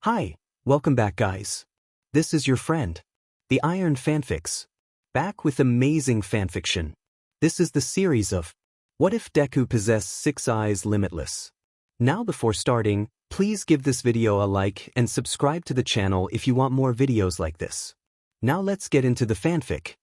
Hi, welcome back guys. This is your friend, the Iron Fanfics, back with amazing fanfiction. This is the series of What If Deku Possessed 6 Eyes Limitless. Now before starting, please give this video a like and subscribe to the channel if you want more videos like this. Now let's get into the fanfic.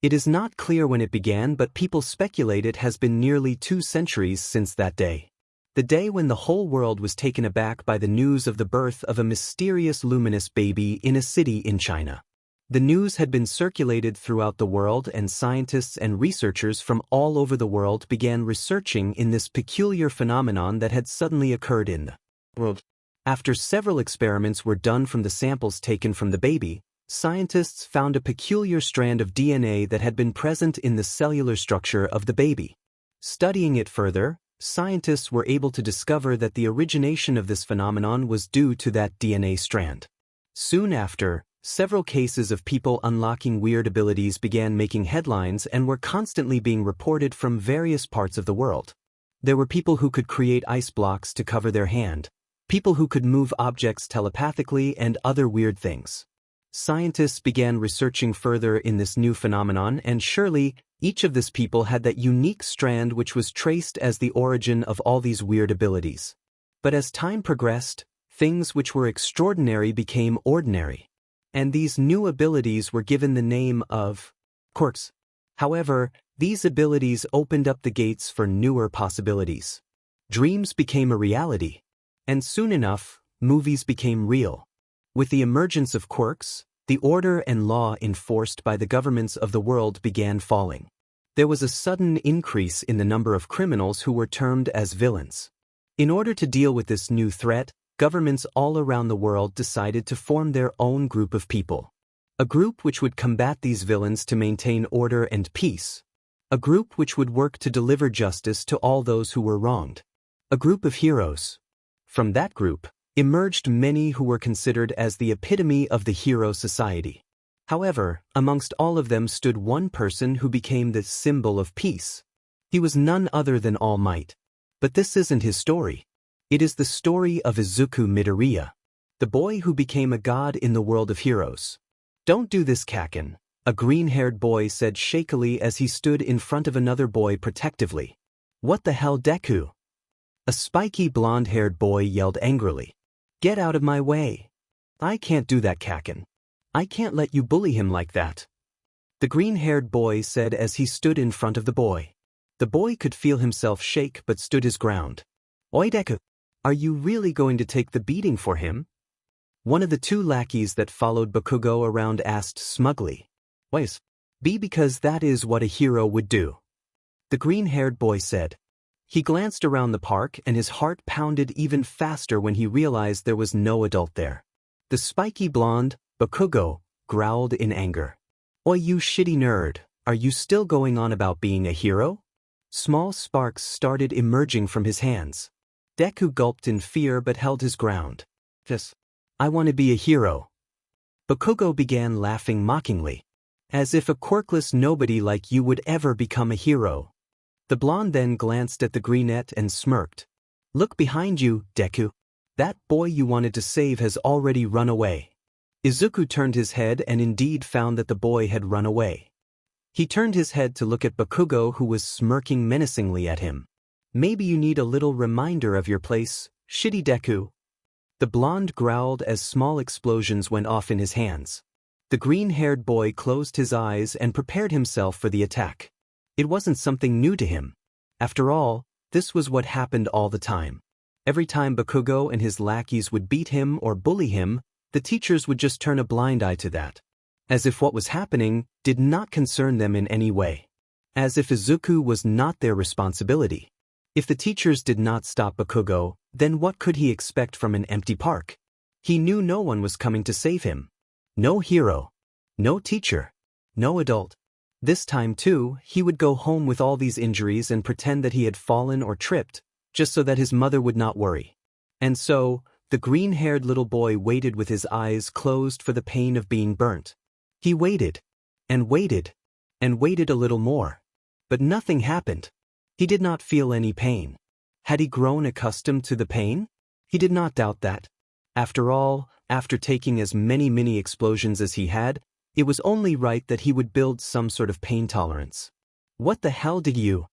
It is not clear when it began, but people speculate it has been nearly 2 centuries since that day. The day when the whole world was taken aback by the news of the birth of a mysterious luminous baby in a city in China. The news had been circulated throughout the world, and scientists and researchers from all over the world began researching in this peculiar phenomenon that had suddenly occurred in the world. After several experiments were done from the samples taken from the baby, scientists found a peculiar strand of DNA that had been present in the cellular structure of the baby. Studying it further, scientists were able to discover that the origination of this phenomenon was due to that DNA strand. Soon after, several cases of people unlocking weird abilities began making headlines and were constantly being reported from various parts of the world. There were people who could create ice blocks to cover their hand, people who could move objects telepathically, and other weird things. Scientists began researching further in this new phenomenon, and surely, each of these people had that unique strand which was traced as the origin of all these weird abilities. But as time progressed, things which were extraordinary became ordinary, and these new abilities were given the name of quirks. However, these abilities opened up the gates for newer possibilities. Dreams became a reality, and soon enough, movies became real. With the emergence of quirks, the order and law enforced by the governments of the world began falling. There was a sudden increase in the number of criminals who were termed as villains. In order to deal with this new threat, governments all around the world decided to form their own group of people. A group which would combat these villains to maintain order and peace. A group which would work to deliver justice to all those who were wronged. A group of heroes. From that group emerged many who were considered as the epitome of the hero society. However, amongst all of them stood one person who became the symbol of peace. He was none other than All Might. But this isn't his story. It is the story of Izuku Midoriya, the boy who became a god in the world of heroes. "Don't do this, Kaken," a green-haired boy said shakily as he stood in front of another boy protectively. "What the hell, Deku?" A spiky blonde-haired boy yelled angrily. "Get out of my way. I can't do that, Kaken. I can't let you bully him like that," the green-haired boy said as he stood in front of the boy. The boy could feel himself shake but stood his ground. "Oi Deku, are you really going to take the beating for him?" One of the 2 lackeys that followed Bakugo around asked smugly. "Wait, because that is what a hero would do," the green-haired boy said. He glanced around the park and his heart pounded even faster when he realized there was no adult there. The spiky blonde, Bakugo, growled in anger. "Oi you shitty nerd, are you still going on about being a hero?" Small sparks started emerging from his hands. Deku gulped in fear but held his ground. "Yes, I want to be a hero." Bakugo began laughing mockingly. "As if a quirkless nobody like you would ever become a hero." The blonde then glanced at the greenette and smirked. "Look behind you, Deku. That boy you wanted to save has already run away." Izuku turned his head and indeed found that the boy had run away. He turned his head to look at Bakugo, who was smirking menacingly at him. "Maybe you need a little reminder of your place, shitty Deku." The blonde growled as small explosions went off in his hands. The green-haired boy closed his eyes and prepared himself for the attack. It wasn't something new to him. After all, this was what happened all the time. Every time Bakugo and his lackeys would beat him or bully him, the teachers would just turn a blind eye to that. As if what was happening did not concern them in any way. As if Izuku was not their responsibility. If the teachers did not stop Bakugo, then what could he expect from an empty park? He knew no one was coming to save him. No hero. No teacher. No adult. This time too, he would go home with all these injuries and pretend that he had fallen or tripped, just so that his mother would not worry. And so, the green-haired little boy waited with his eyes closed for the pain of being burnt. He waited, and waited, and waited a little more. But nothing happened. He did not feel any pain. Had he grown accustomed to the pain? He did not doubt that. After all, after taking as many mini explosions as he had, it was only right that he would build some sort of pain tolerance. What the hell did you?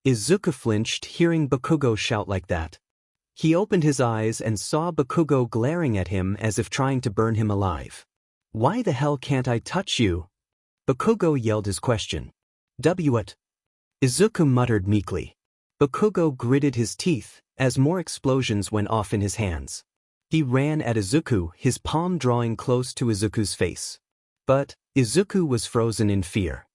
Izuku flinched hearing Bakugo shout like that. He opened his eyes and saw Bakugo glaring at him as if trying to burn him alive. Why the hell can't I touch you? Bakugo yelled his question. What? Izuku muttered meekly. Bakugo gritted his teeth as more explosions went off in his hands. He ran at Izuku, his palm drawing close to Izuku's face. But Izuku was frozen in fear.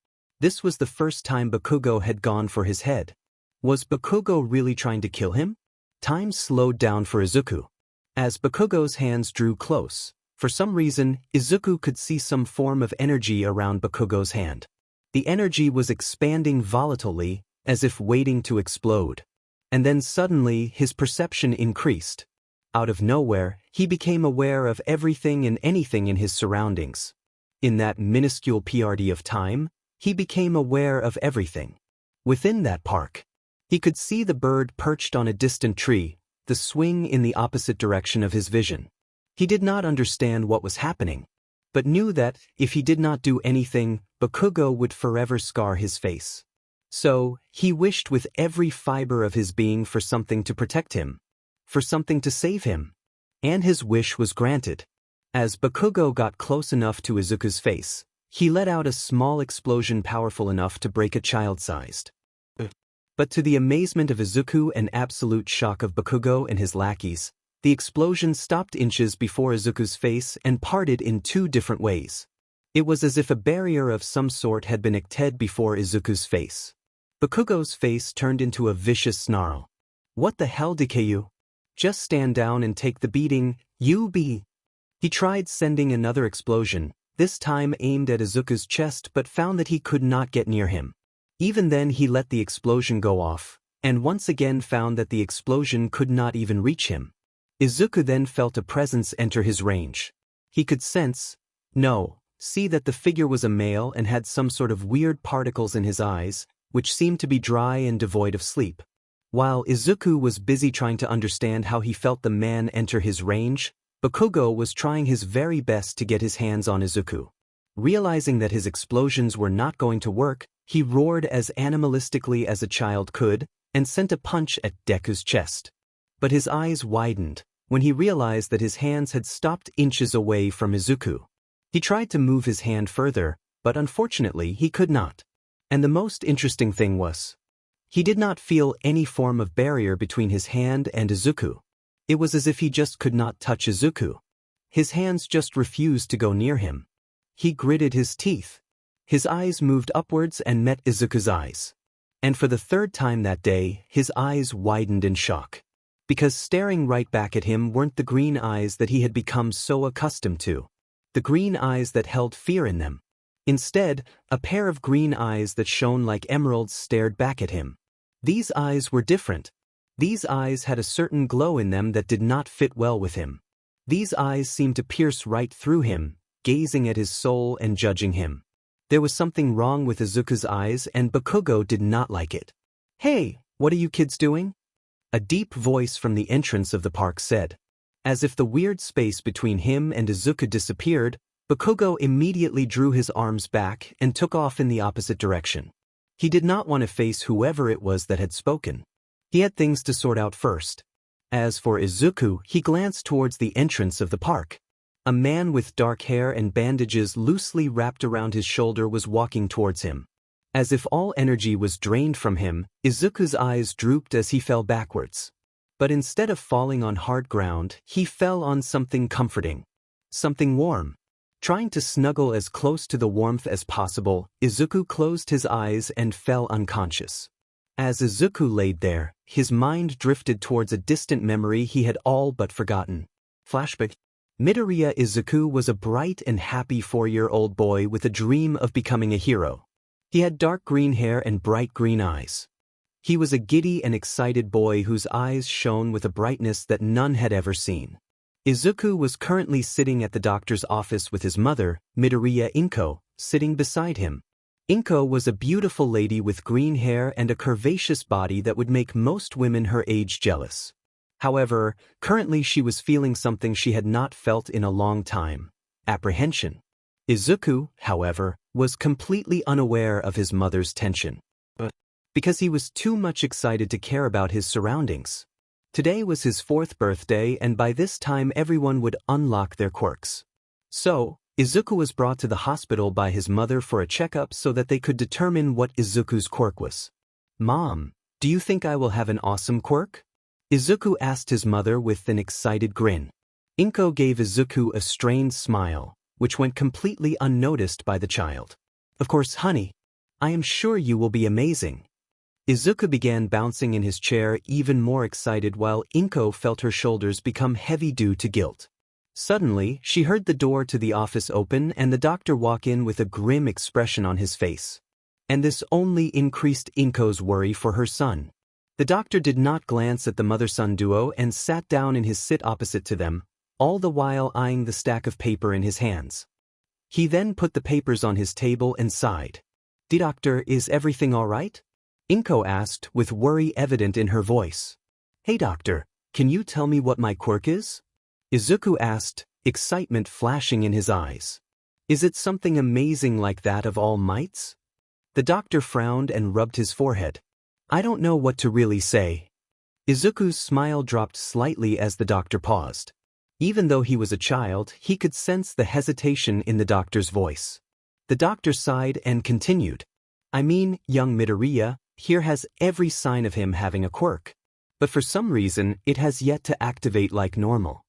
This was the first time Bakugo had gone for his head. Was Bakugo really trying to kill him? Time slowed down for Izuku. As Bakugo's hands drew close, for some reason, Izuku could see some form of energy around Bakugo's hand. The energy was expanding volatilely, as if waiting to explode. And then suddenly, his perception increased. Out of nowhere, he became aware of everything and anything in his surroundings. In that minuscule PRD of time, he became aware of everything. Within that park, he could see the bird perched on a distant tree, the swing in the opposite direction of his vision. He did not understand what was happening, but knew that, if he did not do anything, Bakugo would forever scar his face. So, he wished with every fiber of his being for something to protect him, for something to save him. And his wish was granted. As Bakugo got close enough to Izuku's face, he let out a small explosion powerful enough to break a child-sized. But to the amazement of Izuku and absolute shock of Bakugo and his lackeys, the explosion stopped inches before Izuku's face and parted in two different ways. It was as if a barrier of some sort had been erected before Izuku's face. Bakugo's face turned into a vicious snarl. What the hell, Deku? Just stand down and take the beating, you be. He tried sending another explosion, this time aimed at Izuku's chest, but found that he could not get near him. Even then he let the explosion go off, and once again found that the explosion could not even reach him. Izuku then felt a presence enter his range. He could see that the figure was a male and had some sort of weird particles in his eyes, which seemed to be dry and devoid of sleep. While Izuku was busy trying to understand how he felt the man enter his range, Bakugo was trying his very best to get his hands on Izuku. Realizing that his explosions were not going to work, he roared as animalistically as a child could, and sent a punch at Deku's chest. But his eyes widened when he realized that his hands had stopped inches away from Izuku. He tried to move his hand further, but unfortunately he could not. And the most interesting thing was, he did not feel any form of barrier between his hand and Izuku. It was as if he just could not touch Izuku. His hands just refused to go near him. He gritted his teeth. His eyes moved upwards and met Izuku's eyes. And for the third time that day, his eyes widened in shock. Because staring right back at him weren't the green eyes that he had become so accustomed to. The green eyes that held fear in them. Instead, a pair of green eyes that shone like emeralds stared back at him. These eyes were different. These eyes had a certain glow in them that did not fit well with him. These eyes seemed to pierce right through him, gazing at his soul and judging him. There was something wrong with Izuku's eyes, and Bakugo did not like it. Hey, what are you kids doing? A deep voice from the entrance of the park said. As if the weird space between him and Izuku disappeared, Bakugo immediately drew his arms back and took off in the opposite direction. He did not want to face whoever it was that had spoken. He had things to sort out first. As for Izuku, he glanced towards the entrance of the park. A man with dark hair and bandages loosely wrapped around his shoulder was walking towards him. As if all energy was drained from him, Izuku's eyes drooped as he fell backwards. But instead of falling on hard ground, he fell on something comforting. Something warm. Trying to snuggle as close to the warmth as possible, Izuku closed his eyes and fell unconscious. As Izuku laid there, his mind drifted towards a distant memory he had all but forgotten. Flashback. Midoriya Izuku was a bright and happy 4-year-old boy with a dream of becoming a hero. He had dark green hair and bright green eyes. He was a giddy and excited boy whose eyes shone with a brightness that none had ever seen. Izuku was currently sitting at the doctor's office with his mother, Midoriya Inko, sitting beside him. Inko was a beautiful lady with green hair and a curvaceous body that would make most women her age jealous. However, currently she was feeling something she had not felt in a long time: apprehension. Izuku, however, was completely unaware of his mother's tension. Because he was too much excited to care about his surroundings. Today was his 4th birthday, and by this time everyone would unlock their quirks. So, Izuku was brought to the hospital by his mother for a checkup so that they could determine what Izuku's quirk was. "Mom, do you think I will have an awesome quirk?" Izuku asked his mother with an excited grin. Inko gave Izuku a strained smile, which went completely unnoticed by the child. "Of course, honey. I am sure you will be amazing." Izuku began bouncing in his chair, even more excited, while Inko felt her shoulders become heavy due to guilt. Suddenly, she heard the door to the office open and the doctor walk in with a grim expression on his face. And this only increased Inko's worry for her son. The doctor did not glance at the mother-son duo and sat down in his seat opposite to them, all the while eyeing the stack of paper in his hands. He then put the papers on his table and sighed. "Doctor, is everything all right?" Inko asked, with worry evident in her voice. "Hey doctor, can you tell me what my quirk is?" Izuku asked, excitement flashing in his eyes. "Is it something amazing like that of All Might's?" The doctor frowned and rubbed his forehead. "I don't know what to really say." Izuku's smile dropped slightly as the doctor paused. Even though he was a child, he could sense the hesitation in the doctor's voice. The doctor sighed and continued. "I mean, young Midoriya here has every sign of him having a quirk. But for some reason, it has yet to activate like normal."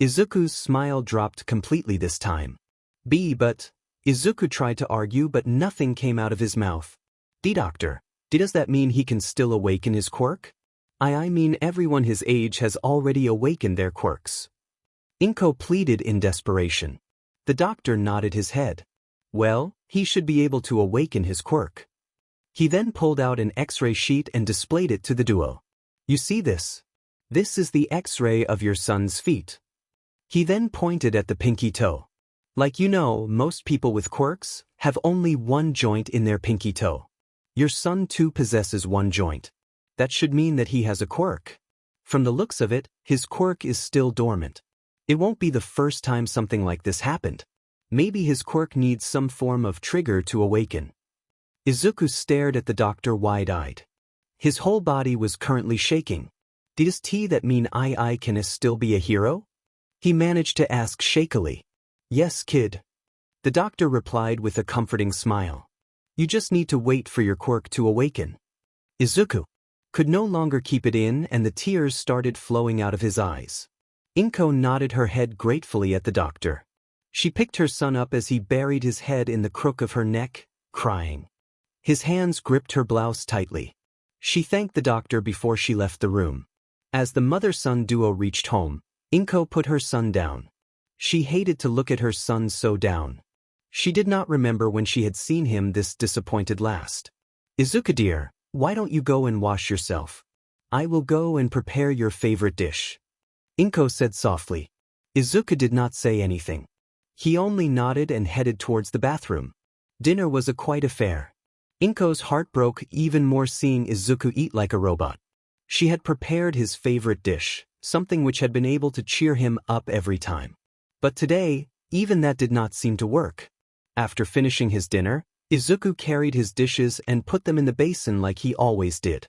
Izuku's smile dropped completely this time. But Izuku tried to argue, but nothing came out of his mouth. Doctor, does that mean he can still awaken his quirk?" I mean everyone his age has already awakened their quirks." Inko pleaded in desperation. The doctor nodded his head. "Well, he should be able to awaken his quirk." He then pulled out an X-ray sheet and displayed it to the duo. "You see this? This is the X-ray of your son's feet." He then pointed at the pinky toe. "Like most people with quirks have only one joint in their pinky toe. Your son too possesses one joint. That should mean that he has a quirk. From the looks of it, his quirk is still dormant. It won't be the first time something like this happened. Maybe his quirk needs some form of trigger to awaken." Izuku stared at the doctor wide-eyed. His whole body was currently shaking. "Does that mean I can still be a hero?" he managed to ask shakily. "Yes, kid." The doctor replied with a comforting smile. "You just need to wait for your quirk to awaken." Izuku could no longer keep it in, and the tears started flowing out of his eyes. Inko nodded her head gratefully at the doctor. She picked her son up as he buried his head in the crook of her neck, crying. His hands gripped her blouse tightly. She thanked the doctor before she left the room. As the mother-son duo reached home, Inko put her son down. She hated to look at her son so down. She did not remember when she had seen him this disappointed last. "Izuku dear, why don't you go and wash yourself? I will go and prepare your favorite dish," Inko said softly. Izuku did not say anything. He only nodded and headed towards the bathroom. Dinner was a quite affair. Inko's heart broke even more seeing Izuku eat like a robot. She had prepared his favorite dish, something which had been able to cheer him up every time. But today, even that did not seem to work. After finishing his dinner, Izuku carried his dishes and put them in the basin like he always did.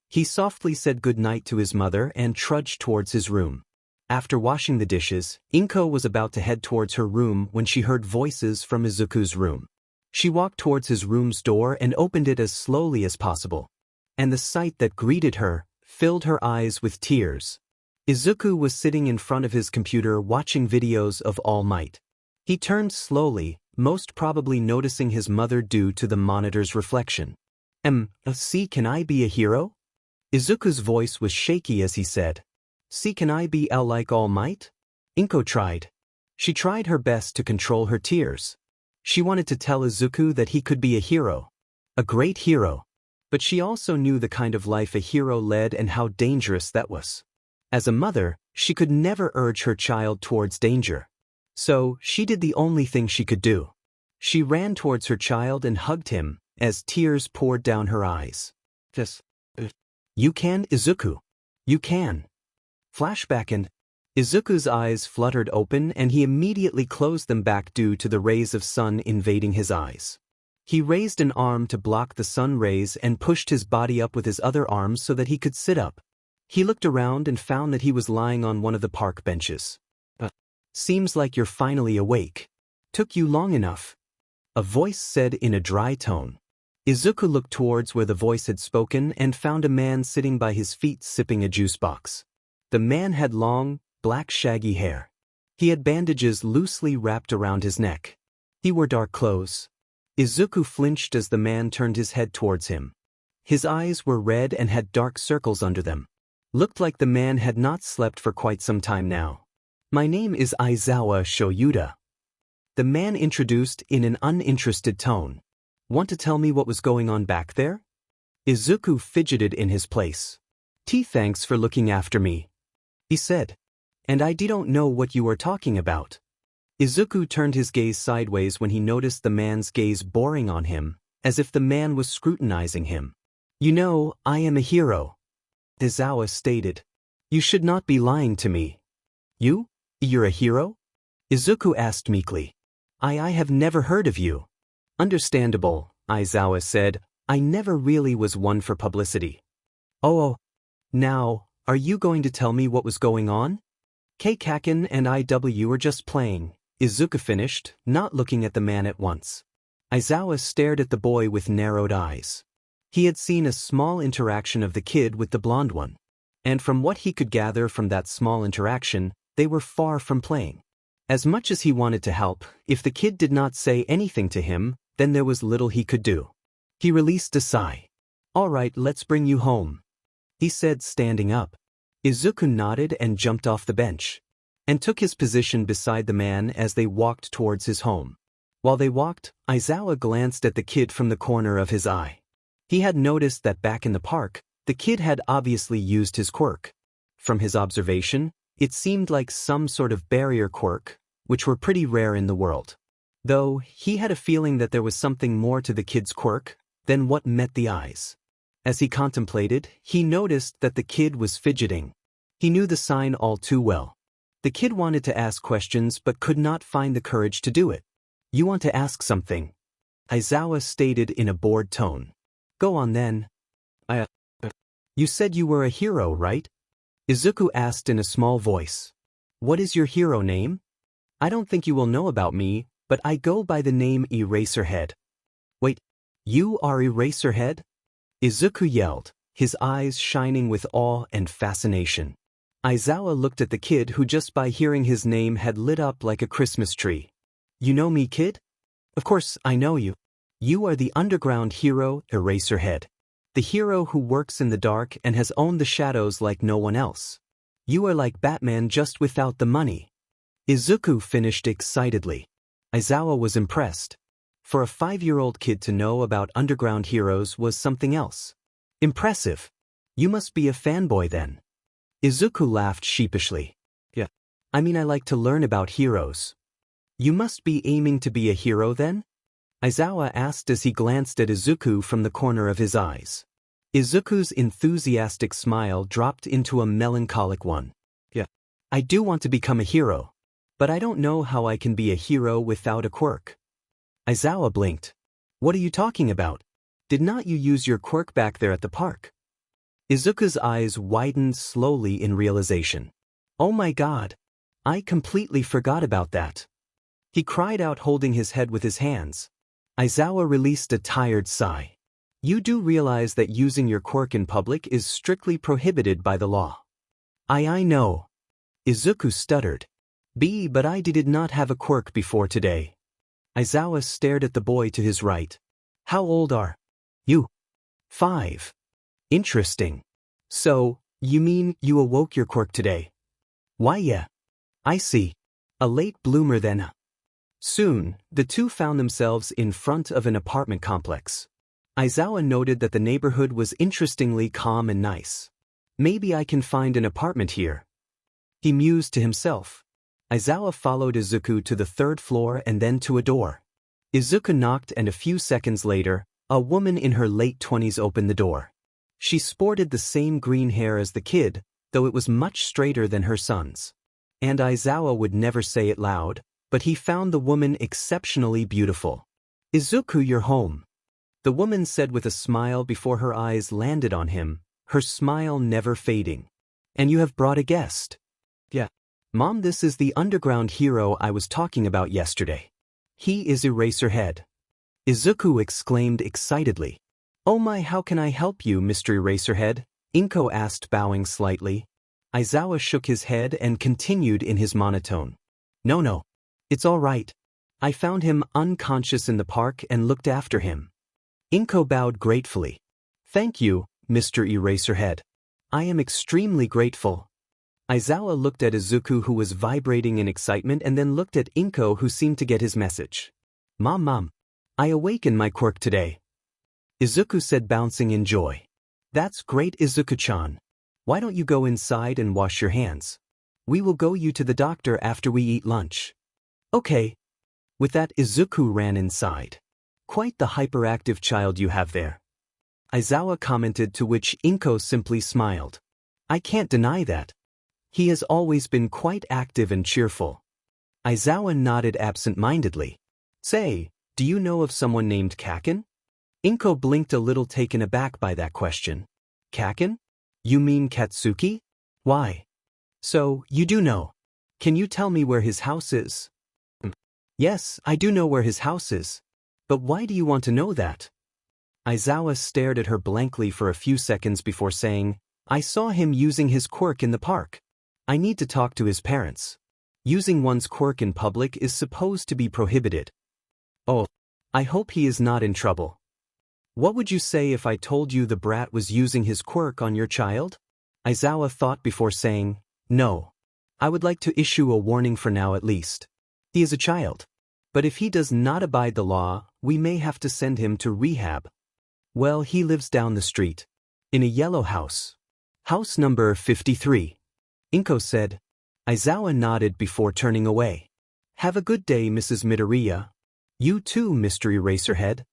He softly said goodnight to his mother and trudged towards his room. After washing the dishes, Inko was about to head towards her room when she heard voices from Izuku's room. She walked towards his room's door and opened it as slowly as possible. And the sight that greeted her filled her eyes with tears. Izuku was sitting in front of his computer watching videos of All Might. He turned slowly, most probably noticing his mother due to the monitor's reflection. See, can I be a hero?" Izuku's voice was shaky as he said. "See, can I be like All Might?" Inko tried. She tried her best to control her tears. She wanted to tell Izuku that he could be a hero. A great hero. But she also knew the kind of life a hero led and how dangerous that was. As a mother, she could never urge her child towards danger. So, she did the only thing she could do. She ran towards her child and hugged him, as tears poured down her eyes. "You can, Izuku. You can." Flashback and Izuku's eyes fluttered open and he immediately closed them back due to the rays of sun invading his eyes. He raised an arm to block the sun rays and pushed his body up with his other arm so that he could sit up. He looked around and found that he was lying on one of the park benches. Seems like you're finally awake. Took you long enough. A voice said in a dry tone. Izuku looked towards where the voice had spoken and found a man sitting by his feet sipping a juice box. The man had long, black shaggy hair. He had bandages loosely wrapped around his neck. He wore dark clothes. Izuku flinched as the man turned his head towards him. His eyes were red and had dark circles under them. Looked like the man had not slept for quite some time now. My name is Aizawa Shoyuda. The man introduced in an uninterested tone. Want to tell me what was going on back there? Izuku fidgeted in his place. Thanks for looking after me, he said. And I don't know what you are talking about. Izuku turned his gaze sideways when he noticed the man's gaze boring on him, as if the man was scrutinizing him. You know, I am a hero, Aizawa stated. You should not be lying to me. You're a hero? Izuku asked meekly. I have never heard of you. Understandable, Aizawa said. I never really was one for publicity. Oh, now, are you going to tell me what was going on? Kaken and IW were just playing, Izuku finished, not looking at the man at once. Aizawa stared at the boy with narrowed eyes. He had seen a small interaction of the kid with the blonde one. And from what he could gather from that small interaction, they were far from playing. As much as he wanted to help, if the kid did not say anything to him, then there was little he could do. He released a sigh. All right, let's bring you home, he said, standing up. Izuku nodded and jumped off the bench, and took his position beside the man as they walked towards his home. While they walked, Aizawa glanced at the kid from the corner of his eye. He had noticed that back in the park, the kid had obviously used his quirk. From his observation, it seemed like some sort of barrier quirk, which were pretty rare in the world. Though, he had a feeling that there was something more to the kid's quirk than what met the eyes. As he contemplated, he noticed that the kid was fidgeting. He knew the sign all too well. The kid wanted to ask questions but could not find the courage to do it. You want to ask something? Aizawa stated in a bored tone. Go on then. You said you were a hero, right? Izuku asked in a small voice. What is your hero name? I don't think you will know about me, but I go by the name Eraserhead. Wait, you are Eraserhead? Izuku yelled, his eyes shining with awe and fascination. Aizawa looked at the kid who just by hearing his name had lit up like a Christmas tree. You know me, kid? Of course, I know you. You are the underground hero, Eraserhead. The hero who works in the dark and has owned the shadows like no one else. You are like Batman just without the money. Izuku finished excitedly. Aizawa was impressed. For a 5-year-old kid to know about underground heroes was something else. Impressive. You must be a fanboy then. Izuku laughed sheepishly. Yeah. I mean, I like to learn about heroes. You must be aiming to be a hero then? Aizawa asked as he glanced at Izuku from the corner of his eyes. Izuku's enthusiastic smile dropped into a melancholic one. Yeah. I do want to become a hero. But I don't know how I can be a hero without a quirk. Aizawa blinked. What are you talking about? Did not you use your quirk back there at the park? Izuku's eyes widened slowly in realization. Oh my god. I completely forgot about that. He cried out, holding his head with his hands. Aizawa released a tired sigh. You do realize that using your quirk in public is strictly prohibited by the law. I know. Izuku stuttered. But I did not have a quirk before today. Aizawa stared at the boy to his right. How old are you? 5. Interesting. So, you mean you awoke your quirk today? Why yeah. I see. A late bloomer then. Soon, the two found themselves in front of an apartment complex. Aizawa noted that the neighborhood was interestingly calm and nice. Maybe I can find an apartment here, he mused to himself. Aizawa followed Izuku to the 3rd floor and then to a door. Izuku knocked and a few seconds later, a woman in her late 20s opened the door. She sported the same green hair as the kid, though it was much straighter than her son's. And Aizawa would never say it loud, but he found the woman exceptionally beautiful. "Izuku, you're home," the woman said with a smile before her eyes landed on him, her smile never fading. "And you have brought a guest." "Yeah. Mom, this is the underground hero I was talking about yesterday. He is Eraserhead," Izuku exclaimed excitedly. "Oh my, how can I help you, Mr. Eraserhead?" Inko asked, bowing slightly. Aizawa shook his head and continued in his monotone. No, it's all right. I found him unconscious in the park and looked after him." Inko bowed gratefully. "Thank you, Mr. Eraserhead. I am extremely grateful." Aizawa looked at Izuku, who was vibrating in excitement, and then looked at Inko, who seemed to get his message. Mom, I awakened my quirk today," Izuku said, bouncing in joy. "That's great, Izuku-chan. Why don't you go inside and wash your hands? We will go you to the doctor after we eat lunch." "Okay." With that, Izuku ran inside. "Quite the hyperactive child you have there," Aizawa commented, to which Inko simply smiled. "I can't deny that. He has always been quite active and cheerful." Aizawa nodded absent-mindedly. "Say, do you know of someone named Kaken?" Inko blinked a little, taken aback by that question. "Kaken? You mean Katsuki? Why? So, you do know. Can you tell me where his house is?" "Yes, I do know where his house is. But why do you want to know that?" Aizawa stared at her blankly for a few seconds before saying, "I saw him using his quirk in the park. I need to talk to his parents. Using one's quirk in public is supposed to be prohibited." "Oh, I hope he is not in trouble. What would you say if I told you the brat was using his quirk on your child?" Aizawa thought before saying, "No. I would like to issue a warning for now at least. He is a child. But if he does not abide the law, we may have to send him to rehab." "Well, he lives down the street. In a yellow house. House number 53. Inko said. Aizawa nodded before turning away. "Have a good day, Mrs. Midoriya. You too, Mr. Eraserhead."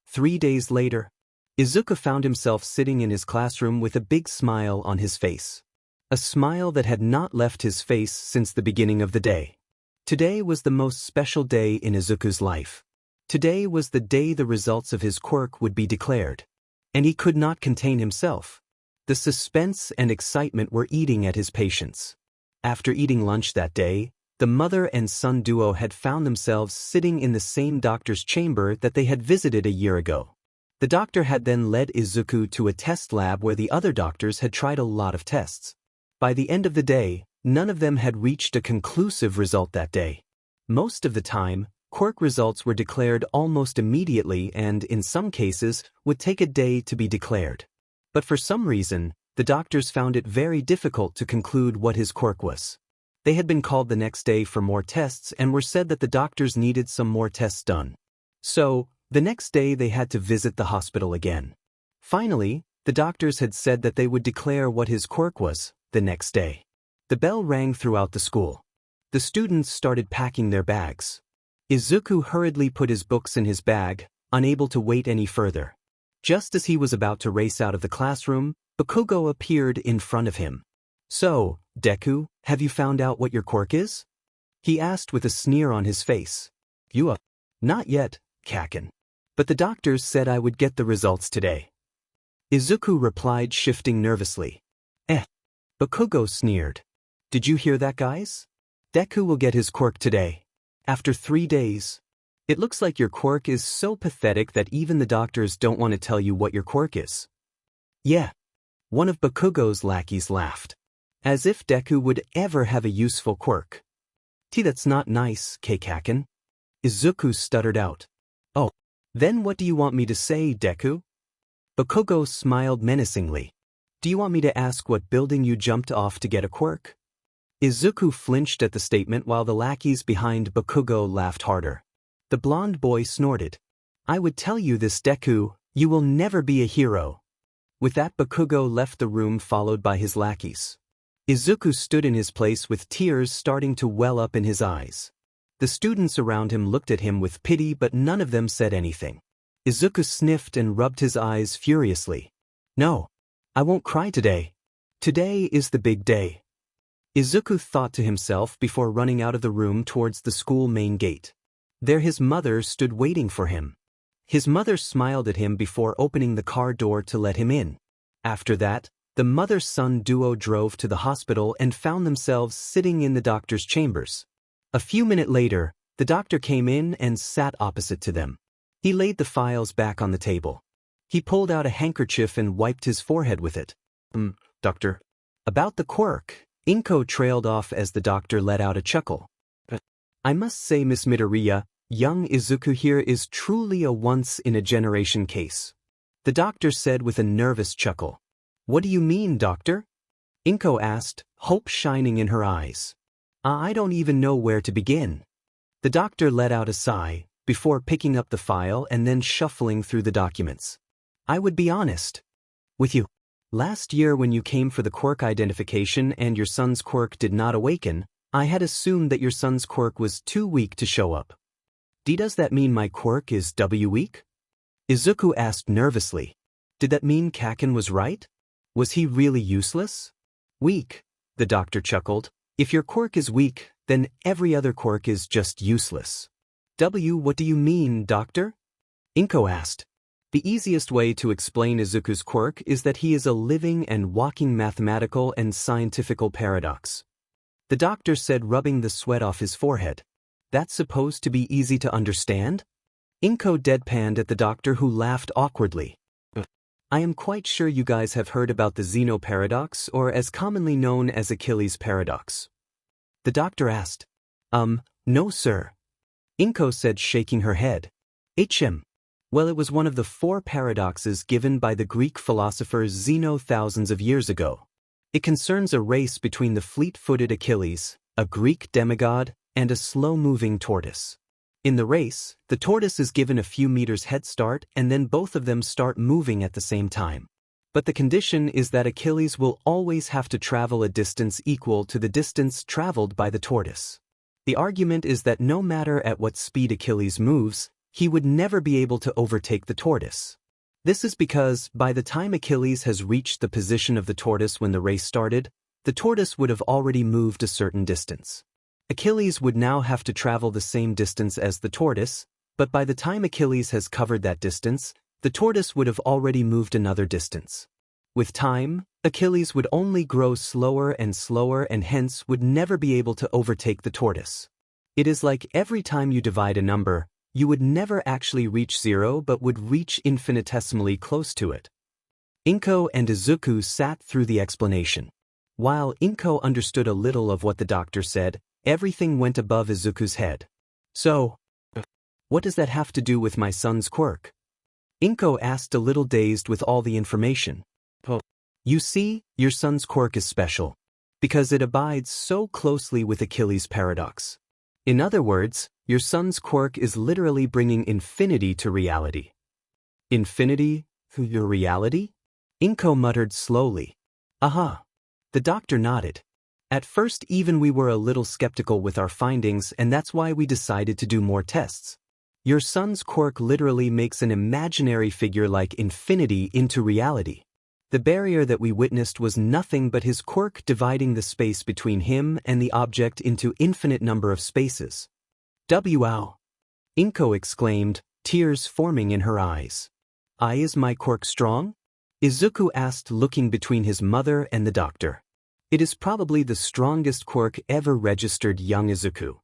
3 days later, Izuku found himself sitting in his classroom with a big smile on his face. A smile that had not left his face since the beginning of the day. Today was the most special day in Izuku's life. Today was the day the results of his quirk would be declared. And he could not contain himself. The suspense and excitement were eating at his patience. After eating lunch that day, the mother and son duo had found themselves sitting in the same doctor's chamber that they had visited a year ago. The doctor had then led Izuku to a test lab where the other doctors had tried a lot of tests. By the end of the day, none of them had reached a conclusive result that day. Most of the time, quirk results were declared almost immediately and, in some cases, would take a day to be declared. But for some reason, the doctors found it very difficult to conclude what his quirk was. They had been called the next day for more tests and were said that the doctors needed some more tests done. So, the next day they had to visit the hospital again. Finally, the doctors had said that they would declare what his quirk was the next day. The bell rang throughout the school. The students started packing their bags. Izuku hurriedly put his books in his bag, unable to wait any further. Just as he was about to race out of the classroom, Bakugo appeared in front of him. "So, Deku, have you found out what your quirk is?" he asked with a sneer on his face. Not yet, Kaken. But the doctors said I would get the results today." Izuku replied, shifting nervously. Bakugo sneered. "Did you hear that, guys? Deku will get his quirk today. After 3 days. It looks like your quirk is so pathetic that even the doctors don't want to tell you what your quirk is." "Yeah." One of Bakugo's lackeys laughed. As if Deku would ever have a useful quirk. That's not nice, Kaken." Izuku stuttered out. "Oh. Then what do you want me to say, Deku?" Bakugo smiled menacingly. "Do you want me to ask what building you jumped off to get a quirk?" Izuku flinched at the statement while the lackeys behind Bakugo laughed harder. The blonde boy snorted. "I would tell you this, Deku, you will never be a hero." With that, Bakugo left the room followed by his lackeys. Izuku stood in his place with tears starting to well up in his eyes. The students around him looked at him with pity, but none of them said anything. Izuku sniffed and rubbed his eyes furiously. "No, I won't cry today. Today is the big day. Izuku thought to himself before running out of the room towards the school main gate. There his mother stood waiting for him. His mother smiled at him before opening the car door to let him in. After that, the mother-son duo drove to the hospital and found themselves sitting in the doctor's chambers. A few minutes later, the doctor came in and sat opposite to them. He laid the files back on the table. He pulled out a handkerchief and wiped his forehead with it. Doctor. About the quirk, Inko trailed off as the doctor let out a chuckle. I must say, Miss Midoriya, young Izuku here is truly a once-in-a-generation case. The doctor said with a nervous chuckle. What do you mean, doctor? Inko asked, hope shining in her eyes. I don't even know where to begin. The doctor let out a sigh, before picking up the file and then shuffling through the documents. I would be honest with you. Last year when you came for the quirk identification and your son's quirk did not awaken, I had assumed that your son's quirk was too weak to show up. Does that mean my quirk is weak? Izuku asked nervously. Did that mean Kaken was right? Was he really useless? Weak, the doctor chuckled. If your quirk is weak, then every other quirk is just useless. What do you mean, doctor? Inko asked. The easiest way to explain Izuku's quirk is that he is a living and walking mathematical and scientifical paradox. The doctor said, rubbing the sweat off his forehead. That's supposed to be easy to understand? Inko deadpanned at the doctor, who laughed awkwardly. I am quite sure you guys have heard about the Zeno paradox, or as commonly known as Achilles' paradox. The doctor asked. No sir. Inko said, shaking her head. Well, it was one of the 4 paradoxes given by the Greek philosopher Zeno thousands of years ago. It concerns a race between the fleet-footed Achilles, a Greek demigod, and a slow-moving tortoise. In the race, the tortoise is given a few meters head start and then both of them start moving at the same time. But the condition is that Achilles will always have to travel a distance equal to the distance traveled by the tortoise. The argument is that no matter at what speed Achilles moves, he would never be able to overtake the tortoise. This is because, by the time Achilles has reached the position of the tortoise when the race started, the tortoise would have already moved a certain distance. Achilles would now have to travel the same distance as the tortoise, but by the time Achilles has covered that distance, the tortoise would have already moved another distance. With time, Achilles would only grow slower and hence would never be able to overtake the tortoise. It is like every time you divide a number, you would never actually reach 0 but would reach infinitesimally close to it. Inko and Izuku sat through the explanation. While Inko understood a little of what the doctor said, everything went above Izuku's head. So, what does that have to do with my son's quirk? Inko asked, a little dazed with all the information. You see, your son's quirk is special, because it abides so closely with Achilles' paradox. In other words, your son's quirk is literally bringing infinity to reality. Infinity to your reality? Inko muttered slowly. Aha. The doctor nodded. At first even we were a little skeptical with our findings, and that's why we decided to do more tests. Your son's quirk literally makes an imaginary figure like infinity into reality. The barrier that we witnessed was nothing but his quirk dividing the space between him and the object into infinite number of spaces. Wow! Inko exclaimed, tears forming in her eyes. Is my quirk strong? Izuku asked, looking between his mother and the doctor. It is probably the strongest quirk ever registered, young Izuku.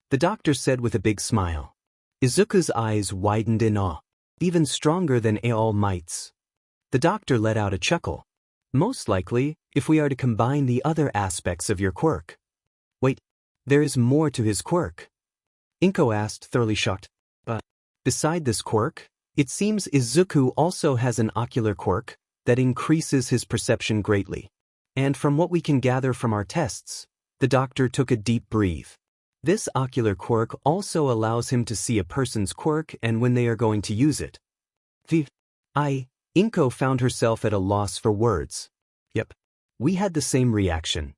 The doctor said with a big smile. Izuku's eyes widened in awe. Even stronger than All Might's. The doctor let out a chuckle. Most likely, if we are to combine the other aspects of your quirk. Wait, there is more to his quirk? Inko asked, thoroughly shocked. But beside this quirk, it seems Izuku also has an ocular quirk that increases his perception greatly. And from what we can gather from our tests, the doctor took a deep breath. This ocular quirk also allows him to see a person's quirk and when they are going to use it. Inko found herself at a loss for words. Yep. We had the same reaction.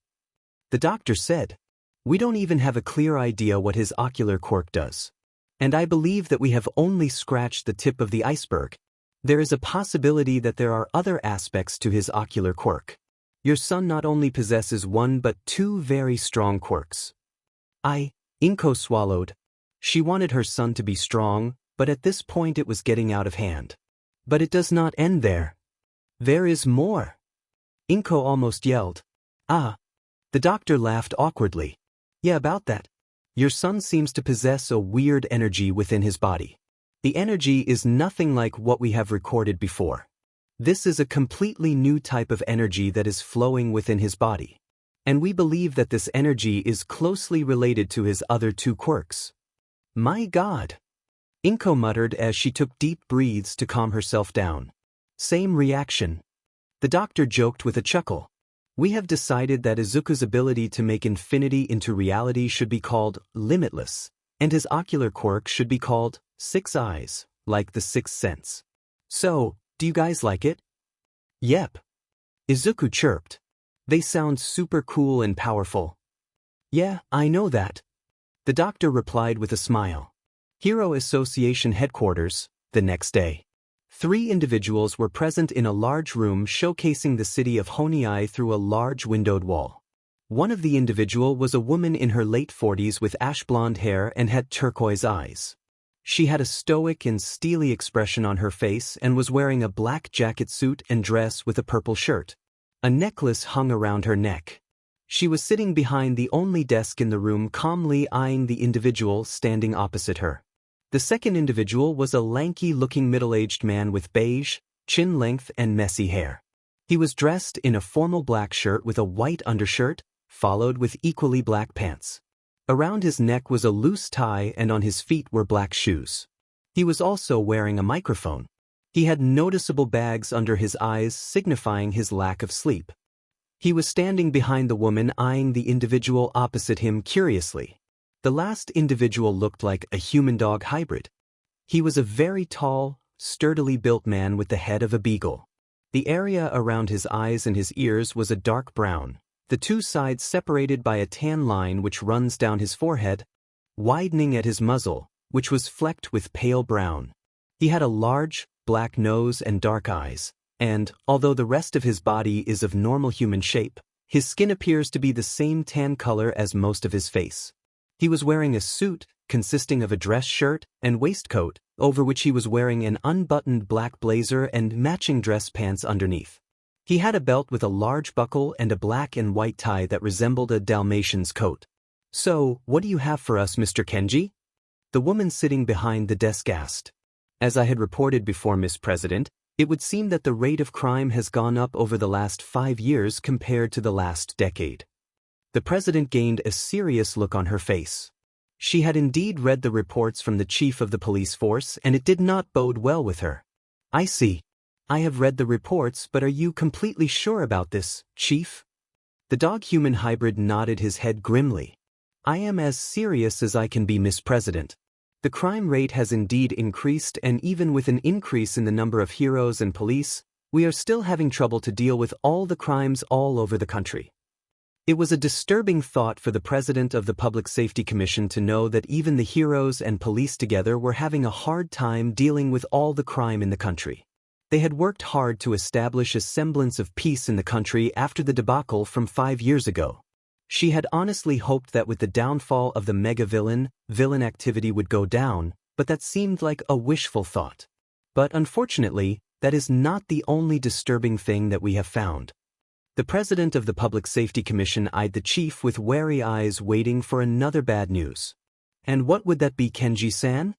The doctor said, we don't even have a clear idea what his ocular quirk does. And I believe that we have only scratched the tip of the iceberg. There is a possibility that there are other aspects to his ocular quirk. Your son not only possesses one but two very strong quirks. Inko swallowed. She wanted her son to be strong, but at this point it was getting out of hand. But it does not end there. There is more. Inko almost yelled. Ah. The doctor laughed awkwardly. Yeah, about that. Your son seems to possess a weird energy within his body. The energy is nothing like what we have recorded before. This is a completely new type of energy that is flowing within his body. And we believe that this energy is closely related to his other two quirks. My God! Inko muttered as she took deep breaths to calm herself down. Same reaction. The doctor joked with a chuckle. We have decided that Izuku's ability to make infinity into reality should be called Limitless, and his ocular quirk should be called Six Eyes, like the Sixth Sense. So, do you guys like it? Yep. Izuku chirped. They sound super cool and powerful. Yeah, I know that. The doctor replied with a smile. Hero Association headquarters, the next day. 3 individuals were present in a large room showcasing the city of Honiai through a large windowed wall. One of the individual was a woman in her late 40s with ash blonde hair and had turquoise eyes. She had a stoic and steely expression on her face and was wearing a black jacket suit and dress with a purple shirt. A necklace hung around her neck. She was sitting behind the only desk in the room, calmly eyeing the individual standing opposite her. The second individual was a lanky-looking middle-aged man with beige, chin-length and messy hair. He was dressed in a formal black shirt with a white undershirt, followed with equally black pants. Around his neck was a loose tie and on his feet were black shoes. He was also wearing a microphone. He had noticeable bags under his eyes, signifying his lack of sleep. He was standing behind the woman, eyeing the individual opposite him curiously. The last individual looked like a human-dog hybrid. He was a very tall, sturdily built man with the head of a beagle. The area around his eyes and his ears was a dark brown, the two sides separated by a tan line which runs down his forehead, widening at his muzzle, which was flecked with pale brown. He had a large, black nose and dark eyes, and, although the rest of his body is of normal human shape, his skin appears to be the same tan color as most of his face. He was wearing a suit, consisting of a dress shirt and waistcoat, over which he was wearing an unbuttoned black blazer and matching dress pants underneath. He had a belt with a large buckle and a black and white tie that resembled a Dalmatian's coat. So, what do you have for us, Mr. Kenji? The woman sitting behind the desk asked. As I had reported before, Miss President, it would seem that the rate of crime has gone up over the last 5 years compared to the last decade. The president gained a serious look on her face. She had indeed read the reports from the chief of the police force, and it did not bode well with her. I see. I have read the reports, but are you completely sure about this, Chief? The dog-human hybrid nodded his head grimly. I am as serious as I can be, Miss President. The crime rate has indeed increased, and even with an increase in the number of heroes and police, we are still having trouble to deal with all the crimes all over the country. It was a disturbing thought for the president of the Public Safety Commission to know that even the heroes and police together were having a hard time dealing with all the crime in the country. They had worked hard to establish a semblance of peace in the country after the debacle from 5 years ago. She had honestly hoped that with the downfall of the mega-villain, villain activity would go down, but that seemed like a wishful thought. But unfortunately, that is not the only disturbing thing that we have found. The president of the Public Safety Commission eyed the chief with wary eyes, waiting for another bad news. And what would that be, Kenji-san?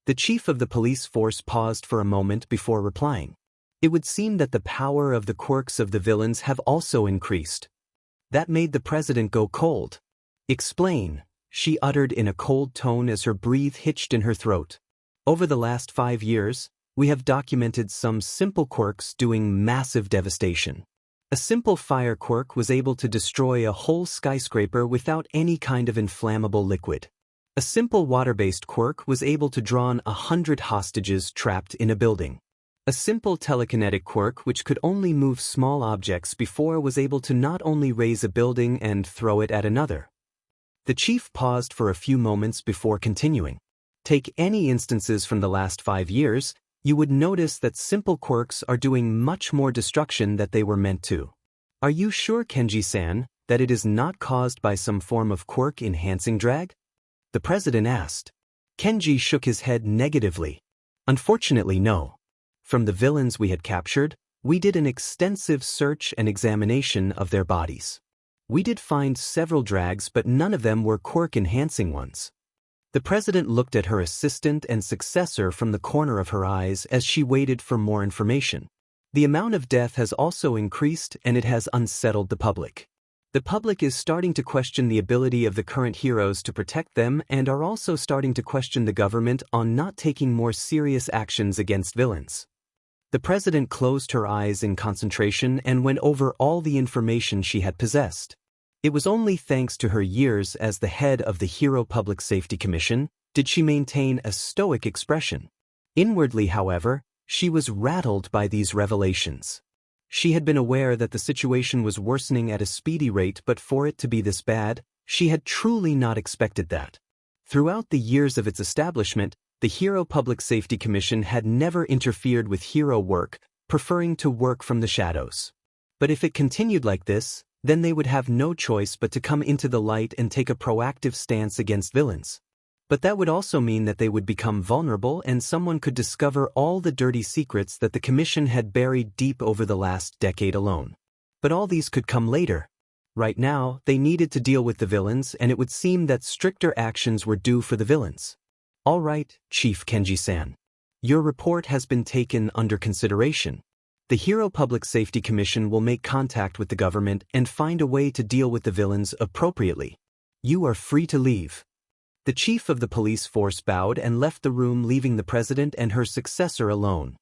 The chief of the police force paused for a moment before replying. It would seem that the power of the quirks of the villains have also increased. That made the president go cold. Explain, she uttered in a cold tone as her breath hitched in her throat. Over the last 5 years, we have documented some simple quirks doing massive devastation. A simple fire quirk was able to destroy a whole skyscraper without any kind of inflammable liquid. A simple water-based quirk was able to draw 100 hostages trapped in a building. A simple telekinetic quirk which could only move small objects before was able to not only raise a building and throw it at another. The chief paused for a few moments before continuing. Take any instances from the last 5 years, you would notice that simple quirks are doing much more destruction than they were meant to. Are you sure, Kenji-san, that it is not caused by some form of quirk-enhancing drag? The president asked. Kenji shook his head negatively. Unfortunately, no. From the villains we had captured, we did an extensive search and examination of their bodies. We did find several drags, but none of them were quirk-enhancing ones. The president looked at her assistant and successor from the corner of her eyes as she waited for more information. The amount of death has also increased, and it has unsettled the public. The public is starting to question the ability of the current heroes to protect them and are also starting to question the government on not taking more serious actions against villains. The president closed her eyes in concentration and went over all the information she had possessed. It was only thanks to her years as the head of the Hero Public Safety Commission did she maintain a stoic expression. Inwardly, however, she was rattled by these revelations. She had been aware that the situation was worsening at a speedy rate, but for it to be this bad, she had truly not expected that. Throughout the years of its establishment, the Hero Public Safety Commission had never interfered with hero work, preferring to work from the shadows. But if it continued like this, then they would have no choice but to come into the light and take a proactive stance against villains. But that would also mean that they would become vulnerable and someone could discover all the dirty secrets that the Commission had buried deep over the last decade alone. But all these could come later. Right now, they needed to deal with the villains, and it would seem that stricter actions were due for the villains. All right, Chief Kenji-san. Your report has been taken under consideration. The Hero Public Safety Commission will make contact with the government and find a way to deal with the villains appropriately. You are free to leave. The chief of the police force bowed and left the room, leaving the president and her successor alone.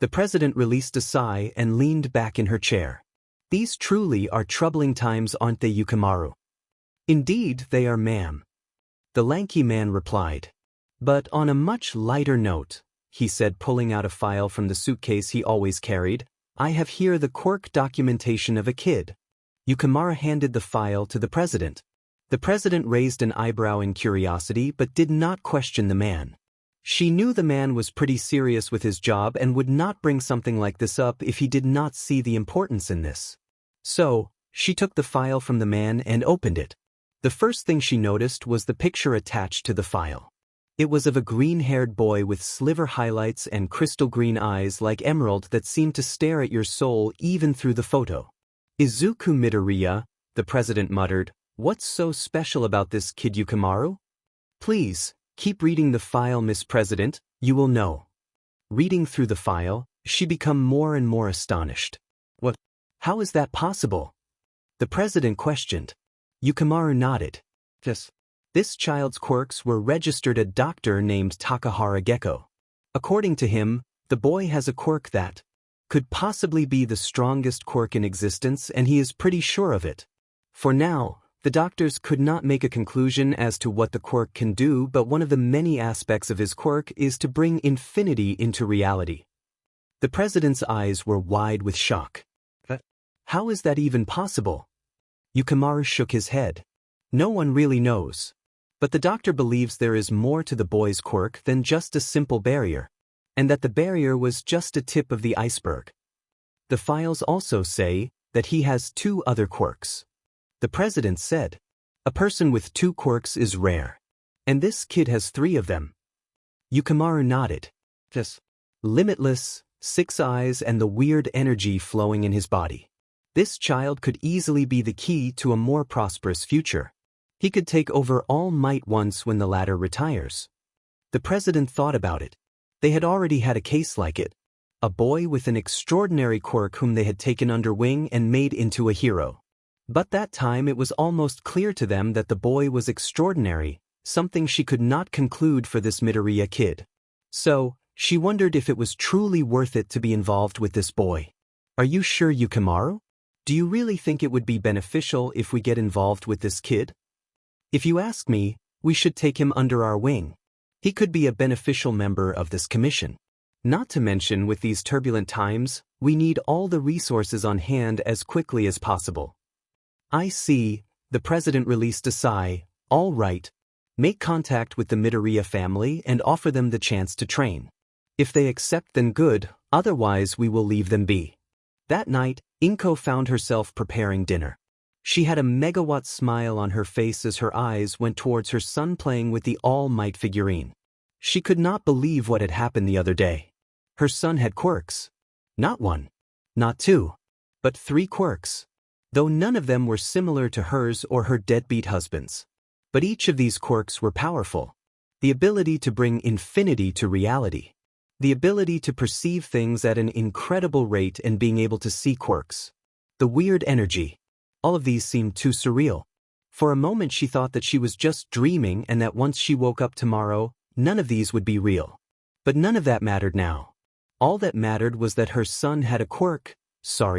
The president released a sigh and leaned back in her chair. These truly are troubling times, aren't they, Yukimaru? Indeed, they are, ma'am. The lanky man replied. But on a much lighter note, he said, pulling out a file from the suitcase he always carried, I have here the quirk documentation of a kid. Yukimaru handed the file to the president. The president raised an eyebrow in curiosity but did not question the man. She knew the man was pretty serious with his job and would not bring something like this up if he did not see the importance in this. So, she took the file from the man and opened it. The first thing she noticed was the picture attached to the file. It was of a green-haired boy with sliver highlights and crystal green eyes like emerald that seemed to stare at your soul even through the photo. Izuku Midoriya, the president muttered, what's so special about this kid, Yukimaru? Please, keep reading the file, Miss President, you will know. Reading through the file, she became more and more astonished. What? How is that possible? The president questioned. Yukimaru nodded. Yes. This child's quirks were registered at a doctor named Takahara Gecko. According to him, the boy has a quirk that could possibly be the strongest quirk in existence, and he is pretty sure of it. For now, the doctors could not make a conclusion as to what the quirk can do, but one of the many aspects of his quirk is to bring infinity into reality. The president's eyes were wide with shock. How is that even possible? Yukimaru shook his head. No one really knows. But the doctor believes there is more to the boy's quirk than just a simple barrier, and that the barrier was just a tip of the iceberg. The files also say that he has 2 other quirks. The president said, a person with 2 quirks is rare. And this kid has 3 of them. Yukimaru nodded. Yes. Limitless, 6 eyes, and the weird energy flowing in his body. This child could easily be the key to a more prosperous future. He could take over All Might once when the latter retires. The president thought about it. They had already had a case like it. A boy with an extraordinary quirk whom they had taken under wing and made into a hero. But that time it was almost clear to them that the boy was extraordinary, something she could not conclude for this Midoriya kid. So, she wondered if it was truly worth it to be involved with this boy. Are you sure, Yukimaru? Do you really think it would be beneficial if we get involved with this kid? If you ask me, we should take him under our wing. He could be a beneficial member of this commission. Not to mention, with these turbulent times, we need all the resources on hand as quickly as possible. I see, the president released a sigh. All right. Make contact with the Midoriya family and offer them the chance to train. If they accept, then good, otherwise we will leave them be. That night, Inko found herself preparing dinner. She had a megawatt smile on her face as her eyes went towards her son playing with the All Might figurine. She could not believe what had happened the other day. Her son had quirks. Not one, not two, but 3 quirks. Though none of them were similar to hers or her deadbeat husband's. But each of these quirks were powerful. The ability to bring infinity to reality. The ability to perceive things at an incredible rate and being able to see quirks. The weird energy. All of these seemed too surreal. For a moment she thought that she was just dreaming and that once she woke up tomorrow, none of these would be real. But none of that mattered now. All that mattered was that her son had a quirk,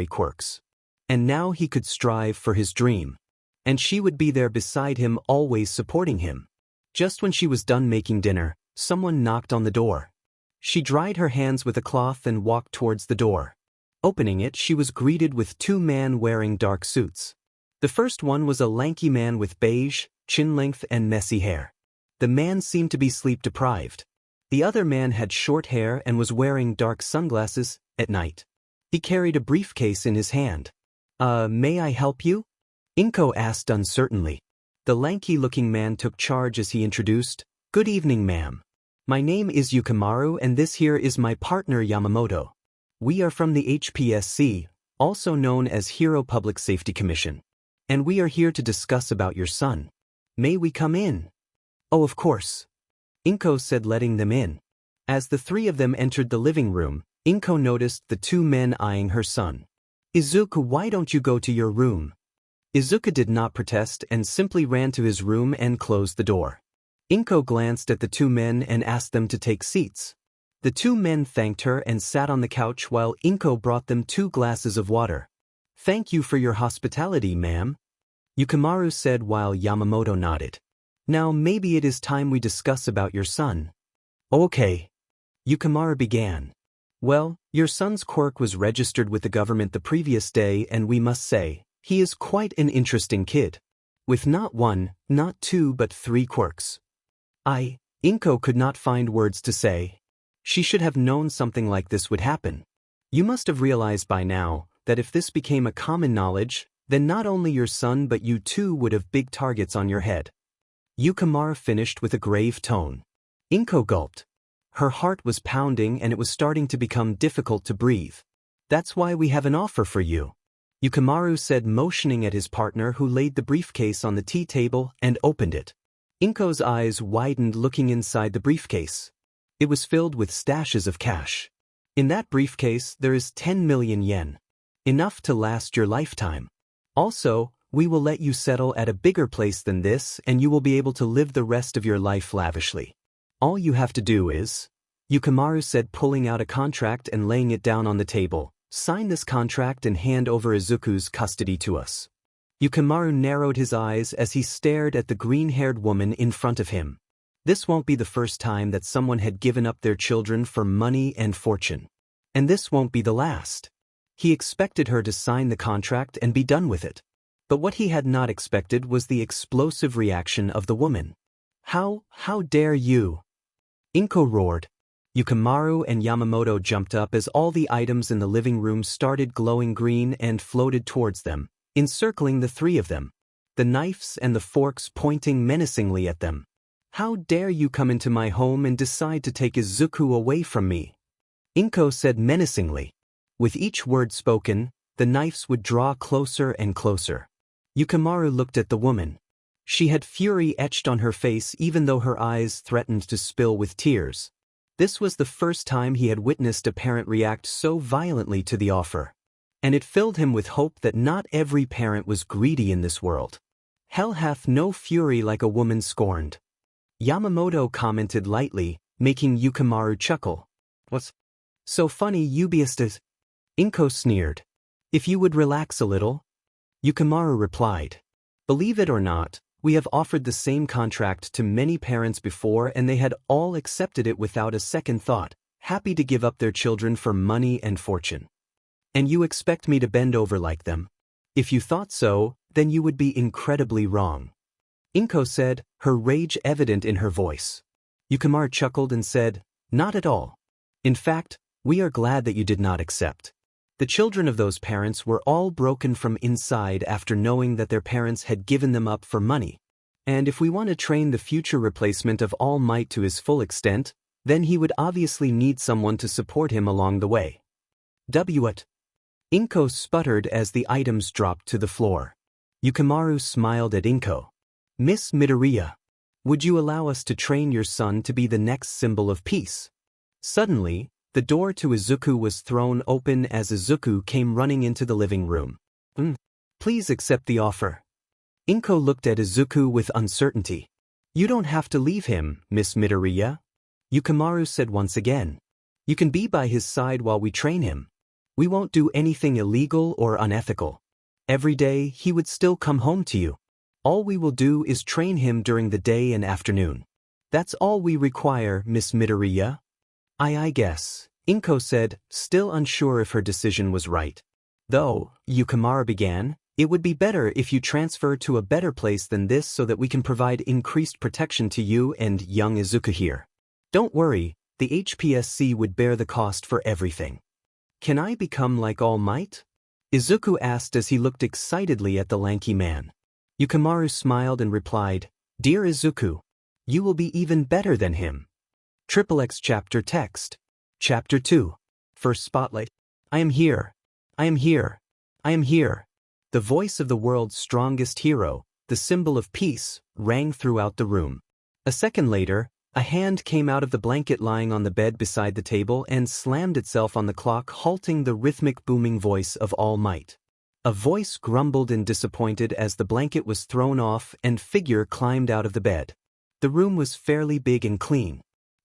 quirks. And now he could strive for his dream. And she would be there beside him, always supporting him. Just when she was done making dinner, someone knocked on the door. She dried her hands with a cloth and walked towards the door. Opening it, she was greeted with 2 men wearing dark suits. The first one was a lanky man with beige, chin length and messy hair. The man seemed to be sleep-deprived. The other man had short hair and was wearing dark sunglasses at night. He carried a briefcase in his hand. May I help you?" Inko asked uncertainly. The lanky-looking man took charge as he introduced, "Good evening, ma'am. My name is Yukimaru and this here is my partner Yamamoto. We are from the HPSC, also known as Hero Public Safety Commission. And we are here to discuss about your son. May we come in?" "Oh, of course," Inko said, letting them in. As the 3 of them entered the living room, Inko noticed the 2 men eyeing her son. "Izuku, why don't you go to your room?" Izuku did not protest and simply ran to his room and closed the door. Inko glanced at the 2 men and asked them to take seats. The 2 men thanked her and sat on the couch while Inko brought them 2 glasses of water. "Thank you for your hospitality, ma'am," Yukimaru said while Yamamoto nodded. "Now maybe it is time we discuss about your son." "Okay," Yukimaru began. "Well, your son's quirk was registered with the government the previous day and we must say, he is quite an interesting kid. With not 1, not 2 but 3 quirks." Inko could not find words to say. She should have known something like this would happen. You must have realized by now that if this became a common knowledge, then not only your son but you too would have big targets on your head. Yukimaru finished with a grave tone. Inko gulped. Her heart was pounding and it was starting to become difficult to breathe. "That's why we have an offer for you," Yukimaru said, motioning at his partner who laid the briefcase on the tea table and opened it. Inko's eyes widened looking inside the briefcase. It was filled with stashes of cash. In that briefcase there is 10 million yen. Enough to last your lifetime. Also, we will let you settle at a bigger place than this and you will be able to live the rest of your life lavishly. All you have to do is," Yukimaru said, pulling out a contract and laying it down on the table, "sign this contract and hand over Izuku's custody to us." Yukimaru narrowed his eyes as he stared at the green-haired woman in front of him. This won't be the first time that someone had given up their children for money and fortune. And this won't be the last. He expected her to sign the contract and be done with it. But what he had not expected was the explosive reaction of the woman. How dare you?" Inko roared. Yukimaru and Yamamoto jumped up as all the items in the living room started glowing green and floated towards them, encircling the 3 of them. The knives and the forks pointing menacingly at them. "How dare you come into my home and decide to take Izuku away from me?" Inko said menacingly. With each word spoken, the knives would draw closer and closer. Yukimaru looked at the woman. She had fury etched on her face even though her eyes threatened to spill with tears. This was the first time he had witnessed a parent react so violently to the offer. And it filled him with hope that not every parent was greedy in this world. "Hell hath no fury like a woman scorned," Yamamoto commented lightly, making Yukimaru chuckle. "What's so funny, Ubiastas?" Inko sneered. "If you would relax a little," Yukimaru replied. "Believe it or not, we have offered the same contract to many parents before and they had all accepted it without a second thought, happy to give up their children for money and fortune. And you expect me to bend over like them? If you thought so, then you would be incredibly wrong," Inko said, her rage evident in her voice. Yukimaru chuckled and said, "Not at all. In fact, we are glad that you did not accept. The children of those parents were all broken from inside after knowing that their parents had given them up for money. And if we want to train the future replacement of All Might to his full extent, then he would obviously need someone to support him along the way. What? Inko sputtered as the items dropped to the floor. Yukimaru smiled at Inko. Miss Midoriya, would you allow us to train your son to be the next symbol of peace? Suddenly, the door to Izuku was thrown open as Izuku came running into the living room. Please accept the offer. Inko looked at Izuku with uncertainty. You don't have to leave him, Miss Midoriya. Yukimaru said once again. You can be by his side while we train him. We won't do anything illegal or unethical. Every day, he would still come home to you. All we will do is train him during the day and afternoon. That's all we require, Miss Midoriya. I guess, Inko said, still unsure if her decision was right. Though, Yukimaru began, it would be better if you transfer to a better place than this so that we can provide increased protection to you and young Izuku here. Don't worry, the HPSC would bear the cost for everything. Can I become like All Might? Izuku asked as he looked excitedly at the lanky man. Yukimaru smiled and replied, Dear Izuku, you will be even better than him. XXX Chapter Text. Chapter 2. First Spotlight. I am here. I am here. I am here. The voice of the world's strongest hero, the symbol of peace, rang throughout the room. A second later, a hand came out of the blanket lying on the bed beside the table and slammed itself on the clock, halting the rhythmic booming voice of All Might. A voice grumbled and disappointed as the blanket was thrown off and figure climbed out of the bed. The room was fairly big and clean.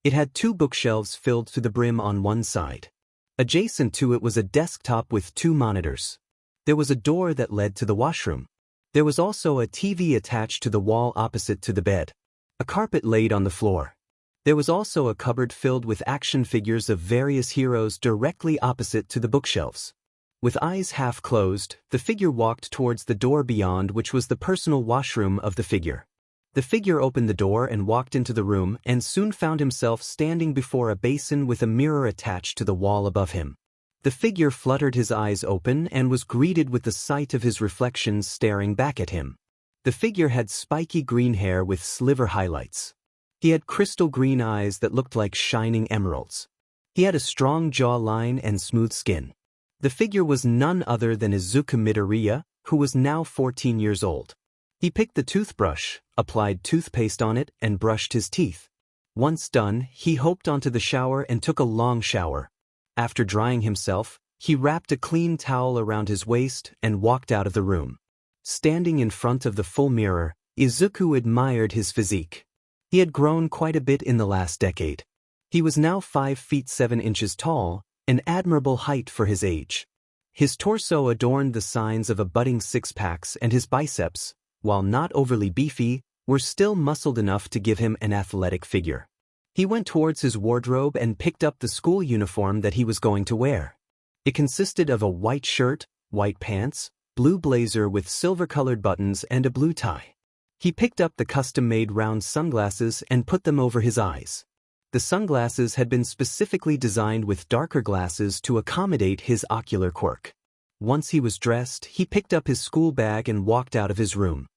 It had 2 bookshelves filled to the brim on one side. Adjacent to it was a desktop with 2 monitors. There was a door that led to the washroom. There was also a TV attached to the wall opposite to the bed. A carpet laid on the floor. There was also a cupboard filled with action figures of various heroes directly opposite to the bookshelves. With eyes half closed, the figure walked towards the door beyond, which was the personal washroom of the figure. The figure opened the door and walked into the room and soon found himself standing before a basin with a mirror attached to the wall above him. The figure fluttered his eyes open and was greeted with the sight of his reflections staring back at him. The figure had spiky green hair with sliver highlights. He had crystal green eyes that looked like shining emeralds. He had a strong jawline and smooth skin. The figure was none other than Izuku Midoriya, who was now 14 years old. He picked the toothbrush, applied toothpaste on it, and brushed his teeth. Once done, he hopped onto the shower and took a long shower. After drying himself, he wrapped a clean towel around his waist and walked out of the room. Standing in front of the full mirror, Izuku admired his physique. He had grown quite a bit in the last decade. He was now 5 feet 7 inches tall, an admirable height for his age. His torso adorned the signs of a budding six-packs, and his biceps, while not overly beefy, were still muscled enough to give him an athletic figure. He went towards his wardrobe and picked up the school uniform that he was going to wear. It consisted of a white shirt, white pants, blue blazer with silver-colored buttons, and a blue tie. He picked up the custom-made round sunglasses and put them over his eyes. The sunglasses had been specifically designed with darker glasses to accommodate his ocular quirk. Once he was dressed, he picked up his school bag and walked out of his room.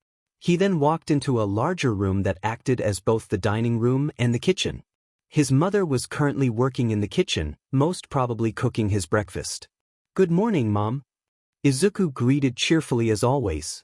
He then walked into a larger room that acted as both the dining room and the kitchen. His mother was currently working in the kitchen, most probably cooking his breakfast. "Good morning, Mom." Izuku greeted cheerfully as always.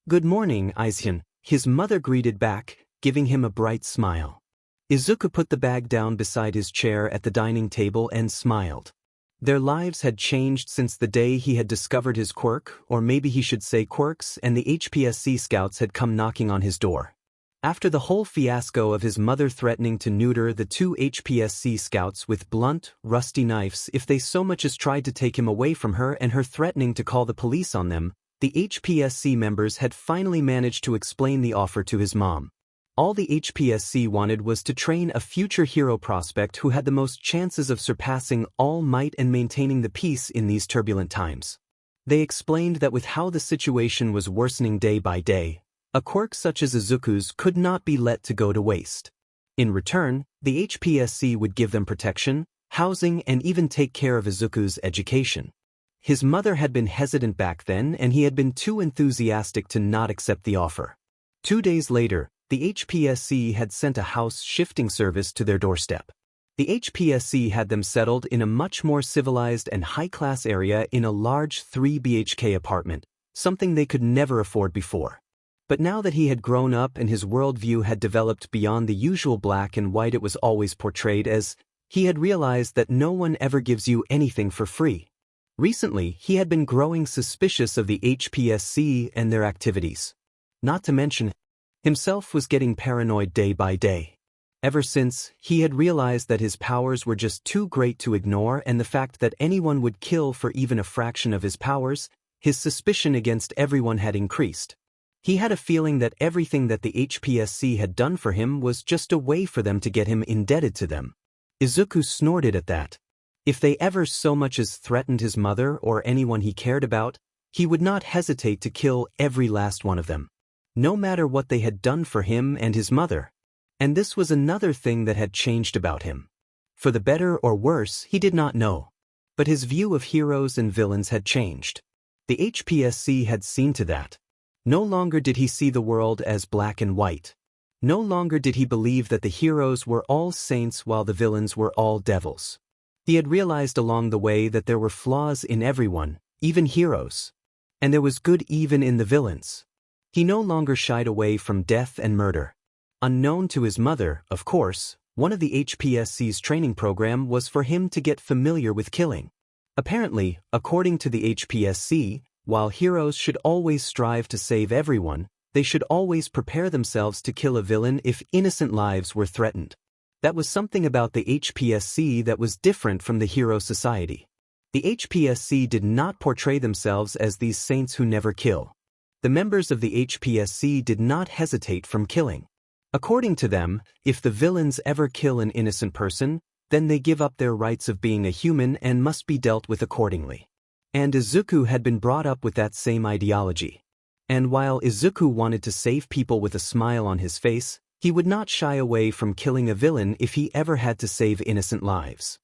"Good morning, Aizen," his mother greeted back, giving him a bright smile. Izuku put the bag down beside his chair at the dining table and smiled. Their lives had changed since the day he had discovered his quirk, or maybe he should say quirks, and the HPSC scouts had come knocking on his door. After the whole fiasco of his mother threatening to neuter the 2 HPSC scouts with blunt, rusty knives if they so much as tried to take him away from her, and her threatening to call the police on them, the HPSC members had finally managed to explain the offer to his mom. All the HPSC wanted was to train a future hero prospect who had the most chances of surpassing All Might and maintaining the peace in these turbulent times. They explained that with how the situation was worsening day by day, a quirk such as Izuku's could not be let to go to waste. In return, the HPSC would give them protection, housing, and even take care of Izuku's education. His mother had been hesitant back then and he had been too enthusiastic to not accept the offer. 2 days later, the HPSC had sent a house shifting service to their doorstep. The HPSC had them settled in a much more civilized and high-class area in a large 3 BHK apartment, something they could never afford before. But now that he had grown up and his worldview had developed beyond the usual black and white it was always portrayed as, he had realized that no one ever gives you anything for free. Recently, he had been growing suspicious of the HPSC and their activities. Not to mention, himself was getting paranoid day by day. Ever since, he had realized that his powers were just too great to ignore and the fact that anyone would kill for even a fraction of his powers, his suspicion against everyone had increased. He had a feeling that everything that the HPSC had done for him was just a way for them to get him indebted to them. Izuku snorted at that. If they ever so much as threatened his mother or anyone he cared about, he would not hesitate to kill every last one of them, no matter what they had done for him and his mother. And this was another thing that had changed about him. For the better or worse, he did not know. But his view of heroes and villains had changed. The HPSC had seen to that. No longer did he see the world as black and white. No longer did he believe that the heroes were all saints while the villains were all devils. He had realized along the way that there were flaws in everyone, even heroes. And there was good even in the villains. He no longer shied away from death and murder. Unknown to his mother, of course, one of the HPSC's training program was for him to get familiar with killing. Apparently, according to the HPSC, while heroes should always strive to save everyone, they should always prepare themselves to kill a villain if innocent lives were threatened. That was something about the HPSC that was different from the hero society. The HPSC did not portray themselves as these saints who never kill. The members of the HPSC did not hesitate from killing. According to them, if the villains ever kill an innocent person, then they give up their rights of being a human and must be dealt with accordingly. And Izuku had been brought up with that same ideology. And while Izuku wanted to save people with a smile on his face, he would not shy away from killing a villain if he ever had to save innocent lives.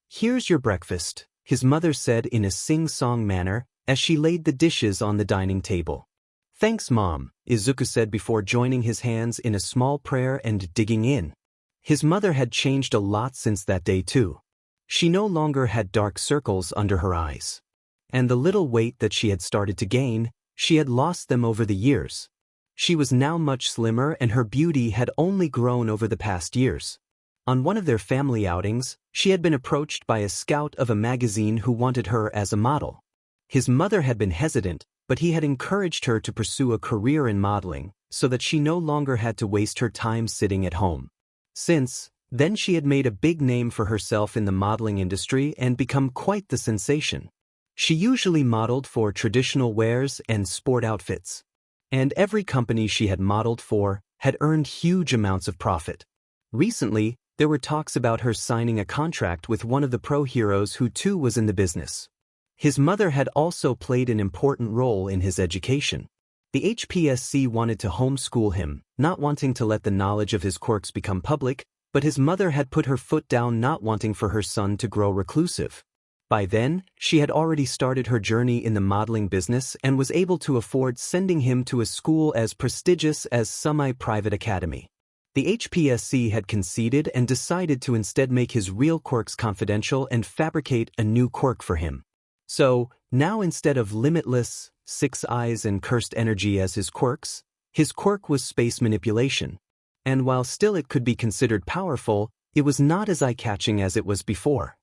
"Here's your breakfast," his mother said in a sing-song manner as she laid the dishes on the dining table. "Thanks, Mom," Izuku said before joining his hands in a small prayer and digging in. His mother had changed a lot since that day too. She no longer had dark circles under her eyes. And the little weight that she had started to gain, she had lost them over the years. She was now much slimmer and her beauty had only grown over the past years. On one of their family outings, she had been approached by a scout of a magazine who wanted her as a model. His mother had been hesitant, but he had encouraged her to pursue a career in modeling, so that she no longer had to waste her time sitting at home. Since then she had made a big name for herself in the modeling industry and become quite the sensation. She usually modeled for traditional wears and sport outfits. And every company she had modeled for had earned huge amounts of profit. Recently, there were talks about her signing a contract with one of the pro heroes who too was in the business. His mother had also played an important role in his education. The HPSC wanted to homeschool him, not wanting to let the knowledge of his quirks become public, but his mother had put her foot down, not wanting for her son to grow reclusive. By then, she had already started her journey in the modeling business and was able to afford sending him to a school as prestigious as semi-private academy. The HPSC had conceded and decided to instead make his real quirks confidential and fabricate a new quirk for him. So, now instead of Limitless, 6 Eyes and Cursed Energy as his quirk was space manipulation. And while still it could be considered powerful, it was not as eye-catching as it was before.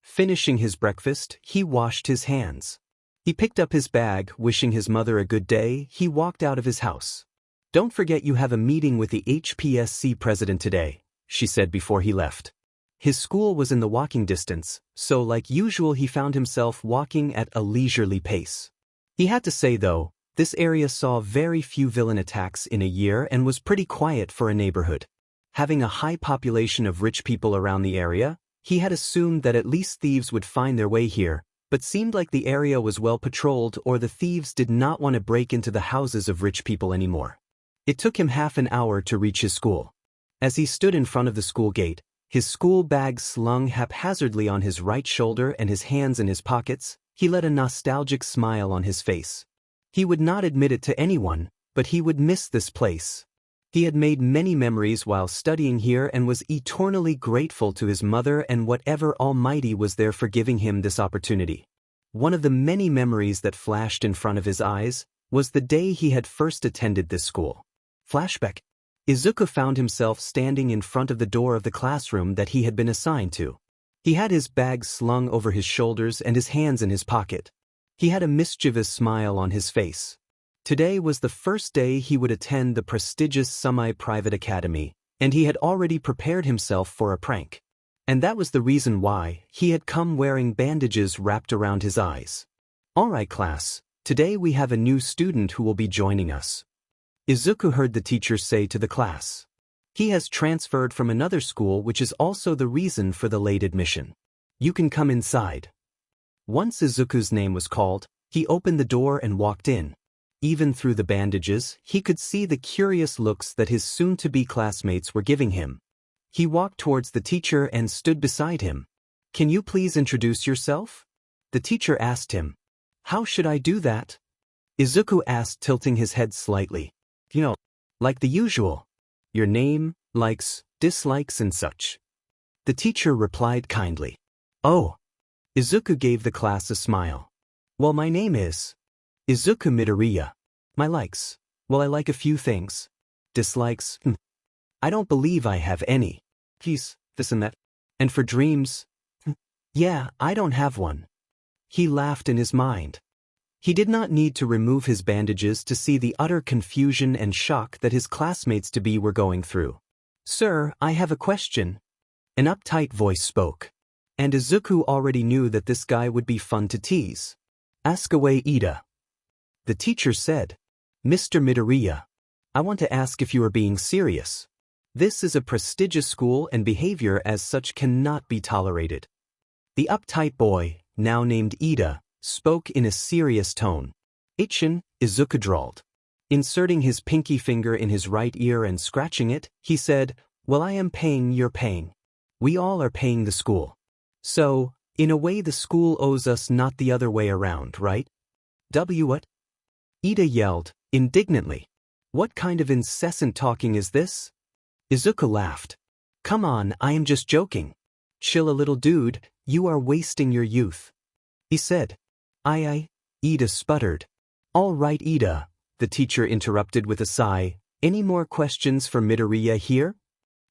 Finishing his breakfast, he washed his hands. He picked up his bag, wishing his mother a good day. He walked out of his house. "Don't forget you have a meeting with the HPSC president today," she said before he left. His school was in the walking distance, so like usual he found himself walking at a leisurely pace. He had to say though, this area saw very few villain attacks in a year and was pretty quiet for a neighborhood. Having a high population of rich people around the area, he had assumed that at least thieves would find their way here, but seemed like the area was well patrolled or the thieves did not want to break into the houses of rich people anymore. It took him half an hour to reach his school. As he stood in front of the school gate, his school bag slung haphazardly on his right shoulder and his hands in his pockets, He let a nostalgic smile on his face. He would not admit it to anyone, but he would miss this place. He had made many memories while studying here and was eternally grateful to his mother and whatever Almighty was there for giving him this opportunity. One of the many memories that flashed in front of his eyes was the day he had first attended this school. Flashback. Izuku found himself standing in front of the door of the classroom that he had been assigned to. He had his bag slung over his shoulders and his hands in his pocket. He had a mischievous smile on his face. Today was the first day he would attend the prestigious semi-private academy, and he had already prepared himself for a prank. And that was the reason why he had come wearing bandages wrapped around his eyes. "Alright class, today we have a new student who will be joining us," Izuku heard the teacher say to the class. "He has transferred from another school, which is also the reason for the late admission. You can come inside." Once Izuku's name was called, he opened the door and walked in. Even through the bandages, he could see the curious looks that his soon-to-be classmates were giving him. He walked towards the teacher and stood beside him. "Can you please introduce yourself?" The teacher asked him. "How should I do that?" Izuku asked, tilting his head slightly. Like the usual. Your name, likes, dislikes and such." The teacher replied kindly. "Oh." Izuku gave the class a smile. "Well, my name is Izuku Midoriya. My likes, well, I like a few things. Dislikes, I don't believe I have any. Peace, this and that. And for dreams, yeah, I don't have one." He laughed in his mind. He did not need to remove his bandages to see the utter confusion and shock that his classmates-to-be were going through. "Sir, I have a question." An uptight voice spoke. And Izuku already knew that this guy would be fun to tease. "Ask away, Ida." The teacher said. "Mr. Midoriya, I want to ask if you are being serious. This is a prestigious school and behavior as such cannot be tolerated." The uptight boy, now named Ida, spoke in a serious tone. "Ichin," Izuku drawled. Inserting his pinky finger in his right ear and scratching it, he said, "Well, I am paying, you're paying. We all are paying the school. So, in a way the school owes us, not the other way around, right?" What?" Ida yelled, indignantly. "What kind of incessant talking is this?" Izuku laughed. "Come on, I am just joking. Chill a little, dude, you are wasting your youth," he said. Ida sputtered. "All right, Ida," the teacher interrupted with a sigh. "Any more questions for Midoriya here?"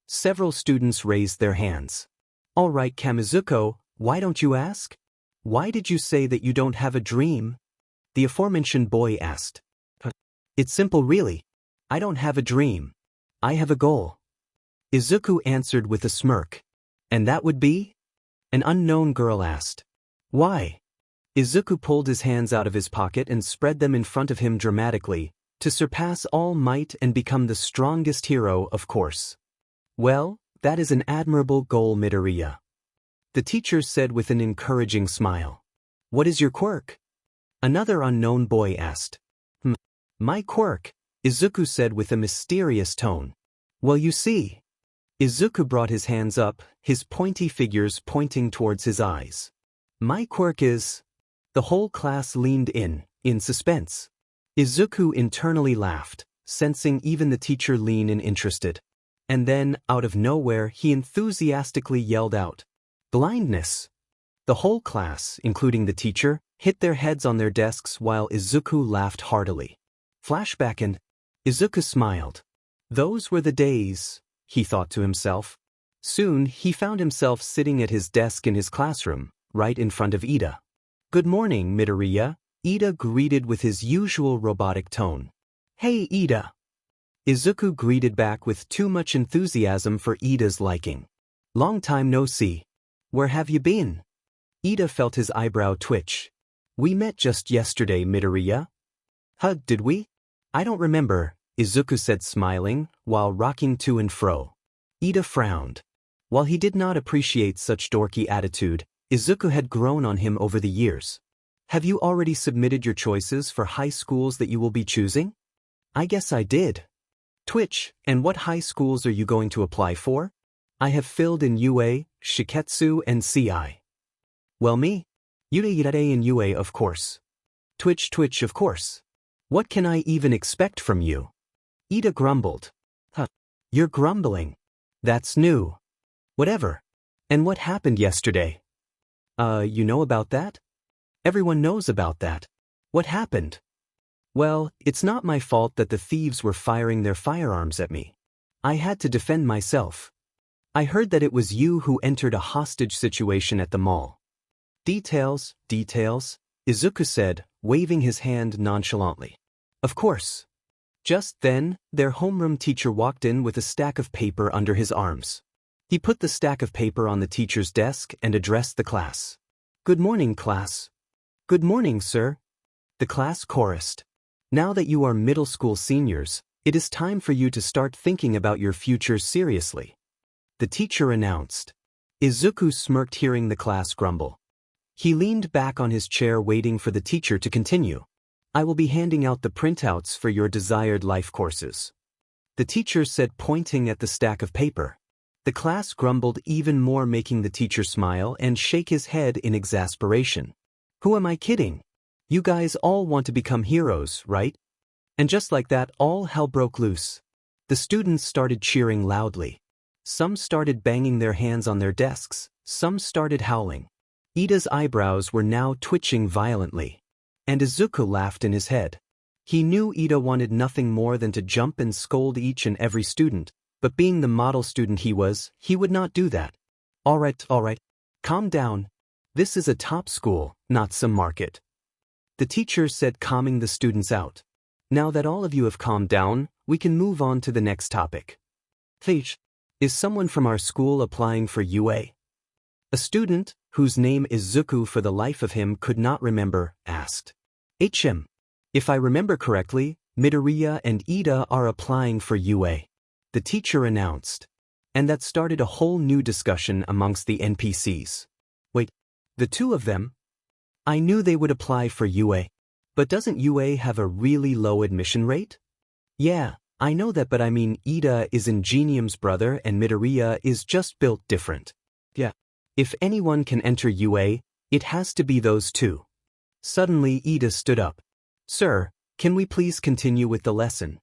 Several students raised their hands. "All right, Kamizuko, why don't you ask? Why did you say that you don't have a dream?" The aforementioned boy asked. "It's simple, really. I don't have a dream. I have a goal." Izuku answered with a smirk. "And that would be?" An unknown girl asked. "Why?" Izuku pulled his hands out of his pocket and spread them in front of him dramatically, "To surpass all might and become the strongest hero, of course." "Well, that is an admirable goal, Midoriya," the teacher said with an encouraging smile. "What is your quirk?" Another unknown boy asked. My quirk," Izuku said with a mysterious tone. "Well, you see." Izuku brought his hands up, his pointy fingers pointing towards his eyes. "My quirk is—" The whole class leaned in suspense. Izuku internally laughed, sensing even the teacher lean in interested. And then, out of nowhere, he enthusiastically yelled out, "Blindness!" The whole class, including the teacher, hit their heads on their desks while Izuku laughed heartily. Flashback, and Izuku smiled. Those were the days, he thought to himself. Soon, he found himself sitting at his desk in his classroom, right in front of Ida. "Good morning, Midoriya," Ida greeted with his usual robotic tone. "Hey, Ida." Izuku greeted back with too much enthusiasm for Ida's liking. "Long time no see. Where have you been?" Ida felt his eyebrow twitch. "We met just yesterday, Midoriya." Did we? I don't remember," Izuku said smiling, while rocking to and fro. Ida frowned. While he did not appreciate such dorky attitude, Izuku had grown on him over the years. "Have you already submitted your choices for high schools that you will be choosing?" "I guess I did." "Twitch, and what high schools are you going to apply for?" "I have filled in UA, Shiketsu, and CI." "Well, me?" Yurei and Yue, of course. Twitch, of course. What can I even expect from you? Ida grumbled. Huh. You're grumbling. That's new. Whatever. And what happened yesterday? You know about that? Everyone knows about that. What happened? Well, it's not my fault that the thieves were firing their firearms at me. I had to defend myself. I heard that it was you who entered a hostage situation at the mall. Details, Izuku said, waving his hand nonchalantly. Of course. Just then, their homeroom teacher walked in with a stack of paper under his arms. He put the stack of paper on the teacher's desk and addressed the class. Good morning, class. Good morning, sir. The class chorused. Now that you are middle school seniors, it is time for you to start thinking about your future seriously. The teacher announced. Izuku smirked hearing the class grumble. He leaned back on his chair waiting for the teacher to continue. I will be handing out the printouts for your desired life courses. The teacher said, pointing at the stack of paper. The class grumbled even more, making the teacher smile and shake his head in exasperation. Who am I kidding? You guys all want to become heroes, right? And just like that, all hell broke loose. The students started cheering loudly. Some started banging their hands on their desks, some started howling. Ida's eyebrows were now twitching violently. And Izuku laughed in his head. He knew Ida wanted nothing more than to jump and scold each and every student, but being the model student he was, he would not do that. All right. Calm down. This is a top school, not some market. The teacher said, calming the students out. Now that all of you have calmed down, we can move on to the next topic. Is someone from our school applying for UA? A student, whose name Izuku for the life of him could not remember, asked. If I remember correctly, Midoriya and Ida are applying for UA. The teacher announced. And that started a whole new discussion amongst the NPCs. Wait, the two of them? I knew they would apply for UA. But doesn't UA have a really low admission rate? Yeah, I know that, but I mean Ida is Ingenium's brother and Midoriya is just built different. Yeah. If anyone can enter UA, it has to be those two. Suddenly Ida stood up. Sir, can we please continue with the lesson?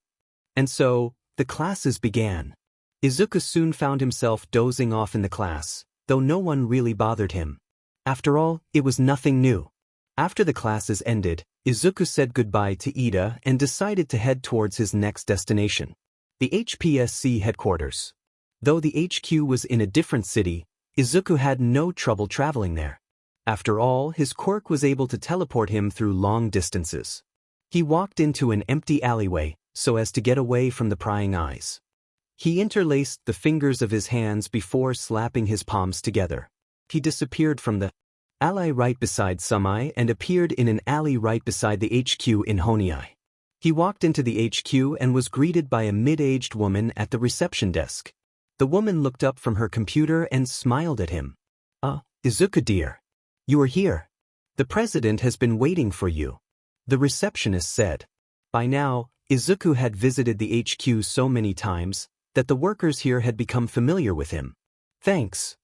And so, the classes began. Izuku soon found himself dozing off in the class, though no one really bothered him. After all, it was nothing new. After the classes ended, Izuku said goodbye to Ida and decided to head towards his next destination. The HPSC headquarters. Though the HQ was in a different city, Izuku had no trouble traveling there. After all, his quirk was able to teleport him through long distances. He walked into an empty alleyway, so as to get away from the prying eyes. He interlaced the fingers of his hands before slapping his palms together. He disappeared from the alley right beside Sumai and appeared in an alley right beside the HQ in Honai. He walked into the HQ and was greeted by a mid-aged woman at the reception desk. The woman looked up from her computer and smiled at him. Izuku dear. You are here. The president has been waiting for you. The receptionist said. By now, Izuku had visited the HQ so many times that the workers here had become familiar with him. Thanks.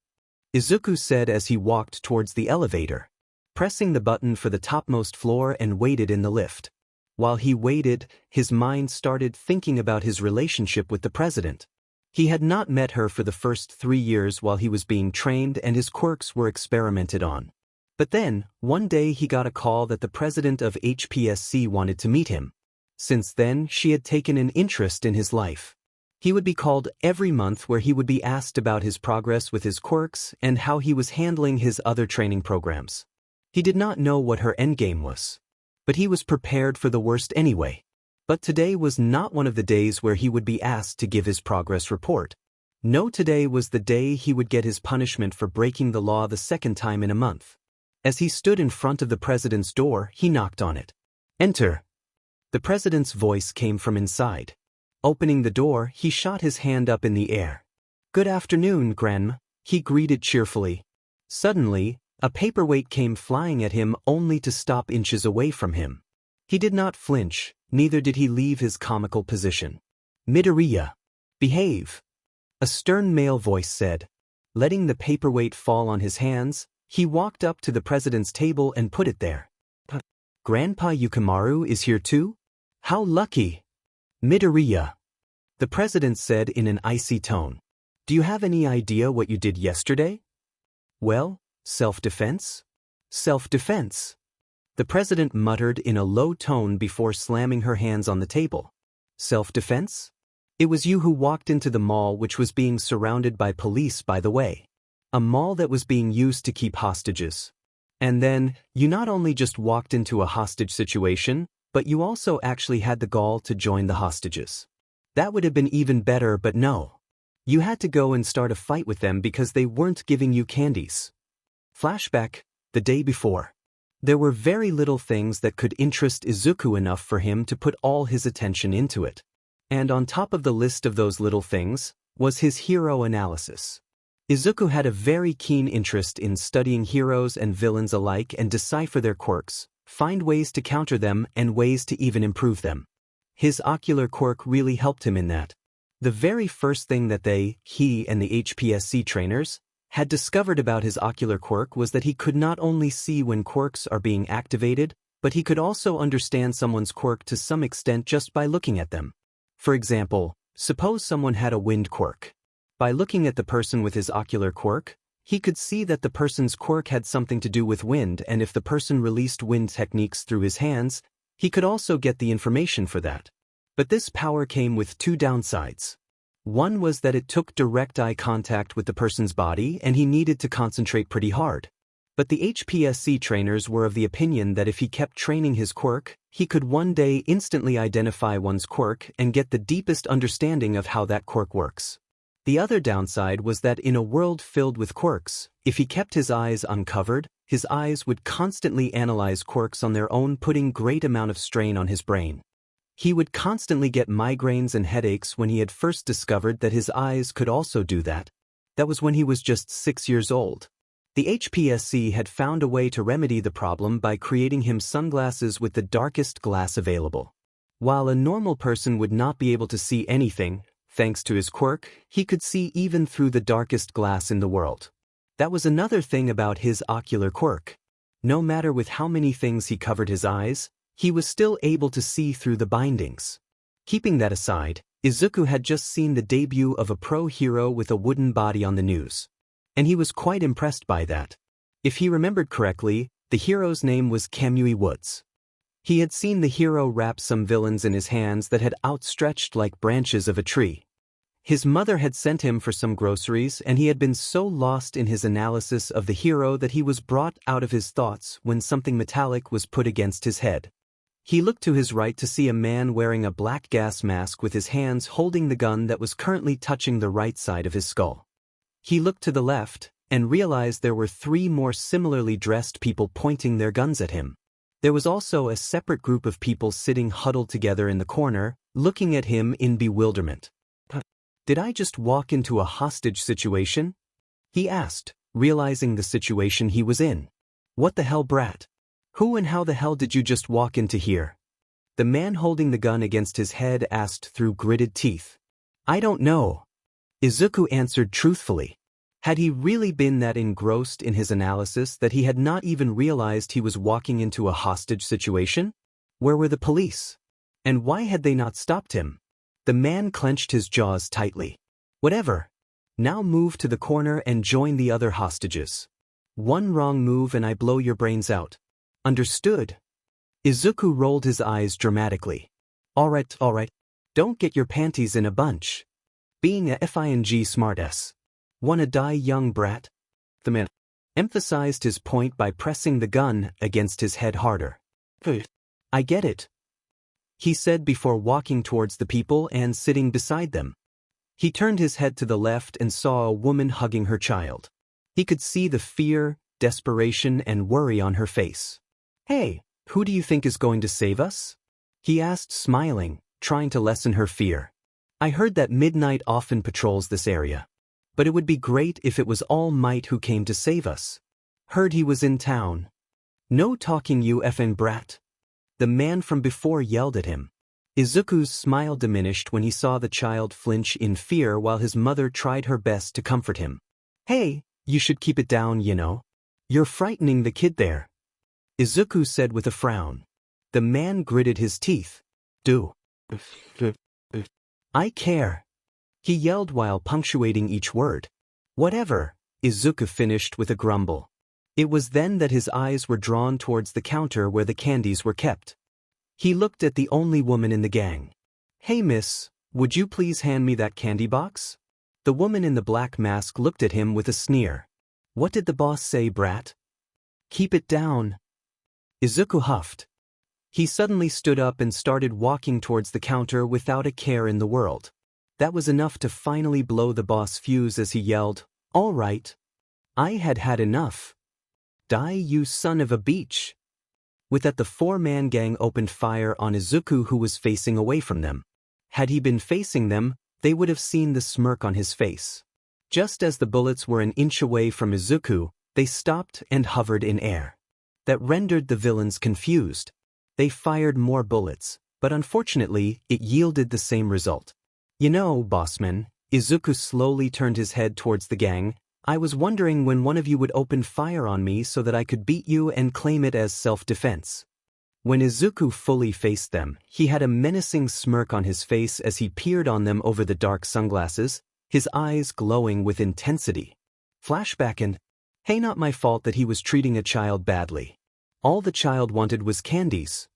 Izuku said as he walked towards the elevator, pressing the button for the topmost floor and waited in the lift. While he waited, his mind started thinking about his relationship with the president. He had not met her for the first 3 years while he was being trained and his quirks were experimented on. But then, one day he got a call that the president of HPSC wanted to meet him. Since then, she had taken an interest in his life. He would be called every month where he would be asked about his progress with his quirks and how he was handling his other training programs. He did not know what her endgame was. But he was prepared for the worst anyway. But today was not one of the days where he would be asked to give his progress report. No, today was the day he would get his punishment for breaking the law the second time in a month. As he stood in front of the president's door, he knocked on it. Enter. The president's voice came from inside. Opening the door, he shot his hand up in the air. Good afternoon, Grandma, he greeted cheerfully. Suddenly, a paperweight came flying at him only to stop inches away from him. He did not flinch, neither did he leave his comical position. Midoriya. Behave. A stern male voice said. Letting the paperweight fall on his hands, He walked up to the president's table and put it there. Grandpa Yukimaru is here too? How lucky! Midoriya. The president said in an icy tone. Do you have any idea what you did yesterday? Well, self-defense? Self-defense. The president muttered in a low tone before slamming her hands on the table. Self-defense? It was you who walked into the mall, which was being surrounded by police, by the way. A mall that was being used to keep hostages. And then, you not only just walked into a hostage situation, but you also actually had the gall to join the hostages. That would have been even better, but no. You had to go and start a fight with them because they weren't giving you candies. Flashback, the day before. There were very little things that could interest Izuku enough for him to put all his attention into it. And on top of the list of those little things, was his hero analysis. Izuku had a very keen interest in studying heroes and villains alike and decipher their quirks, find ways to counter them and ways to even improve them. His ocular quirk really helped him in that. The very first thing that he and the HPSC trainers, had discovered about his ocular quirk was that he could not only see when quirks are being activated, but he could also understand someone's quirk to some extent just by looking at them. For example, suppose someone had a wind quirk. By looking at the person with his ocular quirk, he could see that the person's quirk had something to do with wind, and if the person released wind techniques through his hands, he could also get the information for that. But this power came with two downsides. One was that it took direct eye contact with the person's body and he needed to concentrate pretty hard. But the HPSC trainers were of the opinion that if he kept training his quirk, he could one day instantly identify one's quirk and get the deepest understanding of how that quirk works. The other downside was that in a world filled with quirks, if he kept his eyes uncovered, his eyes would constantly analyze quirks on their own, putting great amount of strain on his brain. He would constantly get migraines and headaches when he had first discovered that his eyes could also do that. That was when he was just 6 years old. The HPSC had found a way to remedy the problem by creating him sunglasses with the darkest glass available. While a normal person would not be able to see anything, thanks to his quirk, he could see even through the darkest glass in the world. That was another thing about his ocular quirk. No matter with how many things he covered his eyes, he was still able to see through the bindings. Keeping that aside, Izuku had just seen the debut of a pro hero with a wooden body on the news. And he was quite impressed by that. If he remembered correctly, the hero's name was Kamui Woods. He had seen the hero wrap some villains in his hands that had outstretched like branches of a tree. His mother had sent him for some groceries, and he had been so lost in his analysis of the hero that he was brought out of his thoughts when something metallic was put against his head. He looked to his right to see a man wearing a black gas mask with his hands holding the gun that was currently touching the right side of his skull. He looked to the left and realized there were 3 more similarly dressed people pointing their guns at him. There was also a separate group of people sitting huddled together in the corner, looking at him in bewilderment. Did I just walk into a hostage situation? He asked, realizing the situation he was in. What the hell, brat? Who and how the hell did you just walk into here? The man holding the gun against his head asked through gritted teeth. I don't know. Izuku answered truthfully. Had he really been that engrossed in his analysis that he had not even realized he was walking into a hostage situation? Where were the police? And why had they not stopped him? The man clenched his jaws tightly. Whatever. Now move to the corner and join the other hostages. One wrong move and I blow your brains out. Understood? Izuku rolled his eyes dramatically. Alright. Don't get your panties in a bunch. Being a FING smartass. Wanna die, young brat? The man emphasized his point by pressing the gun against his head harder. I get it, he said before walking towards the people and sitting beside them. He turned his head to the left and saw a woman hugging her child. He could see the fear, desperation, and worry on her face. Hey, who do you think is going to save us? He asked, smiling, trying to lessen her fear. I heard that Midnight often patrols this area. But it would be great if it was All Might who came to save us. Heard he was in town. No talking, you effing brat. The man from before yelled at him. Izuku's smile diminished when he saw the child flinch in fear while his mother tried her best to comfort him. Hey, you should keep it down, you know. You're frightening the kid there, Izuku said with a frown. The man gritted his teeth. Do I care? He yelled while punctuating each word. Whatever, Izuku finished with a grumble. It was then that his eyes were drawn towards the counter where the candies were kept. He looked at the only woman in the gang. Hey miss, would you please hand me that candy box? The woman in the black mask looked at him with a sneer. What did the boss say, brat? Keep it down. Izuku huffed. He suddenly stood up and started walking towards the counter without a care in the world. That was enough to finally blow the boss' fuse as he yelled, All right. I had had enough. Die, you son of a beach. With that, the four-man gang opened fire on Izuku, who was facing away from them. Had he been facing them, they would have seen the smirk on his face. Just as the bullets were an inch away from Izuku, they stopped and hovered in air. That rendered the villains confused. They fired more bullets, but unfortunately, it yielded the same result. You know, bossman, Izuku slowly turned his head towards the gang. I was wondering when one of you would open fire on me so that I could beat you and claim it as self-defense. When Izuku fully faced them, he had a menacing smirk on his face as he peered on them over the dark sunglasses, his eyes glowing with intensity. Flashback and, hey, not my fault that he was treating a child badly. All the child wanted was candies.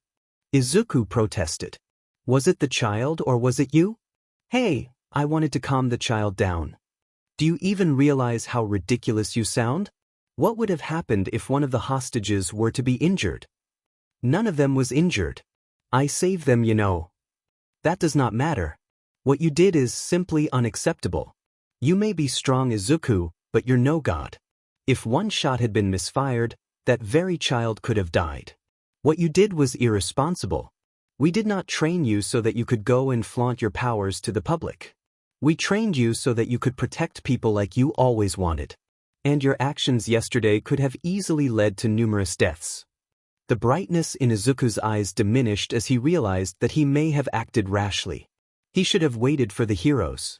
Izuku protested. Was it the child or was it you? Hey, I wanted to calm the child down. Do you even realize how ridiculous you sound? What would have happened if one of the hostages were to be injured? None of them was injured. I saved them, you know. That does not matter. What you did is simply unacceptable. You may be strong, Izuku, but you're no god. If one shot had been misfired, that very child could have died. What you did was irresponsible. We did not train you so that you could go and flaunt your powers to the public. We trained you so that you could protect people like you always wanted. And your actions yesterday could have easily led to numerous deaths. The brightness in Izuku's eyes diminished as he realized that he may have acted rashly. He should have waited for the heroes.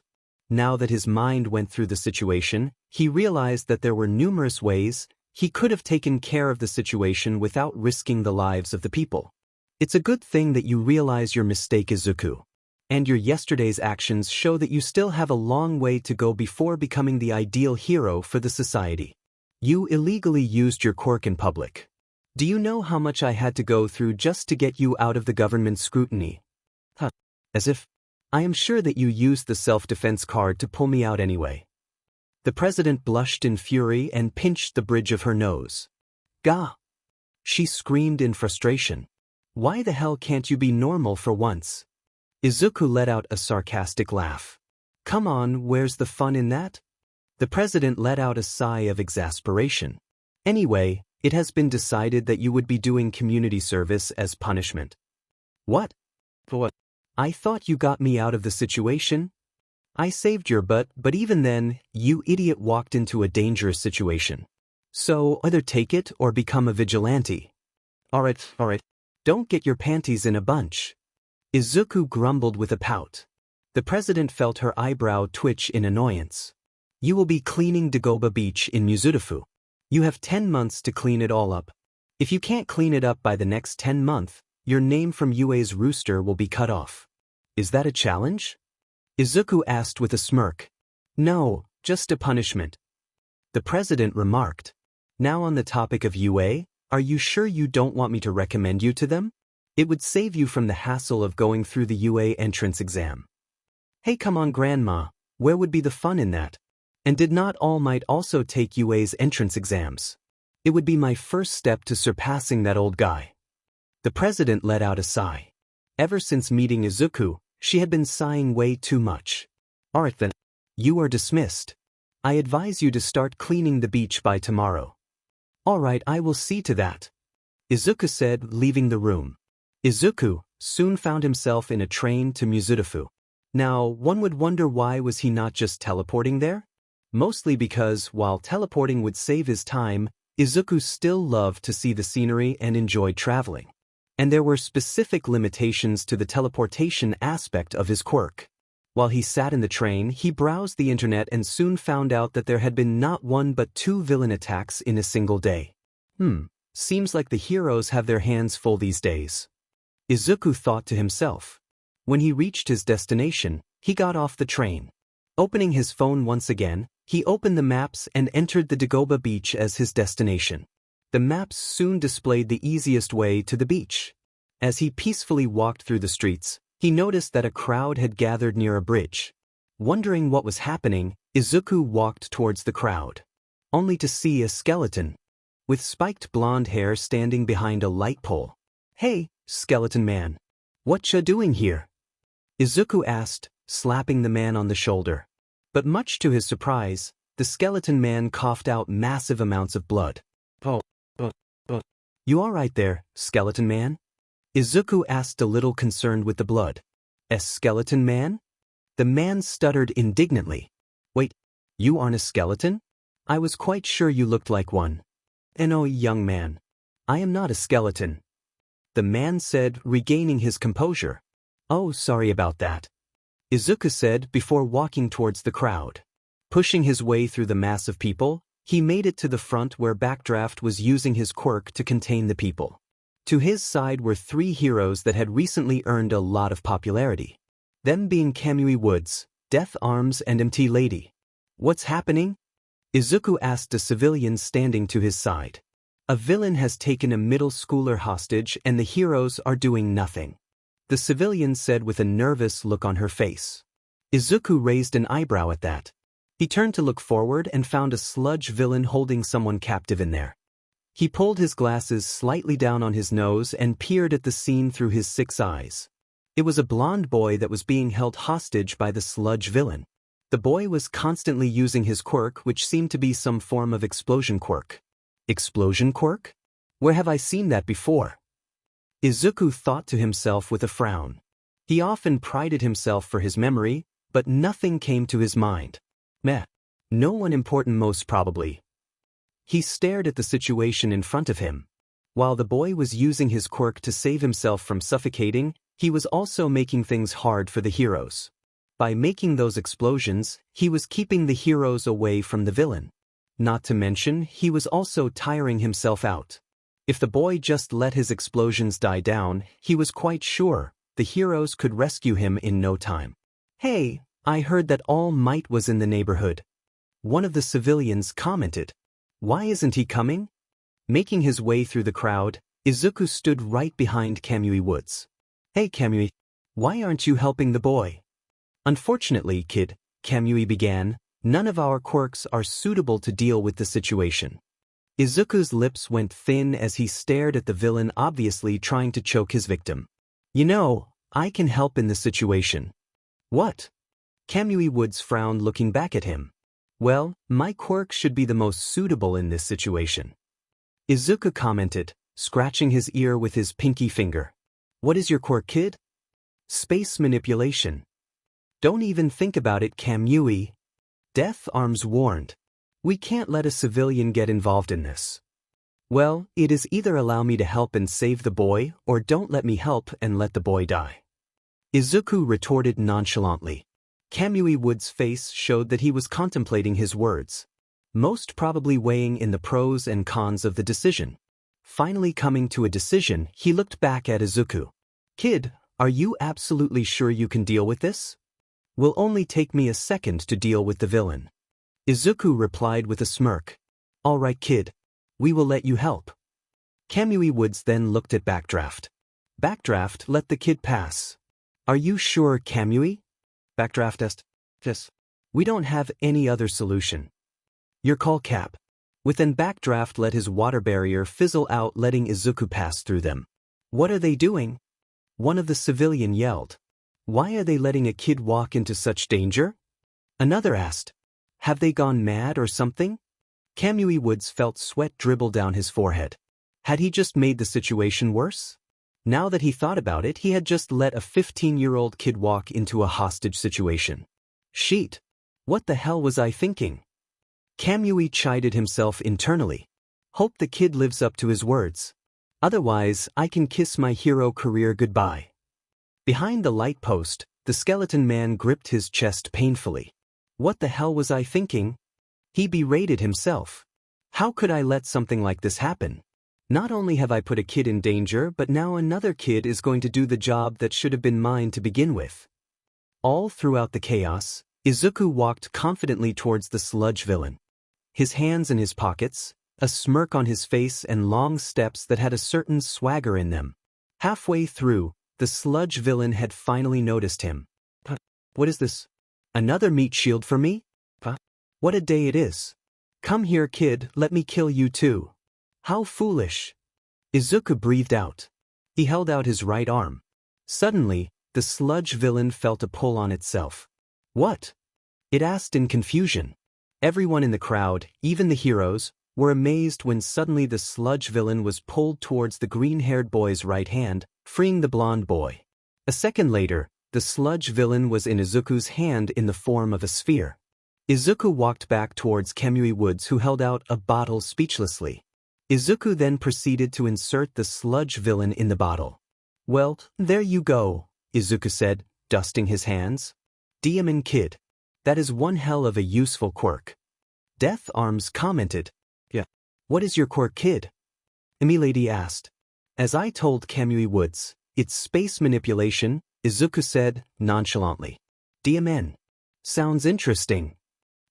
Now that his mind went through the situation, he realized that there were numerous ways he could have taken care of the situation without risking the lives of the people. It's a good thing that you realize your mistake, Izuku. And your yesterday's actions show that you still have a long way to go before becoming the ideal hero for the society. You illegally used your quirk in public. Do you know how much I had to go through just to get you out of the government's scrutiny? As if. I am sure that you used the self-defense card to pull me out anyway. The president blushed in fury and pinched the bridge of her nose. Gah! She screamed in frustration. Why the hell can't you be normal for once? Izuku let out a sarcastic laugh. Come on, where's the fun in that? The president let out a sigh of exasperation. Anyway, it has been decided that you would be doing community service as punishment. What? For what? I thought you got me out of the situation. I saved your butt, but even then, you idiot walked into a dangerous situation. So, either take it or become a vigilante. Alright. Don't get your panties in a bunch. Izuku grumbled with a pout. The president felt her eyebrow twitch in annoyance. You will be cleaning Dagoba Beach in Mizurufu. You have 10 months to clean it all up. If you can't clean it up by the next 10 months, your name from UA's rooster will be cut off. Is that a challenge? Izuku asked with a smirk. No, just a punishment. The president remarked. Now on the topic of UA, are you sure you don't want me to recommend you to them? It would save you from the hassle of going through the UA entrance exam. Hey, come on, Grandma, where would be the fun in that? And did not All Might also take UA's entrance exams? It would be my first step to surpassing that old guy. The president let out a sigh. Ever since meeting Izuku, she had been sighing way too much. Alright then, you are dismissed. I advise you to start cleaning the beach by tomorrow. Alright, I will see to that, Izuku said, leaving the room. Izuku soon found himself in a train to Mizurufu. Now, one would wonder why was he not just teleporting there? Mostly because, while teleporting would save his time, Izuku still loved to see the scenery and enjoyed traveling. And there were specific limitations to the teleportation aspect of his quirk. While he sat in the train, he browsed the internet and soon found out that there had been not one but two villain attacks in a single day. Seems like the heroes have their hands full these days. Izuku thought to himself. When he reached his destination, he got off the train. Opening his phone once again, he opened the maps and entered the Dagoba beach as his destination. The maps soon displayed the easiest way to the beach. As he peacefully walked through the streets, he noticed that a crowd had gathered near a bridge. Wondering what was happening, Izuku walked towards the crowd, only to see a skeleton with spiked blonde hair standing behind a light pole. "Hey, skeleton man. What ya doing here?" Izuku asked, slapping the man on the shoulder. But much to his surprise, the skeleton man coughed out massive amounts of blood. "You alright there, skeleton man?" Izuku asked, a little concerned with the blood. "A skeleton man?" The man stuttered indignantly. "Wait, you aren't a skeleton? I was quite sure you looked like one." "No, young man. I am not a skeleton," the man said, regaining his composure. "Oh, sorry about that," Izuku said before walking towards the crowd. Pushing his way through the mass of people, he made it to the front where Backdraft was using his quirk to contain the people. To his side were three heroes that had recently earned a lot of popularity. Them being Kamui Woods, Death Arms and MT Lady. "What's happening?" Izuku asked a civilian standing to his side. "A villain has taken a middle schooler hostage and the heroes are doing nothing," the civilian said with a nervous look on her face. Izuku raised an eyebrow at that. He turned to look forward and found a sludge villain holding someone captive in there. He pulled his glasses slightly down on his nose and peered at the scene through his 6 eyes. It was a blonde boy that was being held hostage by the sludge villain. The boy was constantly using his quirk, which seemed to be some form of explosion quirk. Explosion quirk? Where have I seen that before? Izuku thought to himself with a frown. He often prided himself for his memory, but nothing came to his mind. No one important, most probably. He stared at the situation in front of him. While the boy was using his quirk to save himself from suffocating, he was also making things hard for the heroes. By making those explosions, he was keeping the heroes away from the villain. Not to mention, he was also tiring himself out. If the boy just let his explosions die down, he was quite sure the heroes could rescue him in no time. "Hey, I heard that All Might was in the neighborhood," one of the civilians commented. "Why isn't he coming?" Making his way through the crowd, Izuku stood right behind Kamui Woods. "Hey Kamui, why aren't you helping the boy?" "Unfortunately, kid," Kamui began, "none of our quirks are suitable to deal with the situation." Izuku's lips went thin as he stared at the villain, obviously trying to choke his victim. "You know, I can help in the situation." "What?" Kamui Woods frowned, looking back at him. "Well, my quirk should be the most suitable in this situation," Izuku commented, scratching his ear with his pinky finger. "What is your quirk, kid?" "Space manipulation." "Don't even think about it, Kamui," Death Arms warned. "We can't let a civilian get involved in this." "Well, it is either allow me to help and save the boy, or don't let me help and let the boy die," Izuku retorted nonchalantly. Kamui Wood's face showed that he was contemplating his words, most probably weighing in the pros and cons of the decision. Finally coming to a decision, he looked back at Izuku. "Kid, are you absolutely sure you can deal with this?" "Will only take me a second to deal with the villain," Izuku replied with a smirk. "All right, kid. We will let you help." Kamui Woods then looked at Backdraft. Backdraft let the kid pass. "Are you sure, Kamui?" Backdraft asked. "Yes. We don't have any other solution." "Your call, Cap." Within Backdraft let his water barrier fizzle out, letting Izuku pass through them. "What are they doing?" one of the civilian yelled. "Why are they letting a kid walk into such danger?" Another asked. "Have they gone mad or something?" Kamui Woods felt sweat dribble down his forehead. Had he just made the situation worse? Now that he thought about it, he had just let a 15-year-old kid walk into a hostage situation. Sheet. What the hell was I thinking? Kamui chided himself internally. Hope the kid lives up to his words. Otherwise, I can kiss my hero career goodbye. Behind the light post, The skeleton man gripped his chest painfully. What the hell was I thinking? He berated himself. How could I let something like this happen? Not only have I put a kid in danger, but now another kid is going to do the job that should have been mine to begin with. All throughout the chaos, Izuku walked confidently towards the sludge villain. His hands in his pockets, a smirk on his face and long steps that had a certain swagger in them. Halfway through, the sludge villain had finally noticed him. What is this? Another meat shield for me? What a day it is. Come here, kid, let me kill you too. How foolish. Izuku breathed out. He held out his right arm. Suddenly, the sludge villain felt a pull on itself. What? It asked in confusion. Everyone in the crowd, even the heroes, were amazed when suddenly the sludge villain was pulled towards the green-haired boy's right hand, freeing the blonde boy. A second later, the sludge villain was in Izuku's hand in the form of a sphere. Izuku walked back towards Kamui Woods, who held out a bottle speechlessly. Izuku then proceeded to insert the sludge villain in the bottle. Well, there you go, Izuku said, dusting his hands. Demon Kid. That is one hell of a useful quirk. Death Arms commented. Yeah. What is your quirk, kid? Emilady asked. As I told Kamui Woods, it's space manipulation, Izuku said, nonchalantly. DMN. Sounds interesting.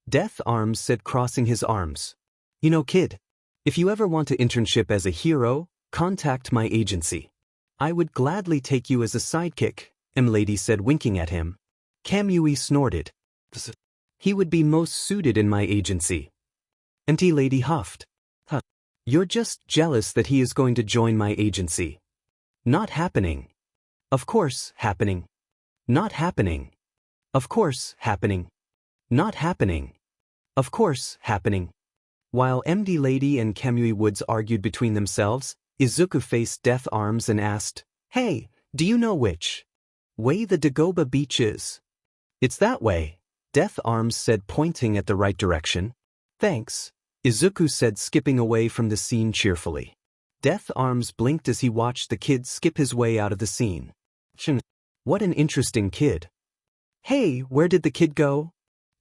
Death Arms said, crossing his arms. You know, kid, if you ever want an internship as a hero, contact my agency. I would gladly take you as a sidekick, Emilady said, winking at him. Kamui snorted. He would be most suited in my agency. Empty Lady huffed. Huh. You're just jealous that he is going to join my agency. Not happening. Of course, happening. Not happening. Of course, happening. Not happening. Of course, happening. While MD Lady and Kamui Woods argued between themselves, Izuku faced Death Arms and asked, Hey, do you know which way the Dagoba Beach is? It's that way, Death Arms said, pointing at the right direction. Thanks, Izuku said, skipping away from the scene cheerfully. Death Arms blinked as he watched the kid skip his way out of the scene. What an interesting kid. Hey, where did the kid go?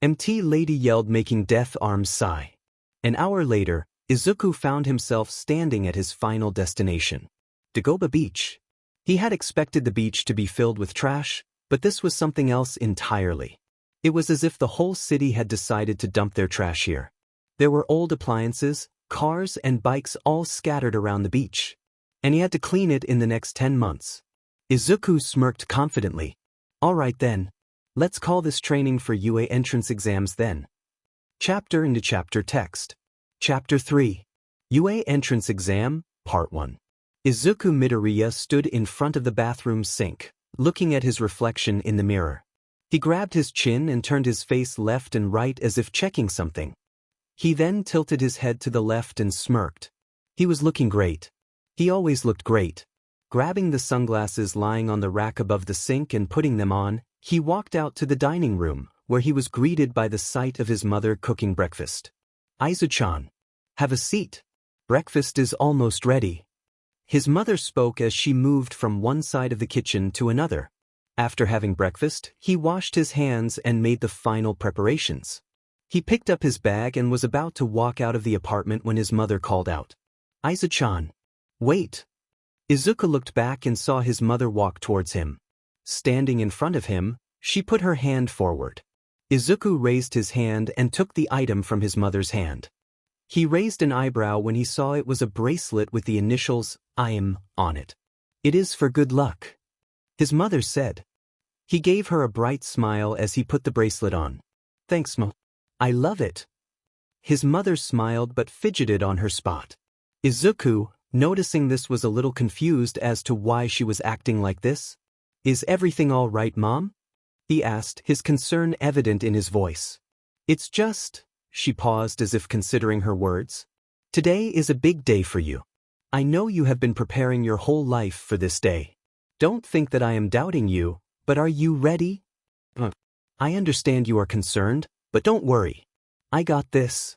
MT Lady yelled, making Death Arms sigh. An hour later, Izuku found himself standing at his final destination. Dagoba Beach. He had expected the beach to be filled with trash, but this was something else entirely. It was as if the whole city had decided to dump their trash here. There were old appliances, cars and bikes all scattered around the beach. And he had to clean it in the next 10 months. Izuku smirked confidently. All right then. Let's call this training for UA entrance exams then. Chapter into chapter text. Chapter 3. UA entrance exam, part 1. Izuku Midoriya stood in front of the bathroom sink, looking at his reflection in the mirror. He grabbed his chin and turned his face left and right as if checking something. He then tilted his head to the left and smirked. He was looking great. He always looked great. Grabbing the sunglasses lying on the rack above the sink and putting them on, he walked out to the dining room, where he was greeted by the sight of his mother cooking breakfast. Aizu-chan, have a seat. Breakfast is almost ready. His mother spoke as she moved from one side of the kitchen to another. After having breakfast, he washed his hands and made the final preparations. He picked up his bag and was about to walk out of the apartment when his mother called out. Aizu-chan. Wait. Izuku looked back and saw his mother walk towards him. Standing in front of him, she put her hand forward. Izuku raised his hand and took the item from his mother's hand. He raised an eyebrow when he saw it was a bracelet with the initials, IM, on it. It is for good luck, his mother said. He gave her a bright smile as he put the bracelet on. Thanks, Ma. I love it. His mother smiled but fidgeted on her spot. Izuku, noticing this, was a little confused as to why she was acting like this. Is everything all right, Mom? He asked, his concern evident in his voice. It's just, she paused as if considering her words. Today is a big day for you. I know you have been preparing your whole life for this day. Don't think that I am doubting you, but are you ready? I understand you are concerned, but don't worry. I got this.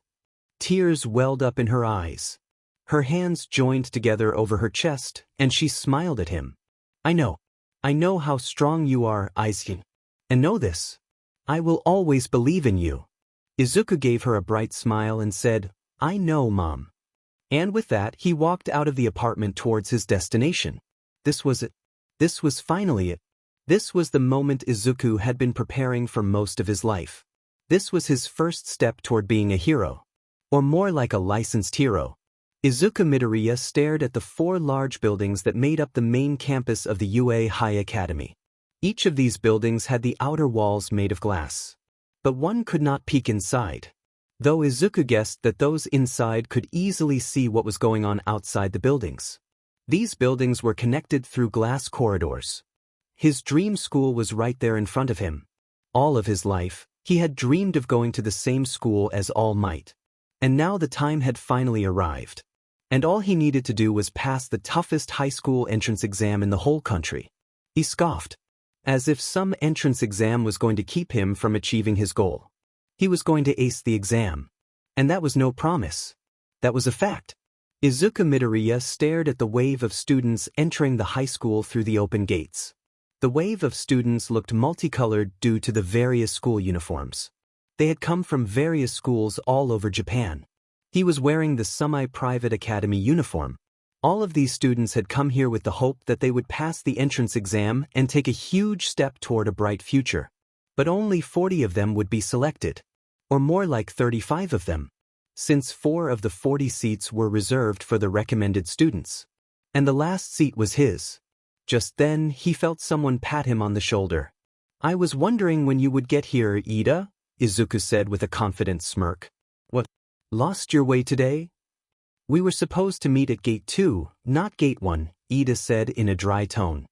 Tears welled up in her eyes. Her hands joined together over her chest, and she smiled at him. I know how strong you are, Aizu. And know this. I will always believe in you. Izuku gave her a bright smile and said, I know, Mom. And with that, he walked out of the apartment towards his destination. This was it. This was finally it. This was the moment Izuku had been preparing for most of his life. This was his first step toward being a hero. Or more like a licensed hero. Izuku Midoriya stared at the 4 large buildings that made up the main campus of the UA High Academy. Each of these buildings had the outer walls made of glass. But one could not peek inside. Though Izuku guessed that those inside could easily see what was going on outside the buildings. These buildings were connected through glass corridors. His dream school was right there in front of him. All of his life, he had dreamed of going to the same school as All Might. And now the time had finally arrived. And all he needed to do was pass the toughest high school entrance exam in the whole country. He scoffed. As if some entrance exam was going to keep him from achieving his goal. He was going to ace the exam. And that was no promise. That was a fact. Izuku Midoriya stared at the wave of students entering the high school through the open gates. The wave of students looked multicolored due to the various school uniforms. They had come from various schools all over Japan. He was wearing the semi-private academy uniform. All of these students had come here with the hope that they would pass the entrance exam and take a huge step toward a bright future. But only 40 of them would be selected. Or more like 35 of them. Since 4 of the 40 seats were reserved for the recommended students. And the last seat was his. Just then, he felt someone pat him on the shoulder. I was wondering when you would get here, Ida, Izuku said with a confident smirk. What? Lost your way today? We were supposed to meet at Gate 2, not Gate 1, Ida said in a dry tone.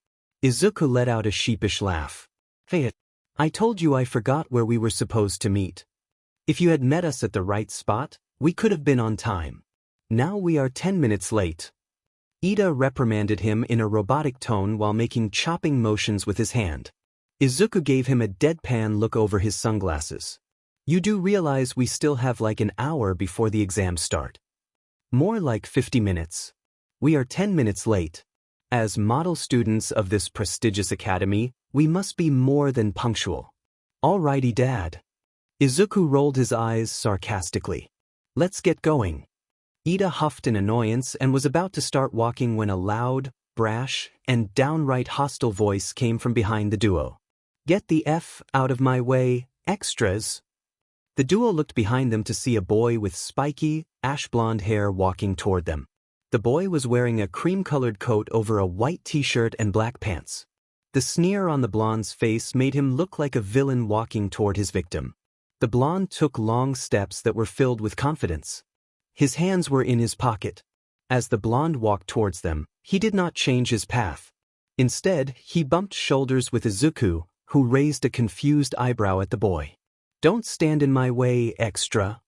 Izuku let out a sheepish laugh. Hey, I told you I forgot where we were supposed to meet. If you had met us at the right spot, we could have been on time. Now we are 10 minutes late. Ida reprimanded him in a robotic tone while making chopping motions with his hand. Izuku gave him a deadpan look over his sunglasses. You do realize we still have like an hour before the exams start. More like 50 minutes. We are 10 minutes late. As model students of this prestigious academy, we must be more than punctual. Alrighty, Dad. Izuku rolled his eyes sarcastically. Let's get going. Ida huffed in annoyance and was about to start walking when a loud, brash, and downright hostile voice came from behind the duo. Get the F out of my way, extras. The duo looked behind them to see a boy with spiky, ash-blonde hair walking toward them. The boy was wearing a cream-colored coat over a white t-shirt and black pants. The sneer on the blonde's face made him look like a villain walking toward his victim. The blonde took long steps that were filled with confidence. His hands were in his pocket. As the blonde walked towards them, he did not change his path. Instead, he bumped shoulders with Izuku, who raised a confused eyebrow at the boy. Don't stand in my way, extra.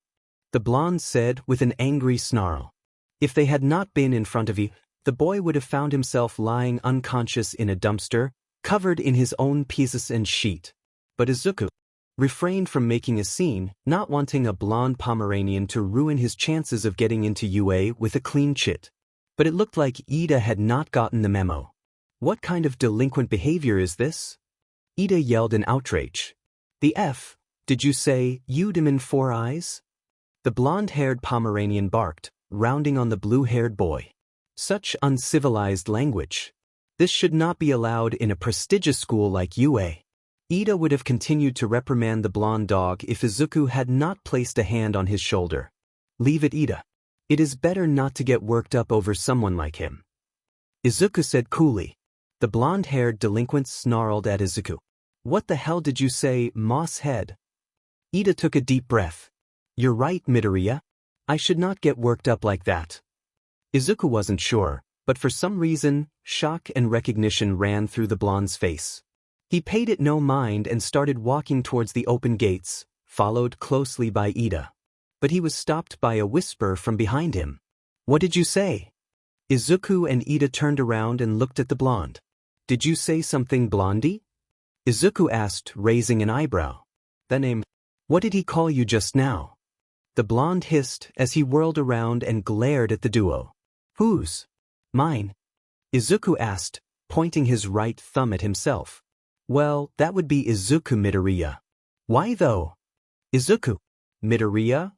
The blonde said with an angry snarl. If they had not been in front of you, the boy would have found himself lying unconscious in a dumpster, covered in his own pieces and sheet. But Izuku refrained from making a scene, not wanting a blonde Pomeranian to ruin his chances of getting into UA with a clean chit. But it looked like Ida had not gotten the memo. What kind of delinquent behavior is this? Ida yelled in outrage. The F, did you say, you demon 4 eyes? The blonde-haired Pomeranian barked, rounding on the blue-haired boy. Such uncivilized language. This should not be allowed in a prestigious school like UA. Ida would have continued to reprimand the blonde dog if Izuku had not placed a hand on his shoulder. Leave it, Ida. It is better not to get worked up over someone like him. Izuku said coolly. The blonde-haired delinquent snarled at Izuku. What the hell did you say, moss head? Ida took a deep breath. You're right, Midoriya. I should not get worked up like that. Izuku wasn't sure, but for some reason, shock and recognition ran through the blonde's face. He paid it no mind and started walking towards the open gates, followed closely by Ida. But he was stopped by a whisper from behind him. What did you say? Izuku and Ida turned around and looked at the blonde. Did you say something, Blondie? Izuku asked, raising an eyebrow. The name. What did he call you just now? The blonde hissed as he whirled around and glared at the duo. Whose? Mine. Izuku asked, pointing his right thumb at himself. Well, that would be Izuku Midoriya. Why though? Izuku Midoriya?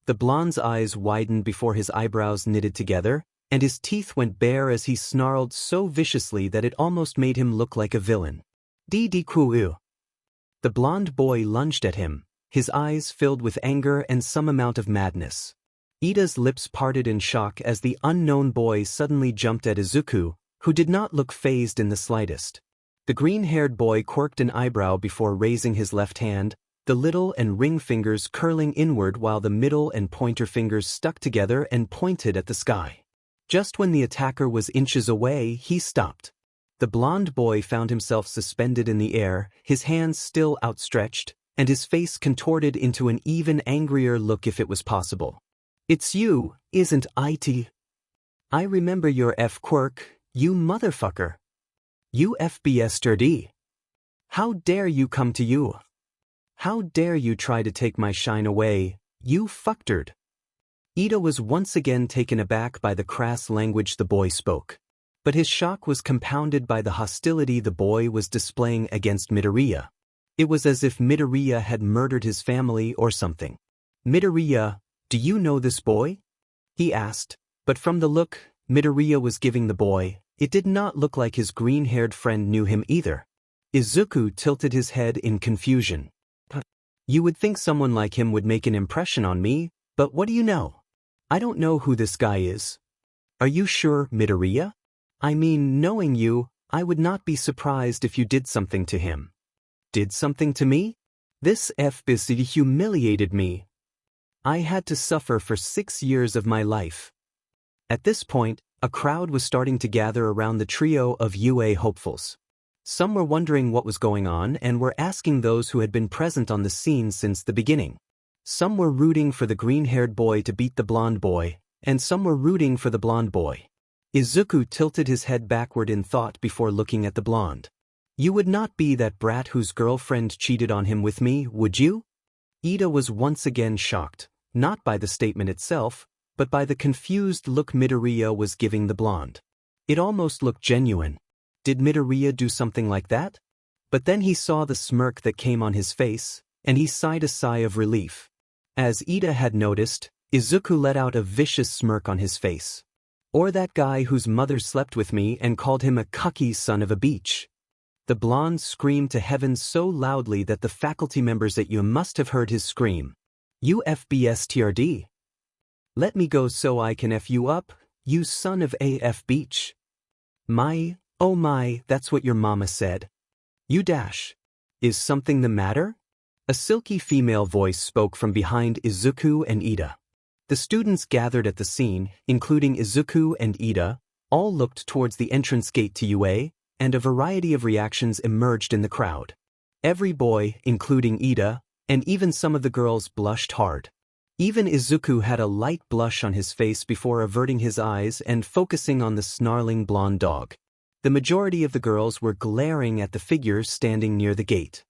The blonde's eyes widened before his eyebrows knitted together, and his teeth went bare as he snarled so viciously that it almost made him look like a villain. Deku. The blonde boy lunged at him, his eyes filled with anger and some amount of madness. Ida's lips parted in shock as the unknown boy suddenly jumped at Izuku, who did not look fazed in the slightest. The green-haired boy quirked an eyebrow before raising his left hand, the little and ring fingers curling inward while the middle and pointer fingers stuck together and pointed at the sky. Just when the attacker was inches away, he stopped. The blonde boy found himself suspended in the air, his hands still outstretched, and his face contorted into an even angrier look if it was possible. It's you, isn't it? I remember your F-quirk, you motherfucker. You FBS-turd. How dare you come to you? How dare you try to take my shine away, you fucktard. Ida was once again taken aback by the crass language the boy spoke. But his shock was compounded by the hostility the boy was displaying against Midoriya. It was as if Midoriya had murdered his family or something. Midoriya, do you know this boy? He asked, but from the look Midoriya was giving the boy, it did not look like his green-haired friend knew him either. Izuku tilted his head in confusion. You would think someone like him would make an impression on me, but what do you know? I don't know who this guy is. Are you sure, Midoriya? I mean, knowing you, I would not be surprised if you did something to him. Did something to me? This FBS humiliated me. I had to suffer for 6 years of my life. At this point, a crowd was starting to gather around the trio of UA hopefuls. Some were wondering what was going on and were asking those who had been present on the scene since the beginning. Some were rooting for the green-haired boy to beat the blonde boy, and some were rooting for the blonde boy. Izuku tilted his head backward in thought before looking at the blonde. You would not be that brat whose girlfriend cheated on him with me, would you? Ida was once again shocked, not by the statement itself, but by the confused look Midoriya was giving the blonde. It almost looked genuine. Did Midoriya do something like that? But then he saw the smirk that came on his face, and he sighed a sigh of relief. As Ida had noticed, Izuku let out a vicious smirk on his face. Or that guy whose mother slept with me and called him a cucky son of a beach. The blonde screamed to heaven so loudly that the faculty members at U must have heard his scream. You FBS-TRD. Let me go so I can F you up, you son of a F beach. My, oh my, that's what your mama said. You dash. Is something the matter? A silky female voice spoke from behind Izuku and Ida. The students gathered at the scene, including Izuku and Ida, all looked towards the entrance gate to UA, and a variety of reactions emerged in the crowd. Every boy, including Ida, and even some of the girls blushed hard. Even Izuku had a light blush on his face before averting his eyes and focusing on the snarling blonde dog. The majority of the girls were glaring at the figure standing near the gate.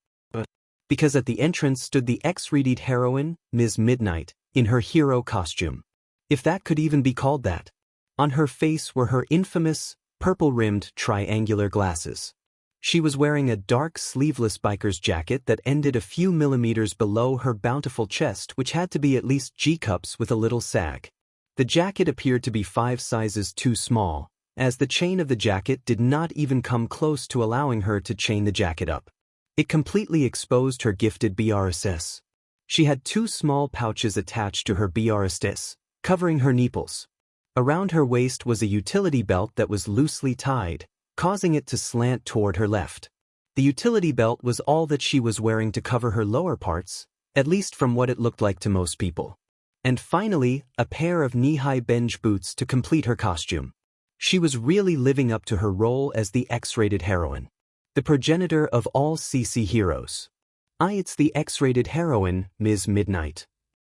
Because at the entrance stood the X-rated heroine, Ms. Midnight, in her hero costume. If that could even be called that. On her face were her infamous, purple-rimmed triangular glasses. She was wearing a dark sleeveless biker's jacket that ended a few millimeters below her bountiful chest, which had to be at least G-cups with a little sag. The jacket appeared to be 5 sizes too small, as the chain of the jacket did not even come close to allowing her to chain the jacket up. It completely exposed her gifted BRSS. She had 2 small pouches attached to her BRSS, covering her nipples. Around her waist was a utility belt that was loosely tied, causing it to slant toward her left. The utility belt was all that she was wearing to cover her lower parts, at least from what it looked like to most people. And finally, a pair of knee-high Benj boots to complete her costume. She was really living up to her role as the X-rated heroine. The progenitor of all CC heroes. It's the X-rated heroine, Ms. Midnight.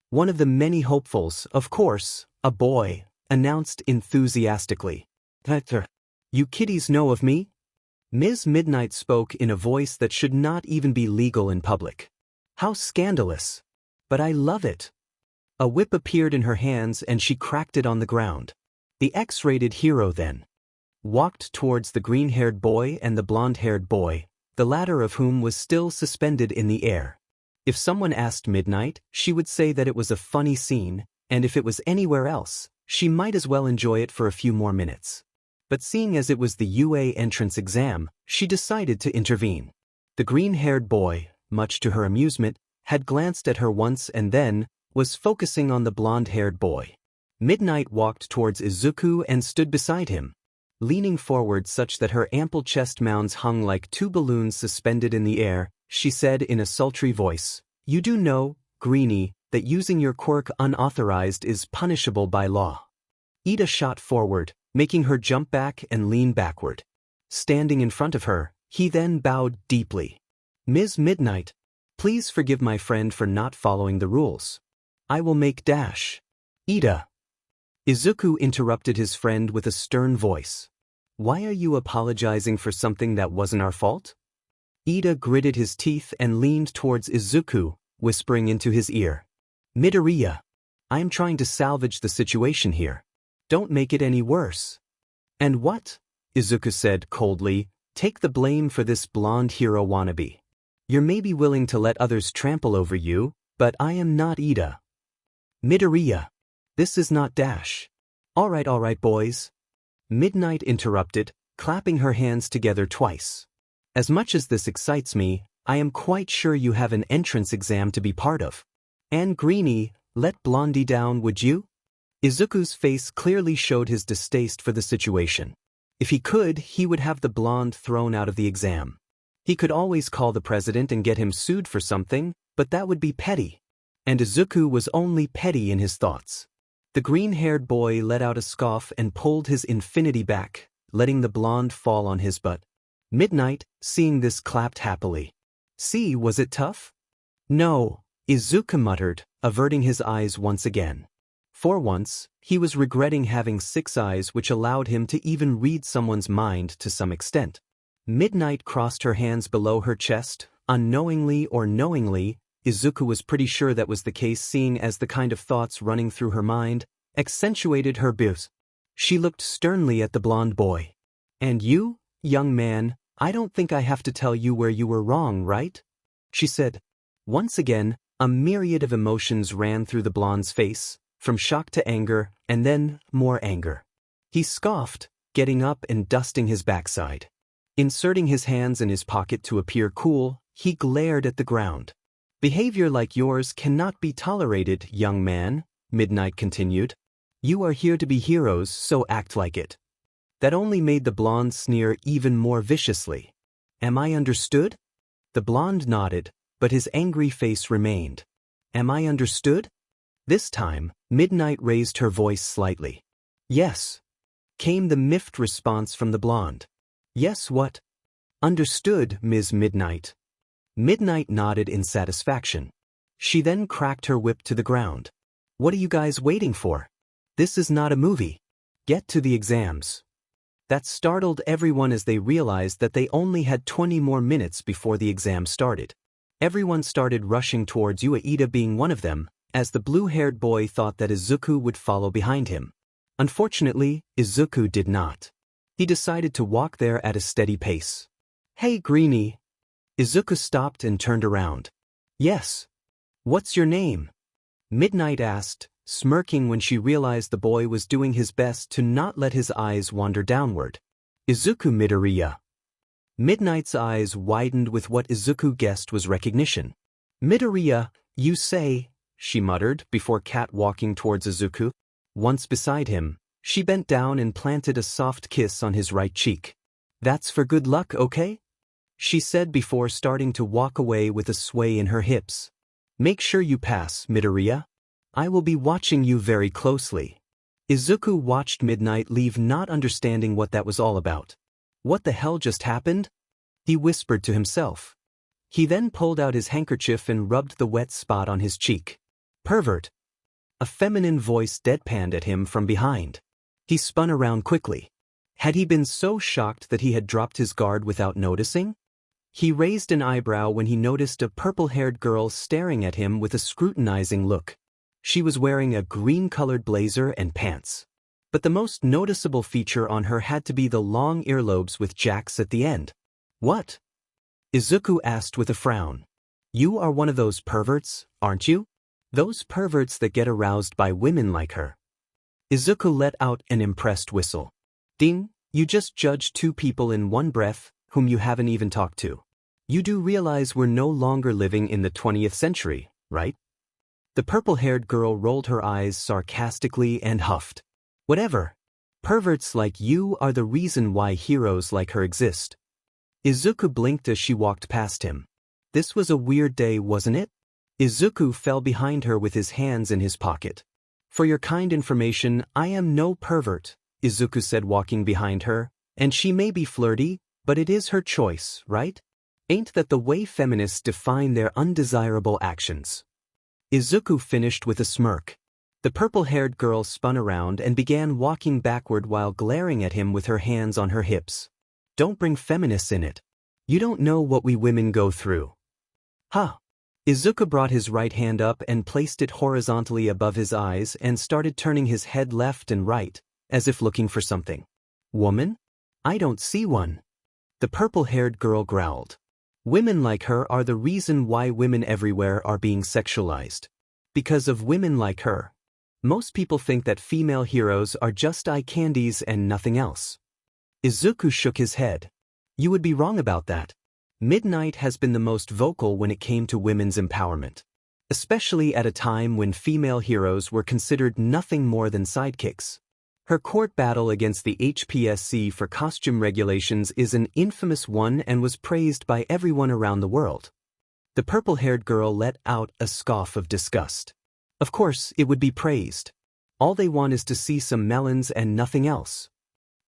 One of the many hopefuls, of course, a boy, announced enthusiastically. You kiddies know of me? Ms. Midnight spoke in a voice that should not even be legal in public. How scandalous. But I love it. A whip appeared in her hands and she cracked it on the ground. The X-rated hero then walked towards the green-haired boy and the blonde-haired boy, the latter of whom was still suspended in the air. If someone asked Midnight, she would say that it was a funny scene, and if it was anywhere else, she might as well enjoy it for a few more minutes. But seeing as it was the UA entrance exam, she decided to intervene. The green-haired boy, much to her amusement, had glanced at her once and then was focusing on the blonde-haired boy. Midnight walked towards Izuku and stood beside him, leaning forward such that her ample chest mounds hung like two balloons suspended in the air. She said in a sultry voice, "You do know, Greenie, that using your quirk unauthorized is punishable by law." Ida shot forward, making her jump back and lean backward. Standing in front of her, he then bowed deeply. "Ms. Midnight, please forgive my friend for not following the rules. I will make dash." "Ida." Izuku interrupted his friend with a stern voice. "Why are you apologizing for something that wasn't our fault?" Ida gritted his teeth and leaned towards Izuku, whispering into his ear. "Midoriya, I am trying to salvage the situation here. Don't make it any worse." "And what?" Izuku said coldly. "Take the blame for this blonde hero wannabe. You're maybe willing to let others trample over you, but I am not Ida." "Midoriya, this is not dash." All right, boys." Midnight interrupted, clapping her hands together twice. "As much as this excites me, I am quite sure you have an entrance exam to be part of. And Greenie, let Blondie down, would you?" Izuku's face clearly showed his distaste for the situation. If he could, he would have the blonde thrown out of the exam. He could always call the president and get him sued for something, but that would be petty. And Izuku was only petty in his thoughts. The green-haired boy let out a scoff and pulled his infinity back, letting the blonde fall on his butt. Midnight, seeing this, clapped happily. "See, was it tough?" "No," Izuku muttered, averting his eyes once again. For once, he was regretting having 6 eyes, which allowed him to even read someone's mind to some extent. Midnight crossed her hands below her chest, unknowingly or knowingly. Izuku was pretty sure that was the case, seeing as the kind of thoughts running through her mind accentuated her bias. She looked sternly at the blonde boy. "And you, young man, I don't think I have to tell you where you were wrong, right?" she said. Once again, a myriad of emotions ran through the blonde's face, from shock to anger, and then more anger. He scoffed, getting up and dusting his backside. Inserting his hands in his pocket to appear cool, he glared at the ground. "Behavior like yours cannot be tolerated, young man," Midnight continued. "You are here to be heroes, so act like it." That only made the blonde sneer even more viciously. "Am I understood?" The blonde nodded, but his angry face remained. "Am I understood?" This time, Midnight raised her voice slightly. "Yes," came the miffed response from the blonde. "Yes, what?" "Understood, Ms. Midnight." Midnight nodded in satisfaction. She then cracked her whip to the ground. "What are you guys waiting for? This is not a movie. Get to the exams." That startled everyone as they realized that they only had 20 more minutes before the exam started. Everyone started rushing towards Ida, being one of them, as the blue-haired boy thought that Izuku would follow behind him. Unfortunately, Izuku did not. He decided to walk there at a steady pace. "Hey, Greenie." Izuku stopped and turned around. "Yes." "What's your name?" Midnight asked, smirking when she realized the boy was doing his best to not let his eyes wander downward. "Izuku Midoriya." Midnight's eyes widened with what Izuku guessed was recognition. "Midoriya, you say," she muttered before catwalking towards Izuku. Once beside him, she bent down and planted a soft kiss on his right cheek. "That's for good luck, okay?" she said before starting to walk away with a sway in her hips. "Make sure you pass, Midoriya. I will be watching you very closely." Izuku watched Midnight leave, not understanding what that was all about. What the hell just happened? He whispered to himself. He then pulled out his handkerchief and rubbed the wet spot on his cheek. "Pervert." A feminine voice deadpanned at him from behind. He spun around quickly. Had he been so shocked that he had dropped his guard without noticing? He raised an eyebrow when he noticed a purple-haired girl staring at him with a scrutinizing look. She was wearing a green-colored blazer and pants. But the most noticeable feature on her had to be the long earlobes with jacks at the end. "What?" Izuku asked with a frown. You are one of those perverts, aren't you? Those perverts that get aroused by women like her. Izuku let out an impressed whistle. Ding, you just judged two people in one breath, whom you haven't even talked to. You do realize we're no longer living in the 20th century, right? The purple-haired girl rolled her eyes sarcastically and huffed. Whatever. Perverts like you are the reason why heroes like her exist. Izuku blinked as she walked past him. This was a weird day, wasn't it? Izuku fell behind her with his hands in his pocket. For your kind information, I am no pervert, Izuku said walking behind her, and she may be flirty, but it is her choice, right? Ain't that the way feminists define their undesirable actions? Izuku finished with a smirk. The purple-haired girl spun around and began walking backward while glaring at him with her hands on her hips. Don't bring feminists in it. You don't know what we women go through. Huh. Izuku brought his right hand up and placed it horizontally above his eyes and started turning his head left and right, as if looking for something. Woman? I don't see one. The purple-haired girl growled. Women like her are the reason why women everywhere are being sexualized. Because of women like her. Most people think that female heroes are just eye candies and nothing else. Izuku shook his head. You would be wrong about that. Midnight has been the most vocal when it came to women's empowerment. Especially at a time when female heroes were considered nothing more than sidekicks. Her court battle against the HPSC for costume regulations is an infamous one and was praised by everyone around the world. The purple-haired girl let out a scoff of disgust. Of course, it would be praised. All they want is to see some melons and nothing else.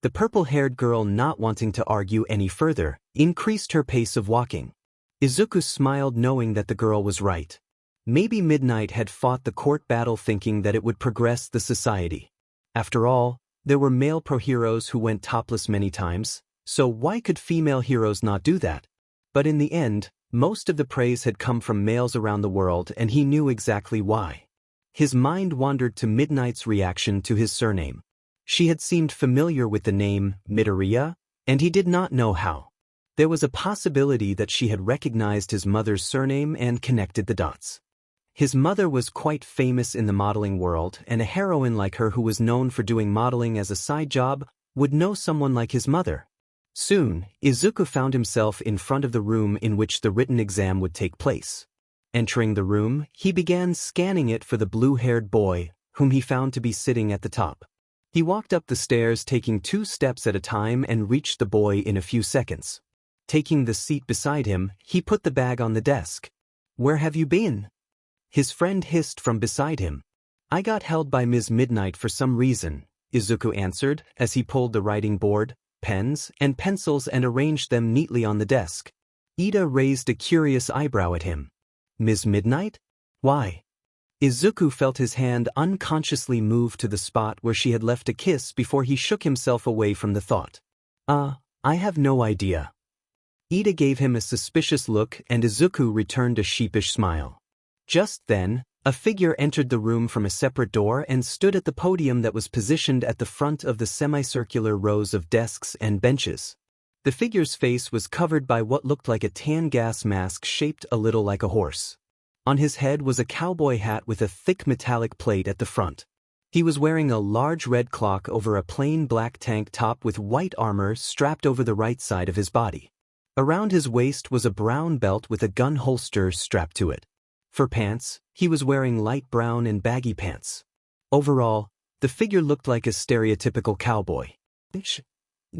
The purple-haired girl, not wanting to argue any further, increased her pace of walking. Izuku smiled knowing that the girl was right. Maybe Midnight had fought the court battle thinking that it would progress the society. After all, there were male pro-heroes who went topless many times, so why could female heroes not do that? But in the end, most of the praise had come from males around the world and he knew exactly why. His mind wandered to Midnight's reaction to his surname. She had seemed familiar with the name Midoriya, and he did not know how. There was a possibility that she had recognized his mother's surname and connected the dots. His mother was quite famous in the modeling world, and a heroine like her who was known for doing modeling as a side job would know someone like his mother. Soon, Izuku found himself in front of the room in which the written exam would take place. Entering the room, he began scanning it for the blue-haired boy, whom he found to be sitting at the top. He walked up the stairs taking 2 steps at a time and reached the boy in a few seconds. Taking the seat beside him, he put the bag on the desk. Where have you been? His friend hissed from beside him. I got held by Ms. Midnight for some reason, Izuku answered as he pulled the writing board, pens, and pencils and arranged them neatly on the desk. Ida raised a curious eyebrow at him. Ms. Midnight? Why? Izuku felt his hand unconsciously move to the spot where she had left a kiss before he shook himself away from the thought. I have no idea. Ida gave him a suspicious look and Izuku returned a sheepish smile. Just then, a figure entered the room from a separate door and stood at the podium that was positioned at the front of the semicircular rows of desks and benches. The figure's face was covered by what looked like a tan gas mask shaped a little like a horse. On his head was a cowboy hat with a thick metallic plate at the front. He was wearing a large red clock over a plain black tank top with white armor strapped over the right side of his body. Around his waist was a brown belt with a gun holster strapped to it. For pants, he was wearing light brown and baggy pants. Overall, the figure looked like a stereotypical cowboy.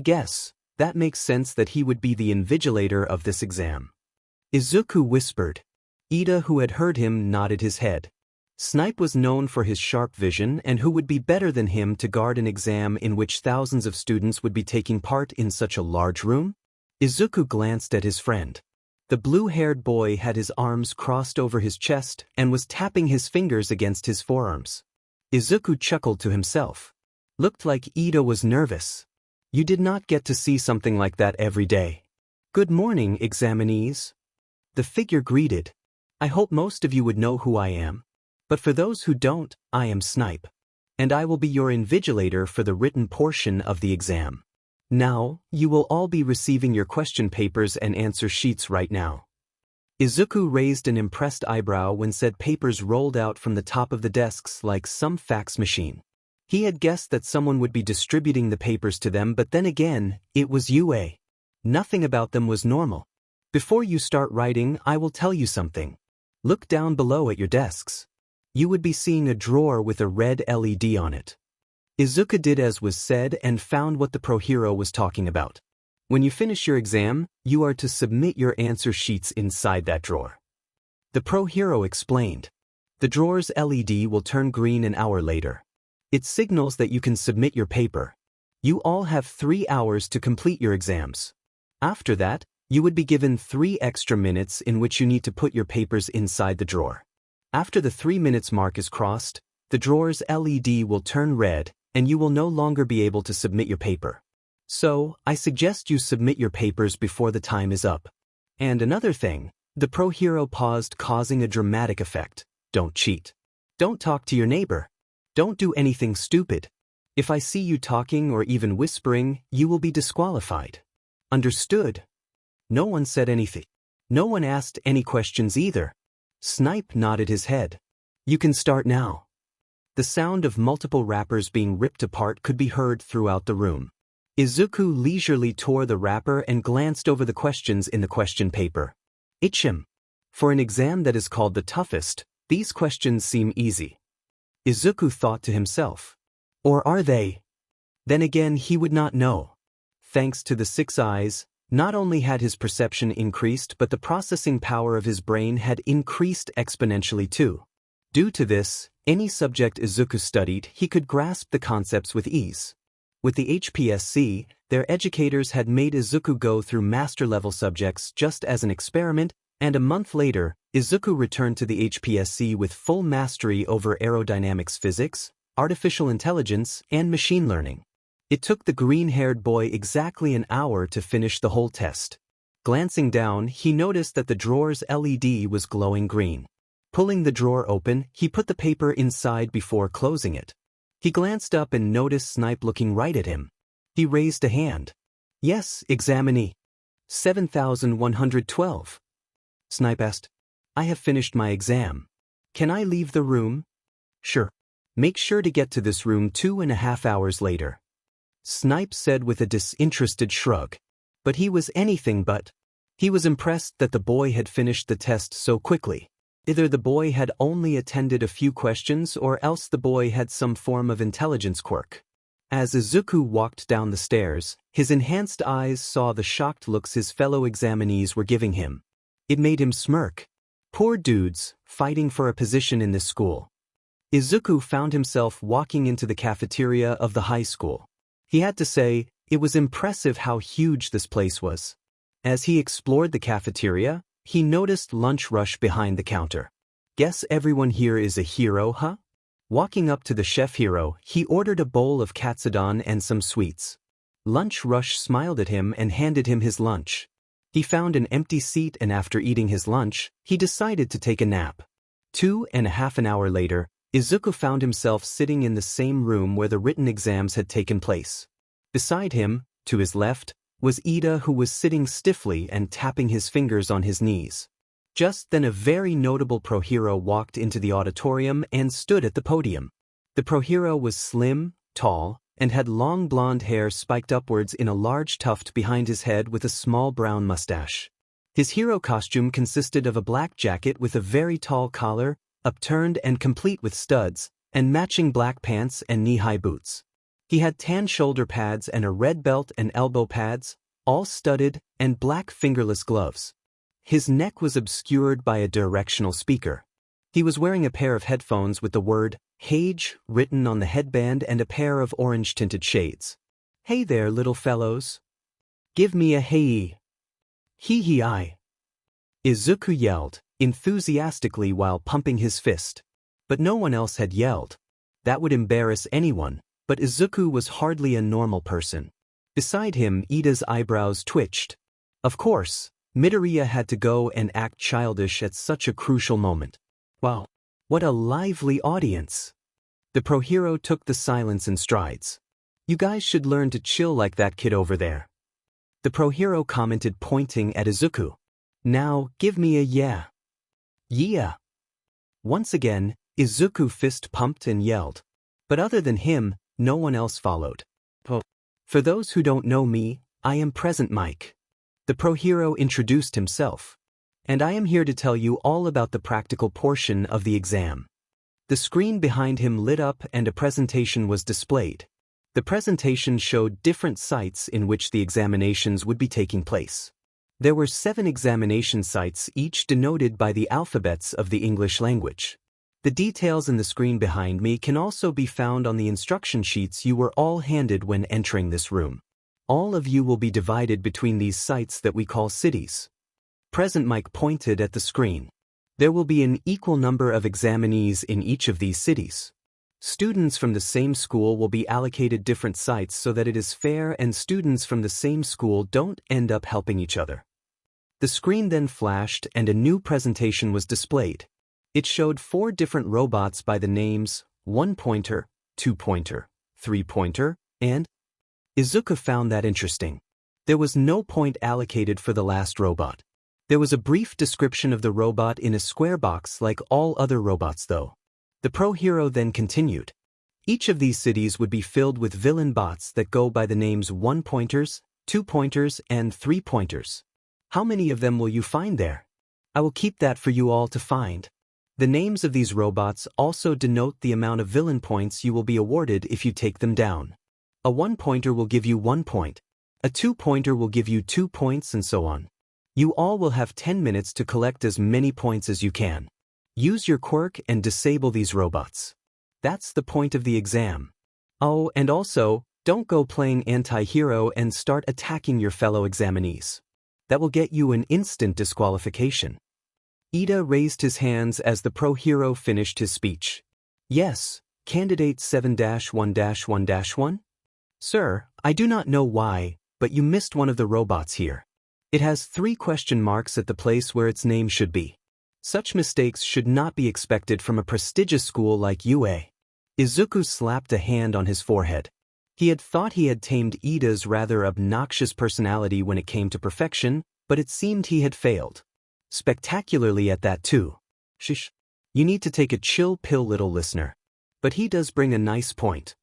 Guess, that makes sense that he would be the invigilator of this exam. Izuku whispered. Ida, who had heard him, nodded his head. Snipe was known for his sharp vision, and who would be better than him to guard an exam in which thousands of students would be taking part in such a large room? Izuku glanced at his friend. The blue-haired boy had his arms crossed over his chest and was tapping his fingers against his forearms. Izuku chuckled to himself. Looked like Ida was nervous. You did not get to see something like that every day. Good morning, examinees. The figure greeted. I hope most of you would know who I am. But for those who don't, I am Snipe. And I will be your invigilator for the written portion of the exam. Now, you will all be receiving your question papers and answer sheets right now. Izuku raised an impressed eyebrow when said papers rolled out from the top of the desks like some fax machine. He had guessed that someone would be distributing the papers to them, but then again, it was Yue. Nothing about them was normal. Before you start writing, I will tell you something. Look down below at your desks. You would be seeing a drawer with a red LED on it. Izuku did as was said and found what the pro hero was talking about. When you finish your exam, you are to submit your answer sheets inside that drawer. The pro hero explained. The drawer's LED will turn green an hour later. It signals that you can submit your paper. You all have 3 hours to complete your exams. After that, you would be given 3 extra minutes in which you need to put your papers inside the drawer. After the 3 minutes mark is crossed, the drawer's LED will turn red and you will no longer be able to submit your paper. So, I suggest you submit your papers before the time is up. And another thing, the pro hero paused, causing a dramatic effect. Don't cheat. Don't talk to your neighbor. Don't do anything stupid. If I see you talking or even whispering, you will be disqualified. Understood? No one said anything. No one asked any questions either. Snipe nodded his head. You can start now. The sound of multiple wrappers being ripped apart could be heard throughout the room. Izuku leisurely tore the wrapper and glanced over the questions in the question paper. Ichim. For an exam that is called the toughest, these questions seem easy. Izuku thought to himself. Or are they? Then again, he would not know. Thanks to the 6 eyes, not only had his perception increased, but the processing power of his brain had increased exponentially too. Due to this, any subject Izuku studied, he could grasp the concepts with ease. With the HPSC, their educators had made Izuku go through master-level subjects just as an experiment, and a month later, Izuku returned to the HPSC with full mastery over aerodynamics physics, artificial intelligence, and machine learning. It took the green-haired boy exactly an hour to finish the whole test. Glancing down, he noticed that the drawer's LED was glowing green. Pulling the drawer open, he put the paper inside before closing it. He glanced up and noticed Snipe looking right at him. He raised a hand. Yes, examinee. 7112. Snipe asked. I have finished my exam. Can I leave the room? Sure. Make sure to get to this room 2.5 hours later. Snipe said with a disinterested shrug. But he was anything but. He was impressed that the boy had finished the test so quickly. Either the boy had only attended a few questions or else the boy had some form of intelligence quirk. As Izuku walked down the stairs, his enhanced eyes saw the shocked looks his fellow examinees were giving him. It made him smirk. Poor dudes, fighting for a position in this school. Izuku found himself walking into the cafeteria of the high school. He had to say, it was impressive how huge this place was. As he explored the cafeteria, he noticed Lunch Rush behind the counter. Guess everyone here is a hero, huh? Walking up to the chef hero, he ordered a bowl of katsudon and some sweets. Lunch Rush smiled at him and handed him his lunch. He found an empty seat and after eating his lunch, he decided to take a nap. 2.5 hours later, Izuku found himself sitting in the same room where the written exams had taken place. Beside him, to his left, was Ida, who was sitting stiffly and tapping his fingers on his knees. Just then a very notable pro hero walked into the auditorium and stood at the podium. The pro hero was slim, tall, and had long blonde hair spiked upwards in a large tuft behind his head with a small brown mustache. His hero costume consisted of a black jacket with a very tall collar, upturned and complete with studs, and matching black pants and knee-high boots. He had tan shoulder pads and a red belt and elbow pads, all studded, and black fingerless gloves. His neck was obscured by a directional speaker. He was wearing a pair of headphones with the word Hage written on the headband and a pair of orange-tinted shades. Hey there, little fellows. Give me a hey. Hee-hee-I. Izuku yelled, enthusiastically while pumping his fist. But no one else had yelled. That would embarrass anyone. But Izuku was hardly a normal person. Beside him, Ida's eyebrows twitched. Of course, Midoriya had to go and act childish at such a crucial moment. Wow, what a lively audience! The pro hero took the silence in strides. You guys should learn to chill like that kid over there. The pro hero commented, pointing at Izuku. Now, give me a yeah. Yeah. Once again, Izuku fist pumped and yelled. But other than him, no one else followed. For those who don't know me, I am Present Mike. The pro hero introduced himself. And I am here to tell you all about the practical portion of the exam. The screen behind him lit up and a presentation was displayed. The presentation showed different sites in which the examinations would be taking place. There were 7 examination sites, each denoted by the alphabets of the English language. The details in the screen behind me can also be found on the instruction sheets you were all handed when entering this room. All of you will be divided between these sites that we call cities. Present Mike pointed at the screen. There will be an equal number of examinees in each of these cities. Students from the same school will be allocated different sites so that it is fair and students from the same school don't end up helping each other. The screen then flashed and a new presentation was displayed. It showed 4 different robots by the names 1-pointer, 2-pointer, 3-pointer, and Izuku found that interesting. There was no point allocated for the last robot. There was a brief description of the robot in a square box like all other robots though. The pro hero then continued. Each of these cities would be filled with villain bots that go by the names 1-pointers, 2-pointers, and 3-pointers. How many of them will you find there? I will keep that for you all to find. The names of these robots also denote the amount of villain points you will be awarded if you take them down. A 1-pointer will give you 1 point. A 2-pointer will give you 2 points and so on. You all will have 10 minutes to collect as many points as you can. Use your quirk and disable these robots. That's the point of the exam. Oh, and also, don't go playing anti-hero and start attacking your fellow examinees. That will get you an instant disqualification. Ida raised his hands as the pro hero finished his speech. Yes, candidate 7-1-1-1. Sir, I do not know why, but you missed one of the robots here. It has 3 question marks at the place where its name should be. Such mistakes should not be expected from a prestigious school like UA. Izuku slapped a hand on his forehead. He had thought he had tamed Ida's rather obnoxious personality when it came to perfection, but it seemed he had failed. Spectacularly at that too. Shish. You need to take a chill pill, little listener. But he does bring a nice point.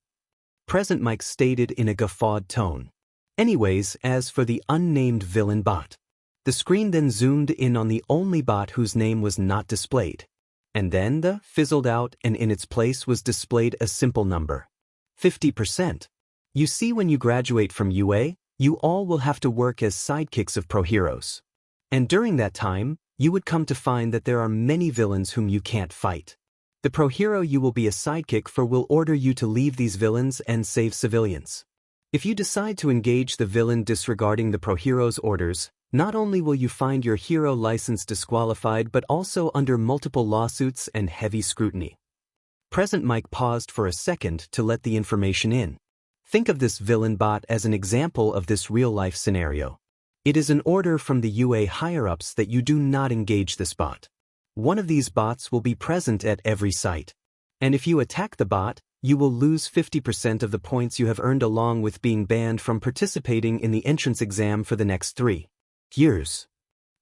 Present Mike stated in a guffawed tone. Anyways, as for the unnamed villain bot. The screen then zoomed in on the only bot whose name was not displayed. And then the fizzled out and in its place was displayed a simple number. 50%. You see, when you graduate from UA, you all will have to work as sidekicks of pro heroes. And during that time, you would come to find that there are many villains whom you can't fight. The pro hero you will be a sidekick for will order you to leave these villains and save civilians. If you decide to engage the villain disregarding the pro hero's orders, not only will you find your hero license disqualified but also under multiple lawsuits and heavy scrutiny. Present Mike paused for a second to let the information in. Think of this villain bot as an example of this real-life scenario. It is an order from the UA higher-ups that you do not engage this bot. One of these bots will be present at every site. And if you attack the bot, you will lose 50% of the points you have earned along with being banned from participating in the entrance exam for the next 3 years.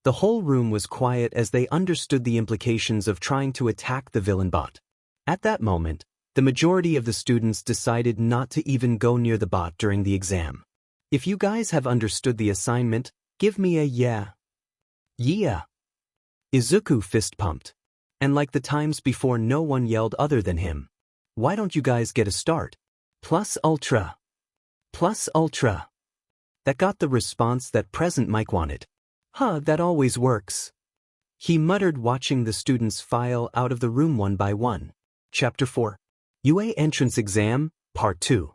The whole room was quiet as they understood the implications of trying to attack the villain bot. At that moment, the majority of the students decided not to even go near the bot during the exam. If you guys have understood the assignment, give me a yeah. Yeah. Izuku fist pumped. And like the times before, no one yelled other than him. Why don't you guys get a start? Plus ultra. Plus ultra. That got the response that Present Mike wanted. Huh, that always works. He muttered, watching the students file out of the room one by one. Chapter 4. UA Entrance Exam, Part 2.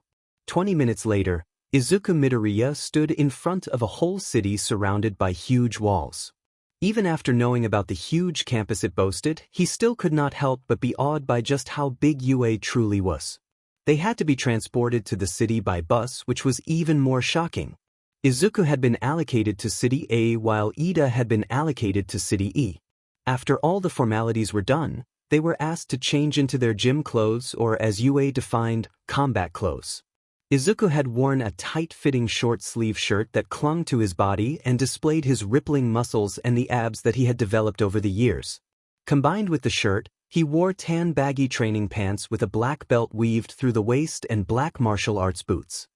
20 minutes later, Izuku Midoriya stood in front of a whole city surrounded by huge walls. Even after knowing about the huge campus it boasted, he still could not help but be awed by just how big UA truly was. They had to be transported to the city by bus, which was even more shocking. Izuku had been allocated to City A while Ida had been allocated to City E. After all the formalities were done, they were asked to change into their gym clothes, or as UA defined, combat clothes. Izuku had worn a tight-fitting short-sleeve shirt that clung to his body and displayed his rippling muscles and the abs that he had developed over the years. Combined with the shirt, he wore tan baggy training pants with a black belt weaved through the waist and black martial arts boots.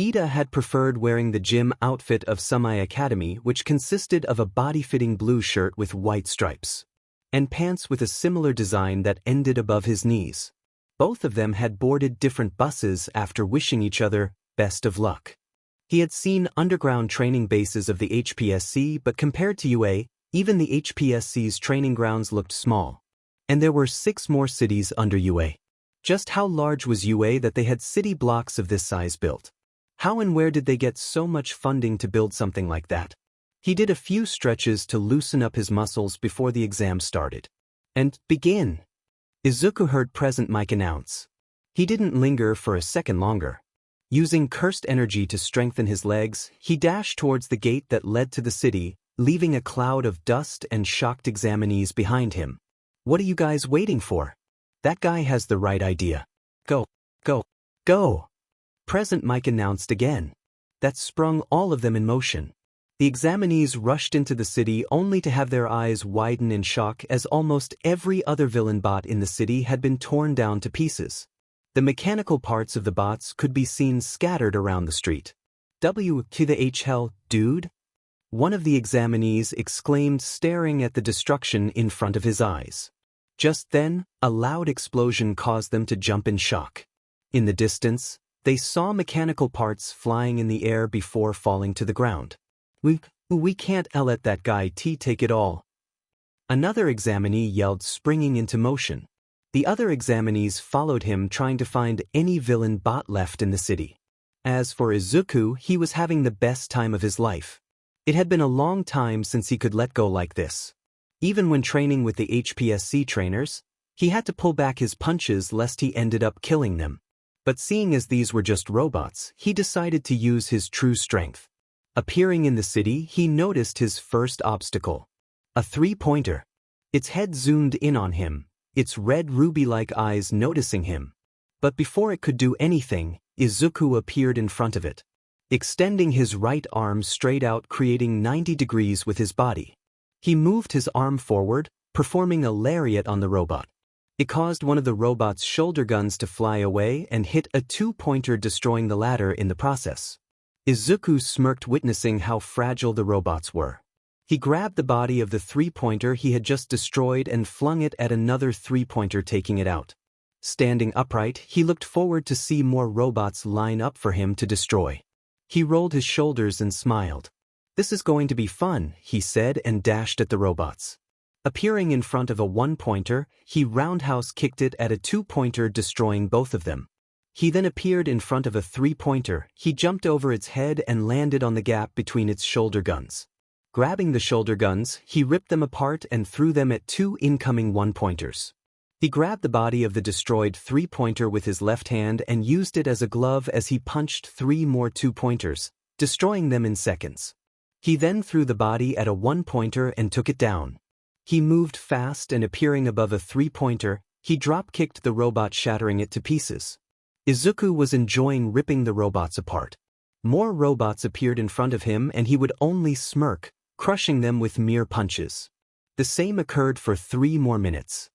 Ida had preferred wearing the gym outfit of Sumai Academy, which consisted of a body-fitting blue shirt with white stripes and pants with a similar design that ended above his knees. Both of them had boarded different buses after wishing each other best of luck. He had seen underground training bases of the HPSC, but compared to UA, even the HPSC's training grounds looked small. And there were 6 more cities under UA. Just how large was UA that they had city blocks of this size built? How and where did they get so much funding to build something like that? He did a few stretches to loosen up his muscles before the exam started. And begin! Izuku heard Present Mike announce. He didn't linger for a second longer. Using cursed energy to strengthen his legs, he dashed towards the gate that led to the city, leaving a cloud of dust and shocked examinees behind him. What are you guys waiting for? That guy has the right idea. Go, go, go! Present Mike announced again. That sprung all of them in motion. The examinees rushed into the city only to have their eyes widen in shock as almost every other villain bot in the city had been torn down to pieces. The mechanical parts of the bots could be seen scattered around the street. W to the H hell, dude? One of the examinees exclaimed, staring at the destruction in front of his eyes. Just then, a loud explosion caused them to jump in shock. In the distance, they saw mechanical parts flying in the air before falling to the ground. We can't let that guy take it all. Another examinee yelled, springing into motion. The other examinees followed him, trying to find any villain bot left in the city. As for Izuku, he was having the best time of his life. It had been a long time since he could let go like this. Even when training with the HPSC trainers, he had to pull back his punches lest he ended up killing them. But seeing as these were just robots, he decided to use his true strength. Appearing in the city, he noticed his first obstacle. A 3-pointer. Its head zoomed in on him, its red ruby-like eyes noticing him. But before it could do anything, Izuku appeared in front of it, extending his right arm straight out, creating 90 degrees with his body. He moved his arm forward, performing a lariat on the robot. It caused one of the robot's shoulder guns to fly away and hit a 2-pointer, destroying the latter in the process. Izuku smirked, witnessing how fragile the robots were. He grabbed the body of the 3-pointer he had just destroyed and flung it at another 3-pointer, taking it out. Standing upright, he looked forward to see more robots line up for him to destroy. He rolled his shoulders and smiled. This is going to be fun, he said, and dashed at the robots. Appearing in front of a 1-pointer, he roundhouse kicked it at a 2-pointer, destroying both of them. He then appeared in front of a 3-pointer, he jumped over its head and landed on the gap between its shoulder guns. Grabbing the shoulder guns, he ripped them apart and threw them at 2 incoming 1-pointers. He grabbed the body of the destroyed 3-pointer with his left hand and used it as a glove as he punched 3 more 2-pointers, destroying them in seconds. He then threw the body at a 1-pointer and took it down. He moved fast and appearing above a 3-pointer, he drop-kicked the robot, shattering it to pieces. Izuku was enjoying ripping the robots apart. More robots appeared in front of him and he would only smirk, crushing them with mere punches. The same occurred for 3 more minutes.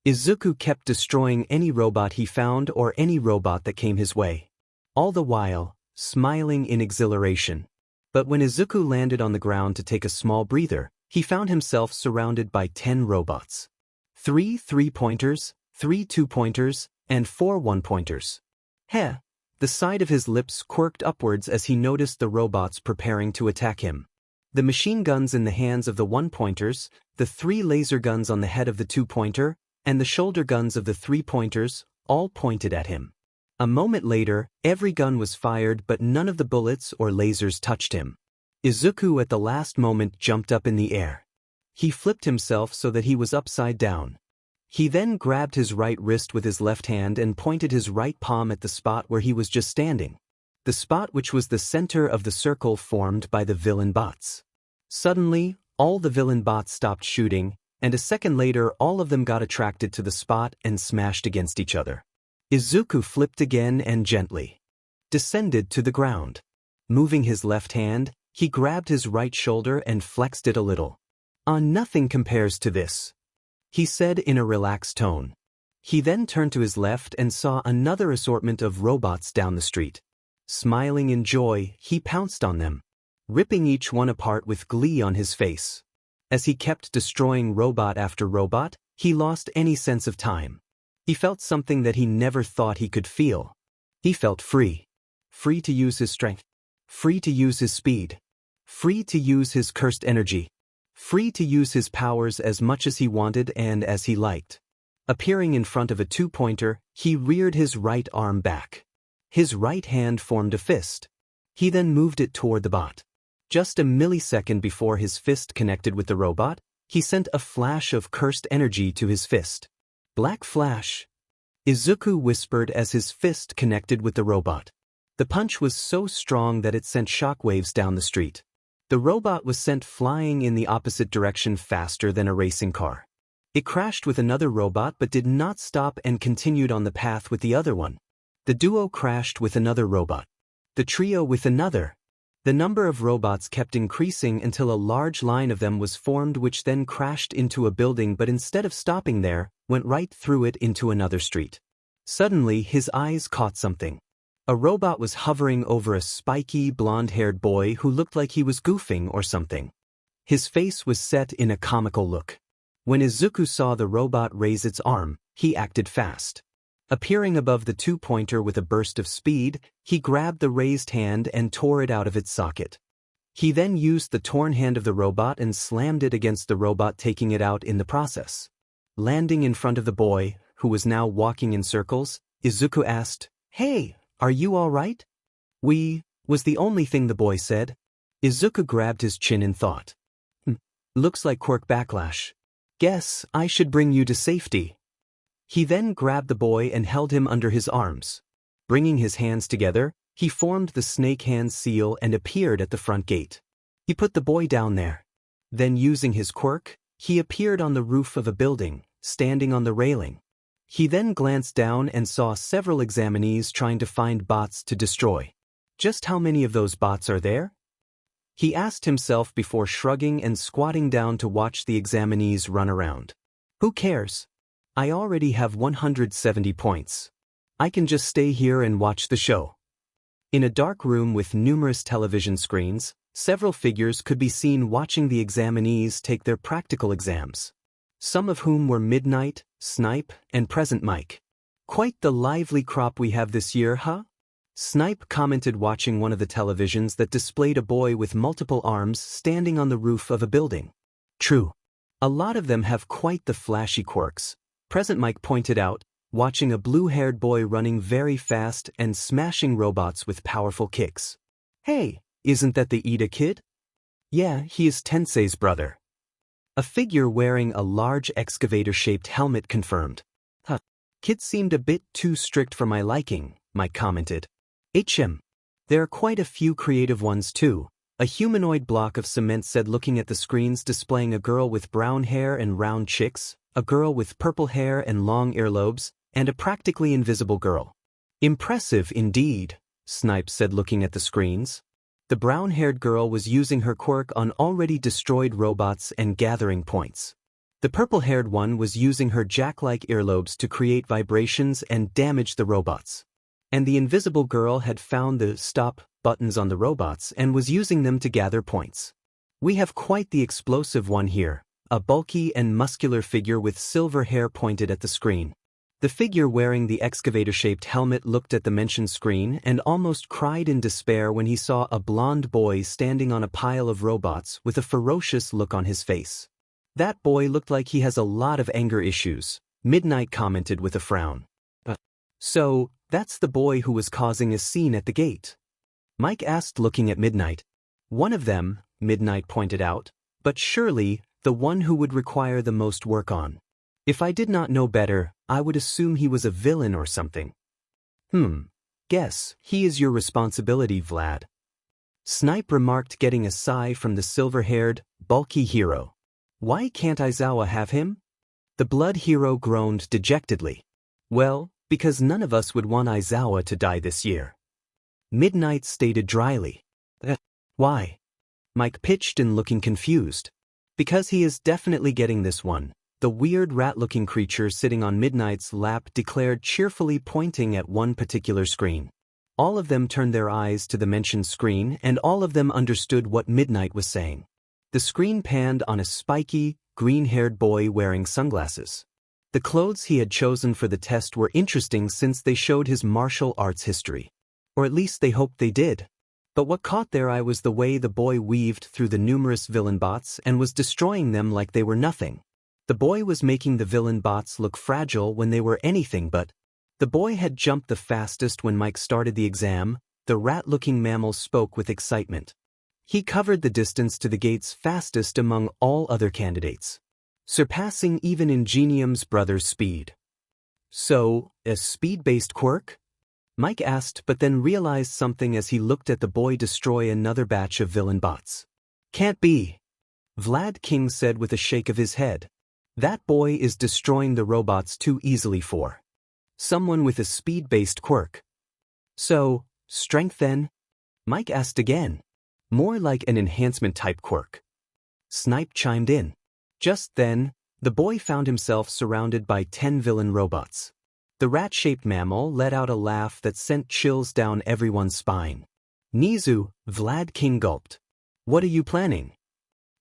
Izuku kept destroying any robot he found or any robot that came his way, all the while smiling in exhilaration. But when Izuku landed on the ground to take a small breather, he found himself surrounded by 10 robots. 3 3-pointers, 3 2-pointers, and 4 1-pointers. Heh! The side of his lips quirked upwards as he noticed the robots preparing to attack him. The machine guns in the hands of the 1-pointers, the 3 laser guns on the head of the 2-pointer, and the shoulder guns of the 3-pointers, all pointed at him. A moment later, every gun was fired but none of the bullets or lasers touched him. Izuku at the last moment jumped up in the air. He flipped himself so that he was upside down. He then grabbed his right wrist with his left hand and pointed his right palm at the spot where he was just standing. The spot which was the center of the circle formed by the villain bots. Suddenly, all the villain bots stopped shooting, and a second later all of them got attracted to the spot and smashed against each other. Izuku flipped again and gently descended to the ground. Moving his left hand, he grabbed his right shoulder and flexed it a little. Nothing compares to this," he said in a relaxed tone. He then turned to his left and saw another assortment of robots down the street. Smiling in joy, he pounced on them, ripping each one apart with glee on his face. As he kept destroying robot after robot, he lost any sense of time. He felt something that he never thought he could feel. He felt free. Free to use his strength. Free to use his speed. Free to use his cursed energy. Free to use his powers as much as he wanted and as he liked. Appearing in front of a two-pointer, he reared his right arm back. His right hand formed a fist. He then moved it toward the bot. Just a millisecond before his fist connected with the robot, he sent a flash of cursed energy to his fist. "Black flash," Izuku whispered as his fist connected with the robot. The punch was so strong that it sent shockwaves down the street. The robot was sent flying in the opposite direction faster than a racing car. It crashed with another robot but did not stop and continued on the path with the other one. The duo crashed with another robot. The trio with another. The number of robots kept increasing until a large line of them was formed, which then crashed into a building, but instead of stopping there, went right through it into another street. Suddenly, his eyes caught something. A robot was hovering over a spiky, blonde-haired boy who looked like he was goofing or something. His face was set in a comical look. When Izuku saw the robot raise its arm, he acted fast. Appearing above the two-pointer with a burst of speed, he grabbed the raised hand and tore it out of its socket. He then used the torn hand of the robot and slammed it against the robot, taking it out in the process. Landing in front of the boy, who was now walking in circles, Izuku asked, "Hey, are you all right?" Was the only thing the boy said. Izuku grabbed his chin in thought. Looks like quirk backlash. Guess I should bring you to safety." He then grabbed the boy and held him under his arms. Bringing his hands together, he formed the snake hand seal and appeared at the front gate. He put the boy down there. Then using his quirk, he appeared on the roof of a building, standing on the railing. He then glanced down and saw several examinees trying to find bots to destroy. Just how many of those bots are there? He asked himself before shrugging and squatting down to watch the examinees run around. Who cares? I already have 170 points. I can just stay here and watch the show. In a dark room with numerous television screens, several figures could be seen watching the examinees take their practical exams. Some of whom were Midnight, Snipe, and Present Mike. Quite the lively crop we have this year, huh? Snipe commented watching one of the televisions that displayed a boy with multiple arms standing on the roof of a building. True. A lot of them have quite the flashy quirks. Present Mike pointed out, watching a blue-haired boy running very fast and smashing robots with powerful kicks. Hey, isn't that the Ida kid? Yeah, he is Tensei's brother. A figure wearing a large excavator-shaped helmet confirmed. Kid seemed a bit too strict for my liking, Mike commented. There are quite a few creative ones too, a humanoid block of cement said, looking at the screens displaying a girl with brown hair and round cheeks, a girl with purple hair and long earlobes, and a practically invisible girl. Impressive indeed, Snipe said, looking at the screens. The brown-haired girl was using her quirk on already destroyed robots and gathering points. The purple-haired one was using her jack-like earlobes to create vibrations and damage the robots. And the invisible girl had found the stop buttons on the robots and was using them to gather points. We have quite the explosive one here, a bulky and muscular figure with silver hair pointed at the screen. The figure wearing the excavator-shaped helmet looked at the mentioned screen and almost cried in despair when he saw a blonde boy standing on a pile of robots with a ferocious look on his face. That boy looked like he has a lot of anger issues, Midnight commented with a frown. So, that's the boy who was causing a scene at the gate? Mike asked, looking at Midnight. One of them, Midnight pointed out, but surely the one who would require the most work on. If I did not know better, I would assume he was a villain or something. Guess he is your responsibility, Vlad. Snipe remarked, getting a sigh from the silver-haired, bulky hero. Why can't Aizawa have him? The blood hero groaned dejectedly. Well, because none of us would want Aizawa to die this year. Midnight stated dryly. Why? Mike pitched in, looking confused. Because he is definitely getting this one, the weird rat-looking creature sitting on Midnight's lap declared cheerfully, pointing at one particular screen. All of them turned their eyes to the mentioned screen, and all of them understood what Midnight was saying. The screen panned on a spiky, green-haired boy wearing sunglasses. The clothes he had chosen for the test were interesting since they showed his martial arts history. Or at least they hoped they did. But what caught their eye was the way the boy weaved through the numerous villain bots and was destroying them like they were nothing. The boy was making the villain bots look fragile when they were anything but. The boy had jumped the fastest when Mike started the exam. The rat-looking mammal spoke with excitement. He covered the distance to the gates fastest among all other candidates, surpassing even Ingenium's brother's speed. So, a speed-based quirk? Mike asked, but then realized something as he looked at the boy destroy another batch of villain bots. Can't be. Vlad King said with a shake of his head. That boy is destroying the robots too easily for someone with a speed-based quirk. So, strength then? Mike asked again. More like an enhancement-type quirk. Snipe chimed in. Just then, the boy found himself surrounded by 10 villain robots. The rat-shaped mammal let out a laugh that sent chills down everyone's spine. Nizu, Vlad King gulped. What are you planning?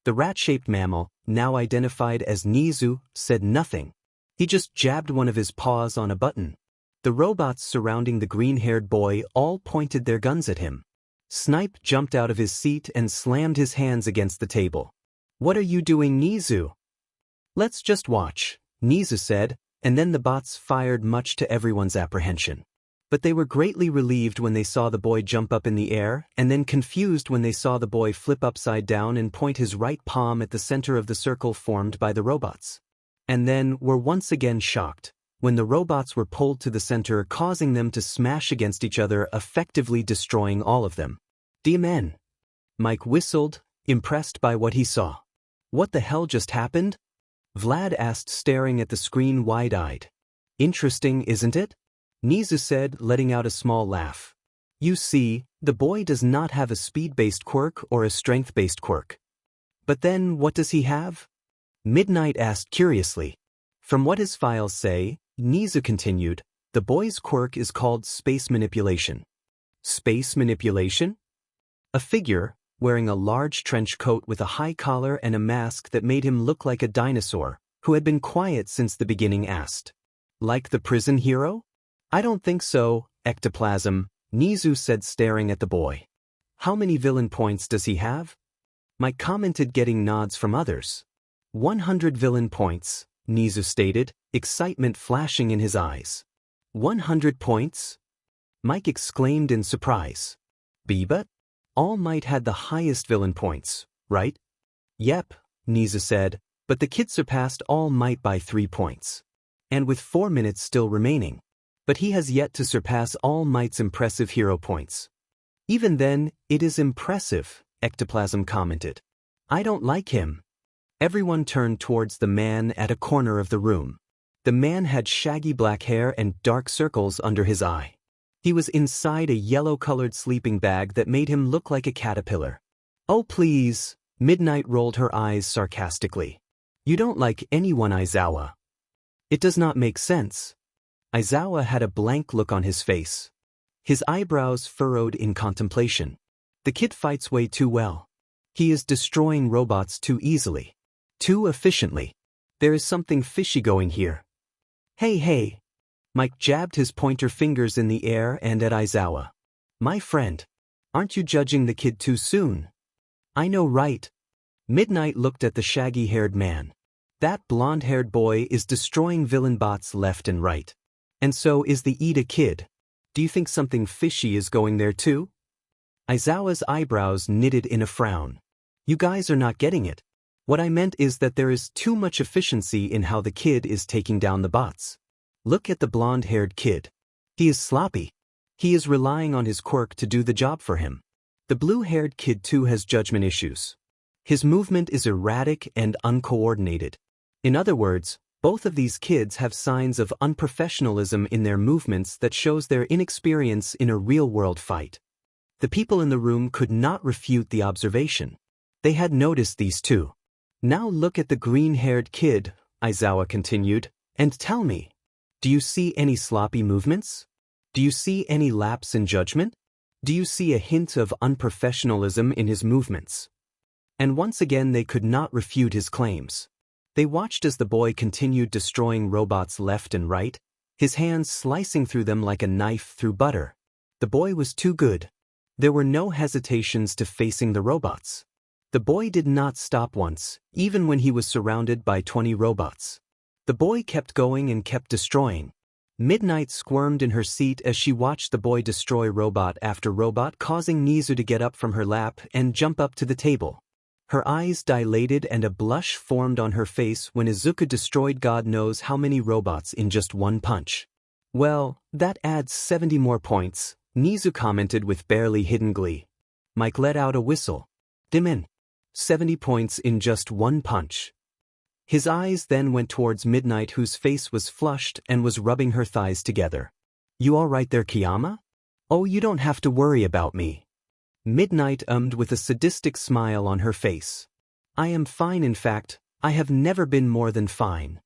The rat-shaped mammal, now identified as Nizu, said nothing. He just jabbed one of his paws on a button. The robots surrounding the green-haired boy all pointed their guns at him. Snipe jumped out of his seat and slammed his hands against the table. What are you doing, Nizu? Let's just watch, Nizu said, and then the bots fired, much to everyone's apprehension. But they were greatly relieved when they saw the boy jump up in the air, and then confused when they saw the boy flip upside down and point his right palm at the center of the circle formed by the robots. And then were once again shocked when the robots were pulled to the center, causing them to smash against each other, effectively destroying all of them. Amen. Mike whistled, impressed by what he saw. What the hell just happened? Vlad asked, staring at the screen wide-eyed. Interesting, isn't it? Nizu said, letting out a small laugh. You see, the boy does not have a speed-based quirk or a strength-based quirk. But then what does he have? Midnight asked curiously. From what his files say, Nizu continued, the boy's quirk is called space manipulation. Space manipulation? A figure, wearing a large trench coat with a high collar and a mask that made him look like a dinosaur, who had been quiet since the beginning, asked. Like the prison hero? I don't think so, ectoplasm, Nizu said, staring at the boy. How many villain points does he have? Mike commented, getting nods from others. 100 villain points, Nizu stated, excitement flashing in his eyes. 100 points? Mike exclaimed in surprise. But All Might had the highest villain points, right? Yep, Nizu said, but the kid surpassed All Might by 3 points. And with 4 minutes still remaining. But he has yet to surpass All Might's impressive hero points. Even then, it is impressive, Ectoplasm commented. I don't like him. Everyone turned towards the man at a corner of the room. The man had shaggy black hair and dark circles under his eye. He was inside a yellow-colored sleeping bag that made him look like a caterpillar. Oh please, Midnight rolled her eyes sarcastically. You don't like anyone, Aizawa. It does not make sense. Aizawa had a blank look on his face. His eyebrows furrowed in contemplation. The kid fights way too well. He is destroying robots too easily. Too efficiently. There is something fishy going here. Hey. Mike jabbed his pointer fingers in the air and at Aizawa. My friend, aren't you judging the kid too soon? I know, right? Midnight looked at the shaggy-haired man. That blonde-haired boy is destroying villain bots left and right. And so is the Ida kid. Do you think something fishy is going there too? Aizawa's eyebrows knitted in a frown. You guys are not getting it. What I meant is that there is too much efficiency in how the kid is taking down the bots. Look at the blonde-haired kid. He is sloppy. He is relying on his quirk to do the job for him. The blue-haired kid too has judgment issues. His movement is erratic and uncoordinated. In other words, both of these kids have signs of unprofessionalism in their movements that shows their inexperience in a real-world fight. The people in the room could not refute the observation. They had noticed these too. Now look at the green-haired kid, Aizawa continued, and tell me, do you see any sloppy movements? Do you see any lapse in judgment? Do you see a hint of unprofessionalism in his movements? And once again they could not refute his claims. They watched as the boy continued destroying robots left and right, his hands slicing through them like a knife through butter. The boy was too good. There were no hesitations to facing the robots. The boy did not stop once, even when he was surrounded by 20 robots. The boy kept going and kept destroying. Midnight squirmed in her seat as she watched the boy destroy robot after robot, causing Nizu to get up from her lap and jump up to the table. Her eyes dilated and a blush formed on her face when Izuku destroyed God knows how many robots in just one punch. Well, that adds 70 more points, Nizu commented with barely hidden glee. Mike let out a whistle. Dimin. 70 points in just one punch. His eyes then went towards Midnight, whose face was flushed and was rubbing her thighs together. You all right there, Kiyama? Oh, you don't have to worry about me. Midnight ummed with a sadistic smile on her face. I am fine, in fact, I have never been more than fine.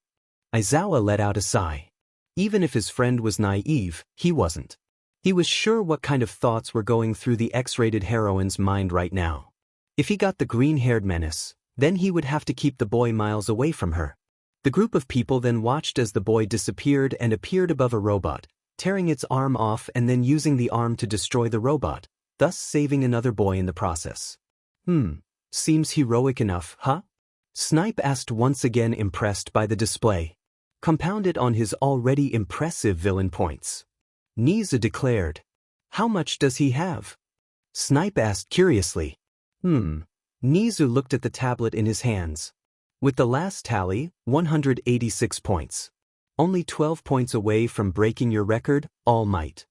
Aizawa let out a sigh. Even if his friend was naive, he wasn't. He was sure what kind of thoughts were going through the X-rated heroine's mind right now. If he got the green-haired menace, then he would have to keep the boy miles away from her. The group of people then watched as the boy disappeared and appeared above a robot, tearing its arm off and then using the arm to destroy the robot, thus saving another boy in the process. Seems heroic enough, huh? Snipe asked, once again impressed by the display. Compounded on his already impressive villain points. Nizu declared. How much does he have? Snipe asked curiously. Nizu looked at the tablet in his hands. With the last tally, 186 points. Only 12 points away from breaking your record, All Might.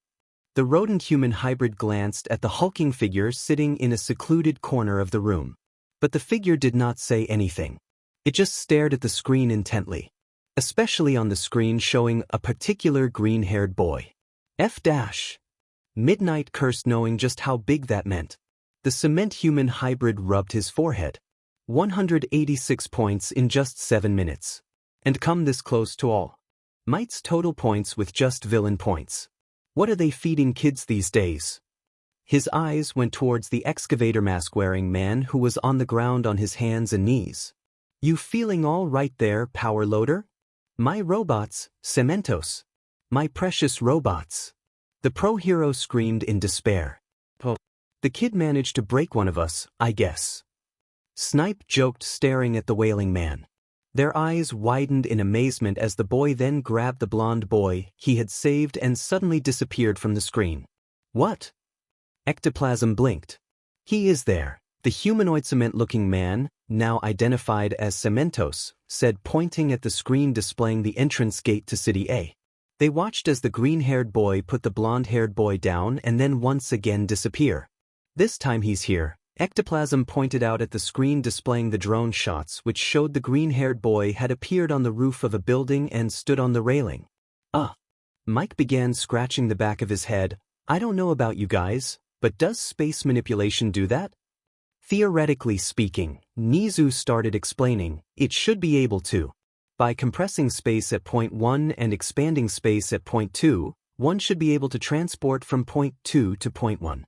The rodent-human hybrid glanced at the hulking figure sitting in a secluded corner of the room. But the figure did not say anything. It just stared at the screen intently. Especially on the screen showing a particular green-haired boy. Midnight cursed, knowing just how big that meant. The cement-human hybrid rubbed his forehead. 186 points in just 7 minutes. And come this close to All Might's total points with just villain points. What are they feeding kids these days? His eyes went towards the excavator mask-wearing man who was on the ground on his hands and knees. You feeling all right there, power loader? My robots, Cementos. My precious robots. The pro-hero screamed in despair. The kid managed to break one of us, I guess. Snipe joked, staring at the wailing man. Their eyes widened in amazement as the boy then grabbed the blonde boy he had saved and suddenly disappeared from the screen. What? Ectoplasm blinked. He is there, the humanoid cement-looking man, now identified as Cementos, said, pointing at the screen displaying the entrance gate to City A. They watched as the green-haired boy put the blonde-haired boy down and then once again disappear. This time he's here, Ectoplasm pointed out at the screen displaying the drone shots, which showed the green-haired boy had appeared on the roof of a building and stood on the railing. Mike began scratching the back of his head. I don't know about you guys, but does space manipulation do that? Theoretically speaking, Nizu started explaining, it should be able to. By compressing space at point 1 and expanding space at point 2, one should be able to transport from point 2 to point 1.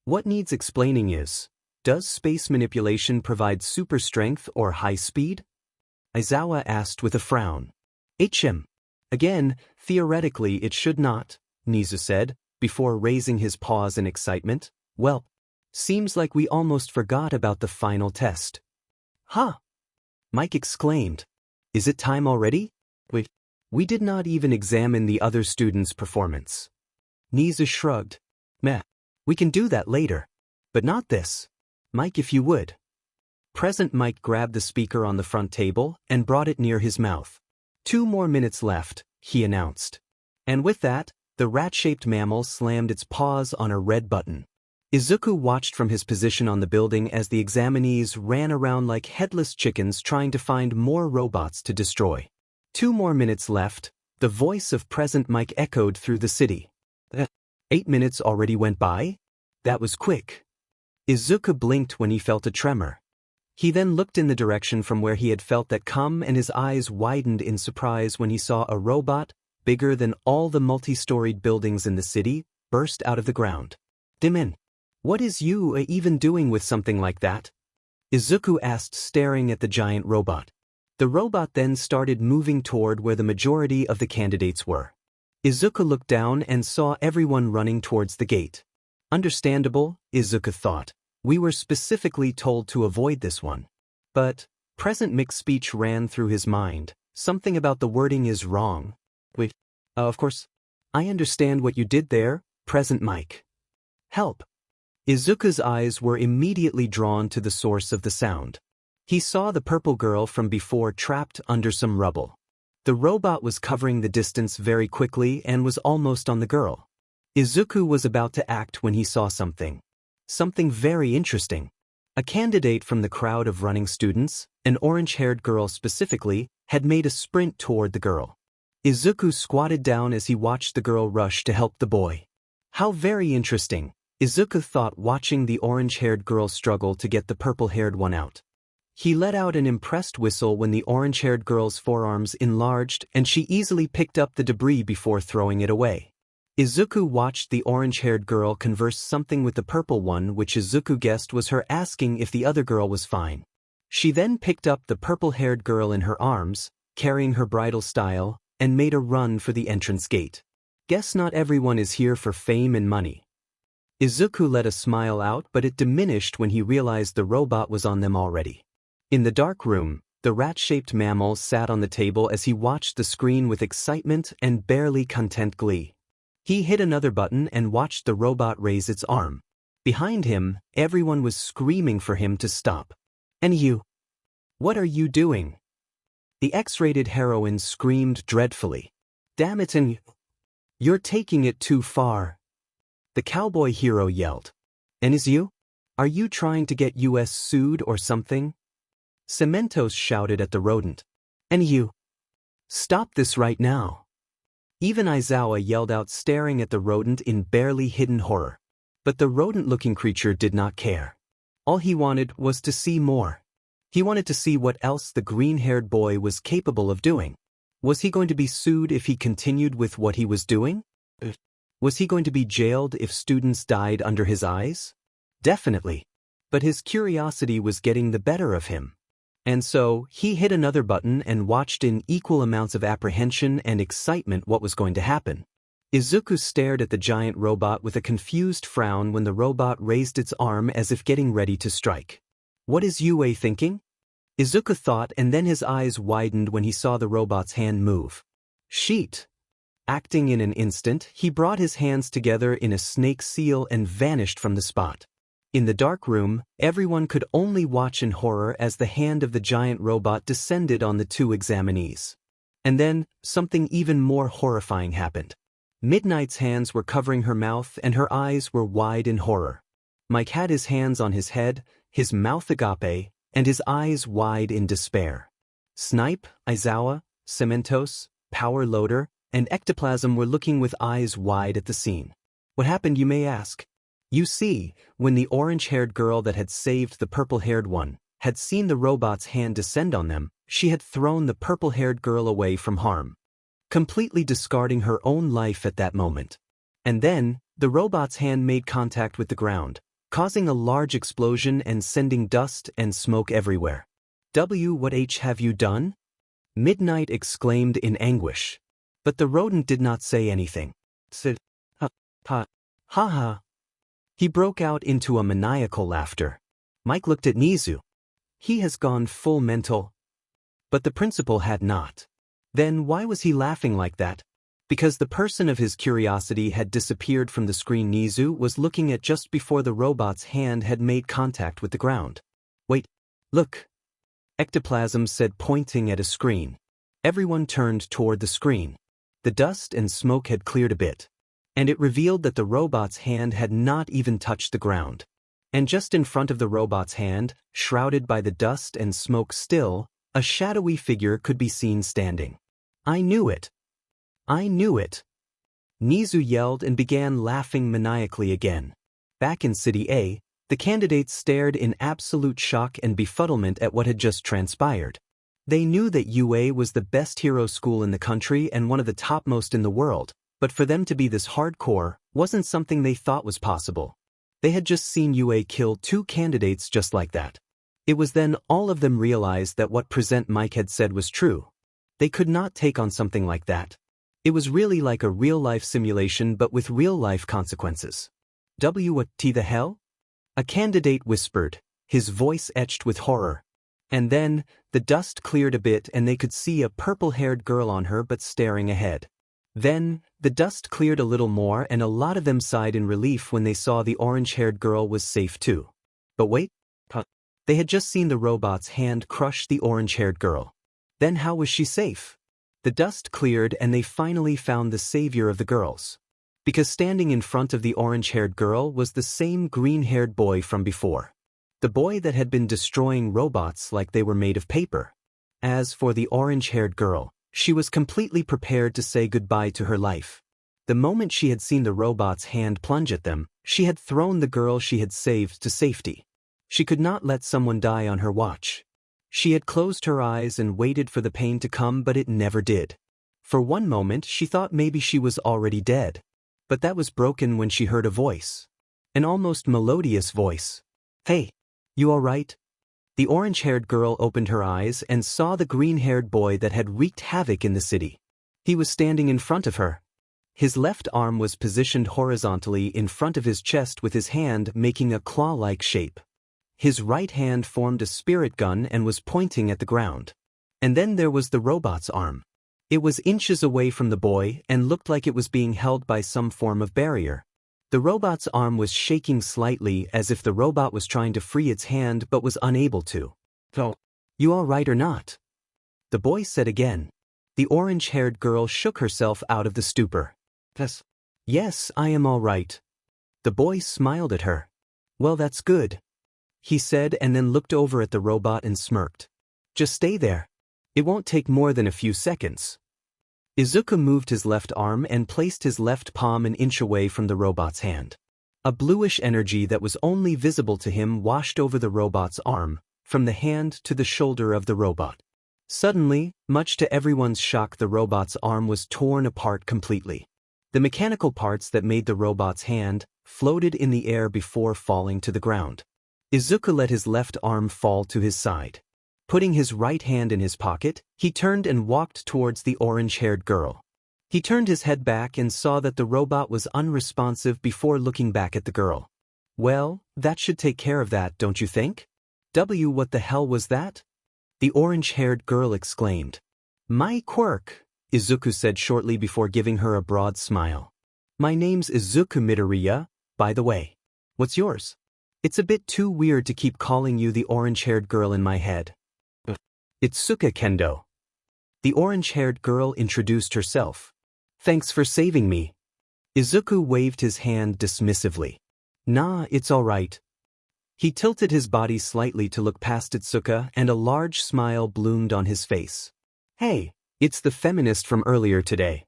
What needs explaining is, does space manipulation provide super strength or high speed? Aizawa asked with a frown. Again, theoretically it should not, Nizu said, before raising his paws in excitement. Well, seems like we almost forgot about the final test. Huh? Mike exclaimed. Is it time already? Wait, we did not even examine the other students' performance. Nizu shrugged. Meh. We can do that later. But not this. Mike, if you would. Present Mike grabbed the speaker on the front table and brought it near his mouth. 2 more minutes left, he announced. And with that, the rat-shaped mammal slammed its paws on a red button. Izuku watched from his position on the building as the examinees ran around like headless chickens trying to find more robots to destroy. 2 more minutes left, the voice of Present Mike echoed through the city. 8 minutes already went by? That was quick. Izuku blinked when he felt a tremor. He then looked in the direction from where he had felt that come, and his eyes widened in surprise when he saw a robot, bigger than all the multi-storied buildings in the city, burst out of the ground. Dimin, what is you even doing with something like that? Izuku asked, staring at the giant robot. The robot then started moving toward where the majority of the candidates were. Izuku looked down and saw everyone running towards the gate. Understandable, Izuku thought. We were specifically told to avoid this one. But present mixed speech ran through his mind. Something about the wording is wrong. Wait, of course. I understand what you did there, present Mike. Help. Izuku's eyes were immediately drawn to the source of the sound. He saw the purple girl from before trapped under some rubble. The robot was covering the distance very quickly and was almost on the girl. Izuku was about to act when he saw something. Something very interesting. A candidate from the crowd of running students, an orange-haired girl specifically, had made a sprint toward the girl. Izuku squatted down as he watched the girl rush to help the boy. How very interesting, Izuku thought, watching the orange-haired girl struggle to get the purple-haired one out. He let out an impressed whistle when the orange-haired girl's forearms enlarged and she easily picked up the debris before throwing it away. Izuku watched the orange-haired girl converse something with the purple one, which Izuku guessed was her asking if the other girl was fine. She then picked up the purple-haired girl in her arms, carrying her bridal style, and made a run for the entrance gate. Guess not everyone is here for fame and money. Izuku let a smile out, but it diminished when he realized the robot was on them already. In the dark room, the rat-shaped mammal sat on the table as he watched the screen with excitement and barely content glee. He hit another button and watched the robot raise its arm. Behind him, everyone was screaming for him to stop. And you? What are you doing? The X-rated heroine screamed dreadfully. Damn it, and you're taking it too far. The cowboy hero yelled. And is you? Are you trying to get us sued or something? Cementos shouted at the rodent. And you? Stop this right now. Even Aizawa yelled out, staring at the rodent in barely hidden horror. But the rodent-looking creature did not care. All he wanted was to see more. He wanted to see what else the green-haired boy was capable of doing. Was he going to be sued if he continued with what he was doing? Was he going to be jailed if students died under his eyes? Definitely. But his curiosity was getting the better of him. And so, he hit another button and watched in equal amounts of apprehension and excitement what was going to happen. Izuku stared at the giant robot with a confused frown when the robot raised its arm as if getting ready to strike. What is Yue thinking? Izuku thought, and then his eyes widened when he saw the robot's hand move. Sheet. Acting in an instant, he brought his hands together in a snake seal and vanished from the spot. In the dark room, everyone could only watch in horror as the hand of the giant robot descended on the two examinees. And then, something even more horrifying happened. Midnight's hands were covering her mouth and her eyes were wide in horror. Mike had his hands on his head, his mouth agape, and his eyes wide in despair. Snipe, Aizawa, Cementos, Power Loader, and Ectoplasm were looking with eyes wide at the scene. What happened, you may ask? You see, when the orange-haired girl that had saved the purple-haired one had seen the robot's hand descend on them, she had thrown the purple-haired girl away from harm, completely discarding her own life at that moment. And then, the robot's hand made contact with the ground, causing a large explosion and sending dust and smoke everywhere. What have you done? Midnight exclaimed in anguish. But the rodent did not say anything. Said, ha ha. He broke out into a maniacal laughter. Mike looked at Nizu. He has gone full mental. But the principal had not. Then why was he laughing like that? Because the person of his curiosity had disappeared from the screen Nizu was looking at just before the robot's hand had made contact with the ground. Wait, look. Ectoplasm said, pointing at a screen. Everyone turned toward the screen. The dust and smoke had cleared a bit. And it revealed that the robot's hand had not even touched the ground. And just in front of the robot's hand, shrouded by the dust and smoke still, a shadowy figure could be seen standing. I knew it. I knew it. Nizu yelled and began laughing maniacally again. Back in City A, the candidates stared in absolute shock and befuddlement at what had just transpired. They knew that UA was the best hero school in the country and one of the topmost in the world, but for them to be this hardcore wasn't something they thought was possible. They had just seen UA kill 2 candidates just like that. It was then all of them realized that what Present Mike had said was true. They could not take on something like that. It was really like a real-life simulation but with real-life consequences. What the hell? A candidate whispered, his voice etched with horror. And then, the dust cleared a bit and they could see a purple-haired girl on her but staring ahead. Then, the dust cleared a little more and a lot of them sighed in relief when they saw the orange-haired girl was safe too. But wait. They had just seen the robot's hand crush the orange-haired girl. Then how was she safe? The dust cleared and they finally found the savior of the girls. Because standing in front of the orange-haired girl was the same green-haired boy from before. The boy that had been destroying robots like they were made of paper. As for the orange-haired girl, she was completely prepared to say goodbye to her life. The moment she had seen the robot's hand plunge at them, she had thrown the girl she had saved to safety. She could not let someone die on her watch. She had closed her eyes and waited for the pain to come, but it never did. For one moment, she thought maybe she was already dead. But that was broken when she heard a voice. An almost melodious voice. "Hey, you all right?" The orange-haired girl opened her eyes and saw the green-haired boy that had wreaked havoc in the city. He was standing in front of her. His left arm was positioned horizontally in front of his chest with his hand making a claw-like shape. His right hand formed a spirit gun and was pointing at the ground. And then there was the robot's arm. It was inches away from the boy and looked like it was being held by some form of barrier. The robot's arm was shaking slightly as if the robot was trying to free its hand but was unable to. "Oh, you all right or not?" The boy said again. The orange-haired girl shook herself out of the stupor. Yes, I am all right." The boy smiled at her. "Well, that's good," he said and then looked over at the robot and smirked. "Just stay there. It won't take more than a few seconds." Izuku moved his left arm and placed his left palm an inch away from the robot's hand. A bluish energy that was only visible to him washed over the robot's arm, from the hand to the shoulder of the robot. Suddenly, much to everyone's shock, the robot's arm was torn apart completely. The mechanical parts that made the robot's hand floated in the air before falling to the ground. Izuku let his left arm fall to his side. Putting his right hand in his pocket, he turned and walked towards the orange-haired girl. He turned his head back and saw that the robot was unresponsive before looking back at the girl. "Well, that should take care of that, don't you think?" What the hell was that?" the orange-haired girl exclaimed. "My quirk," Izuku said shortly before giving her a broad smile. "My name's Izuku Midoriya, by the way. What's yours?" "It's a bit too weird to keep calling you the orange-haired girl in my head." "It's Suka Kendo." The orange-haired girl introduced herself. "Thanks for saving me." Izuku waved his hand dismissively. "Nah, it's all right." He tilted his body slightly to look past Itsuka and a large smile bloomed on his face. "Hey, it's the feminist from earlier today."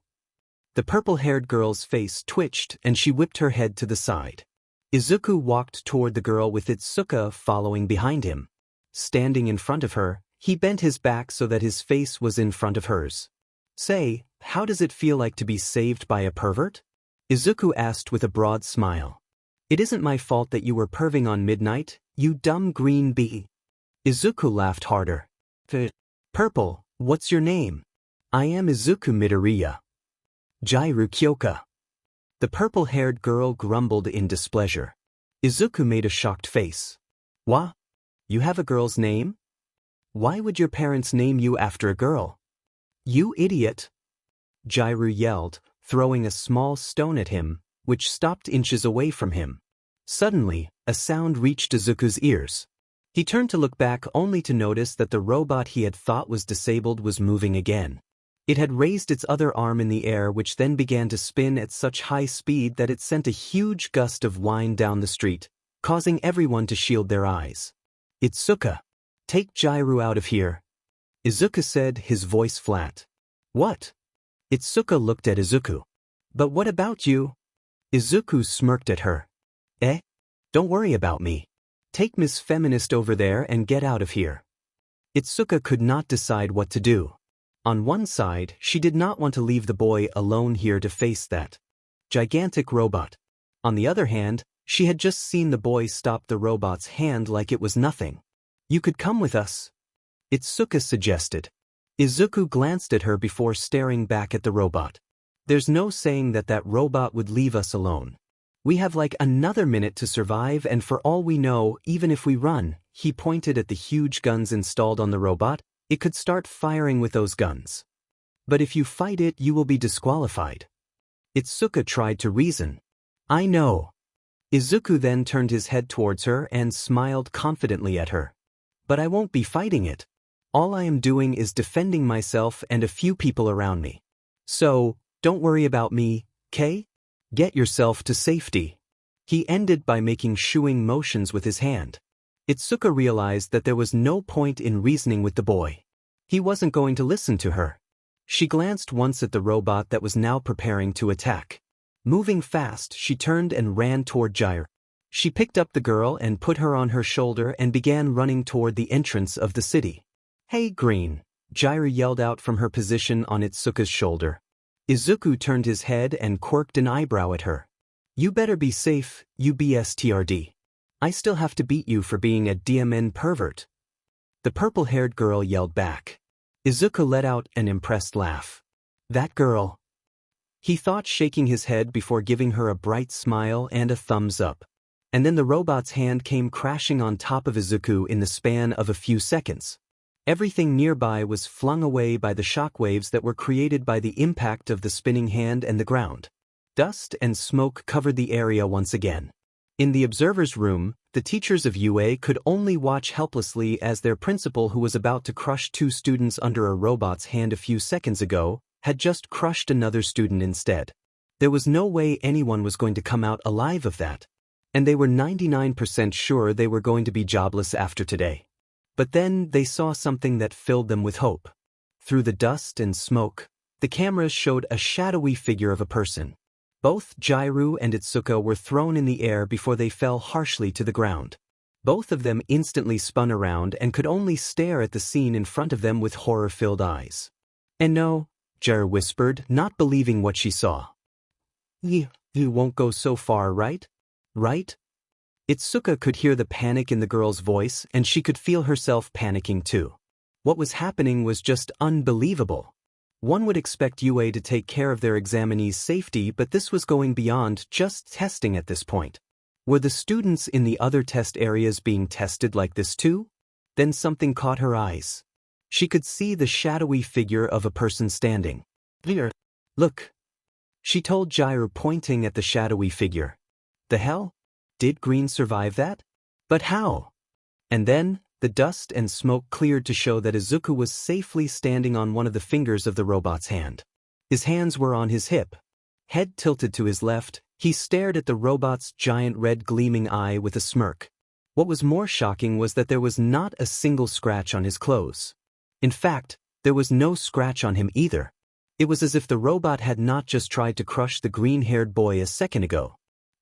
The purple-haired girl's face twitched and she whipped her head to the side. Izuku walked toward the girl with Itsuka following behind him. Standing in front of her, he bent his back so that his face was in front of hers. "Say, how does it feel like to be saved by a pervert?" Izuku asked with a broad smile. "It isn't my fault that you were perving on midnight, you dumb green bee." Izuku laughed harder. "Purple, what's your name?" "I am Izuku Midoriya." "Jairu Kyoka." The purple-haired girl grumbled in displeasure. Izuku made a shocked face. "What? You have a girl's name? Why would your parents name you after a girl?" "You idiot!" Jairu yelled, throwing a small stone at him, which stopped inches away from him. Suddenly, a sound reached Izuku's ears. He turned to look back only to notice that the robot he had thought was disabled was moving again. It had raised its other arm in the air, which then began to spin at such high speed that it sent a huge gust of wind down the street, causing everyone to shield their eyes. "Itsuka, take Jairu out of here," Izuku said, his voice flat. "What?" Itsuka looked at Izuku. "But what about you?" Izuku smirked at her. "Eh? Don't worry about me. Take Miss Feminist over there and get out of here. Itsuka could not decide what to do. On one side, she did not want to leave the boy alone here to face that gigantic robot. On the other hand, she had just seen the boy stop the robot's hand like it was nothing. You could come with us, Itsuka suggested. Izuku glanced at her before staring back at the robot. There's no saying that that robot would leave us alone. We have like another minute to survive, and for all we know, even if we run, he pointed at the huge guns installed on the robot, it could start firing with those guns. But if you fight it, you will be disqualified. Itsuka tried to reason. I know. Izuku then turned his head towards her and smiled confidently at her. But I won't be fighting it. All I am doing is defending myself and a few people around me. So, don't worry about me, Kay? Get yourself to safety. He ended by making shooing motions with his hand. Itsuka realized that there was no point in reasoning with the boy. He wasn't going to listen to her. She glanced once at the robot that was now preparing to attack. Moving fast, she turned and ran toward Gyre. She picked up the girl and put her on her shoulder and began running toward the entrance of the city. Hey Green, Gyre yelled out from her position on Itsuka's shoulder. Izuku turned his head and quirked an eyebrow at her. You better be safe, you BSTRD. I still have to beat you for being a DMN pervert. The purple-haired girl yelled back. Izuku let out an impressed laugh. That girl. He thought, shaking his head before giving her a bright smile and a thumbs up. And then the robot's hand came crashing on top of Izuku in the span of a few seconds. Everything nearby was flung away by the shockwaves that were created by the impact of the spinning hand and the ground. Dust and smoke covered the area once again. In the observer's room, the teachers of UA could only watch helplessly as their principal, who was about to crush 2 students under a robot's hand a few seconds ago, had just crushed another student instead. There was no way anyone was going to come out alive of that. And they were 99% sure they were going to be jobless after today. But then they saw something that filled them with hope. Through the dust and smoke, the cameras showed a shadowy figure of a person. Both Gyru and Itsuka were thrown in the air before they fell harshly to the ground. Both of them instantly spun around and could only stare at the scene in front of them with horror-filled eyes. And no, Gyru whispered, not believing what she saw. You won't go so far, right? Right? Itsuka could hear the panic in the girl's voice, and she could feel herself panicking too. What was happening was just unbelievable. One would expect UA to take care of their examinees' safety, but this was going beyond just testing at this point. Were the students in the other test areas being tested like this too? Then something caught her eyes. She could see the shadowy figure of a person standing. Here, look. She told Gyru, pointing at the shadowy figure. The hell? Did Green survive that? But how? And then, the dust and smoke cleared to show that Izuku was safely standing on one of the fingers of the robot's hand. His hands were on his hip. Head tilted to his left, he stared at the robot's giant red gleaming eye with a smirk. What was more shocking was that there was not a single scratch on his clothes. In fact, there was no scratch on him either. It was as if the robot had not just tried to crush the green-haired boy a second ago.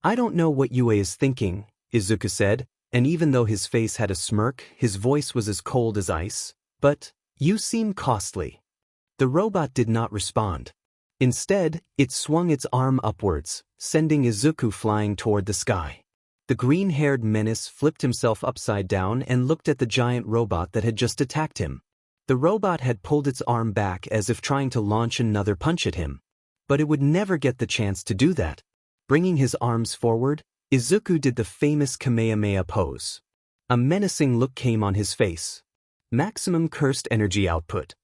I don't know what UA is thinking, Izuku said, and even though his face had a smirk, his voice was as cold as ice. But, you seem costly. The robot did not respond. Instead, it swung its arm upwards, sending Izuku flying toward the sky. The green-haired menace flipped himself upside down and looked at the giant robot that had just attacked him. The robot had pulled its arm back as if trying to launch another punch at him. But it would never get the chance to do that. Bringing his arms forward, Izuku did the famous Kamehameha pose. A menacing look came on his face. Maximum cursed energy output.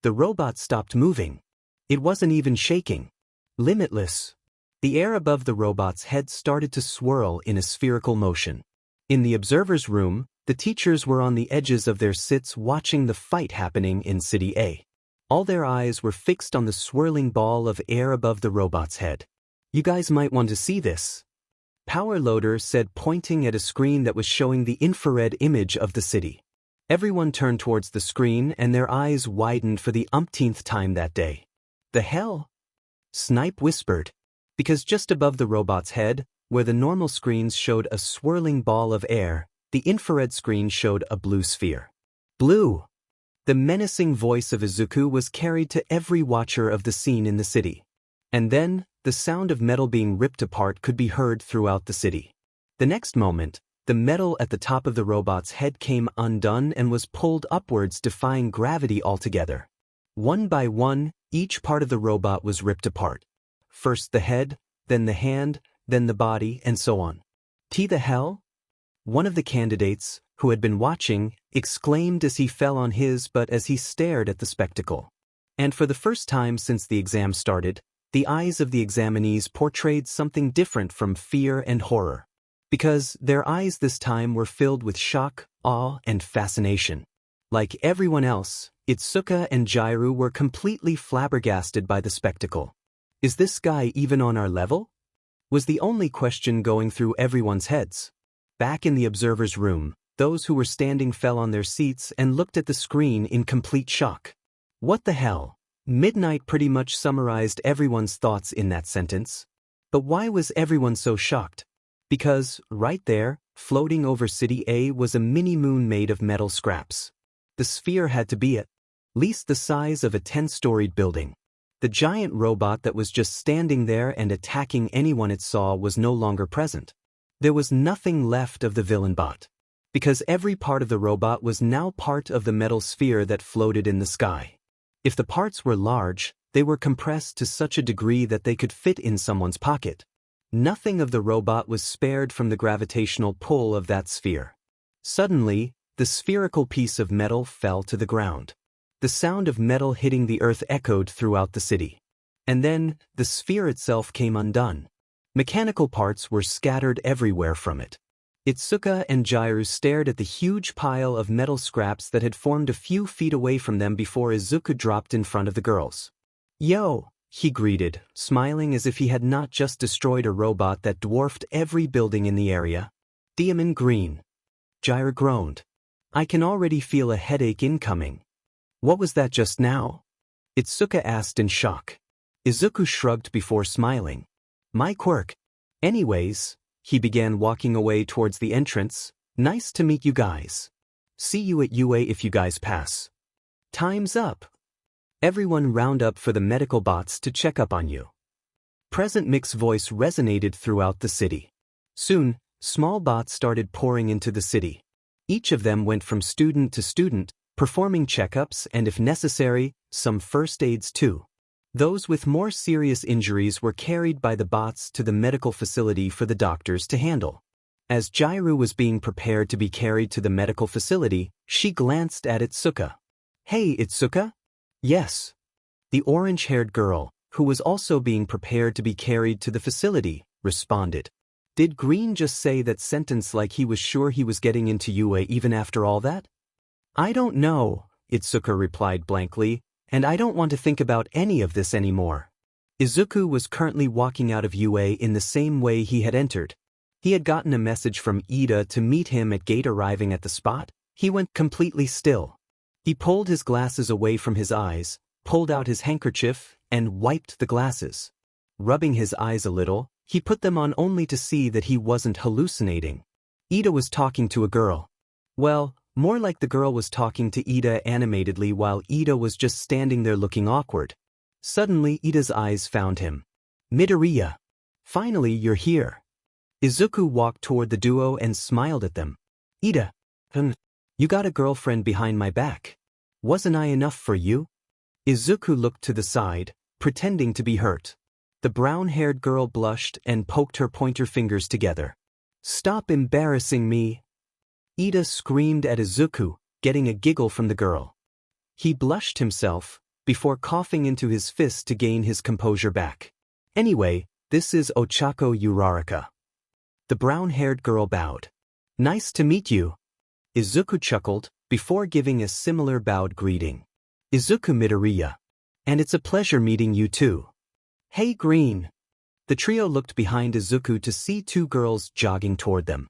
The robot stopped moving. It wasn't even shaking. Limitless. The air above the robot's head started to swirl in a spherical motion. In the observer's room, the teachers were on the edges of their seats watching the fight happening in City A. All their eyes were fixed on the swirling ball of air above the robot's head. You guys might want to see this. Power Loader said, pointing at a screen that was showing the infrared image of the city. Everyone turned towards the screen and their eyes widened for the umpteenth time that day. The hell? Snipe whispered. Because just above the robot's head, where the normal screens showed a swirling ball of air, the infrared screen showed a blue sphere. Blue! The menacing voice of Izuku was carried to every watcher of the scene in the city. And then, the sound of metal being ripped apart could be heard throughout the city. The next moment, the metal at the top of the robot's head came undone and was pulled upwards, defying gravity altogether. One by one, each part of the robot was ripped apart. First the head, then the hand, then the body, and so on. "T the hell?" One of the candidates, who had been watching, exclaimed as he fell on his butt as he stared at the spectacle. And for the first time since the exam started, the eyes of the examinees portrayed something different from fear and horror. Because their eyes this time were filled with shock, awe, and fascination. Like everyone else, Itsuka and Jairu were completely flabbergasted by the spectacle. "Is this guy even on our level?" was the only question going through everyone's heads. Back in the observer's room, those who were standing fell on their seats and looked at the screen in complete shock. What the hell? Midnight pretty much summarized everyone's thoughts in that sentence. But why was everyone so shocked? Because, right there, floating over City A was a mini-moon made of metal scraps. The sphere had to be at least the size of a 10-storied building. The giant robot that was just standing there and attacking anyone it saw was no longer present. There was nothing left of the villain bot. Because every part of the robot was now part of the metal sphere that floated in the sky. If the parts were large, they were compressed to such a degree that they could fit in someone's pocket. Nothing of the robot was spared from the gravitational pull of that sphere. Suddenly, the spherical piece of metal fell to the ground. The sound of metal hitting the earth echoed throughout the city. And then, the sphere itself came undone. Mechanical parts were scattered everywhere from it. Itsuka and Jairu stared at the huge pile of metal scraps that had formed a few feet away from them before Izuku dropped in front of the girls. "Yo!" he greeted, smiling as if he had not just destroyed a robot that dwarfed every building in the area. "Diamond green." Jairu groaned. "I can already feel a headache incoming." "What was that just now?" Itsuka asked in shock. Izuku shrugged before smiling. "My quirk. Anyways," he began walking away towards the entrance. "Nice to meet you guys. See you at UA if you guys pass. Time's up. Everyone round up for the medical bots to check up on you." Present Mick's voice resonated throughout the city. Soon, small bots started pouring into the city. Each of them went from student to student, performing checkups and, if necessary, some first aids too. Those with more serious injuries were carried by the bots to the medical facility for the doctors to handle. As Jairu was being prepared to be carried to the medical facility, she glanced at Itsuka. "Hey, Itsuka?" "Yes." The orange-haired girl, who was also being prepared to be carried to the facility, responded. Did Green just say that sentence like he was sure he was getting into UA even after all that? "I don't know," Itsuka replied blankly, "and I don't want to think about any of this anymore." Izuku was currently walking out of UA in the same way he had entered. He had gotten a message from Ida to meet him at gate. Arriving at the spot, he went completely still. He pulled his glasses away from his eyes, pulled out his handkerchief, and wiped the glasses. Rubbing his eyes a little, he put them on only to see that he wasn't hallucinating. Ida was talking to a girl. Well, more like the girl was talking to Ida animatedly while Ida was just standing there looking awkward. Suddenly Ida's eyes found him. "Midoriya. Finally you're here." Izuku walked toward the duo and smiled at them. "Ida. You got a girlfriend behind my back. Wasn't I enough for you?" Izuku looked to the side, pretending to be hurt. The brown-haired girl blushed and poked her pointer fingers together. "Stop embarrassing me." Ida screamed at Izuku, getting a giggle from the girl. He blushed himself, before coughing into his fist to gain his composure back. "Anyway, this is Ochako Uraraka." The brown-haired girl bowed. "Nice to meet you." Izuku chuckled, before giving a similar bowed greeting. "Izuku Midoriya. And it's a pleasure meeting you too." "Hey Green." The trio looked behind Izuku to see two girls jogging toward them.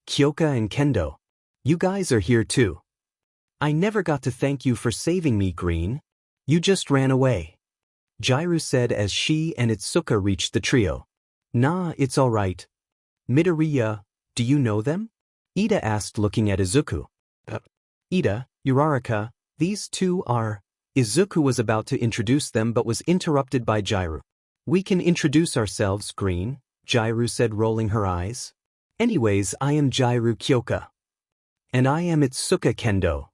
Kyoka and Kendo. You guys are here too." "I never got to thank you for saving me, Green. You just ran away," Jairu said as she and Itsuka reached the trio. Nah, it's alright. Midoriya, do you know them? Ida asked looking at Izuku. Ida, Uraraka, these two are… Izuku was about to introduce them but was interrupted by Jiraiya. We can introduce ourselves, Green, Jiraiya said rolling her eyes. Anyways, I am Jiraiya Kyoka. And I am Itsuka Kendo.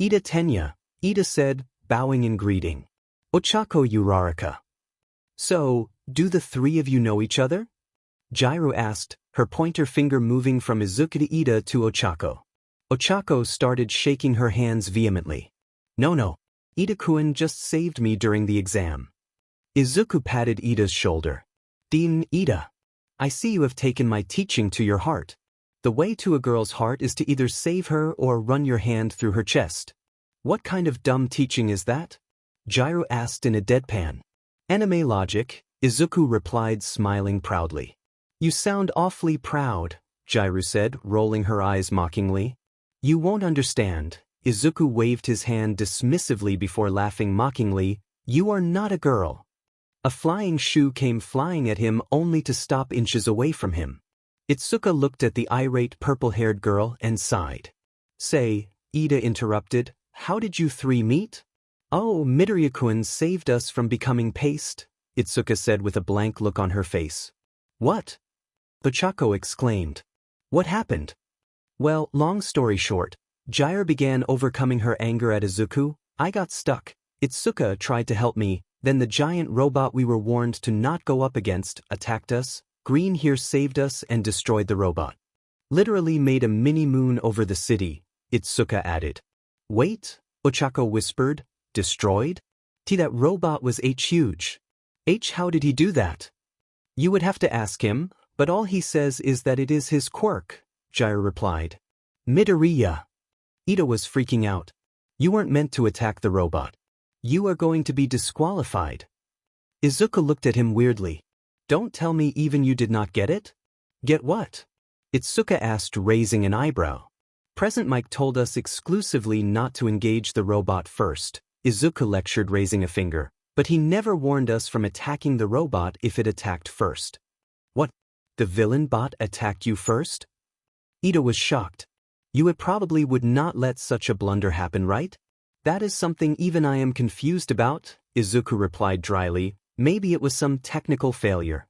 Ida Tenya, Ida said, bowing in greeting. Ochako Uraraka. So, do the three of you know each other? Jiraiya asked, her pointer finger moving from Izuku to Ida to Ochako. Ochako started shaking her hands vehemently. No. Ida-kun just saved me during the exam. Izuku patted Ida's shoulder. Dean Ida. I see you have taken my teaching to your heart. The way to a girl's heart is to either save her or run your hand through her chest. What kind of dumb teaching is that? Jiraiya asked in a deadpan. Anime logic, Izuku replied smiling proudly. You sound awfully proud, Jiraiya said, rolling her eyes mockingly. You won't understand. Izuku waved his hand dismissively before laughing mockingly. You are not a girl. A flying shoe came flying at him only to stop inches away from him. Itsuka looked at the irate purple-haired girl and sighed. Say, Ida interrupted, how did you three meet? Oh, Midoriya-kun saved us from becoming paste, Itsuka said with a blank look on her face. What? Ochako exclaimed. What happened? Well, long story short, Jiraiya began overcoming her anger at Izuku. I got stuck. Itsuka tried to help me, then the giant robot we were warned to not go up against attacked us. Green here saved us and destroyed the robot. Literally made a mini-moon over the city, Itsuka added. Wait, Ochako whispered. Destroyed? That robot was huge. How did he do that? You would have to ask him, but all he says is that it is his quirk, Jiraiya replied. Midoriya. Ida was freaking out. You weren't meant to attack the robot. You are going to be disqualified. Izuku looked at him weirdly. Don't tell me even you did not get it? Get what? Itsuka asked, raising an eyebrow. Present Mike told us exclusively not to engage the robot first, Izuku lectured, raising a finger, but he never warned us from attacking the robot if it attacked first. What? The villain bot attacked you first? Ida was shocked. You probably would not let such a blunder happen, right? That is something even I am confused about, Izuku replied dryly. Maybe it was some technical failure.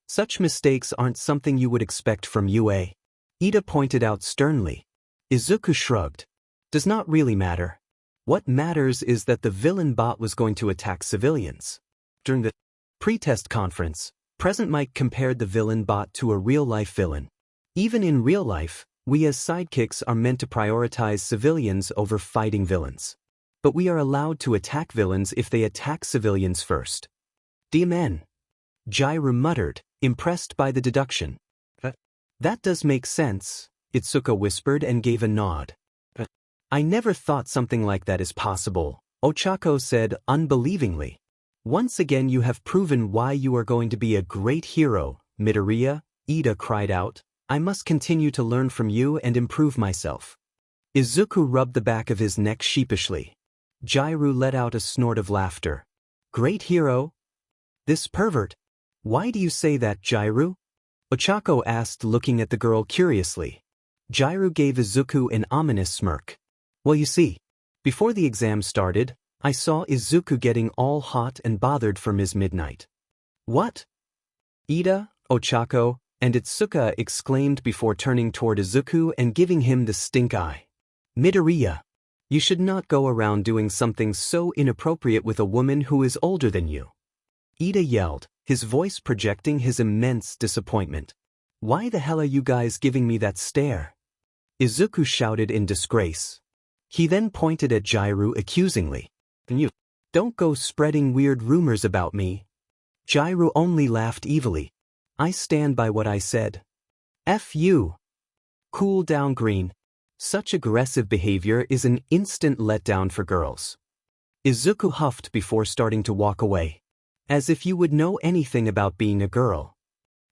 Such mistakes aren't something you would expect from UA. Ida pointed out sternly. Izuku shrugged. Does not really matter. What matters is that the villain bot was going to attack civilians. During the pre-test conference, Present Mike compared the villain bot to a real-life villain. Even in real life, we as sidekicks are meant to prioritize civilians over fighting villains. But we are allowed to attack villains if they attack civilians first. DMN. Jiraiya muttered, impressed by the deduction. That does make sense, Itsuka whispered and gave a nod. I never thought something like that is possible, Ochako said unbelievingly. Once again you have proven why you are going to be a great hero, Midoriya, Ida cried out. I must continue to learn from you and improve myself. Izuku rubbed the back of his neck sheepishly. Jiraiya let out a snort of laughter. Great hero? This pervert. Why do you say that, Jiraiya? Ochako asked, looking at the girl curiously. Jiraiya gave Izuku an ominous smirk. Well, you see, before the exam started, I saw Izuku getting all hot and bothered for Ms. Midnight. What? Ida, Ochako, and Itsuka exclaimed before turning toward Izuku and giving him the stink eye. Midoriya, you should not go around doing something so inappropriate with a woman who is older than you. Ida yelled, his voice projecting his immense disappointment. Why the hell are you guys giving me that stare? Izuku shouted in disgrace. He then pointed at Jiraiya accusingly. You don't go spreading weird rumors about me. Jiraiya only laughed evilly. I stand by what I said. F you. Cool down, Green. Such aggressive behavior is an instant letdown for girls. Izuku huffed before starting to walk away. As if you would know anything about being a girl.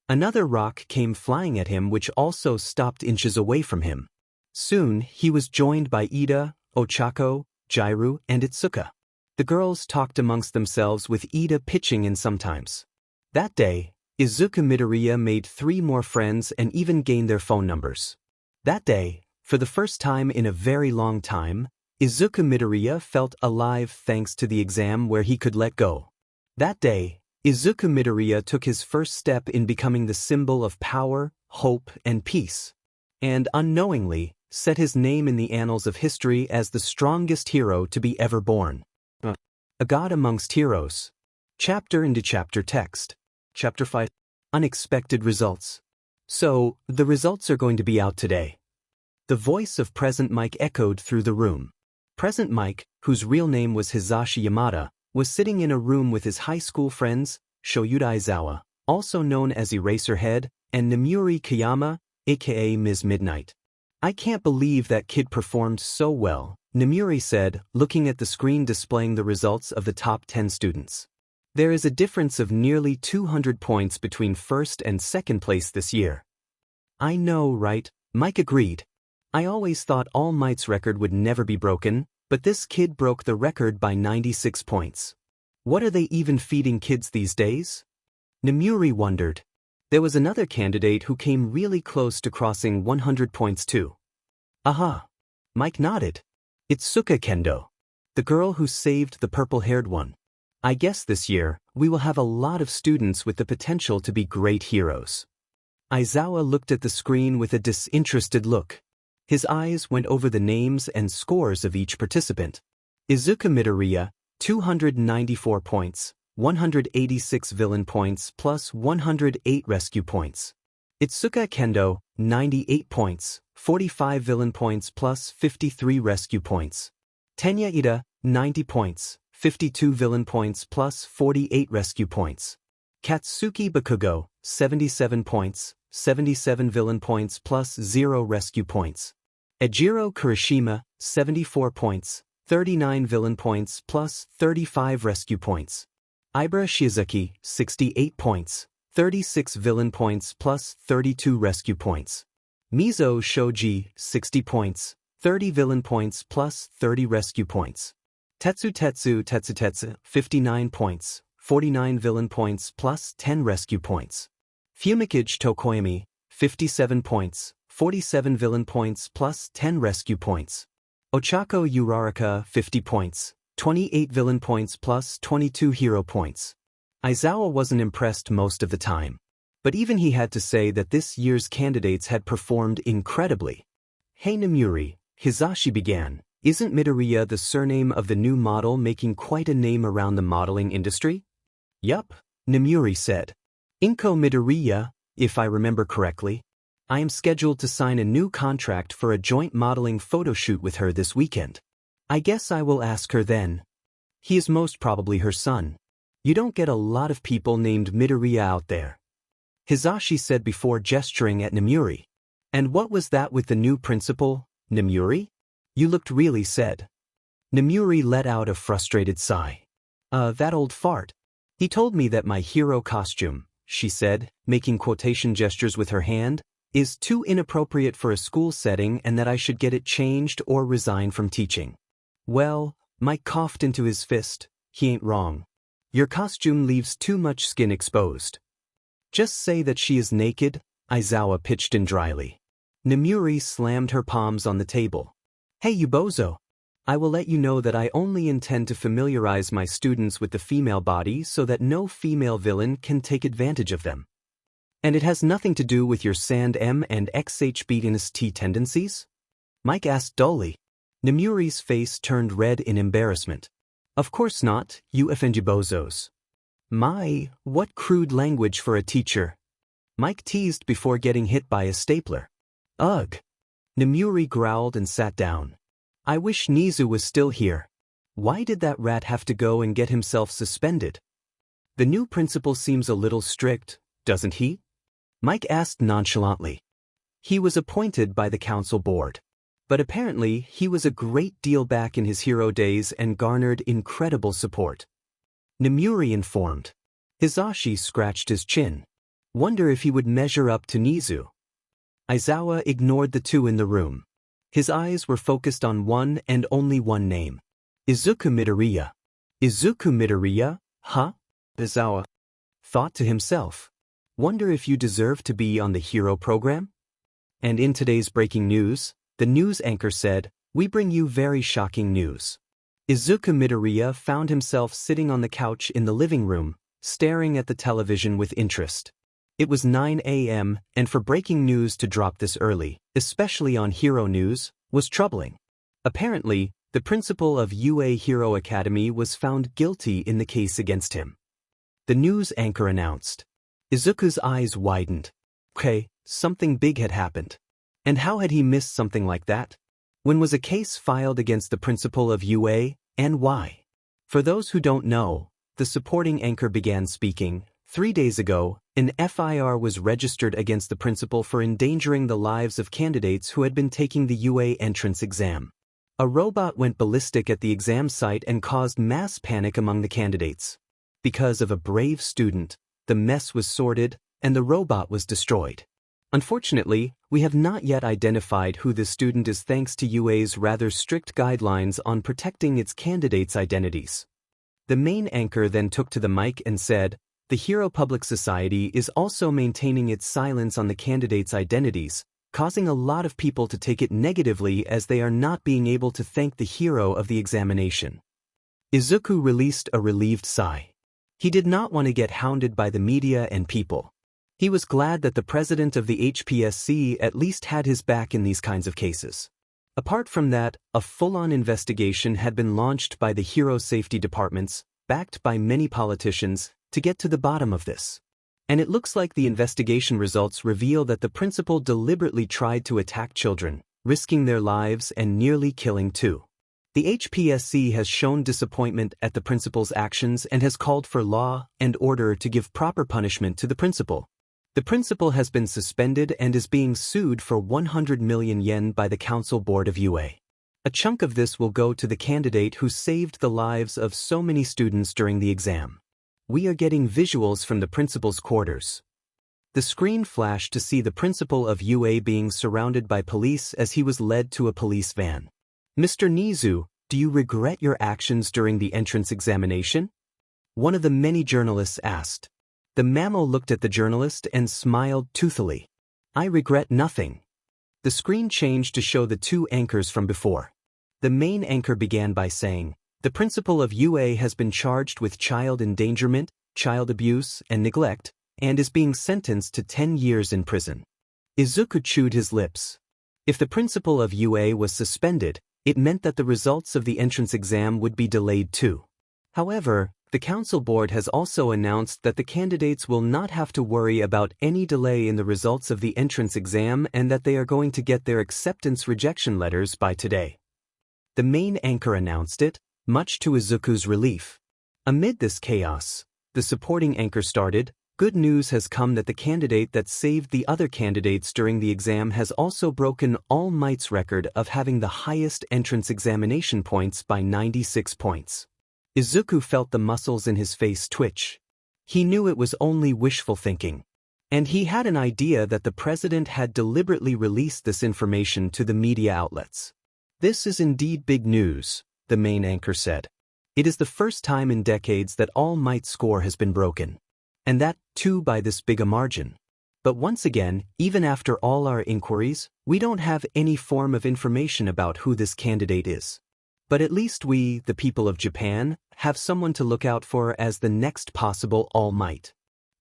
Another rock came flying at him, which also stopped inches away from him. Soon, he was joined by Ida, Ochako, Jiraiya, and Itsuka. The girls talked amongst themselves with Ida pitching in sometimes. That day, Izuku Midoriya made 3 more friends and even gained their phone numbers. That day, for the first time in a very long time, Izuku Midoriya felt alive thanks to the exam where he could let go. That day, Izuku Midoriya took his first step in becoming the symbol of power, hope, and peace. And unknowingly, set his name in the annals of history as the strongest hero to be ever born. A God Amongst Heroes. Chapter into chapter text. Chapter 5. Unexpected results. So, the results are going to be out today. The voice of Present Mike echoed through the room. Present Mike, whose real name was Hisashi Yamada, was sitting in a room with his high school friends, Shoyuta Aizawa, also known as Eraserhead, and Namuri Kayama, aka Ms. Midnight. I can't believe that kid performed so well, Namuri said, looking at the screen displaying the results of the top 10 students. There is a difference of nearly 200 points between first and second place this year. I know, right? Mike agreed. I always thought All Might's record would never be broken, but this kid broke the record by 96 points. What are they even feeding kids these days? Namuri wondered. There was another candidate who came really close to crossing 100 points too. Aha! Mike nodded. It's Suka Kendo, the girl who saved the purple-haired one. I guess this year, we will have a lot of students with the potential to be great heroes. Aizawa looked at the screen with a disinterested look. His eyes went over the names and scores of each participant. Izuku Midoriya, 294 points, 186 villain points plus 108 rescue points. Itsuka Kendo, 98 points, 45 villain points plus 53 rescue points. Tenya Ida, 90 points, 52 villain points plus 48 rescue points. Katsuki Bakugo, 77 points, 77 villain points plus 0 rescue points. Ejiro Kurishima, 74 points, 39 villain points plus 35 rescue points. Ibara Shizuki, 68 points, 36 villain points plus 32 rescue points. Mizo Shoji, 60 points, 30 villain points plus 30 rescue points. Tetsu, 59 points, 49 villain points plus 10 rescue points. Fumikage Tokoyami, 57 points, 47 villain points plus 10 rescue points. Ochako Uraraka, 50 points, 28 villain points plus 22 hero points. Aizawa wasn't impressed most of the time. But even he had to say that this year's candidates had performed incredibly. Hey Namuri, Hisashi began, isn't Midoriya the surname of the new model making quite a name around the modeling industry? Yup, Namuri said. Inko Midoriya, if I remember correctly. I am scheduled to sign a new contract for a joint modeling photo shoot with her this weekend. I guess I will ask her then. He is most probably her son. You don't get a lot of people named Midoriya out there. Hisashi said before gesturing at Namuri. And what was that with the new principal, Namuri? You looked really sad. Namuri let out a frustrated sigh. That old fart. He told me that my hero costume, she said, making quotation gestures with her hand, is too inappropriate for a school setting and that I should get it changed or resign from teaching. Well, Mike coughed into his fist. He ain't wrong. Your costume leaves too much skin exposed. Just say that she is naked, Aizawa pitched in dryly. Namuri slammed her palms on the table. Hey you bozo. I will let you know that I only intend to familiarize my students with the female body so that no female villain can take advantage of them. And it has nothing to do with your sand M and XH T tendencies? Mike asked dully. Namuri's face turned red in embarrassment. Of course not, you bozos. My, what crude language for a teacher. Mike teased before getting hit by a stapler. Ugh. Namuri growled and sat down. I wish Nizu was still here. Why did that rat have to go and get himself suspended? The new principal seems a little strict, doesn't he? Mike asked nonchalantly. He was appointed by the council board. But apparently he was a great deal back in his hero days and garnered incredible support. Namuri informed. Hisashi scratched his chin. Wonder if he would measure up to Nizu. Aizawa ignored the two in the room. His eyes were focused on one and only one name. Izuku Midoriya. Izuku Midoriya, huh? Aizawa thought to himself. Wonder if you deserve to be on the hero program? And in today's breaking news, the news anchor said, "We bring you very shocking news." Izuku Midoriya found himself sitting on the couch in the living room, staring at the television with interest. It was 9 a.m., and for breaking news to drop this early, especially on Hero News, was troubling. Apparently, the principal of UA Hero Academy was found guilty in the case against him. The news anchor announced. Izuku's eyes widened. Okay, something big had happened. And how had he missed something like that? When was a case filed against the principal of UA, and why? For those who don't know, the supporting anchor began speaking. 3 days ago, an FIR was registered against the principal for endangering the lives of candidates who had been taking the UA entrance exam. A robot went ballistic at the exam site and caused mass panic among the candidates. Because of a brave student, the mess was sorted, and the robot was destroyed. Unfortunately, we have not yet identified who the student is thanks to UA's rather strict guidelines on protecting its candidates' identities. The main anchor then took to the mic and said, "The Hero Public Society is also maintaining its silence on the candidates' identities, causing a lot of people to take it negatively as they are not being able to thank the hero of the examination." Izuku released a relieved sigh. He did not want to get hounded by the media and people. He was glad that the president of the HPSC at least had his back in these kinds of cases. Apart from that, a full-on investigation had been launched by the hero safety departments, backed by many politicians, to get to the bottom of this. And it looks like the investigation results reveal that the principal deliberately tried to attack children, risking their lives and nearly killing two. The HPSC has shown disappointment at the principal's actions and has called for law and order to give proper punishment to the principal. The principal has been suspended and is being sued for 100 million yen by the council board of UA. A chunk of this will go to the candidate who saved the lives of so many students during the exam. We are getting visuals from the principal's quarters. The screen flashed to see the principal of UA being surrounded by police as he was led to a police van. "Mr. Nizu, do you regret your actions during the entrance examination?" one of the many journalists asked. The mammal looked at the journalist and smiled toothily. "I regret nothing." The screen changed to show the two anchors from before. The main anchor began by saying, "The principal of UA has been charged with child endangerment, child abuse, and neglect, and is being sentenced to 10 years in prison." Izuku chewed his lips. If the principal of UA was suspended, it meant that the results of the entrance exam would be delayed too. However, the council board has also announced that the candidates will not have to worry about any delay in the results of the entrance exam and that they are going to get their acceptance rejection letters by today. The main anchor announced it, much to Izuku's relief. Amid this chaos, the supporting anchor started, "Good news has come that the candidate that saved the other candidates during the exam has also broken All Might's record of having the highest entrance examination points by 96 points. Izuku felt the muscles in his face twitch. He knew it was only wishful thinking. And he had an idea that the president had deliberately released this information to the media outlets. "This is indeed big news," the main anchor said. "It is the first time in decades that All Might's score has been broken. And that, too, by this big a margin. But once again, even after all our inquiries, we don't have any form of information about who this candidate is. But at least we, the people of Japan, have someone to look out for as the next possible All Might."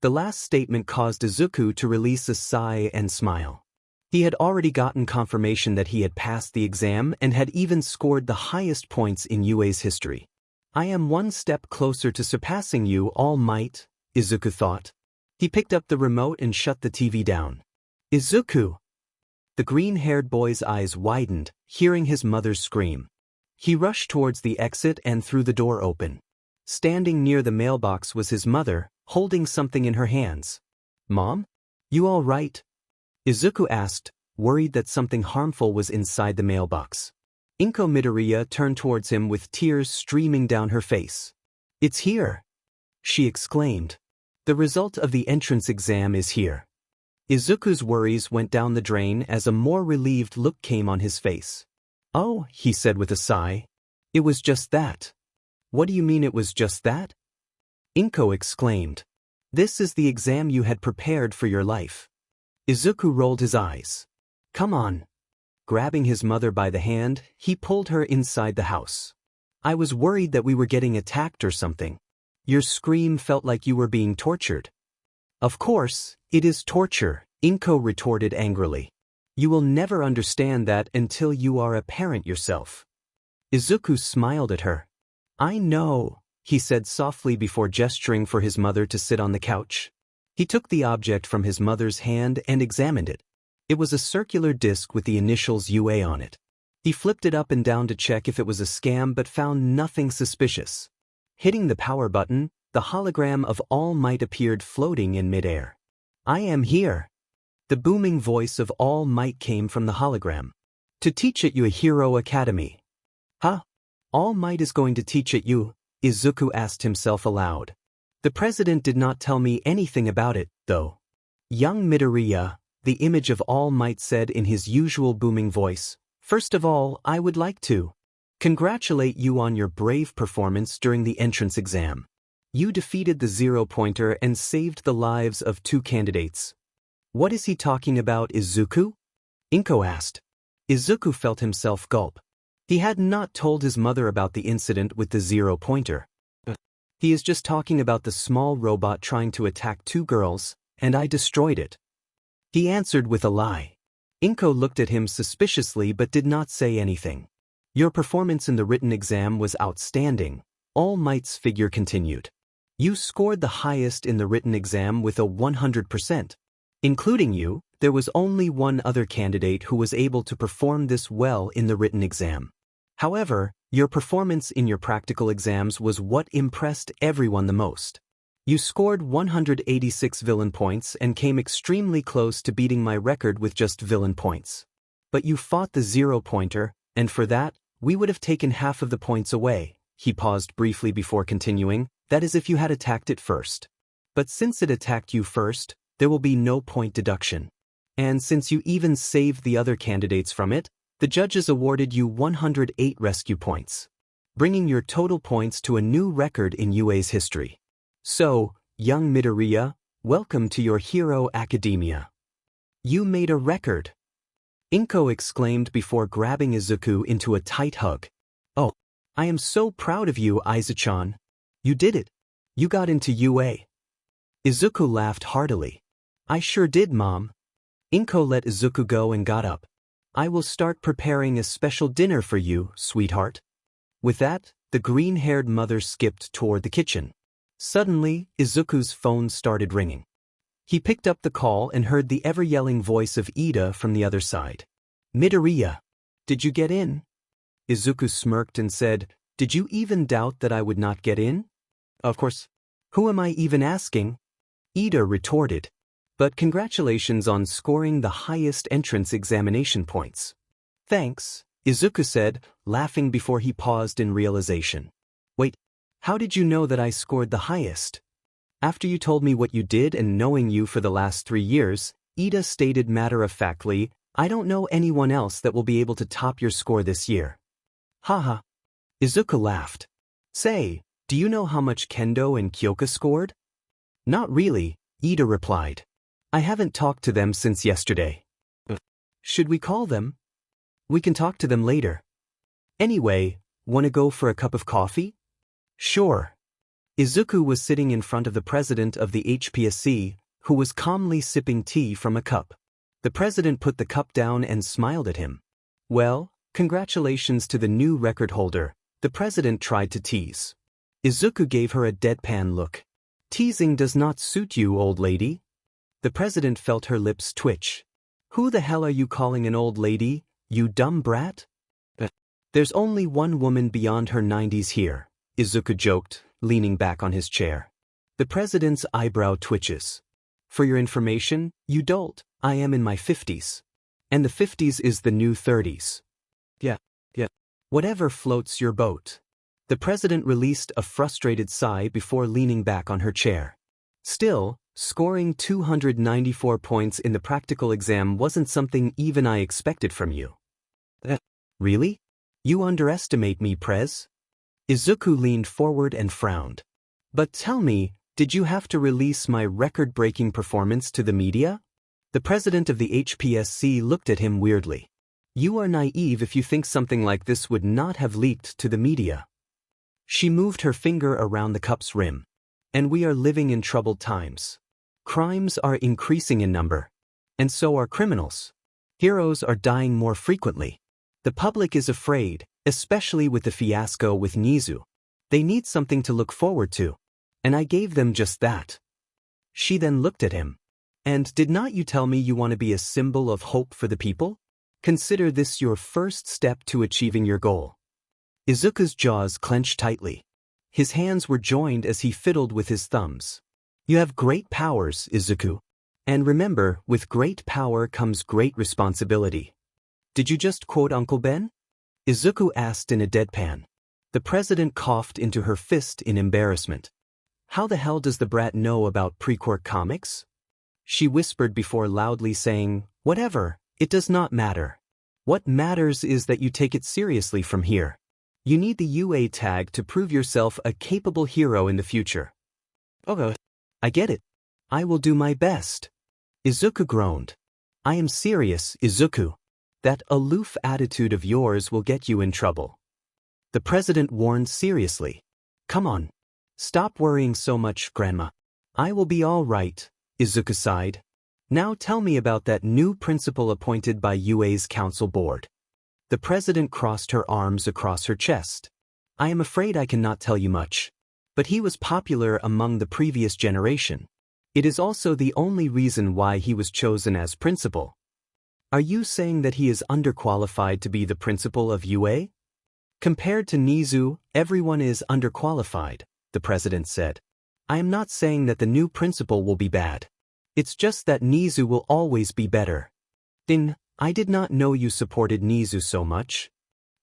The last statement caused Izuku to release a sigh and smile. He had already gotten confirmation that he had passed the exam and had even scored the highest points in UA's history. "I am one step closer to surpassing you, All Might," Izuku thought. He picked up the remote and shut the TV down. "Izuku!" The green-haired boy's eyes widened, hearing his mother's scream. He rushed towards the exit and threw the door open. Standing near the mailbox was his mother, holding something in her hands. "Mom? You all right?" Izuku asked, worried that something harmful was inside the mailbox. Inko Midoriya turned towards him with tears streaming down her face. "It's here!" she exclaimed. "The result of the entrance exam is here." Izuku's worries went down the drain as a more relieved look came on his face. "Oh," he said with a sigh. "It was just that." "What do you mean it was just that?" Inko exclaimed. This is the exam you had prepared for your life. Izuku rolled his eyes. Come on. Grabbing his mother by the hand, he pulled her inside the house. I was worried that we were getting attacked or something. Your scream felt like you were being tortured. Of course, it is torture, Inko retorted angrily. You will never understand that until you are a parent yourself. Izuku smiled at her. I know, he said softly before gesturing for his mother to sit on the couch. He took the object from his mother's hand and examined it. It was a circular disc with the initials UA on it. He flipped it up and down to check if it was a scam but found nothing suspicious. Hitting the power button, the hologram of All Might appeared floating in midair. I am here. The booming voice of All Might came from the hologram. To teach at you a hero academy. Huh? All Might is going to teach at you? Izuku asked himself aloud. The president did not tell me anything about it, though. Young Midoriya, the image of All Might said in his usual booming voice, first of all, I would like to congratulate you on your brave performance during the entrance exam. You defeated the zero-pointer and saved the lives of 2 candidates. What is he talking about, Izuku? Inko asked. Izuku felt himself gulp. He had not told his mother about the incident with the zero-pointer. He is just talking about the small robot trying to attack 2 girls, and I destroyed it. He answered with a lie. Inko looked at him suspiciously but did not say anything. Your performance in the written exam was outstanding, All Might's figure continued. You scored the highest in the written exam with a 100%. Including you, there was only one other candidate who was able to perform this well in the written exam. However, your performance in your practical exams was what impressed everyone the most. You scored 186 villain points and came extremely close to beating my record with just villain points. But you fought the zero-pointer, and for that, we would have taken half of the points away. He paused briefly before continuing, that is if you had attacked it first. But since it attacked you first, there will be no point deduction. And since you even saved the other candidates from it, the judges awarded you 108 rescue points, bringing your total points to a new record in UA's history. So, young Midoriya, welcome to your hero academia. You made a record. Inko exclaimed before grabbing Izuku into a tight hug. Oh, I am so proud of you, Aizachan. You did it. You got into UA. Izuku laughed heartily. I sure did, Mom. Inko let Izuku go and got up. I will start preparing a special dinner for you, sweetheart. With that, the green-haired mother skipped toward the kitchen. Suddenly, Izuku's phone started ringing. He picked up the call and heard the ever-yelling voice of Ida from the other side. Midoriya, did you get in? Izuku smirked and said, did you even doubt that I would not get in? Of course. Who am I even asking? Ida retorted. But congratulations on scoring the highest entrance examination points. Thanks, Izuku said, laughing before he paused in realization. Wait, how did you know that I scored the highest? After you told me what you did and knowing you for the last 3 years, Ida stated matter-of-factly, I don't know anyone else that will be able to top your score this year. Haha. Izuku laughed. Say, do you know how much Kendo and Kyoka scored? Not really, Ida replied. I haven't talked to them since yesterday. Should we call them? We can talk to them later. Anyway, wanna go for a cup of coffee? Sure. Izuku was sitting in front of the president of the HPSC, who was calmly sipping tea from a cup. The president put the cup down and smiled at him. Well, congratulations to the new record holder, the president tried to tease. Izuku gave her a deadpan look. Teasing does not suit you, old lady. The president felt her lips twitch. Who the hell are you calling an old lady, you dumb brat? There's only one woman beyond her 90s here, Izuku joked, leaning back on his chair. The president's eyebrow twitches. For your information, you dolt, I am in my 50s. And the 50s is the new 30s. Yeah. Whatever floats your boat. The president released a frustrated sigh before leaning back on her chair. Still, scoring 294 points in the practical exam wasn't something even I expected from you. Really? You underestimate me, Prez? Izuku leaned forward and frowned. But tell me, Did you have to release my record-breaking performance to the media? The president of the HPSC looked at him weirdly. You are naive if you think something like this would not have leaked to the media. She moved her finger around the cup's rim. And we are living in troubled times. Crimes are increasing in number. And so are criminals. Heroes are dying more frequently. The public is afraid, especially with the fiasco with Nizu. They need something to look forward to. And I gave them just that. She then looked at him. And did not you tell me you want to be a symbol of hope for the people? Consider this your first step to achieving your goal. Izuku's jaws clenched tightly. His hands were joined as he fiddled with his thumbs. You have great powers, Izuku. And remember, with great power comes great responsibility. Did you just quote Uncle Ben? Izuku asked in a deadpan. The president coughed into her fist in embarrassment. How the hell does the brat know about Precourt comics? She whispered before loudly saying, whatever, it does not matter. What matters is that you take it seriously from here. You need the UA tag to prove yourself a capable hero in the future. Okay, I get it. I will do my best. Izuku groaned. I am serious, Izuku. That aloof attitude of yours will get you in trouble. The president warned seriously. Come on. Stop worrying so much, Grandma. I will be all right, Izuku sighed. Now tell me about that new principal appointed by UA's council board. The president crossed her arms across her chest. I am afraid I cannot tell you much. But he was popular among the previous generation. It is also the only reason why he was chosen as principal. Are you saying that he is underqualified to be the principal of UA? Compared to Nizu, everyone is underqualified, the president said. I am not saying that the new principal will be bad. It's just that Nizu will always be better. I did not know you supported Nizu so much.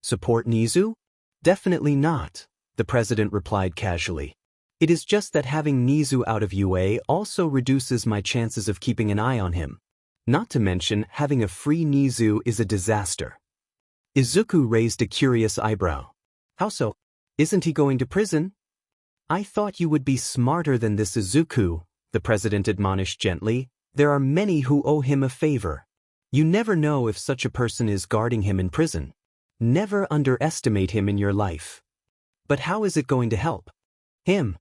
Support Nizu? Definitely not, the president replied casually. It is just that having Nizu out of UA also reduces my chances of keeping an eye on him. Not to mention, having a free Nizu is a disaster. Izuku raised a curious eyebrow. How so? Isn't he going to prison? I thought you would be smarter than this, Izuku, the president admonished gently. There are many who owe him a favor. You never know if such a person is guarding him in prison. Never underestimate him in your life. But how is it going to help him?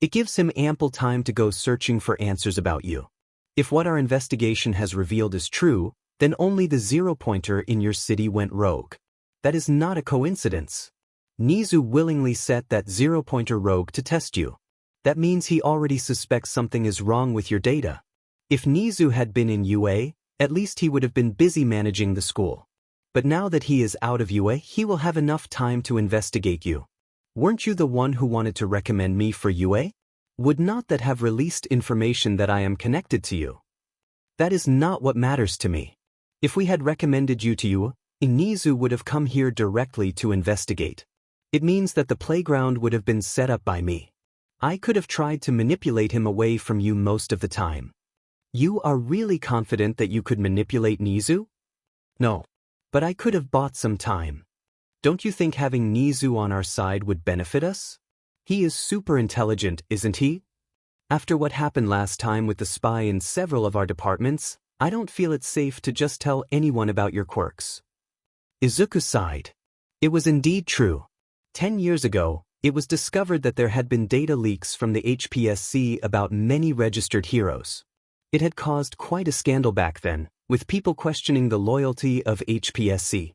It gives him ample time to go searching for answers about you. If what our investigation has revealed is true, then only the zero-pointer in your city went rogue. That is not a coincidence. Nizu willingly set that zero-pointer rogue to test you. That means he already suspects something is wrong with your data. If Nizu had been in UA, at least he would have been busy managing the school. But now that he is out of UA, he will have enough time to investigate you. Weren't you the one who wanted to recommend me for UA? Would not that have released information that I am connected to you? That is not what matters to me. If we had recommended you to you, Nizu would have come here directly to investigate. It means that the playground would have been set up by me. I could have tried to manipulate him away from you most of the time. You are really confident that you could manipulate Nizu? No. But I could have bought some time. Don't you think having Nizu on our side would benefit us? He is super intelligent, isn't he? After what happened last time with the spy in several of our departments, I don't feel it's safe to just tell anyone about your quirks. Izuku sighed. It was indeed true. 10 years ago, it was discovered that there had been data leaks from the HPSC about many registered heroes. It had caused quite a scandal back then, with people questioning the loyalty of HPSC.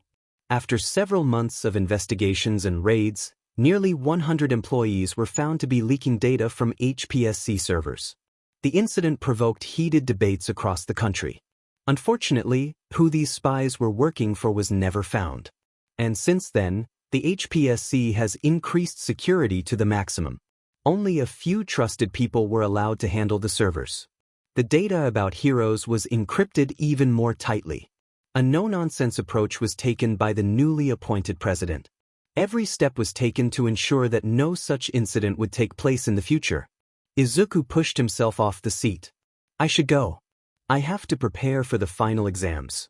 After several months of investigations and raids, nearly 100 employees were found to be leaking data from HPSC servers. The incident provoked heated debates across the country. Unfortunately, who these spies were working for was never found. And since then, the HPSC has increased security to the maximum. Only a few trusted people were allowed to handle the servers. The data about heroes was encrypted even more tightly. A no-nonsense approach was taken by the newly appointed president. Every step was taken to ensure that no such incident would take place in the future. Izuku pushed himself off the seat. I should go. I have to prepare for the final exams.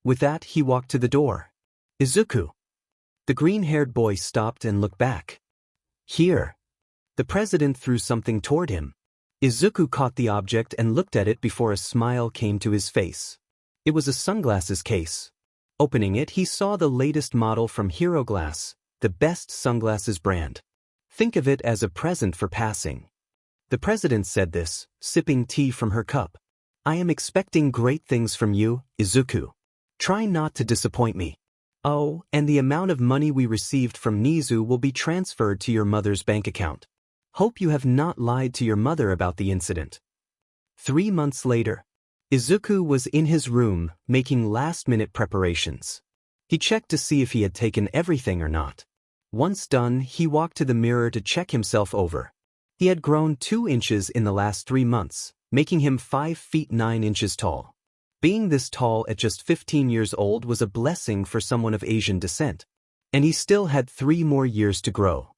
With that, he walked to the door. Izuku. The green-haired boy stopped and looked back. Here. The president threw something toward him. Izuku caught the object and looked at it before a smile came to his face. It was a sunglasses case. Opening it, he saw the latest model from Hero Glass, the best sunglasses brand. Think of it as a present for passing. The president said this, sipping tea from her cup. I am expecting great things from you, Izuku. Try not to disappoint me. Oh, and the amount of money we received from Nizu will be transferred to your mother's bank account. Hope you have not lied to your mother about the incident. 3 months later, Izuku was in his room making last-minute preparations. He checked to see if he had taken everything or not. Once done, he walked to the mirror to check himself over. He had grown 2 inches in the last 3 months, making him 5 feet 9 inches tall. Being this tall at just 15 years old was a blessing for someone of Asian descent. And he still had 3 more years to grow.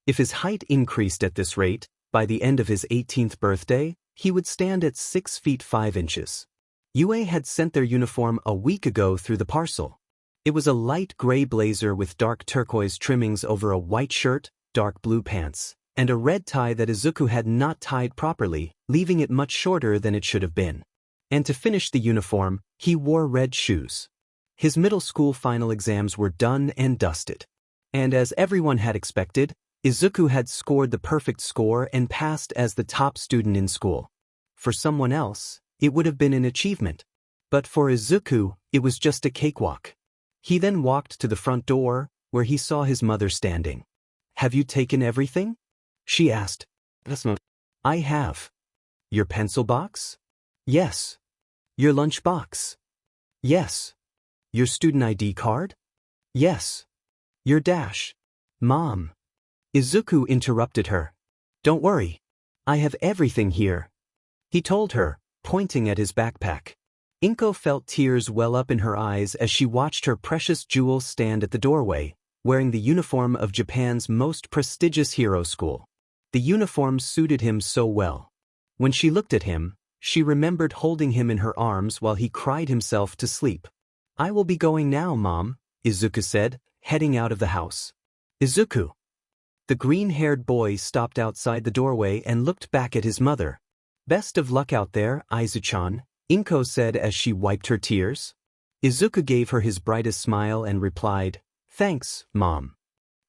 If his height increased at this rate, by the end of his 18th birthday, he would stand at 6 feet 5 inches. UA had sent their uniform a week ago through the parcel. It was a light gray blazer with dark turquoise trimmings over a white shirt, dark blue pants, and a red tie that Izuku had not tied properly, leaving it much shorter than it should have been. And to finish the uniform, he wore red shoes. His middle school final exams were done and dusted. And as everyone had expected, Izuku had scored the perfect score and passed as the top student in school. For someone else, it would have been an achievement. But for Izuku, it was just a cakewalk. He then walked to the front door, where he saw his mother standing. Have you taken everything? She asked. I have. Your pencil box? Yes. Your lunch box? Yes. Your student ID card? Yes. Your dash? Mom. Izuku interrupted her. Don't worry. I have everything here. He told her, pointing at his backpack. Inko felt tears well up in her eyes as she watched her precious jewel stand at the doorway, wearing the uniform of Japan's most prestigious hero school. The uniform suited him so well. When she looked at him, she remembered holding him in her arms while he cried himself to sleep. I will be going now, Mom, Izuku said, heading out of the house. Izuku. The green-haired boy stopped outside the doorway and looked back at his mother. Best of luck out there, Izu-chan, Inko said as she wiped her tears. Izuku gave her his brightest smile and replied, Thanks, Mom.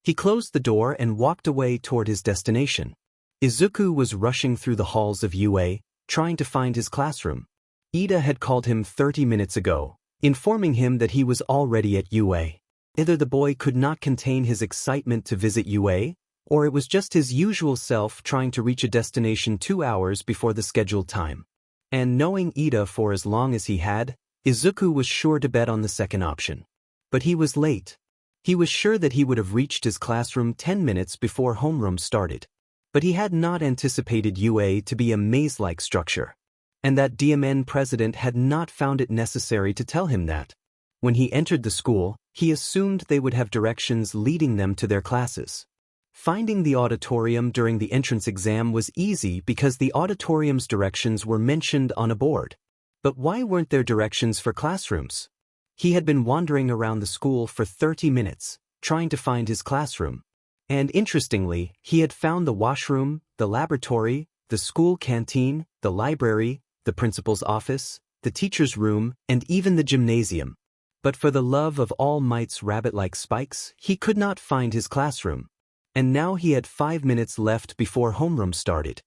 He closed the door and walked away toward his destination. Izuku was rushing through the halls of UA, trying to find his classroom. Ida had called him 30 minutes ago, informing him that he was already at UA. Either the boy could not contain his excitement to visit UA, or it was just his usual self trying to reach a destination 2 hours before the scheduled time. And knowing Ida for as long as he had, Izuku was sure to bet on the second option. But he was late. He was sure that he would have reached his classroom 10 minutes before homeroom started. But he had not anticipated UA to be a maze-like structure. And that DMN president had not found it necessary to tell him that. When he entered the school, he assumed they would have directions leading them to their classes. Finding the auditorium during the entrance exam was easy because the auditorium's directions were mentioned on a board. But why weren't there directions for classrooms? He had been wandering around the school for 30 minutes, trying to find his classroom. And interestingly, he had found the washroom, the laboratory, the school canteen, the library, the principal's office, the teacher's room, and even the gymnasium. But for the love of all Might's rabbit-like spikes, he could not find his classroom. And now he had 5 minutes left before homeroom started.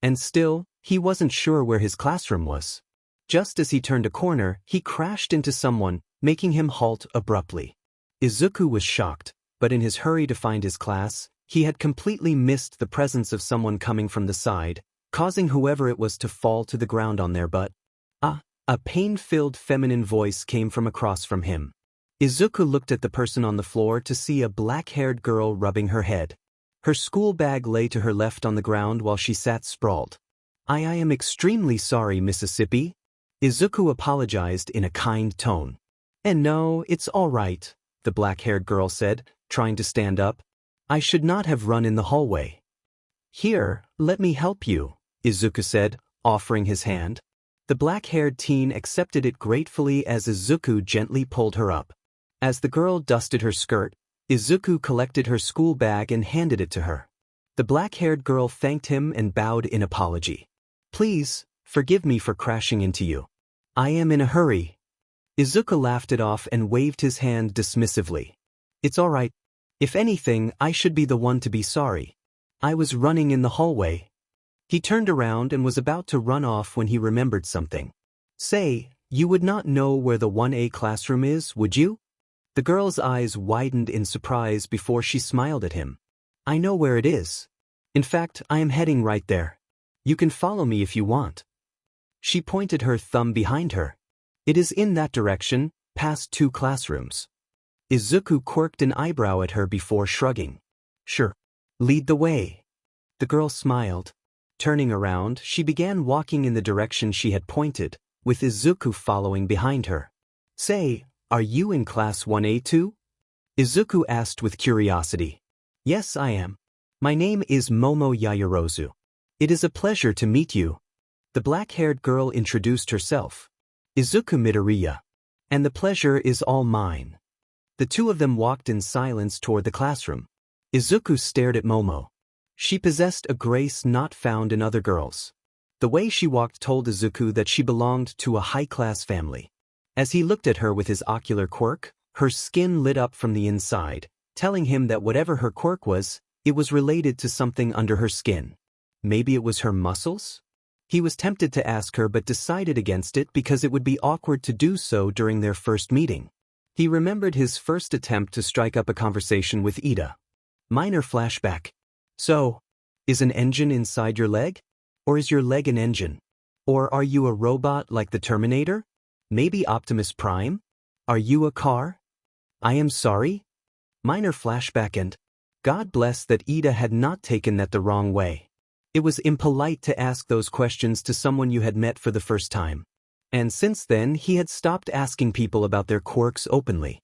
And still, he wasn't sure where his classroom was. Just as he turned a corner, he crashed into someone, making him halt abruptly. Izuku was shocked, but in his hurry to find his class, he had completely missed the presence of someone coming from the side, causing whoever it was to fall to the ground on their butt. A pain-filled feminine voice came from across from him. Izuku looked at the person on the floor to see a black-haired girl rubbing her head. Her school bag lay to her left on the ground while she sat sprawled. I am extremely sorry, Mississippi. Izuku apologized in a kind tone. And no, it's all right, the black-haired girl said, trying to stand up. I should not have run in the hallway. Here, let me help you, Izuku said, offering his hand. The black-haired teen accepted it gratefully as Izuku gently pulled her up. As the girl dusted her skirt, Izuku collected her school bag and handed it to her. The black-haired girl thanked him and bowed in apology. Please, forgive me for crashing into you. I am in a hurry. Izuku laughed it off and waved his hand dismissively. It's alright. If anything, I should be the one to be sorry. I was running in the hallway. He turned around and was about to run off when he remembered something. Say, you would not know where the 1A classroom is, would you? The girl's eyes widened in surprise before she smiled at him. I know where it is. In fact, I am heading right there. You can follow me if you want. She pointed her thumb behind her. It is in that direction, past 2 classrooms. Izuku quirked an eyebrow at her before shrugging. Sure. Lead the way. The girl smiled. Turning around, she began walking in the direction she had pointed, with Izuku following behind her. Say, are you in class 1A too? Izuku asked with curiosity. Yes, I am. My name is Momo Yaoyorozu. It is a pleasure to meet you. The black-haired girl introduced herself. Izuku Midoriya. And the pleasure is all mine. The two of them walked in silence toward the classroom. Izuku stared at Momo. She possessed a grace not found in other girls. The way she walked told Izuku that she belonged to a high-class family. As he looked at her with his ocular quirk, her skin lit up from the inside, telling him that whatever her quirk was, it was related to something under her skin. Maybe it was her muscles? He was tempted to ask her but decided against it because it would be awkward to do so during their first meeting. He remembered his first attempt to strike up a conversation with Ida. Minor flashback. So, is an engine inside your leg? Or is your leg an engine? Or are you a robot like the Terminator? Maybe Optimus Prime? Are you a car? I am sorry? Minor flashback and God bless that Ida had not taken that the wrong way. It was impolite to ask those questions to someone you had met for the first time. And since then he had stopped asking people about their quirks openly.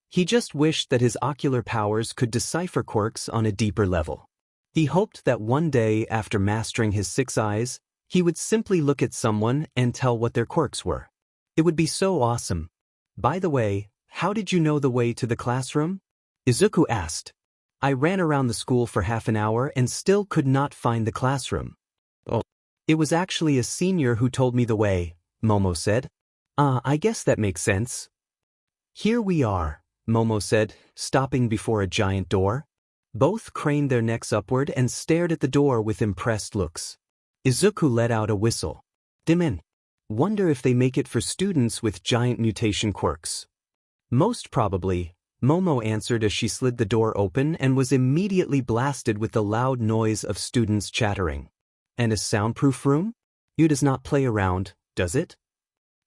He just wished that his ocular powers could decipher quirks on a deeper level. He hoped that one day after mastering his 6 eyes, he would simply look at someone and tell what their quirks were. It would be so awesome. By the way, how did you know the way to the classroom? Izuku asked. I ran around the school for half an hour and still could not find the classroom. Oh. It was actually a senior who told me the way, Momo said. I guess that makes sense. Here we are, Momo said, stopping before a giant door. Both craned their necks upward and stared at the door with impressed looks. Izuku let out a whistle. Dimin. Wonder if they make it for students with giant mutation quirks. Most probably, Momo answered as she slid the door open and was immediately blasted with the loud noise of students chattering. And a soundproof room? You does not play around, does it?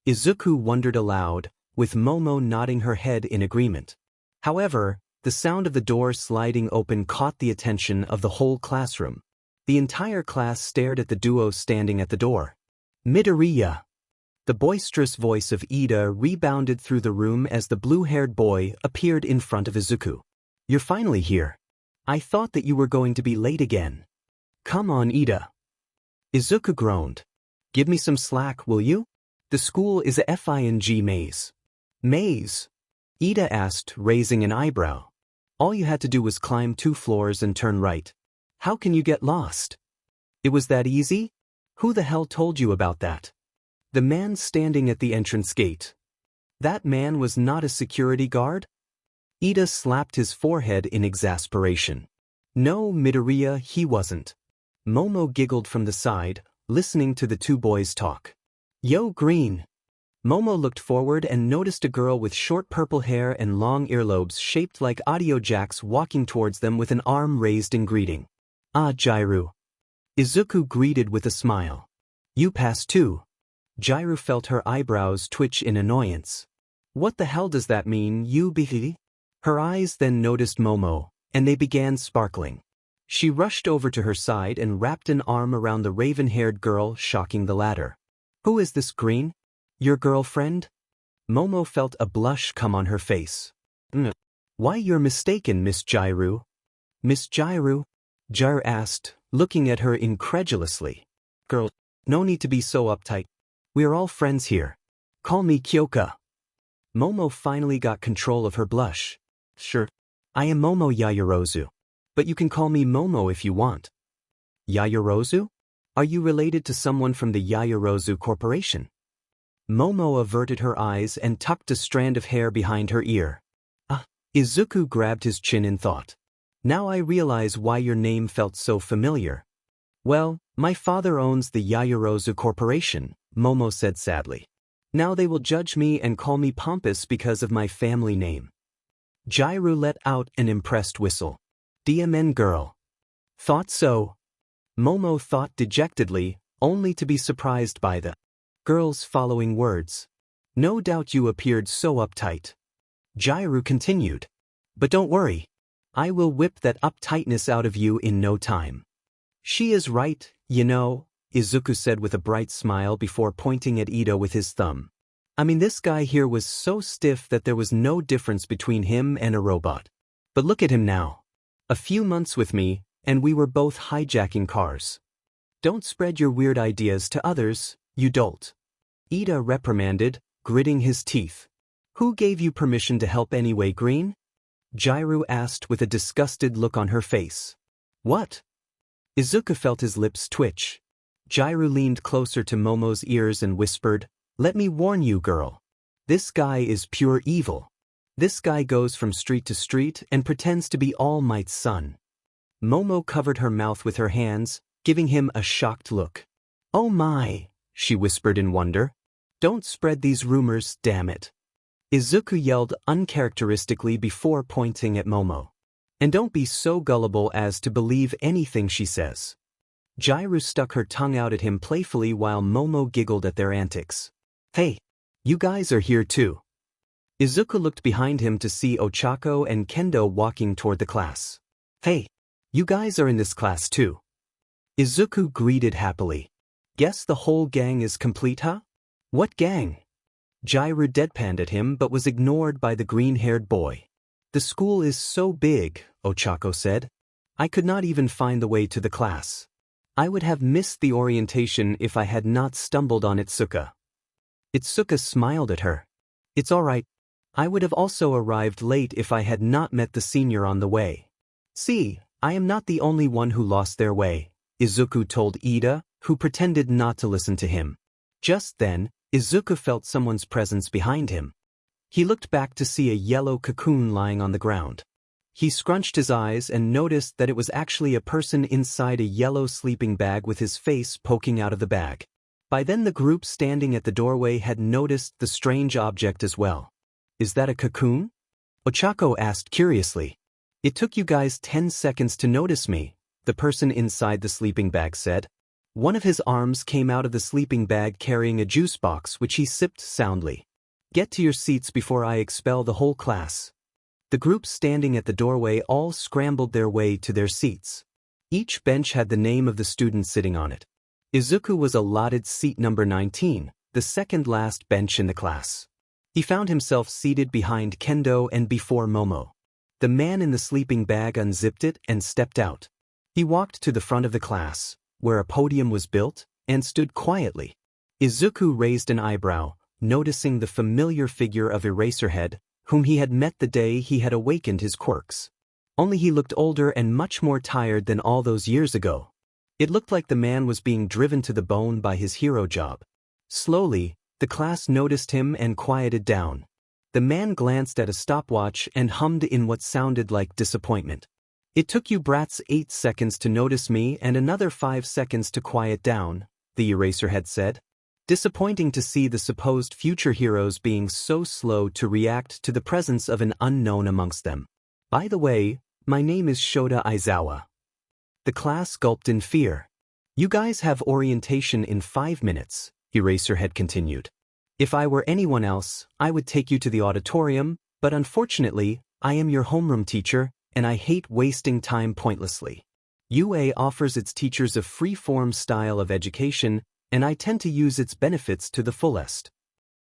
Izuku wondered aloud, with Momo nodding her head in agreement. However, the sound of the door sliding open caught the attention of the whole classroom. The entire class stared at the duo standing at the door. Midoriya. The boisterous voice of Ida rebounded through the room as the blue-haired boy appeared in front of Izuku. You're finally here. I thought that you were going to be late again. Come on, Ida. Izuku groaned. Give me some slack, will you? The school is a FING maze. Maze? Ida asked, raising an eyebrow. All you had to do was climb 2 floors and turn right. How can you get lost? It was that easy? Who the hell told you about that? The man standing at the entrance gate. That man was not a security guard? Ida slapped his forehead in exasperation. No, Midoriya, he wasn't. Momo giggled from the side, listening to the 2 boys talk. Yo, Green. Momo looked forward and noticed a girl with short purple hair and long earlobes shaped like audio jacks walking towards them with an arm raised in greeting. Ah, Jairu. Izuku greeted with a smile. You pass too. Jairu felt her eyebrows twitch in annoyance. What the hell does that mean, you bihi? Her eyes then noticed Momo, and they began sparkling. She rushed over to her side and wrapped an arm around the raven-haired girl, shocking the latter. Who is this, Green? Your girlfriend? Momo felt a blush come on her face. Why, you're mistaken, Miss Jairu. Miss Jairu? Jairu asked, looking at her incredulously. Girl, no need to be so uptight. We are all friends here. Call me Kyoka. Momo finally got control of her blush. Sure. I am Momo Yaoyorozu. But you can call me Momo if you want. Yaoyorozu? Are you related to someone from the Yaoyorozu Corporation? Momo averted her eyes and tucked a strand of hair behind her ear. Izuku grabbed his chin in thought. Now I realize why your name felt so familiar. Well, my father owns the Yaoyorozu Corporation, Momo said sadly. Now they will judge me and call me pompous because of my family name. Jairu let out an impressed whistle. DMN girl. Thought so. Momo thought dejectedly, only to be surprised by the girl's following words. No doubt you appeared so uptight. Jairu continued. But don't worry. I will whip that uptightness out of you in no time. She is right, you know, Izuku said with a bright smile before pointing at Ito with his thumb. I mean, this guy here was so stiff that there was no difference between him and a robot. But look at him now. A few months with me, and we were both hijacking cars. Don't spread your weird ideas to others, you dolt. Ida reprimanded, gritting his teeth. Who gave you permission to help anyway, Green? Jairu asked with a disgusted look on her face. What? Izuku felt his lips twitch. Jairu leaned closer to Momo's ears and whispered, Let me warn you, girl. This guy is pure evil. This guy goes from street to street and pretends to be All Might's son. Momo covered her mouth with her hands, giving him a shocked look. Oh my, she whispered in wonder. Don't spread these rumors, damn it. Izuku yelled uncharacteristically before pointing at Momo. And don't be so gullible as to believe anything she says. Jairu stuck her tongue out at him playfully while Momo giggled at their antics. Hey, you guys are here too. Izuku looked behind him to see Ochako and Kendo walking toward the class. Hey, you guys are in this class too. Izuku greeted happily. Guess the whole gang is complete, huh? What gang? Jairu deadpanned at him but was ignored by the green-haired boy. The school is so big, Ochako said. I could not even find the way to the class. I would have missed the orientation if I had not stumbled on Itsuka. Itsuka smiled at her. It's all right. I would have also arrived late if I had not met the senior on the way. See, I am not the only one who lost their way, Izuku told Ida, who pretended not to listen to him. Just then, Izuku felt someone's presence behind him. He looked back to see a yellow cocoon lying on the ground. He scrunched his eyes and noticed that it was actually a person inside a yellow sleeping bag with his face poking out of the bag. By then the group standing at the doorway had noticed the strange object as well. Is that a cocoon? Ochako asked curiously. It took you guys 10 seconds to notice me, the person inside the sleeping bag said. One of his arms came out of the sleeping bag carrying a juice box which he sipped soundly. Get to your seats before I expel the whole class. The group standing at the doorway all scrambled their way to their seats. Each bench had the name of the student sitting on it. Izuku was allotted seat number 19, the second last bench in the class. He found himself seated behind Kendo and before Momo. The man in the sleeping bag unzipped it and stepped out. He walked to the front of the class, where a podium was built, and stood quietly. Izuku raised an eyebrow, noticing the familiar figure of Eraserhead, whom he had met the day he had awakened his quirks. Only he looked older and much more tired than all those years ago. It looked like the man was being driven to the bone by his hero job. Slowly, the class noticed him and quieted down. The man glanced at a stopwatch and hummed in what sounded like disappointment. It took you brats 8 seconds to notice me and another 5 seconds to quiet down, the Eraserhead said. Disappointing to see the supposed future heroes being so slow to react to the presence of an unknown amongst them. By the way, my name is Shota Aizawa. The class gulped in fear. You guys have orientation in 5 minutes, Eraserhead continued. If I were anyone else, I would take you to the auditorium, but unfortunately, I am your homeroom teacher, and I hate wasting time pointlessly. UA offers its teachers a free-form style of education, and I tend to use its benefits to the fullest.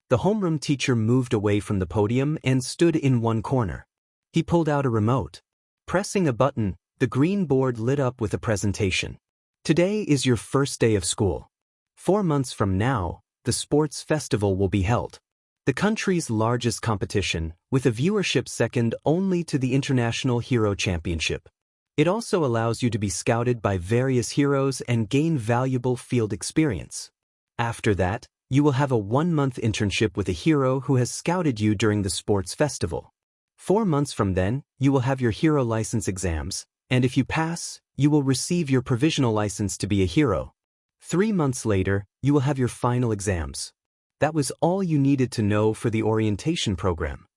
The homeroom teacher moved away from the podium and stood in one corner. He pulled out a remote. Pressing a button, the green board lit up with a presentation. Today is your first day of school. 4 months from now, the sports festival will be held. The country's largest competition, with a viewership second only to the International Hero Championship. It also allows you to be scouted by various heroes and gain valuable field experience. After that, you will have a 1-month internship with a hero who has scouted you during the sports festival. 4 months from then, you will have your hero license exams, and if you pass, you will receive your provisional license to be a hero. 3 months later, you will have your final exams. That was all you needed to know for the orientation program.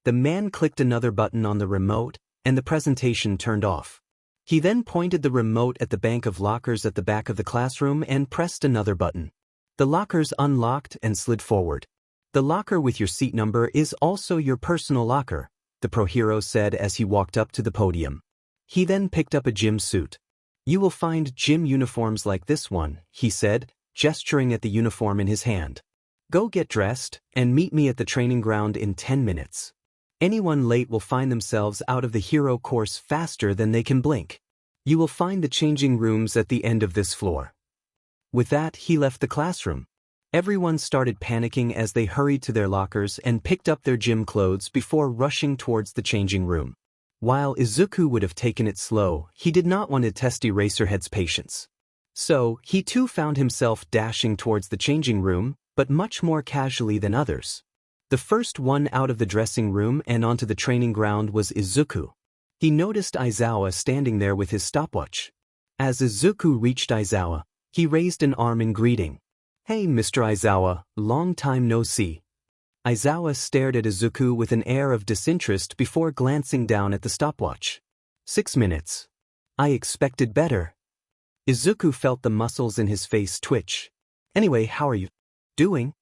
The man clicked another button on the remote, and the presentation turned off. He then pointed the remote at the bank of lockers at the back of the classroom and pressed another button. The lockers unlocked and slid forward. The locker with your seat number is also your personal locker, the pro hero said as he walked up to the podium. He then picked up a gym suit. You will find gym uniforms like this one, he said, gesturing at the uniform in his hand. Go get dressed, and meet me at the training ground in 10 minutes. Anyone late will find themselves out of the hero course faster than they can blink. You will find the changing rooms at the end of this floor. With that, he left the classroom. Everyone started panicking as they hurried to their lockers and picked up their gym clothes before rushing towards the changing room. While Izuku would have taken it slow, he did not want to test Eraserhead's patience. So, he too found himself dashing towards the changing room, but much more casually than others. The first one out of the dressing room and onto the training ground was Izuku. He noticed Aizawa standing there with his stopwatch. As Izuku reached Aizawa, he raised an arm in greeting. Hey Mr. Aizawa, long time no see. Aizawa stared at Izuku with an air of disinterest before glancing down at the stopwatch. 6 minutes. I expected better. Izuku felt the muscles in his face twitch. Anyway, how are you doing?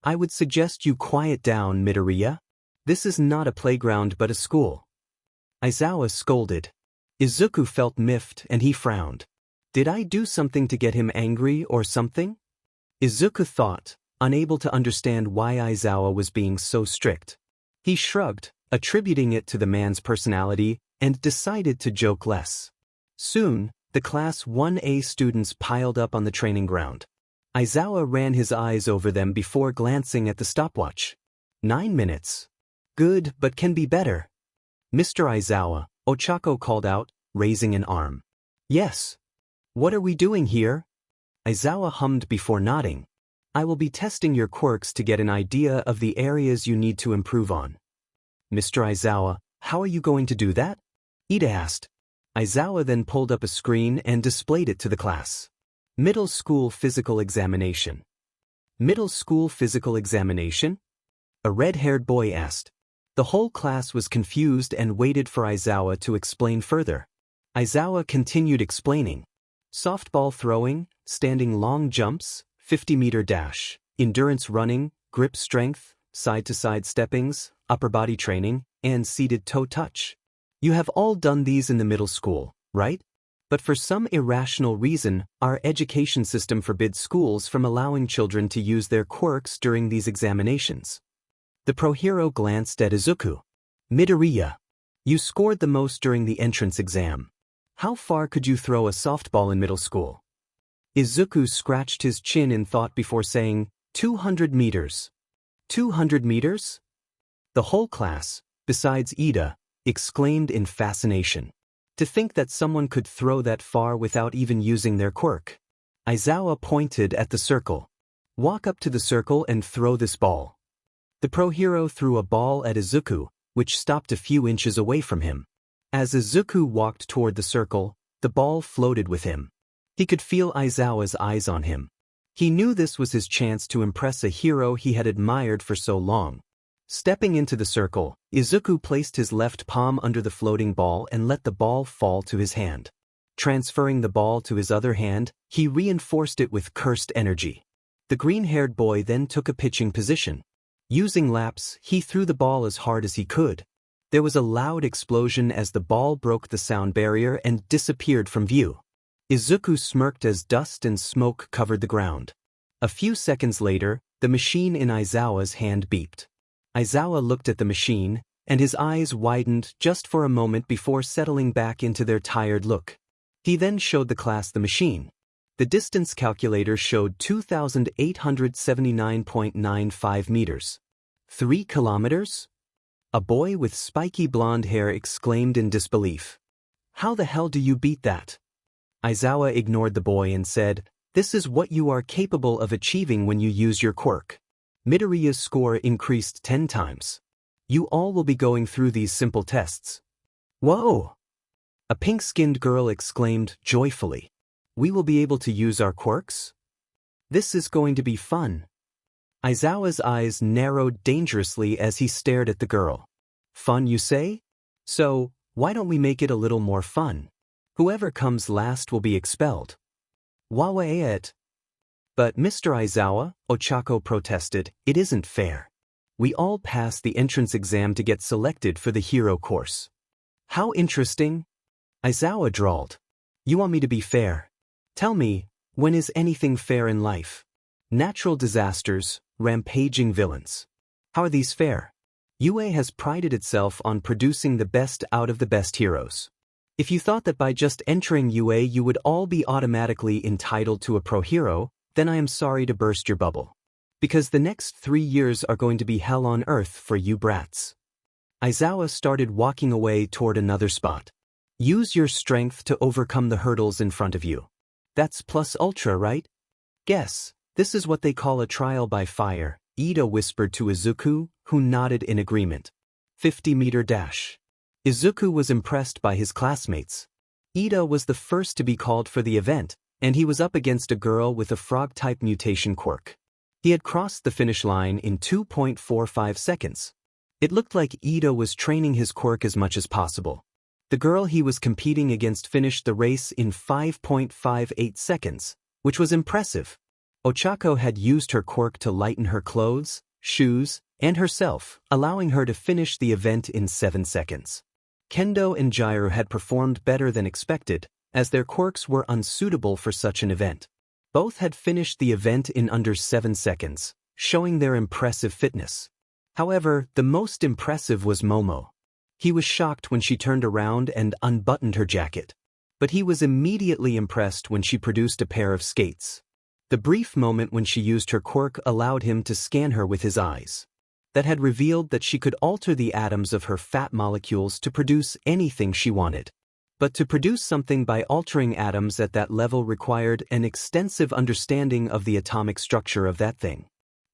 I would suggest you quiet down, Midoriya. This is not a playground but a school. Aizawa scolded. Izuku felt miffed and he frowned. Did I do something to get him angry or something? Izuku thought, unable to understand why Aizawa was being so strict. He shrugged, attributing it to the man's personality, and decided to joke less. Soon, the Class 1A students piled up on the training ground. Aizawa ran his eyes over them before glancing at the stopwatch. 9 minutes. Good, but can be better. Mr. Aizawa, Ochako called out, raising an arm. Yes. What are we doing here? Aizawa hummed before nodding. I will be testing your quirks to get an idea of the areas you need to improve on. Mr. Aizawa, how are you going to do that? Ida asked. Aizawa then pulled up a screen and displayed it to the class. Middle School Physical Examination. Middle School Physical Examination? A red-haired boy asked. The whole class was confused and waited for Aizawa to explain further. Aizawa continued explaining. Softball throwing, standing long jumps, 50-meter dash, endurance running, grip strength, side-to-side steppings, upper body training, and seated toe touch. You have all done these in the middle school, right? But for some irrational reason, our education system forbids schools from allowing children to use their quirks during these examinations. The pro hero glanced at Izuku. Midoriya, you scored the most during the entrance exam. How far could you throw a softball in middle school? Izuku scratched his chin in thought before saying, 200 meters. 200 meters? The whole class, besides Ida, exclaimed in fascination. To think that someone could throw that far without even using their quirk. Aizawa pointed at the circle. Walk up to the circle and throw this ball. The pro hero threw a ball at Izuku, which stopped a few inches away from him. As Izuku walked toward the circle, the ball floated with him. He could feel Aizawa's eyes on him. He knew this was his chance to impress a hero he had admired for so long. Stepping into the circle, Izuku placed his left palm under the floating ball and let the ball fall to his hand. Transferring the ball to his other hand, he reinforced it with cursed energy. The green-haired boy then took a pitching position. Using laps, he threw the ball as hard as he could. There was a loud explosion as the ball broke the sound barrier and disappeared from view. Izuku smirked as dust and smoke covered the ground. A few seconds later, the machine in Aizawa's hand beeped. Aizawa looked at the machine, and his eyes widened just for a moment before settling back into their tired look. He then showed the class the machine. The distance calculator showed 2,879.95 meters. 3 kilometers? A boy with spiky blonde hair exclaimed in disbelief. How the hell do you beat that? Aizawa ignored the boy and said, "This is what you are capable of achieving when you use your quirk." Midoriya's score increased 10 times. You all will be going through these simple tests. Whoa! A pink-skinned girl exclaimed joyfully. We will be able to use our quirks? This is going to be fun. Aizawa's eyes narrowed dangerously as he stared at the girl. Fun, you say? So, why don't we make it a little more fun? Whoever comes last will be expelled. Wawaet. But Mr. Aizawa, Ochako protested, it isn't fair. We all pass the entrance exam to get selected for the hero course. How interesting. Aizawa drawled. You want me to be fair? Tell me, when is anything fair in life? Natural disasters, rampaging villains. How are these fair? UA has prided itself on producing the best out of the best heroes. If you thought that by just entering UA you would all be automatically entitled to a pro hero, then I am sorry to burst your bubble. Because the next 3 years are going to be hell on earth for you brats. Aizawa started walking away toward another spot. Use your strength to overcome the hurdles in front of you. That's plus ultra, right? Guess, this is what they call a trial by fire, Ida whispered to Izuku, who nodded in agreement. 50-meter dash. Izuku was impressed by his classmates. Ida was the first to be called for the event, and he was up against a girl with a frog-type mutation quirk. He had crossed the finish line in 2.45 seconds. It looked like Ida was training his quirk as much as possible. The girl he was competing against finished the race in 5.58 seconds, which was impressive. Ochako had used her quirk to lighten her clothes, shoes, and herself, allowing her to finish the event in 7 seconds. Kendo and Jairu had performed better than expected, as their quirks were unsuitable for such an event. Both had finished the event in under 7 seconds, showing their impressive fitness. However, the most impressive was Momo. He was shocked when she turned around and unbuttoned her jacket. But he was immediately impressed when she produced a pair of skates. The brief moment when she used her quirk allowed him to scan her with his eyes. That had revealed that she could alter the atoms of her fat molecules to produce anything she wanted. But to produce something by altering atoms at that level required an extensive understanding of the atomic structure of that thing.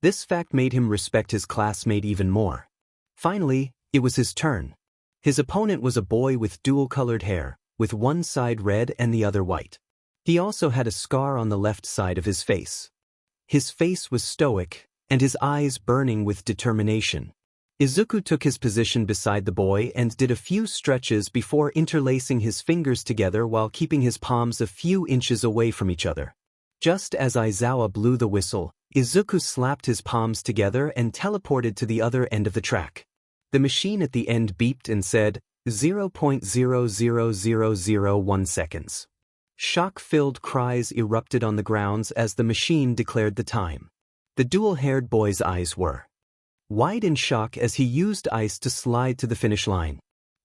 This fact made him respect his classmate even more. Finally, it was his turn. His opponent was a boy with dual-colored hair, with one side red and the other white. He also had a scar on the left side of his face. His face was stoic, and his eyes burning with determination. Izuku took his position beside the boy and did a few stretches before interlacing his fingers together while keeping his palms a few inches away from each other. Just as Aizawa blew the whistle, Izuku slapped his palms together and teleported to the other end of the track. The machine at the end beeped and said, 0.00001 seconds. Shock-filled cries erupted on the grounds as the machine declared the time. The dual-haired boy's eyes were wide in shock as he used ice to slide to the finish line.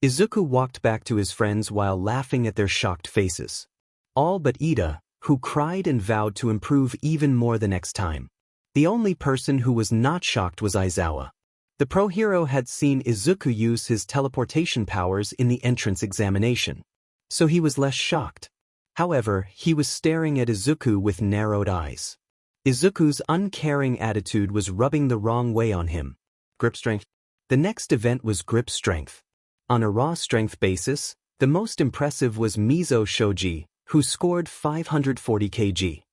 Izuku walked back to his friends while laughing at their shocked faces. All but Ida, who cried and vowed to improve even more the next time. The only person who was not shocked was Aizawa. The pro hero had seen Izuku use his teleportation powers in the entrance examination, so he was less shocked. However, he was staring at Izuku with narrowed eyes. Izuku's uncaring attitude was rubbing the wrong way on him. Grip strength. The next event was grip strength. On a raw strength basis, the most impressive was Mizo Shoji, who scored 540 kg.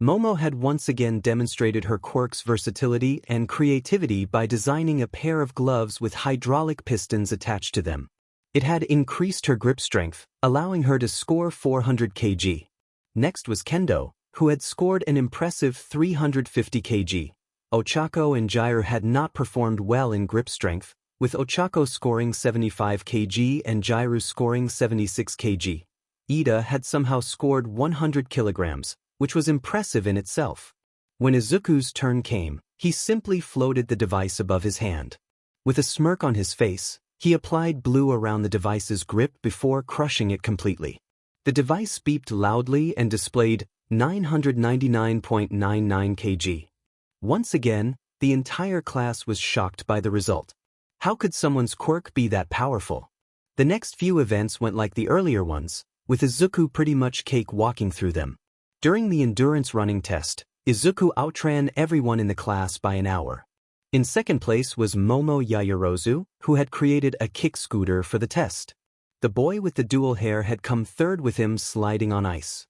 Momo had once again demonstrated her quirk's versatility and creativity by designing a pair of gloves with hydraulic pistons attached to them. It had increased her grip strength, allowing her to score 400 kg. Next was Kendo, who had scored an impressive 350 kg. Ochako and Jairu had not performed well in grip strength, with Ochako scoring 75 kg and Jairu scoring 76 kg. Ida had somehow scored 100 kilograms, which was impressive in itself. When Izuku's turn came, he simply floated the device above his hand. With a smirk on his face, he applied blue around the device's grip before crushing it completely. The device beeped loudly and displayed 999.99 kg. Once again, the entire class was shocked by the result. How could someone's quirk be that powerful? The next few events went like the earlier ones, with Izuku pretty much cake-walking through them. During the endurance running test, Izuku outran everyone in the class by an hour. In second place was Momo Yaoyorozu, who had created a kick scooter for the test. The boy with the dual hair had come third with him sliding on ice.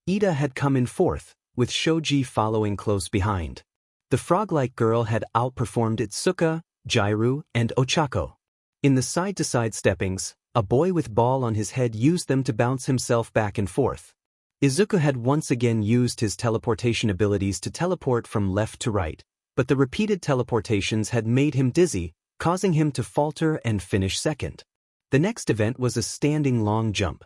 Ida had come in fourth, with Shoji following close behind. The frog-like girl had outperformed Itsuka, Jairu, and Ochako. In the side-to-side steppings, a boy with ball on his head used them to bounce himself back and forth. Izuku had once again used his teleportation abilities to teleport from left to right, but the repeated teleportations had made him dizzy, causing him to falter and finish second. The next event was a standing long jump.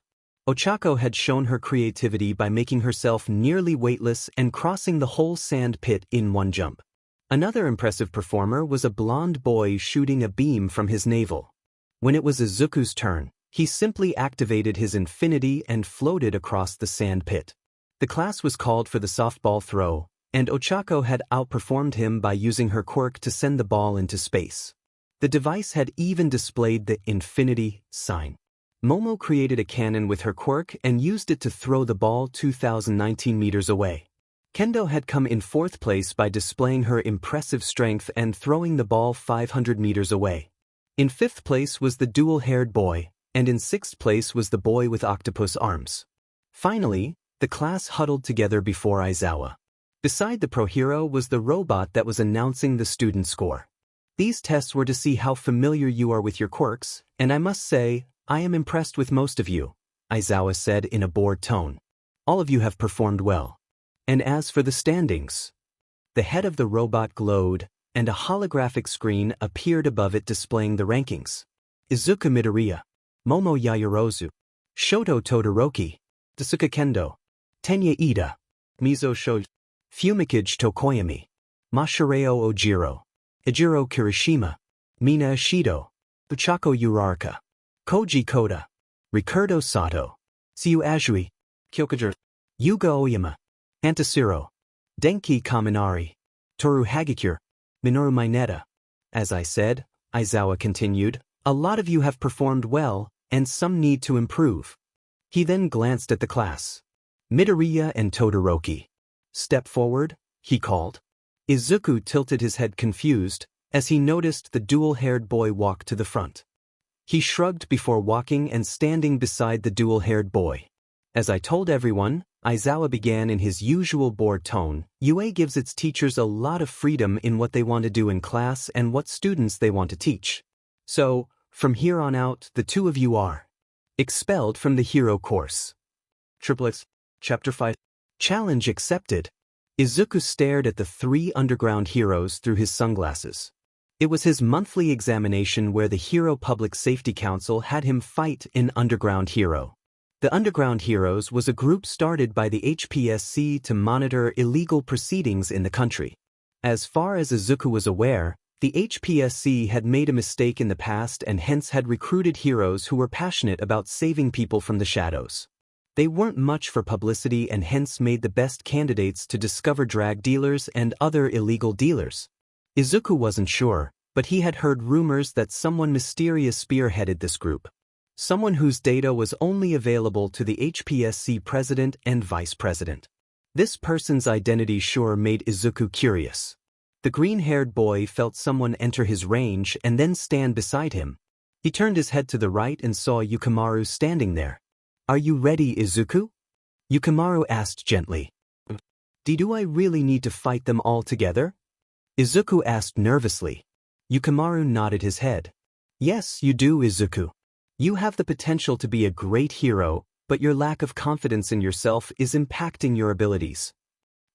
Ochako had shown her creativity by making herself nearly weightless and crossing the whole sand pit in one jump. Another impressive performer was a blonde boy shooting a beam from his navel. When it was Izuku's turn, he simply activated his infinity and floated across the sand pit. The class was called for the softball throw, and Ochako had outperformed him by using her quirk to send the ball into space. The device had even displayed the infinity sign. Momo created a cannon with her quirk and used it to throw the ball 2019 meters away. Kendo had come in fourth place by displaying her impressive strength and throwing the ball 500 meters away. In fifth place was the dual-haired boy, and in sixth place was the boy with octopus arms. Finally, the class huddled together before Aizawa. Beside the pro hero was the robot that was announcing the student score. These tests were to see how familiar you are with your quirks, and I must say, I am impressed with most of you, Aizawa said in a bored tone. All of you have performed well. And as for the standings, the head of the robot glowed, and a holographic screen appeared above it displaying the rankings. Izuku Midoriya, Momo Yaoyorozu, Shoto Todoroki, Tasuka Kendo, Tenya Ida, Mizo Shoji, Fumikage Tokoyami, Masahiro Ojiro, Ejiro Kirishima, Mina Ishido, Uchako Uraraka, Koji Koda, Ricardo Sato, Tsuyu Azui, Kyokujiro, Yuga Oyama, Antasiro, Denki Kaminari, Toru Hagakure, Minoru Mineta. As I said, Aizawa continued, a lot of you have performed well, and some need to improve. He then glanced at the class. Midoriya and Todoroki. Step forward, he called. Izuku tilted his head confused, as he noticed the dual-haired boy walk to the front. He shrugged before walking and standing beside the dual-haired boy. As I told everyone, Aizawa began in his usual bored tone, UA gives its teachers a lot of freedom in what they want to do in class and what students they want to teach. So, from here on out, the two of you are expelled from the hero course. Triplets, Chapter 5. Challenge accepted. Izuku stared at the three underground heroes through his sunglasses. It was his monthly examination where the Hero Public Safety Council had him fight an underground hero. The Underground Heroes was a group started by the HPSC to monitor illegal proceedings in the country. As far as Izuku was aware, the HPSC had made a mistake in the past and hence had recruited heroes who were passionate about saving people from the shadows. They weren't much for publicity and hence made the best candidates to discover drug dealers and other illegal dealers. Izuku wasn't sure, but he had heard rumors that someone mysterious spearheaded this group. Someone whose data was only available to the HPSC president and vice president. This person's identity sure made Izuku curious. The green-haired boy felt someone enter his range and then stand beside him. He turned his head to the right and saw Yukimaru standing there. Are you ready, Izuku? Yukimaru asked gently. Do I really need to fight them all together? Izuku asked nervously. Yukimaru nodded his head. Yes, you do, Izuku. You have the potential to be a great hero, but your lack of confidence in yourself is impacting your abilities.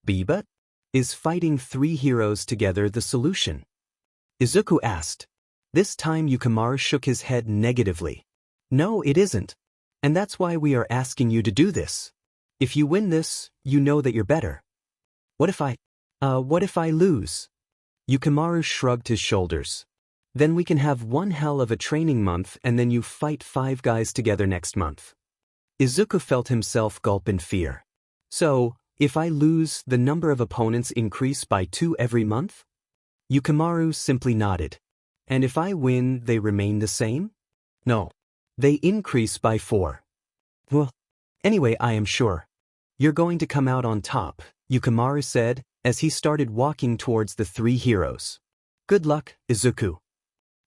But is fighting three heroes together the solution? Izuku asked. This time Yukimaru shook his head negatively. No, it isn't. And that's why we are asking you to do this. If you win this, you know that you're better. What if I lose? Yukimaru shrugged his shoulders. Then we can have one hell of a training month and then you fight 5 guys together next month. Izuku felt himself gulp in fear. So, if I lose, the number of opponents increase by 2 every month? Yukimaru simply nodded. And if I win, they remain the same? No. They increase by 4. Well, anyway, I am sure you're going to come out on top, Yukimaru said, as he started walking towards the 3 heroes. Good luck, Izuku.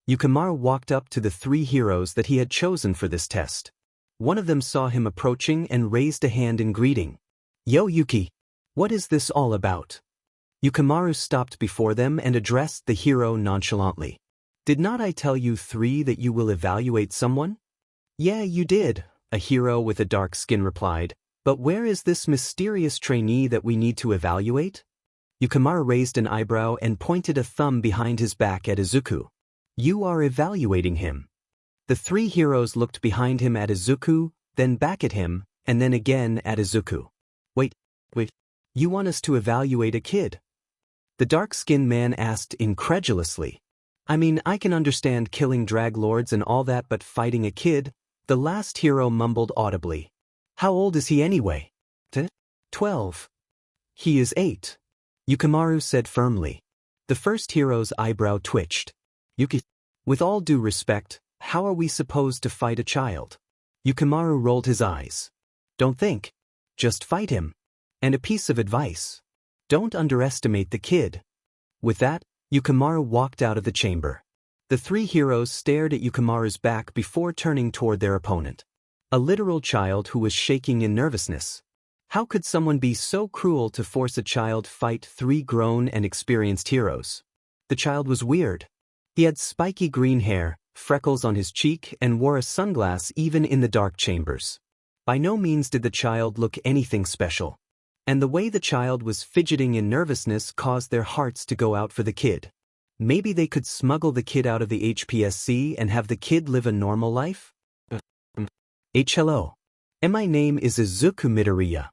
Yukimaru walked up to the 3 heroes that he had chosen for this test. One of them saw him approaching and raised a hand in greeting. Yo Yuki, what is this all about? Yukimaru stopped before them and addressed the hero nonchalantly. Did not I tell you 3 that you will evaluate someone? Yeah, you did, a hero with a dark skin replied, but where is this mysterious trainee that we need to evaluate? Yukimaru raised an eyebrow and pointed a thumb behind his back at Izuku. You are evaluating him. The 3 heroes looked behind him at Izuku, then back at him, and then again at Izuku. Wait, you want us to evaluate a kid? The dark-skinned man asked incredulously. I mean, I can understand killing drag lords and all that, but fighting a kid? The last hero mumbled audibly. How old is he anyway? 12. He is 8. Yukimaru said firmly. The first hero's eyebrow twitched. Yuki, with all due respect, how are we supposed to fight a child? Yukimaru rolled his eyes. Don't think. Just fight him. And a piece of advice. Don't underestimate the kid. With that, Yukimaru walked out of the chamber. The 3 heroes stared at Yukimaru's back before turning toward their opponent. A literal child who was shaking in nervousness. How could someone be so cruel to force a child fight 3 grown and experienced heroes? The child was weird. He had spiky green hair, freckles on his cheek, and wore a sunglass even in the dark chambers. By no means did the child look anything special. And the way the child was fidgeting in nervousness caused their hearts to go out for the kid. Maybe they could smuggle the kid out of the HPSC and have the kid live a normal life? Hello. And my name is Izuku Midoriya.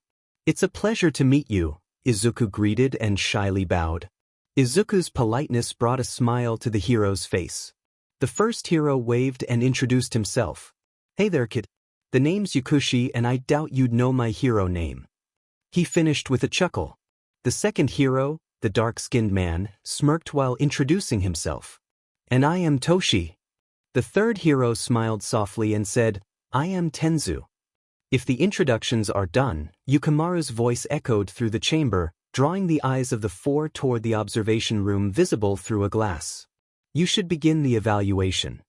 It's a pleasure to meet you, Izuku greeted and shyly bowed. Izuku's politeness brought a smile to the hero's face. The first hero waved and introduced himself. Hey there, kid. The name's Yukushi and I doubt you'd know my hero name. He finished with a chuckle. The second hero, the dark-skinned man, smirked while introducing himself. And I am Toshi. The third hero smiled softly and said, I am Tenzu. If the introductions are done, Yukimaru's voice echoed through the chamber, drawing the eyes of the 4 toward the observation room visible through a glass. You should begin the evaluation.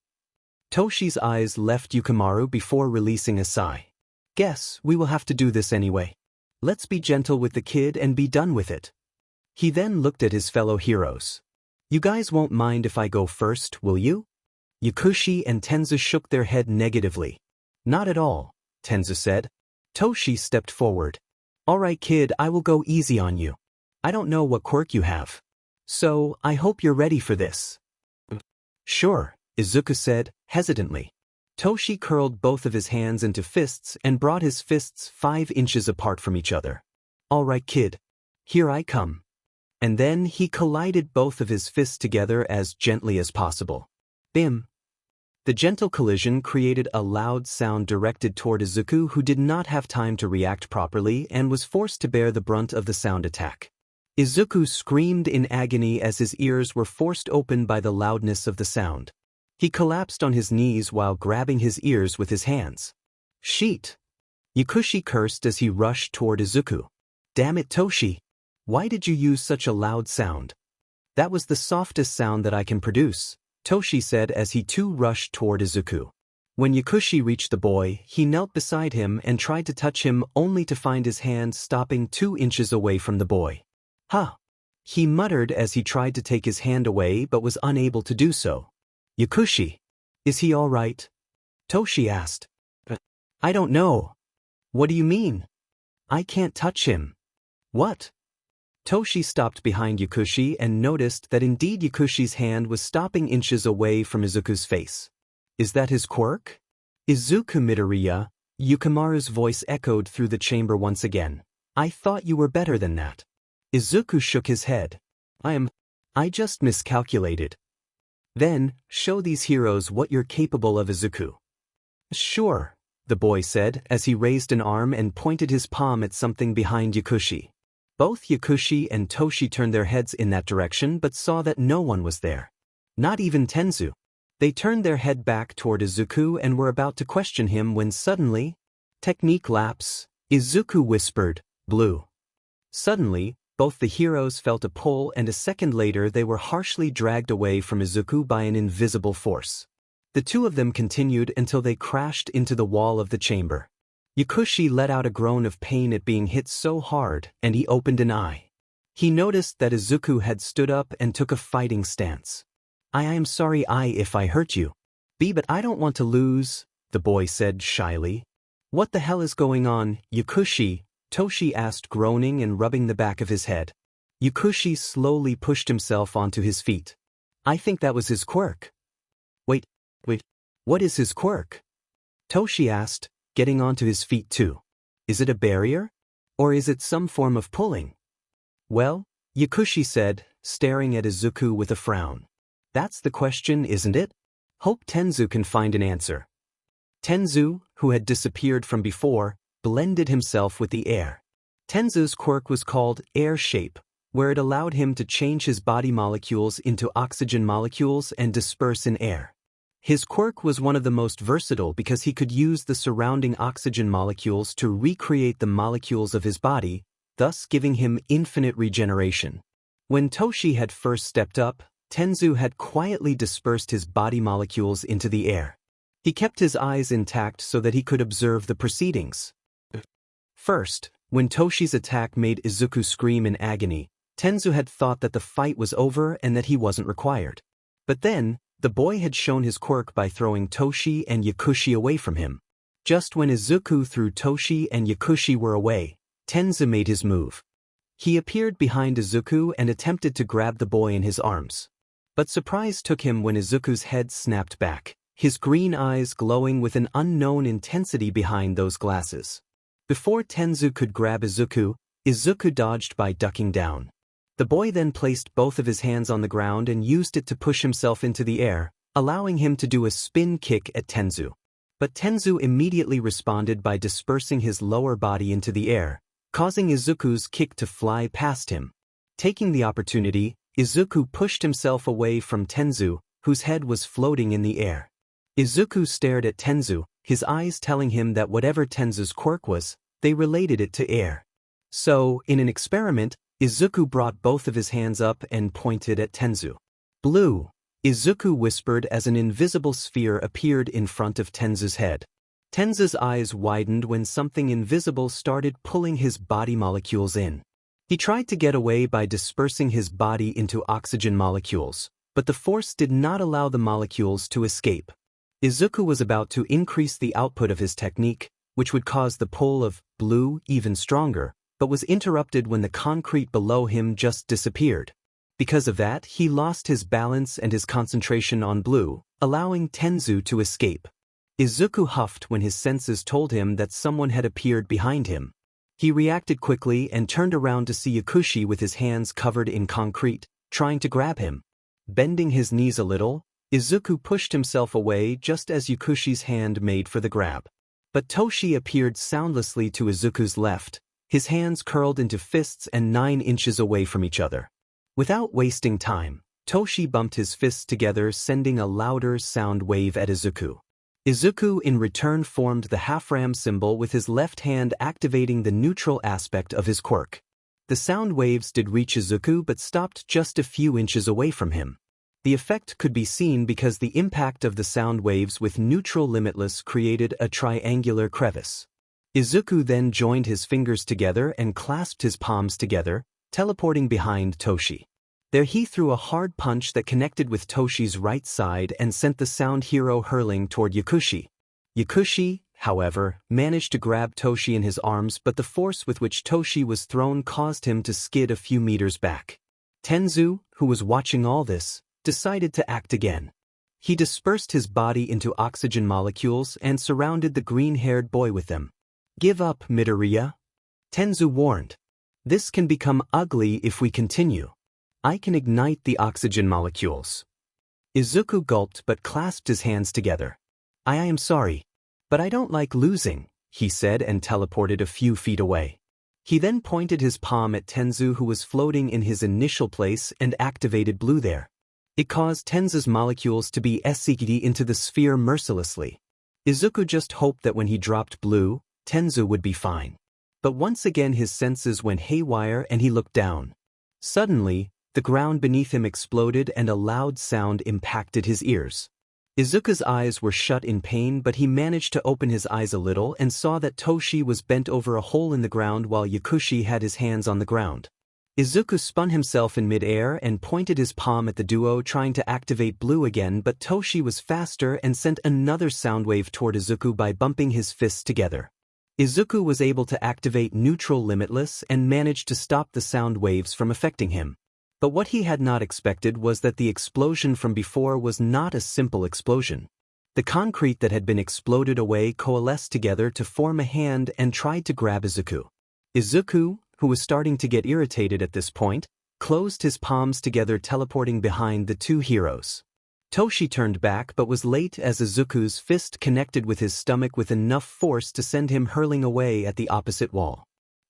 Toshi's eyes left Yukimaru before releasing a sigh. Guess we will have to do this anyway. Let's be gentle with the kid and be done with it. He then looked at his fellow heroes. You guys won't mind if I go first, will you? Yukushi and Tenzu shook their head negatively. Not at all, Tenzu said. Toshi stepped forward. All right, kid, I will go easy on you. I don't know what quirk you have. So, I hope you're ready for this. Sure, Izuku said, hesitantly. Toshi curled both of his hands into fists and brought his fists 5 inches apart from each other. All right, kid. Here I come. And then he collided both of his fists together as gently as possible. Bim. The gentle collision created a loud sound directed toward Izuku, who did not have time to react properly and was forced to bear the brunt of the sound attack. Izuku screamed in agony as his ears were forced open by the loudness of the sound. He collapsed on his knees while grabbing his ears with his hands. Sheet! Yukushi cursed as he rushed toward Izuku. Damn it, Toshi! Why did you use such a loud sound? That was the softest sound that I can produce, Toshi said as he too rushed toward Izuku. When Yukushi reached the boy, he knelt beside him and tried to touch him only to find his hand stopping 2 inches away from the boy. Huh! He muttered as he tried to take his hand away but was unable to do so. Yukushi, is he all right? Toshi asked. I don't know. What do you mean? I can't touch him. What? Toshi stopped behind Yukushi and noticed that indeed Yukushi's hand was stopping inches away from Izuku's face. Is that his quirk? Izuku Midoriya, Yukimaru's voice echoed through the chamber once again. I thought you were better than that. Izuku shook his head. I just miscalculated. Then, show these heroes what you're capable of, Izuku. Sure, the boy said as he raised an arm and pointed his palm at something behind Yukushi. Both Yukushi and Toshi turned their heads in that direction but saw that no one was there. Not even Tenzu. They turned their head back toward Izuku and were about to question him when suddenly, technique lapse, Izuku whispered, "Blue." Suddenly, both the heroes felt a pull and a second later they were harshly dragged away from Izuku by an invisible force. The two of them continued until they crashed into the wall of the chamber. Yakushi let out a groan of pain at being hit so hard, and he opened an eye. He noticed that Izuku had stood up and took a fighting stance. I am sorry if I hurt you. But I don't want to lose, the boy said shyly. What the hell is going on, Yakushi? Toshi asked, groaning and rubbing the back of his head. Yakushi slowly pushed himself onto his feet. I think that was his quirk. Wait, what is his quirk? Toshi asked, getting onto his feet too. Is it a barrier? Or is it some form of pulling? Well, Yakushi said, staring at Izuku with a frown. That's the question, isn't it? Hope Tenzu can find an answer. Tenzu, who had disappeared from before, blended himself with the air. Tenzu's quirk was called air shape, where it allowed him to change his body molecules into oxygen molecules and disperse in air. His quirk was one of the most versatile because he could use the surrounding oxygen molecules to recreate the molecules of his body, thus giving him infinite regeneration. When Toshi had first stepped up, Tenzu had quietly dispersed his body molecules into the air. He kept his eyes intact so that he could observe the proceedings. First, when Toshi's attack made Izuku scream in agony, Tenzu had thought that the fight was over and that he wasn't required. But then, the boy had shown his quirk by throwing Toshi and Yakushi away from him. Just when Izuku threw Toshi and Yakushi were away, Tenzu made his move. He appeared behind Izuku and attempted to grab the boy in his arms. But surprise took him when Izuku's head snapped back, his green eyes glowing with an unknown intensity behind those glasses. Before Tenzu could grab Izuku, Izuku dodged by ducking down. The boy then placed both of his hands on the ground and used it to push himself into the air, allowing him to do a spin kick at Tenzu. But Tenzu immediately responded by dispersing his lower body into the air, causing Izuku's kick to fly past him. Taking the opportunity, Izuku pushed himself away from Tenzu, whose head was floating in the air. Izuku stared at Tenzu, his eyes telling him that whatever Tenzu's quirk was, they related it to air. So, in an experiment, Izuku brought both of his hands up and pointed at Tenzu. Blue, Izuku whispered as an invisible sphere appeared in front of Tenzu's head. Tenzu's eyes widened when something invisible started pulling his body molecules in. He tried to get away by dispersing his body into oxygen molecules, but the force did not allow the molecules to escape. Izuku was about to increase the output of his technique, which would cause the pull of blue even stronger, but was interrupted when the concrete below him just disappeared. Because of that, he lost his balance and his concentration on blue, allowing Tenzu to escape. Izuku huffed when his senses told him that someone had appeared behind him. He reacted quickly and turned around to see Yakushi with his hands covered in concrete, trying to grab him. Bending his knees a little, Izuku pushed himself away just as Yakushi's hand made for the grab. But Toshi appeared soundlessly to Izuku's left, his hands curled into fists and 9 inches away from each other. Without wasting time, Toshi bumped his fists together, sending a louder sound wave at Izuku. Izuku in return formed the half-ram symbol with his left hand, activating the neutral aspect of his quirk. The sound waves did reach Izuku but stopped just a few inches away from him. The effect could be seen because the impact of the sound waves with neutral Limitless created a triangular crevice. Izuku then joined his fingers together and clasped his palms together, teleporting behind Toshi. There he threw a hard punch that connected with Toshi's right side and sent the sound hero hurling toward Yakushi. Yakushi, however, managed to grab Toshi in his arms, but the force with which Toshi was thrown caused him to skid a few meters back. Tenzu, who was watching all this, decided to act again. He dispersed his body into oxygen molecules and surrounded the green-haired boy with them. Give up, Midoriya, Tenzu warned. This can become ugly if we continue. I can ignite the oxygen molecules. Izuku gulped but clasped his hands together. I am sorry, but I don't like losing, he said and teleported a few feet away. He then pointed his palm at Tenzu, who was floating in his initial place, and activated blue there. It caused Tenzu's molecules to be sucked into the sphere mercilessly. Izuku just hoped that when he dropped blue, Tenzu would be fine. But once again his senses went haywire and he looked down. Suddenly, the ground beneath him exploded and a loud sound impacted his ears. Izuku's eyes were shut in pain, but he managed to open his eyes a little and saw that Toshi was bent over a hole in the ground while Yakushi had his hands on the ground. Izuku spun himself in mid-air and pointed his palm at the duo, trying to activate blue again, but Toshi was faster and sent another sound wave toward Izuku by bumping his fists together. Izuku was able to activate neutral Limitless and managed to stop the sound waves from affecting him. But what he had not expected was that the explosion from before was not a simple explosion. The concrete that had been exploded away coalesced together to form a hand and tried to grab Izuku. Izuku, who was starting to get irritated at this point, closed his palms together, teleporting behind the two heroes. Toshi turned back but was late as Izuku's fist connected with his stomach with enough force to send him hurling away at the opposite wall.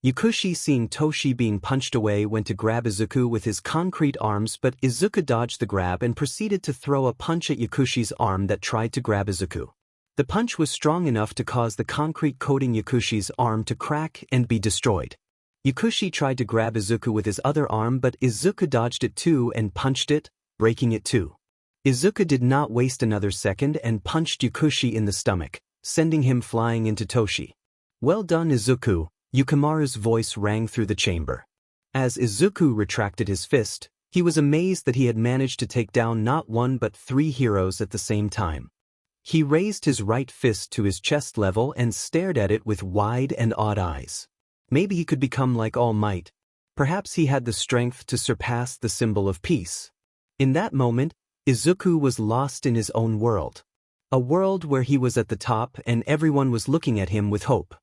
Yakushi, seeing Toshi being punched away, went to grab Izuku with his concrete arms, but Izuku dodged the grab and proceeded to throw a punch at Yakushi's arm that tried to grab Izuku. The punch was strong enough to cause the concrete coating Yakushi's arm to crack and be destroyed. Yakushi tried to grab Izuku with his other arm, but Izuku dodged it too and punched it, breaking it too. Izuku did not waste another second and punched Yakushi in the stomach, sending him flying into Toshi. "Well done, Izuku," Yukimaru's voice rang through the chamber. As Izuku retracted his fist, he was amazed that he had managed to take down not one but 3 heroes at the same time. He raised his right fist to his chest level and stared at it with wide and awed eyes. Maybe he could become like All Might. Perhaps he had the strength to surpass the symbol of peace. In that moment, Izuku was lost in his own world. A world where he was at the top and everyone was looking at him with hope.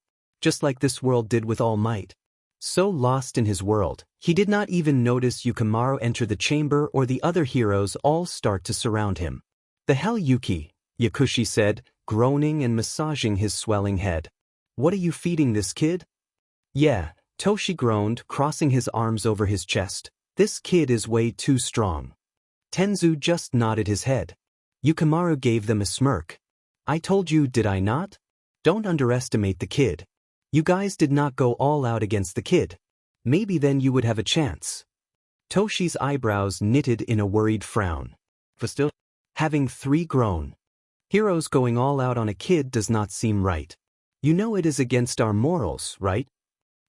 Just like this world did with All Might. So lost in his world, he did not even notice Yukimaru enter the chamber or the other heroes all start to surround him. "The hell, Yuki," Yakushi said, groaning and massaging his swelling head. "What are you feeding this kid?" "Yeah," Toshi groaned, crossing his arms over his chest. "This kid is way too strong." Tenzu just nodded his head. Yukimaru gave them a smirk. "I told you, did I not? Don't underestimate the kid. You guys did not go all out against the kid. Maybe then you would have a chance." Toshi's eyebrows knitted in a worried frown. For still having 3 grown heroes going all out on a kid does not seem right. You know it is against our morals, right?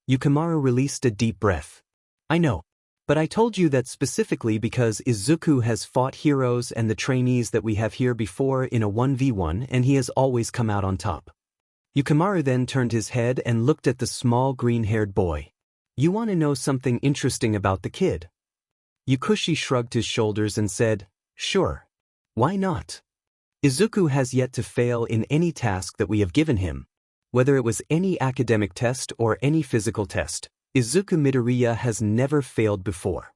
Yukimaru released a deep breath. "I know. But I told you that specifically because Izuku has fought heroes and the trainees that we have here before in a 1v1 and he has always come out on top." Yukimaru then turned his head and looked at the small green-haired boy. "You want to know something interesting about the kid?" Yakushi shrugged his shoulders and said, "Sure. Why not? Izuku has yet to fail in any task that we have given him. Whether it was any academic test or any physical test, Izuku Midoriya has never failed before."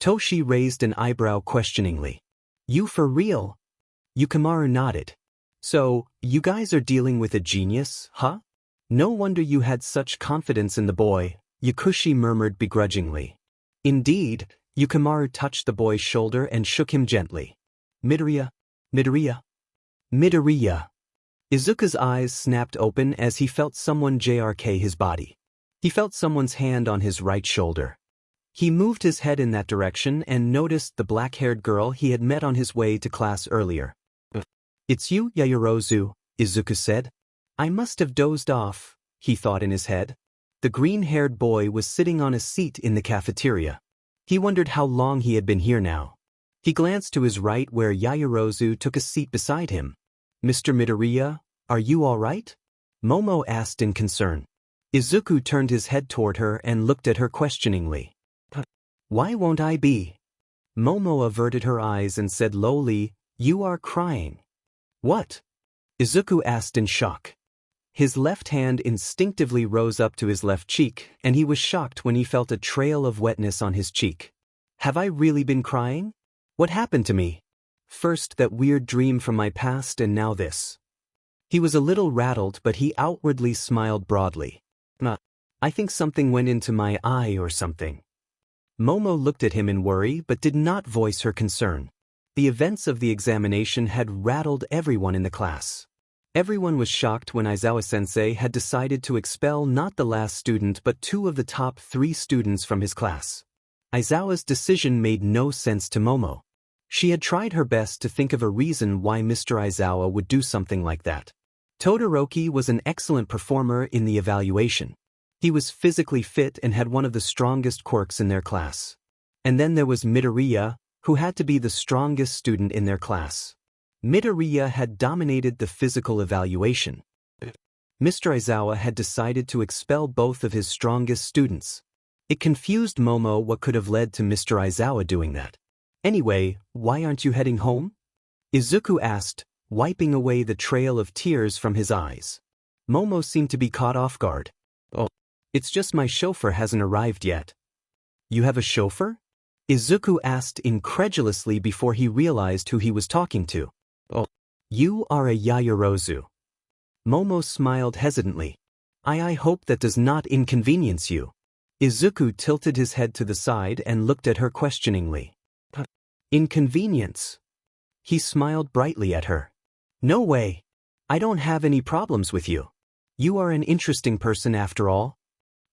Toshi raised an eyebrow questioningly. "You for real?" Yukimaru nodded. "So, you guys are dealing with a genius, huh? No wonder you had such confidence in the boy," Yakushi murmured begrudgingly. "Indeed," Yukimaru touched the boy's shoulder and shook him gently. "Midoriya, Midoriya, Midoriya." Izuku's eyes snapped open as he felt someone jerk his body. He felt someone's hand on his right shoulder. He moved his head in that direction and noticed the black-haired girl he had met on his way to class earlier. "It's you, Yaoyorozu," Izuku said. "I must have dozed off," he thought in his head. The green-haired boy was sitting on a seat in the cafeteria. He wondered how long he had been here now. He glanced to his right where Yaoyorozu took a seat beside him. "Mr. Midoriya, are you all right?" Momo asked in concern. Izuku turned his head toward her and looked at her questioningly. "Why won't I be?" Momo averted her eyes and said lowly, "You are crying." "What?" Izuku asked in shock. His left hand instinctively rose up to his left cheek, and he was shocked when he felt a trail of wetness on his cheek. "Have I really been crying? What happened to me? First that weird dream from my past and now this." He was a little rattled, but he outwardly smiled broadly. "I think something went into my eye or something." Momo looked at him in worry but did not voice her concern. The events of the examination had rattled everyone in the class. Everyone was shocked when Aizawa-sensei had decided to expel not the last student but 2 of the top 3 students from his class. Aizawa's decision made no sense to Momo. She had tried her best to think of a reason why Mr. Aizawa would do something like that. Todoroki was an excellent performer in the evaluation. He was physically fit and had one of the strongest quirks in their class. And then there was Midoriya, who had to be the strongest student in their class. Midoriya had dominated the physical evaluation. Mr. Aizawa had decided to expel both of his strongest students. It confused Momo what could have led to Mr. Aizawa doing that. Anyway, why aren't you heading home? Izuku asked, wiping away the trail of tears from his eyes. Momo seemed to be caught off guard. Oh, it's just my chauffeur hasn't arrived yet. You have a chauffeur? Izuku asked incredulously before he realized who he was talking to. Oh, you are a Yaoyorozu. Momo smiled hesitantly. I hope that does not inconvenience you. Izuku tilted his head to the side and looked at her questioningly. Inconvenience? He smiled brightly at her. No way. I don't have any problems with you. You are an interesting person after all.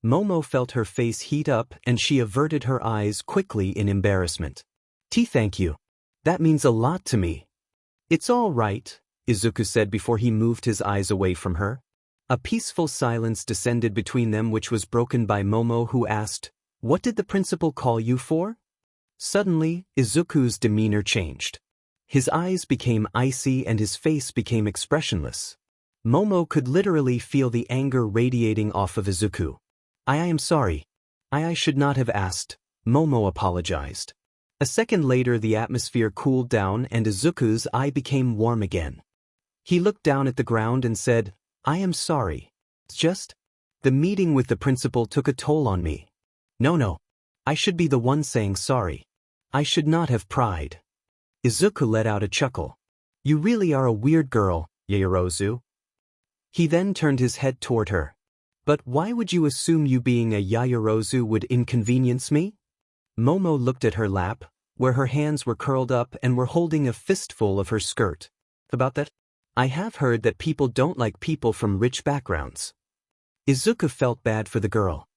Momo felt her face heat up and she averted her eyes quickly in embarrassment. Thank you. That means a lot to me. It's all right, Izuku said before he moved his eyes away from her. A peaceful silence descended between them which was broken by Momo, who asked, What did the principal call you for? Suddenly, Izuku's demeanor changed. His eyes became icy and his face became expressionless. Momo could literally feel the anger radiating off of Izuku. I am sorry. I should not have asked, Momo apologized. A second later the atmosphere cooled down and Izuku's eye became warm again. He looked down at the ground and said, I am sorry. It's just, the meeting with the principal took a toll on me. No. I should be the one saying sorry. I should not have pried. Izuku let out a chuckle. You really are a weird girl, Yaoyorozu. He then turned his head toward her. But why would you assume you being a Yaoyorozu would inconvenience me? Momo looked at her lap, where her hands were curled up and were holding a fistful of her skirt. About that? I have heard that people don't like people from rich backgrounds. Izuku felt bad for the girl.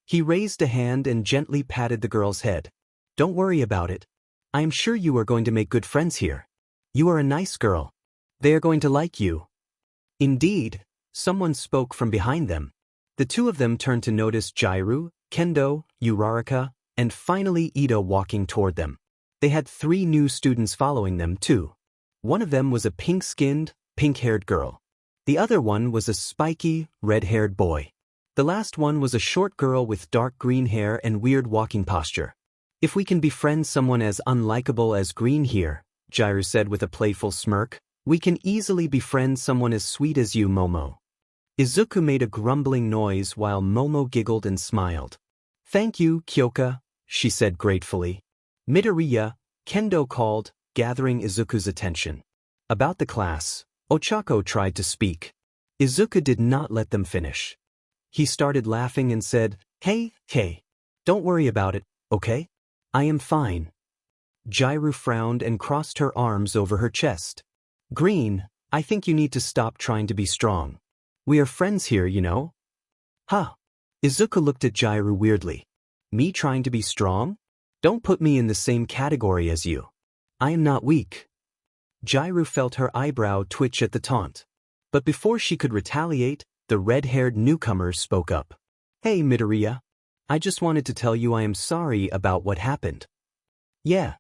He raised a hand and gently patted the girl's head. Don't worry about it. I am sure you are going to make good friends here. You are a nice girl. They are going to like you. Indeed, someone spoke from behind them. The 2 of them turned to notice Jairu, Kendo, Uraraka, and finally Ida walking toward them. They had 3 new students following them too. One of them was a pink-skinned, pink-haired girl. The other one was a spiky, red-haired boy. The last one was a short girl with dark green hair and weird walking posture. If we can befriend someone as unlikable as Green here, Jairu said with a playful smirk, we can easily befriend someone as sweet as you, Momo. Izuku made a grumbling noise while Momo giggled and smiled. Thank you, Kyoka, she said gratefully. Midoriya, Kendo called, gathering Izuku's attention. About the class, Ochako tried to speak. Izuku did not let them finish. He started laughing and said, Hey, don't worry about it, okay? I am fine. Jairu frowned and crossed her arms over her chest. Green, I think you need to stop trying to be strong. We are friends here, you know? Huh. Izuku looked at Jairu weirdly. Me trying to be strong? Don't put me in the same category as you. I am not weak. Jairu felt her eyebrow twitch at the taunt. But before she could retaliate, the red-haired newcomer spoke up. Hey, Midoriya. I just wanted to tell you I am sorry about what happened. Yeah.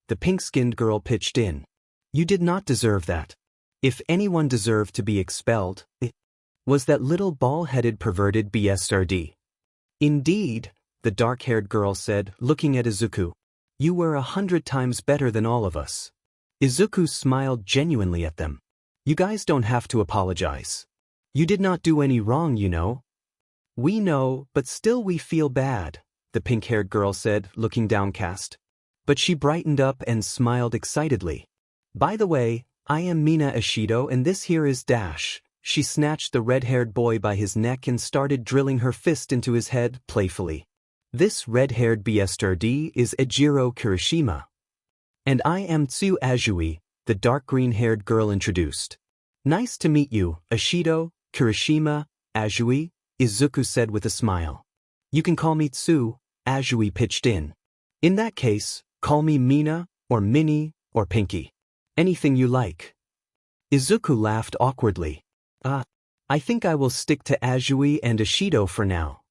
The pink-skinned girl pitched in. You did not deserve that. If anyone deserved to be expelled, it was that little ball-headed perverted BSRD. Indeed, the dark-haired girl said, looking at Izuku. You were 100 times better than all of us. Izuku smiled genuinely at them. You guys don't have to apologize. You did not do any wrong, you know. We know, but still we feel bad, the pink-haired girl said, looking downcast. But she brightened up and smiled excitedly. By the way, I am Mina Ishido and this here is Dash. She snatched the red-haired boy by his neck and started drilling her fist into his head playfully. This red-haired BSRD is Ejiro Kirishima. And I am Tsu Azui, the dark green-haired girl introduced. Nice to meet you, Ashido, Kirishima, Azui, Izuku said with a smile. You can call me Tsu, Azui pitched in. In that case, call me Mina, or Minnie, or Pinky. Anything you like. Izuku laughed awkwardly. I think I will stick to Azui and Ashido for now.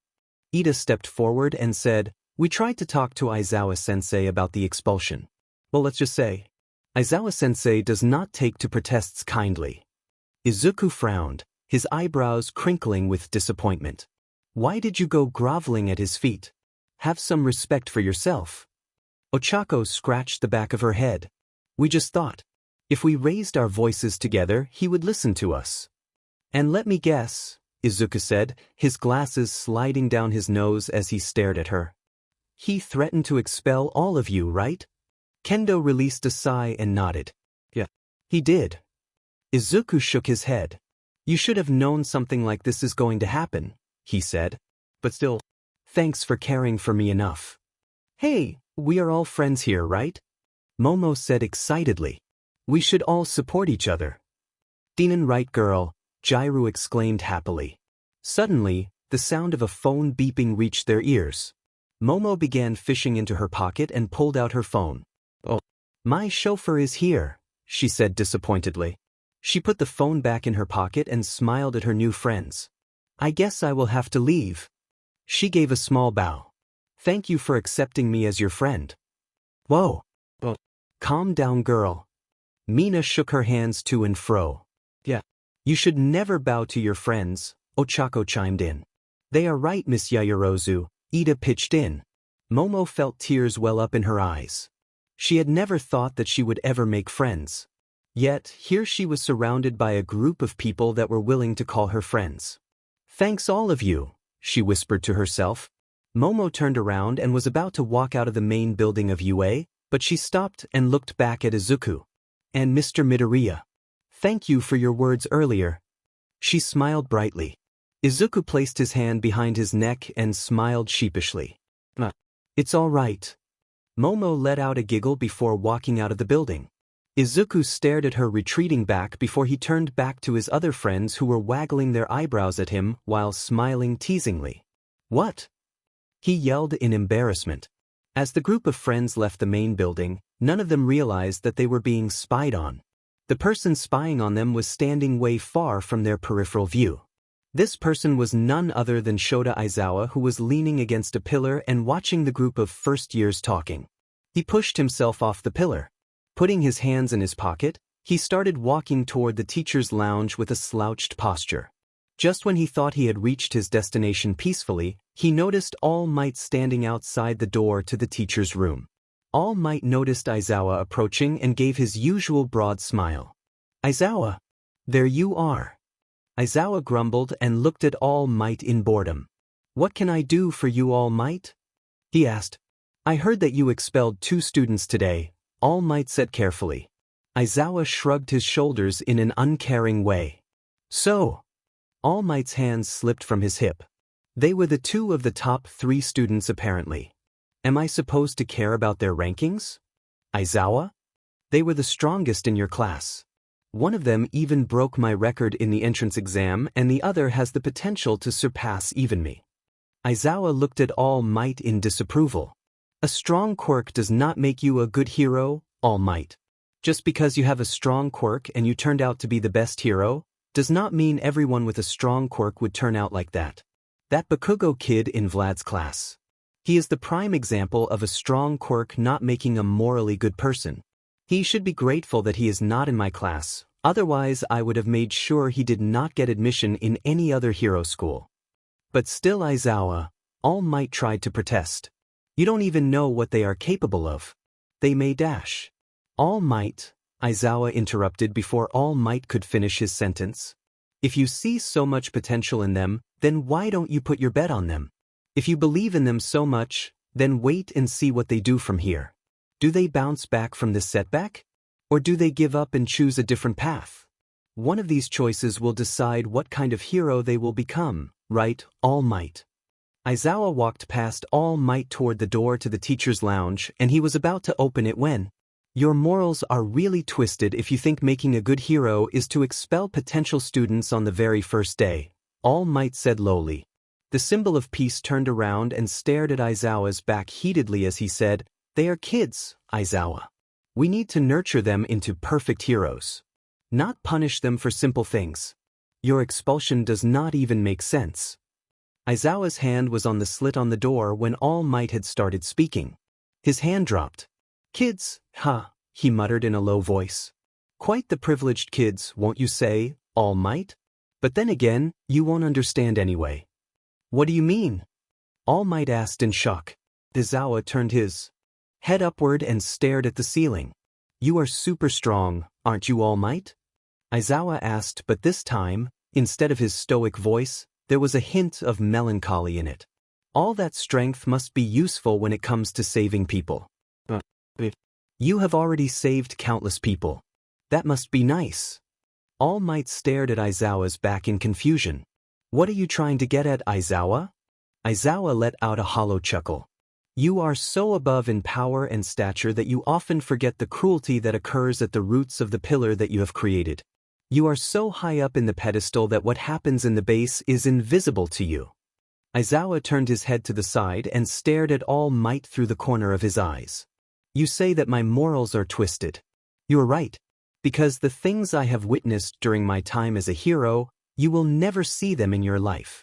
Ida stepped forward and said, we tried to talk to Aizawa-sensei about the expulsion. Well, let's just say, Aizawa-sensei does not take to protests kindly. Izuku frowned, his eyebrows crinkling with disappointment. Why did you go groveling at his feet? Have some respect for yourself. Ochako scratched the back of her head. We just thought, if we raised our voices together, he would listen to us. And let me guess, Izuku said, his glasses sliding down his nose as he stared at her. He threatened to expel all of you, right? Kendo released a sigh and nodded. Yeah, he did. Izuku shook his head. You should have known something like this is going to happen, he said. But still, thanks for caring for me enough. Hey, we are all friends here, right? Momo said excitedly. We should all support each other. Dinan right girl, Jairu exclaimed happily. Suddenly, the sound of a phone beeping reached their ears. Momo began fishing into her pocket and pulled out her phone. Oh, my chauffeur is here, she said disappointedly. She put the phone back in her pocket and smiled at her new friends. I guess I will have to leave. She gave a small bow. Thank you for accepting me as your friend. Whoa. Oh. Calm down, girl. Mina shook her hands to and fro. Yeah. You should never bow to your friends, Ochako chimed in. They are right, Miss Yaoyorozu, Ida pitched in. Momo felt tears well up in her eyes. She had never thought that she would ever make friends. Yet, here she was surrounded by a group of people that were willing to call her friends. Thanks all of you, she whispered to herself. Momo turned around and was about to walk out of the main building of UA, but she stopped and looked back at Izuku. And Mr. Midoriya. Thank you for your words earlier. She smiled brightly. Izuku placed his hand behind his neck and smiled sheepishly. It's all right. Momo let out a giggle before walking out of the building. Izuku stared at her retreating back before he turned back to his other friends who were waggling their eyebrows at him while smiling teasingly. What? He yelled in embarrassment. As the group of friends left the main building, none of them realized that they were being spied on. The person spying on them was standing way far from their peripheral view. This person was none other than Shota Aizawa, who was leaning against a pillar and watching the group of first-years talking. He pushed himself off the pillar. Putting his hands in his pocket, he started walking toward the teacher's lounge with a slouched posture. Just when he thought he had reached his destination peacefully, he noticed All Might standing outside the door to the teacher's room. All Might noticed Aizawa approaching and gave his usual broad smile. Aizawa, there you are. Aizawa grumbled and looked at All Might in boredom. What can I do for you, All Might? He asked. I heard that you expelled 2 students today, All Might said carefully. Aizawa shrugged his shoulders in an uncaring way. So? All Might's hands slipped from his hip. They were the 2 of the top 3 students apparently. Am I supposed to care about their rankings? Aizawa? They were the strongest in your class. One of them even broke my record in the entrance exam and the other has the potential to surpass even me. Aizawa looked at All Might in disapproval. A strong quirk does not make you a good hero, All Might. Just because you have a strong quirk and you turned out to be the best hero, does not mean everyone with a strong quirk would turn out like that. That Bakugo kid in Vlad's class. He is the prime example of a strong quirk not making a morally good person. He should be grateful that he is not in my class, otherwise I would have made sure he did not get admission in any other hero school. But still Aizawa, All Might tried to protest. You don't even know what they are capable of. They may dash. All Might, Aizawa interrupted before All Might could finish his sentence. If you see so much potential in them, then why don't you put your bet on them? If you believe in them so much, then wait and see what they do from here. Do they bounce back from this setback? Or do they give up and choose a different path? One of these choices will decide what kind of hero they will become, right, All Might? Aizawa walked past All Might toward the door to the teacher's lounge and he was about to open it when Your morals are really twisted if you think making a good hero is to expel potential students on the very first day, All Might said lowly. The symbol of peace turned around and stared at Aizawa's back heatedly as he said, "They are kids, Aizawa. We need to nurture them into perfect heroes. Not punish them for simple things. Your expulsion does not even make sense." Aizawa's hand was on the slit on the door when All Might had started speaking. His hand dropped. "Kids, huh," he muttered in a low voice. "Quite the privileged kids, won't you say, All Might? But then again, you won't understand anyway." "What do you mean?" All Might asked in shock. Aizawa turned his head upward and stared at the ceiling. "You are super strong, aren't you, All Might?" Aizawa asked, but this time, instead of his stoic voice, there was a hint of melancholy in it. "All that strength must be useful when it comes to saving people. You have already saved countless people. That must be nice." All Might stared at Aizawa's back in confusion. "What are you trying to get at, Aizawa?" Aizawa let out a hollow chuckle. "You are so above in power and stature that you often forget the cruelty that occurs at the roots of the pillar that you have created. You are so high up in the pedestal that what happens in the base is invisible to you." Aizawa turned his head to the side and stared at All Might through the corner of his eyes. "You say that my morals are twisted. You are right. Because the things I have witnessed during my time as a hero, you will never see them in your life."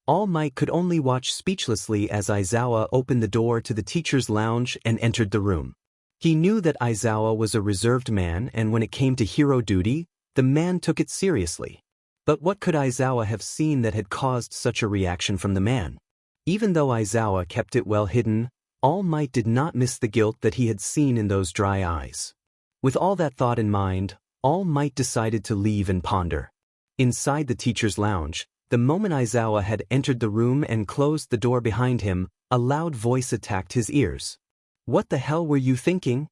All Might could only watch speechlessly as Aizawa opened the door to the teacher's lounge and entered the room. He knew that Aizawa was a reserved man, and when it came to hero duty, the man took it seriously. But what could Aizawa have seen that had caused such a reaction from the man? Even though Aizawa kept it well hidden, All Might did not miss the guilt that he had seen in those dry eyes. With all that thought in mind, All Might decided to leave and ponder. Inside the teacher's lounge, the moment Aizawa had entered the room and closed the door behind him, a loud voice attacked his ears. "What the hell were you thinking?"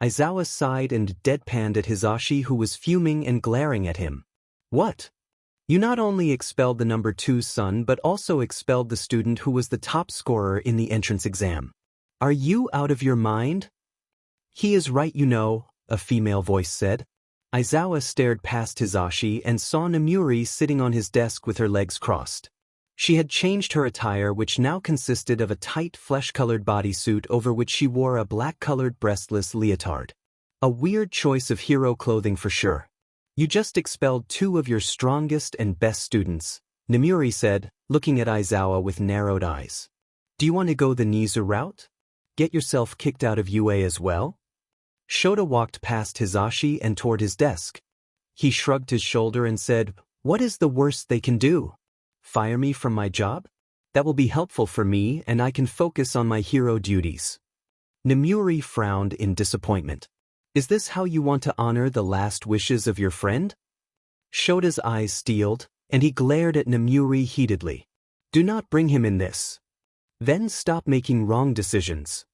Aizawa sighed and deadpanned at Hisashi, who was fuming and glaring at him. "What? You not only expelled the number 2's son but also expelled the student who was the top scorer in the entrance exam. Are you out of your mind?" "He is right, you know," a female voice said. Aizawa stared past Hisashi and saw Namuri sitting on his desk with her legs crossed. She had changed her attire, which now consisted of a tight flesh-colored bodysuit over which she wore a black-colored breastless leotard. A weird choice of hero clothing for sure. "You just expelled 2 of your strongest and best students," Namuri said, looking at Aizawa with narrowed eyes. "Do you want to go the Nizu route? Get yourself kicked out of UA as well?" Shota walked past Hisashi and toward his desk. He shrugged his shoulder and said, "What is the worst they can do? Fire me from my job? That will be helpful for me and I can focus on my hero duties." Namuri frowned in disappointment. "Is this how you want to honor the last wishes of your friend?" Shota's eyes steeled, and he glared at Namuri heatedly. "Do not bring him in this. Then stop making wrong decisions."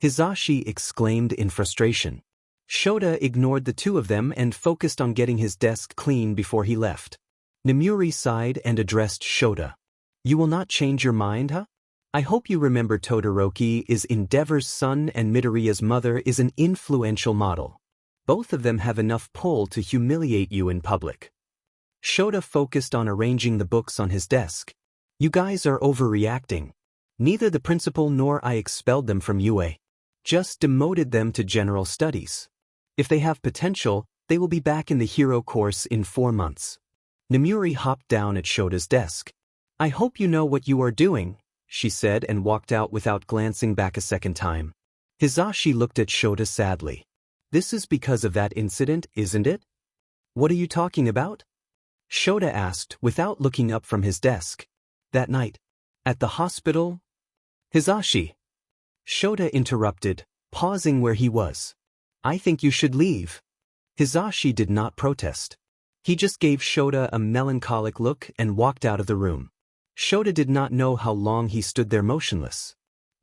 Hisashi exclaimed in frustration. Shota ignored the two of them and focused on getting his desk clean before he left. Namuri sighed and addressed Shota. "You will not change your mind, huh? I hope you remember Todoroki is Endeavor's son and Midoriya's mother is an influential model. Both of them have enough pull to humiliate you in public." Shota focused on arranging the books on his desk. "You guys are overreacting. Neither the principal nor I expelled them from UA. Just demoted them to general studies. If they have potential, they will be back in the hero course in 4 months. Namuri hopped down at Shota's desk. "I hope you know what you are doing," she said and walked out without glancing back a second time. Hisashi looked at Shota sadly. "This is because of that incident, isn't it?" "What are you talking about?" Shota asked without looking up from his desk. "That night. At the hospital?" "Hisashi!" Shota interrupted, pausing where he was. "I think you should leave." Hisashi did not protest. He just gave Shota a melancholic look and walked out of the room. Shota did not know how long he stood there motionless.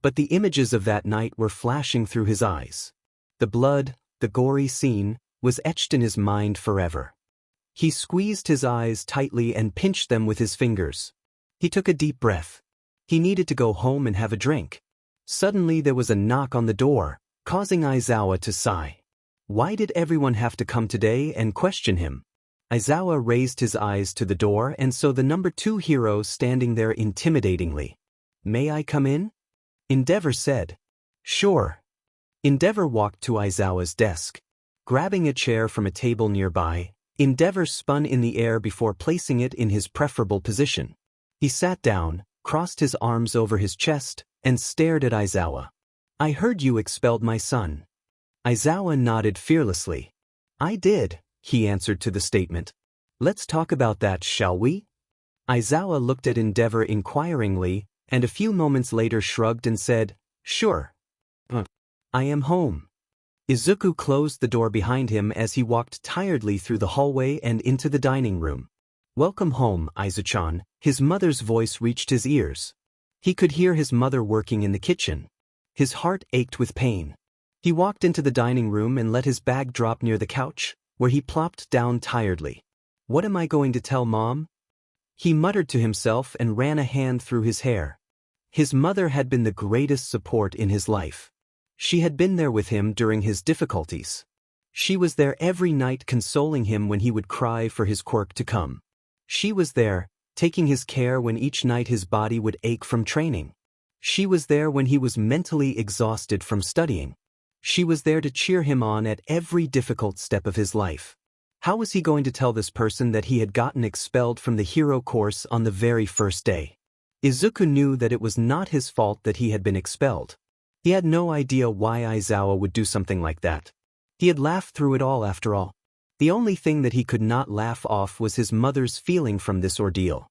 But the images of that night were flashing through his eyes. The blood, the gory scene, was etched in his mind forever. He squeezed his eyes tightly and pinched them with his fingers. He took a deep breath. He needed to go home and have a drink. Suddenly there was a knock on the door, causing Aizawa to sigh. Why did everyone have to come today and question him? Aizawa raised his eyes to the door and saw the number 2 hero standing there intimidatingly. May I come in? Endeavor said. Sure. Endeavor walked to Aizawa's desk. Grabbing a chair from a table nearby, Endeavor spun in the air before placing it in his preferable position. He sat down, crossed his arms over his chest, and stared at Aizawa. I heard you expelled my son. Aizawa nodded fearlessly. I did, he answered to the statement. Let's talk about that, shall we? Aizawa looked at Endeavor inquiringly, and a few moments later shrugged and said, Sure. I am home. Izuku closed the door behind him as he walked tiredly through the hallway and into the dining room. Welcome home, Aizu-chan, his mother's voice reached his ears. He could hear his mother working in the kitchen. His heart ached with pain. He walked into the dining room and let his bag drop near the couch, where he plopped down tiredly. What am I going to tell Mom? He muttered to himself and ran a hand through his hair. His mother had been the greatest support in his life. She had been there with him during his difficulties. She was there every night consoling him when he would cry for his quirk to come. She was there, taking his care when each night his body would ache from training. She was there when he was mentally exhausted from studying. She was there to cheer him on at every difficult step of his life. How was he going to tell this person that he had gotten expelled from the hero course on the very first day? Izuku knew that it was not his fault that he had been expelled. He had no idea why Aizawa would do something like that. He had laughed through it all after all. The only thing that he could not laugh off was his mother's feeling from this ordeal.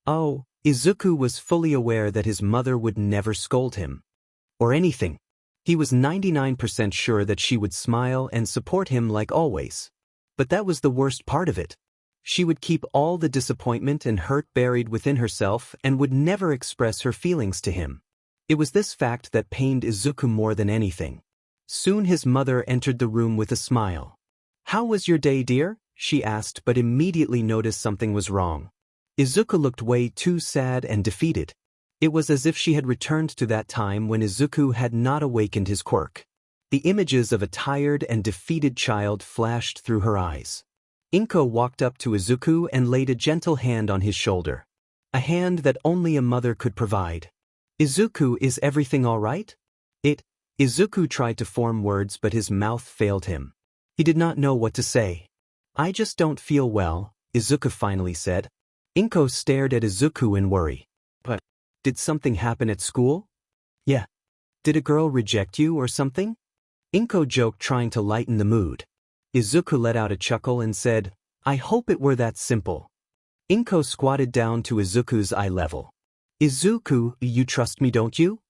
Oh, Izuku was fully aware that his mother would never scold him. Or anything. He was 99% sure that she would smile and support him like always. But that was the worst part of it. She would keep all the disappointment and hurt buried within herself and would never express her feelings to him. It was this fact that pained Izuku more than anything. Soon his mother entered the room with a smile. How was your day, dear? She asked, but immediately noticed something was wrong. Izuku looked way too sad and defeated. It was as if she had returned to that time when Izuku had not awakened his quirk. The images of a tired and defeated child flashed through her eyes. Inko walked up to Izuku and laid a gentle hand on his shoulder. A hand that only a mother could provide. Izuku, is everything all right? Izuku tried to form words but his mouth failed him. He did not know what to say. I just don't feel well, Izuku finally said. Inko stared at Izuku in worry. But, did something happen at school? Yeah. Did a girl reject you or something? Inko joked, trying to lighten the mood. Izuku let out a chuckle and said, I hope it were that simple. Inko squatted down to Izuku's eye level. Izuku, you trust me, don't you?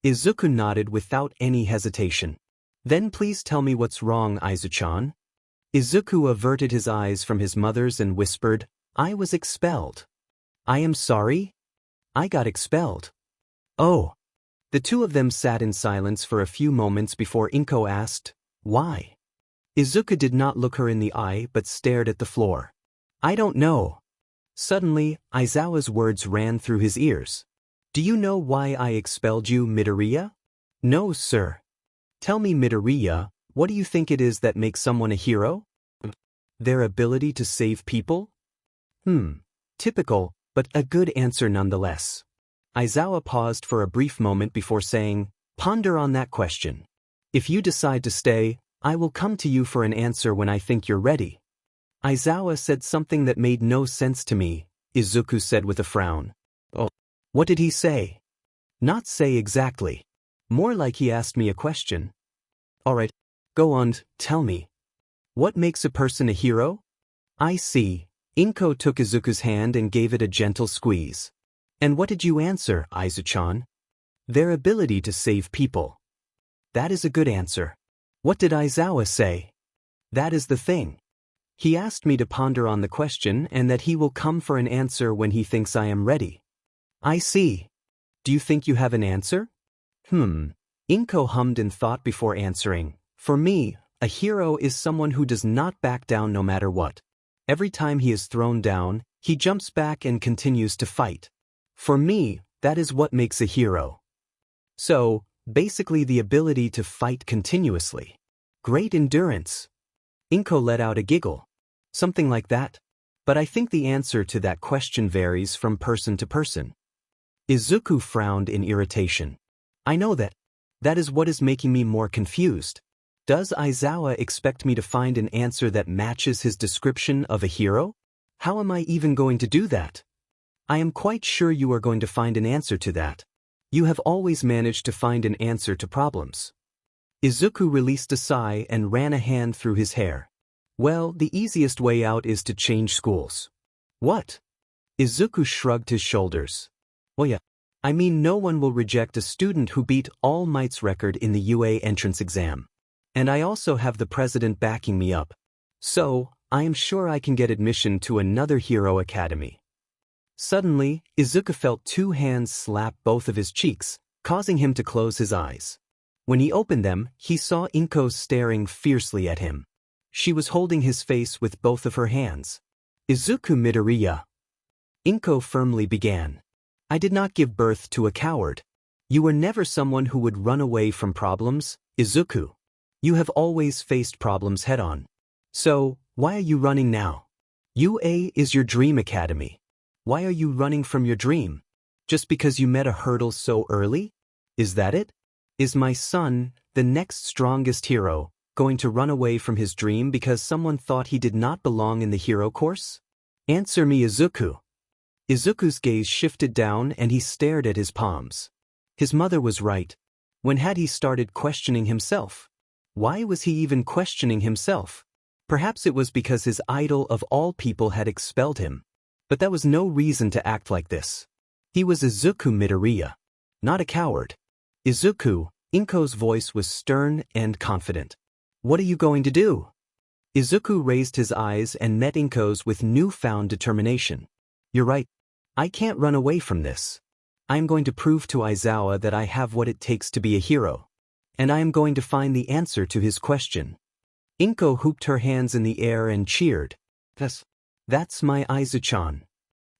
Izuku nodded without any hesitation. Then please tell me what's wrong, Aizu-chan. Izuku averted his eyes from his mother's and whispered, I was expelled. I am sorry? I got expelled. Oh. The two of them sat in silence for a few moments before Inko asked, Why? Izuku did not look her in the eye but stared at the floor. I don't know. Suddenly, Aizawa's words ran through his ears. Do you know why I expelled you, Midoriya? No, sir. Tell me, Midoriya, what do you think it is that makes someone a hero? Their ability to save people? Typical, but a good answer nonetheless. Aizawa paused for a brief moment before saying, Ponder on that question. If you decide to stay, I will come to you for an answer when I think you're ready. Aizawa said something that made no sense to me, Izuku said with a frown. Oh, what did he say? Not say exactly. More like he asked me a question. Alright, go on, tell me. What makes a person a hero? I see. Inko took Izuku's hand and gave it a gentle squeeze. And what did you answer, Aizu-chan? Their ability to save people. That is a good answer. What did Aizawa say? That is the thing. He asked me to ponder on the question and that he will come for an answer when he thinks I am ready. I see. Do you think you have an answer? Inko hummed in thought before answering. For me, a hero is someone who does not back down no matter what. Every time he is thrown down, he jumps back and continues to fight. For me, that is what makes a hero. So, basically the ability to fight continuously. Great endurance. Inko let out a giggle. Something like that? But I think the answer to that question varies from person to person. Izuku frowned in irritation. I know that. That is what is making me more confused. Does Aizawa expect me to find an answer that matches his description of a hero? How am I even going to do that? I am quite sure you are going to find an answer to that. You have always managed to find an answer to problems. Izuku released a sigh and ran a hand through his hair. Well, the easiest way out is to change schools. What? Izuku shrugged his shoulders. Well, yeah. I mean, no one will reject a student who beat All Might's record in the UA entrance exam. And I also have the president backing me up. So, I am sure I can get admission to another hero academy. Suddenly, Izuku felt two hands slap both of his cheeks, causing him to close his eyes. When he opened them, he saw Inko staring fiercely at him. She was holding his face with both of her hands. Izuku Midoriya. Inko firmly began. I did not give birth to a coward. You were never someone who would run away from problems, Izuku. You have always faced problems head-on. So, why are you running now? UA is your dream academy. Why are you running from your dream? Just because you met a hurdle so early? Is that it? Is my son, the next strongest hero, going to run away from his dream because someone thought he did not belong in the hero course? Answer me, Izuku. Izuku's gaze shifted down and he stared at his palms. His mother was right. When had he started questioning himself? Why was he even questioning himself? Perhaps it was because his idol of all people had expelled him. But that was no reason to act like this. He was Izuku Midoriya, not a coward. Izuku, Inko's voice was stern and confident. What are you going to do? Izuku raised his eyes and met Inko's with newfound determination. You're right. I can't run away from this. I am going to prove to Aizawa that I have what it takes to be a hero. And I am going to find the answer to his question. Inko hooped her hands in the air and cheered. That's my Aizu-chan.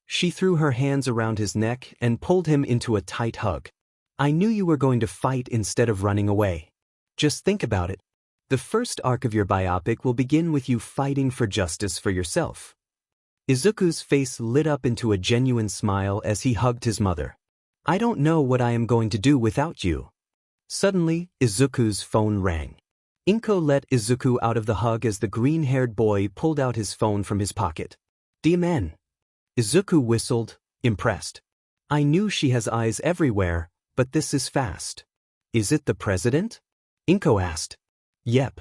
She threw her hands around his neck and pulled him into a tight hug. I knew you were going to fight instead of running away. Just think about it. The first arc of your biopic will begin with you fighting for justice for yourself. Izuku's face lit up into a genuine smile as he hugged his mother. I don't know what I am going to do without you. Suddenly, Izuku's phone rang. Inko let Izuku out of the hug as the green-haired boy pulled out his phone from his pocket. DMN. Izuku whistled, impressed. I knew she has eyes everywhere, but this is fast. Is it the president? Inko asked. Yep.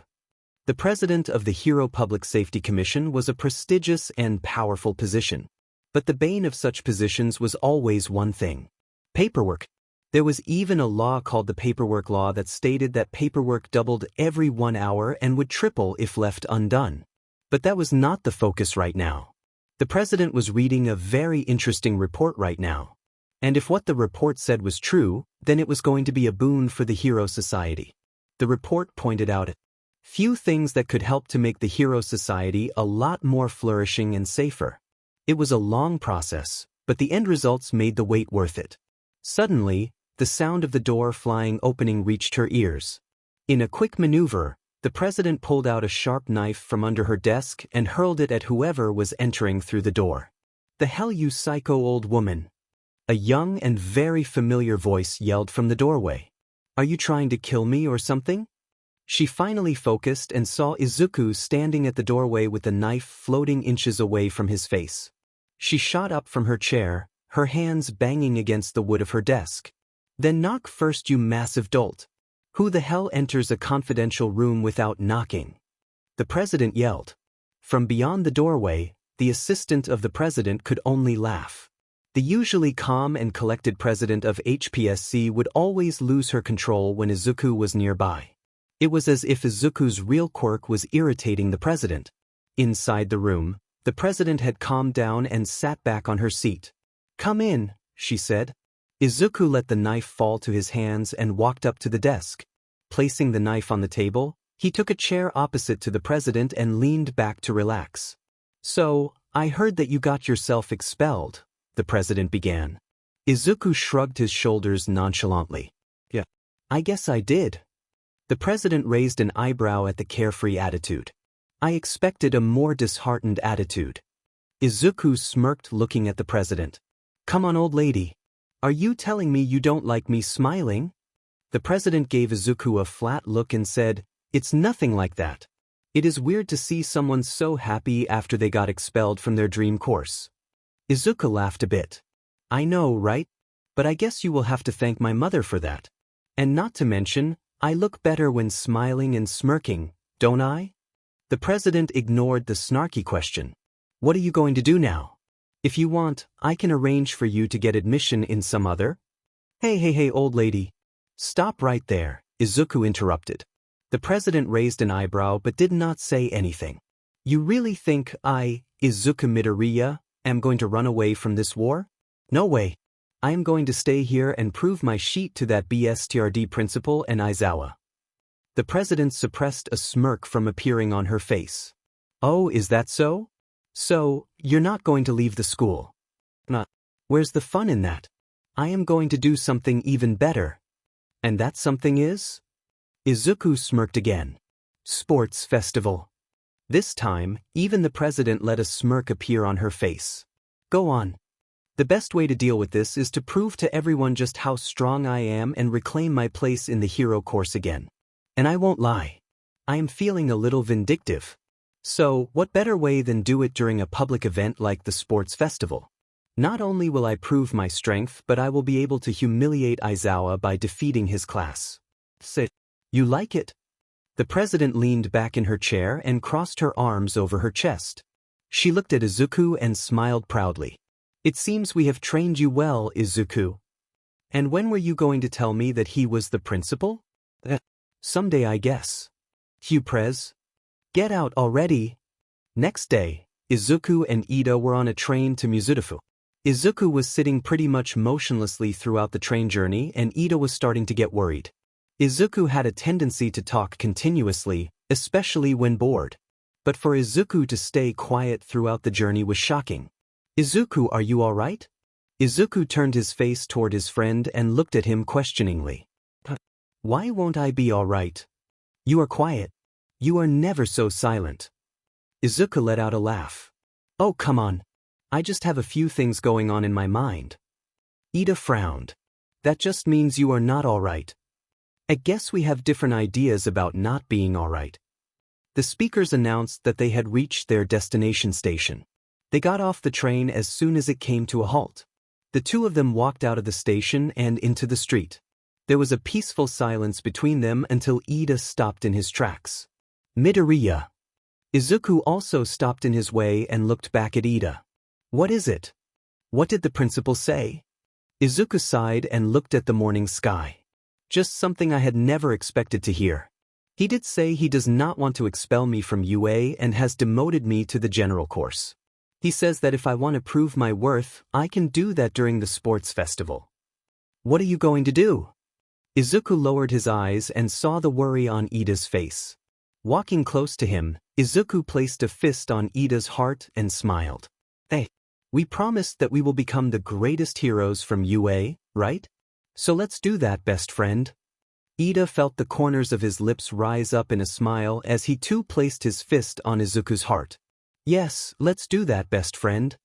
The president of the Hero Public Safety Commission was a prestigious and powerful position. But the bane of such positions was always one thing. Paperwork. There was even a law called the Paperwork Law that stated that paperwork doubled every 1 hour and would triple if left undone. But that was not the focus right now. The president was reading a very interesting report right now. And if what the report said was true, then it was going to be a boon for the Hero Society. The report pointed out few things that could help to make the Hero Society a lot more flourishing and safer. It was a long process, but the end results made the wait worth it. Suddenly, the sound of the door flying opening reached her ears. In a quick maneuver, the president pulled out a sharp knife from under her desk and hurled it at whoever was entering through the door. The hell, you psycho old woman! A young and very familiar voice yelled from the doorway. Are you trying to kill me or something? She finally focused and saw Izuku standing at the doorway with the knife floating inches away from his face. She shot up from her chair, her hands banging against the wood of her desk. Then knock first, you massive dolt. Who the hell enters a confidential room without knocking? The president yelled. From beyond the doorway, the assistant of the president could only laugh. The usually calm and collected president of HPSC would always lose her control when Izuku was nearby. It was as if Izuku's real quirk was irritating the president. Inside the room, the president had calmed down and sat back on her seat. Come in, she said. Izuku let the knife fall to his hands and walked up to the desk. Placing the knife on the table, he took a chair opposite to the president and leaned back to relax. So, I heard that you got yourself expelled, the president began. Izuku shrugged his shoulders nonchalantly. Yeah, I guess I did. The president raised an eyebrow at the carefree attitude. I expected a more disheartened attitude. Izuku smirked, looking at the president. Come on, old lady. Are you telling me you don't like me smiling? The president gave Izuku a flat look and said, It's nothing like that. It is weird to see someone so happy after they got expelled from their dream course. Izuku laughed a bit. I know, right? But I guess you will have to thank my mother for that. And not to mention, I look better when smiling and smirking, don't I? The president ignored the snarky question. What are you going to do now? If you want, I can arrange for you to get admission in some other. Hey, old lady. Stop right there, Izuku interrupted. The president raised an eyebrow but did not say anything. You really think I, Izuku Midoriya, am going to run away from this war? No way. I am going to stay here and prove my sheet to that BSTRD principal and Aizawa. The president suppressed a smirk from appearing on her face. Oh, is that so? So, you're not going to leave the school? Nah. Where's the fun in that? I am going to do something even better. And that something is? Izuku smirked again. Sports festival. This time, even the president let a smirk appear on her face. Go on. The best way to deal with this is to prove to everyone just how strong I am and reclaim my place in the hero course again. And I won't lie. I am feeling a little vindictive. So, what better way than do it during a public event like the sports festival? Not only will I prove my strength, but I will be able to humiliate Aizawa by defeating his class. Sit. You like it? The president leaned back in her chair and crossed her arms over her chest. She looked at Izuku and smiled proudly. It seems we have trained you well, Izuku. And when were you going to tell me that he was the principal? Someday, I guess. Hugh Prez. Get out already. Next day, Izuku and Ida were on a train to Mizudafu. Izuku was sitting pretty much motionlessly throughout the train journey and Ida was starting to get worried. Izuku had a tendency to talk continuously, especially when bored. But for Izuku to stay quiet throughout the journey was shocking. Izuku, are you alright? Izuku turned his face toward his friend and looked at him questioningly. Why won't I be alright? You are quiet. You are never so silent. Izuku let out a laugh. Oh, come on. I just have a few things going on in my mind. Ida frowned. That just means you are not alright. I guess we have different ideas about not being alright. The speakers announced that they had reached their destination station. They got off the train as soon as it came to a halt. The two of them walked out of the station and into the street. There was a peaceful silence between them until Ida stopped in his tracks. Midoriya. Izuku also stopped in his way and looked back at Ida. What is it? What did the principal say? Izuku sighed and looked at the morning sky. Just something I had never expected to hear. He did say he does not want to expel me from UA and has demoted me to the general course. He says that if I want to prove my worth, I can do that during the sports festival. What are you going to do? Izuku lowered his eyes and saw the worry on Ida's face. Walking close to him, Izuku placed a fist on Ida's heart and smiled. Hey, we promised that we will become the greatest heroes from UA, right? So let's do that, best friend. Ida felt the corners of his lips rise up in a smile as he too placed his fist on Izuku's heart. Yes, let's do that, best friend.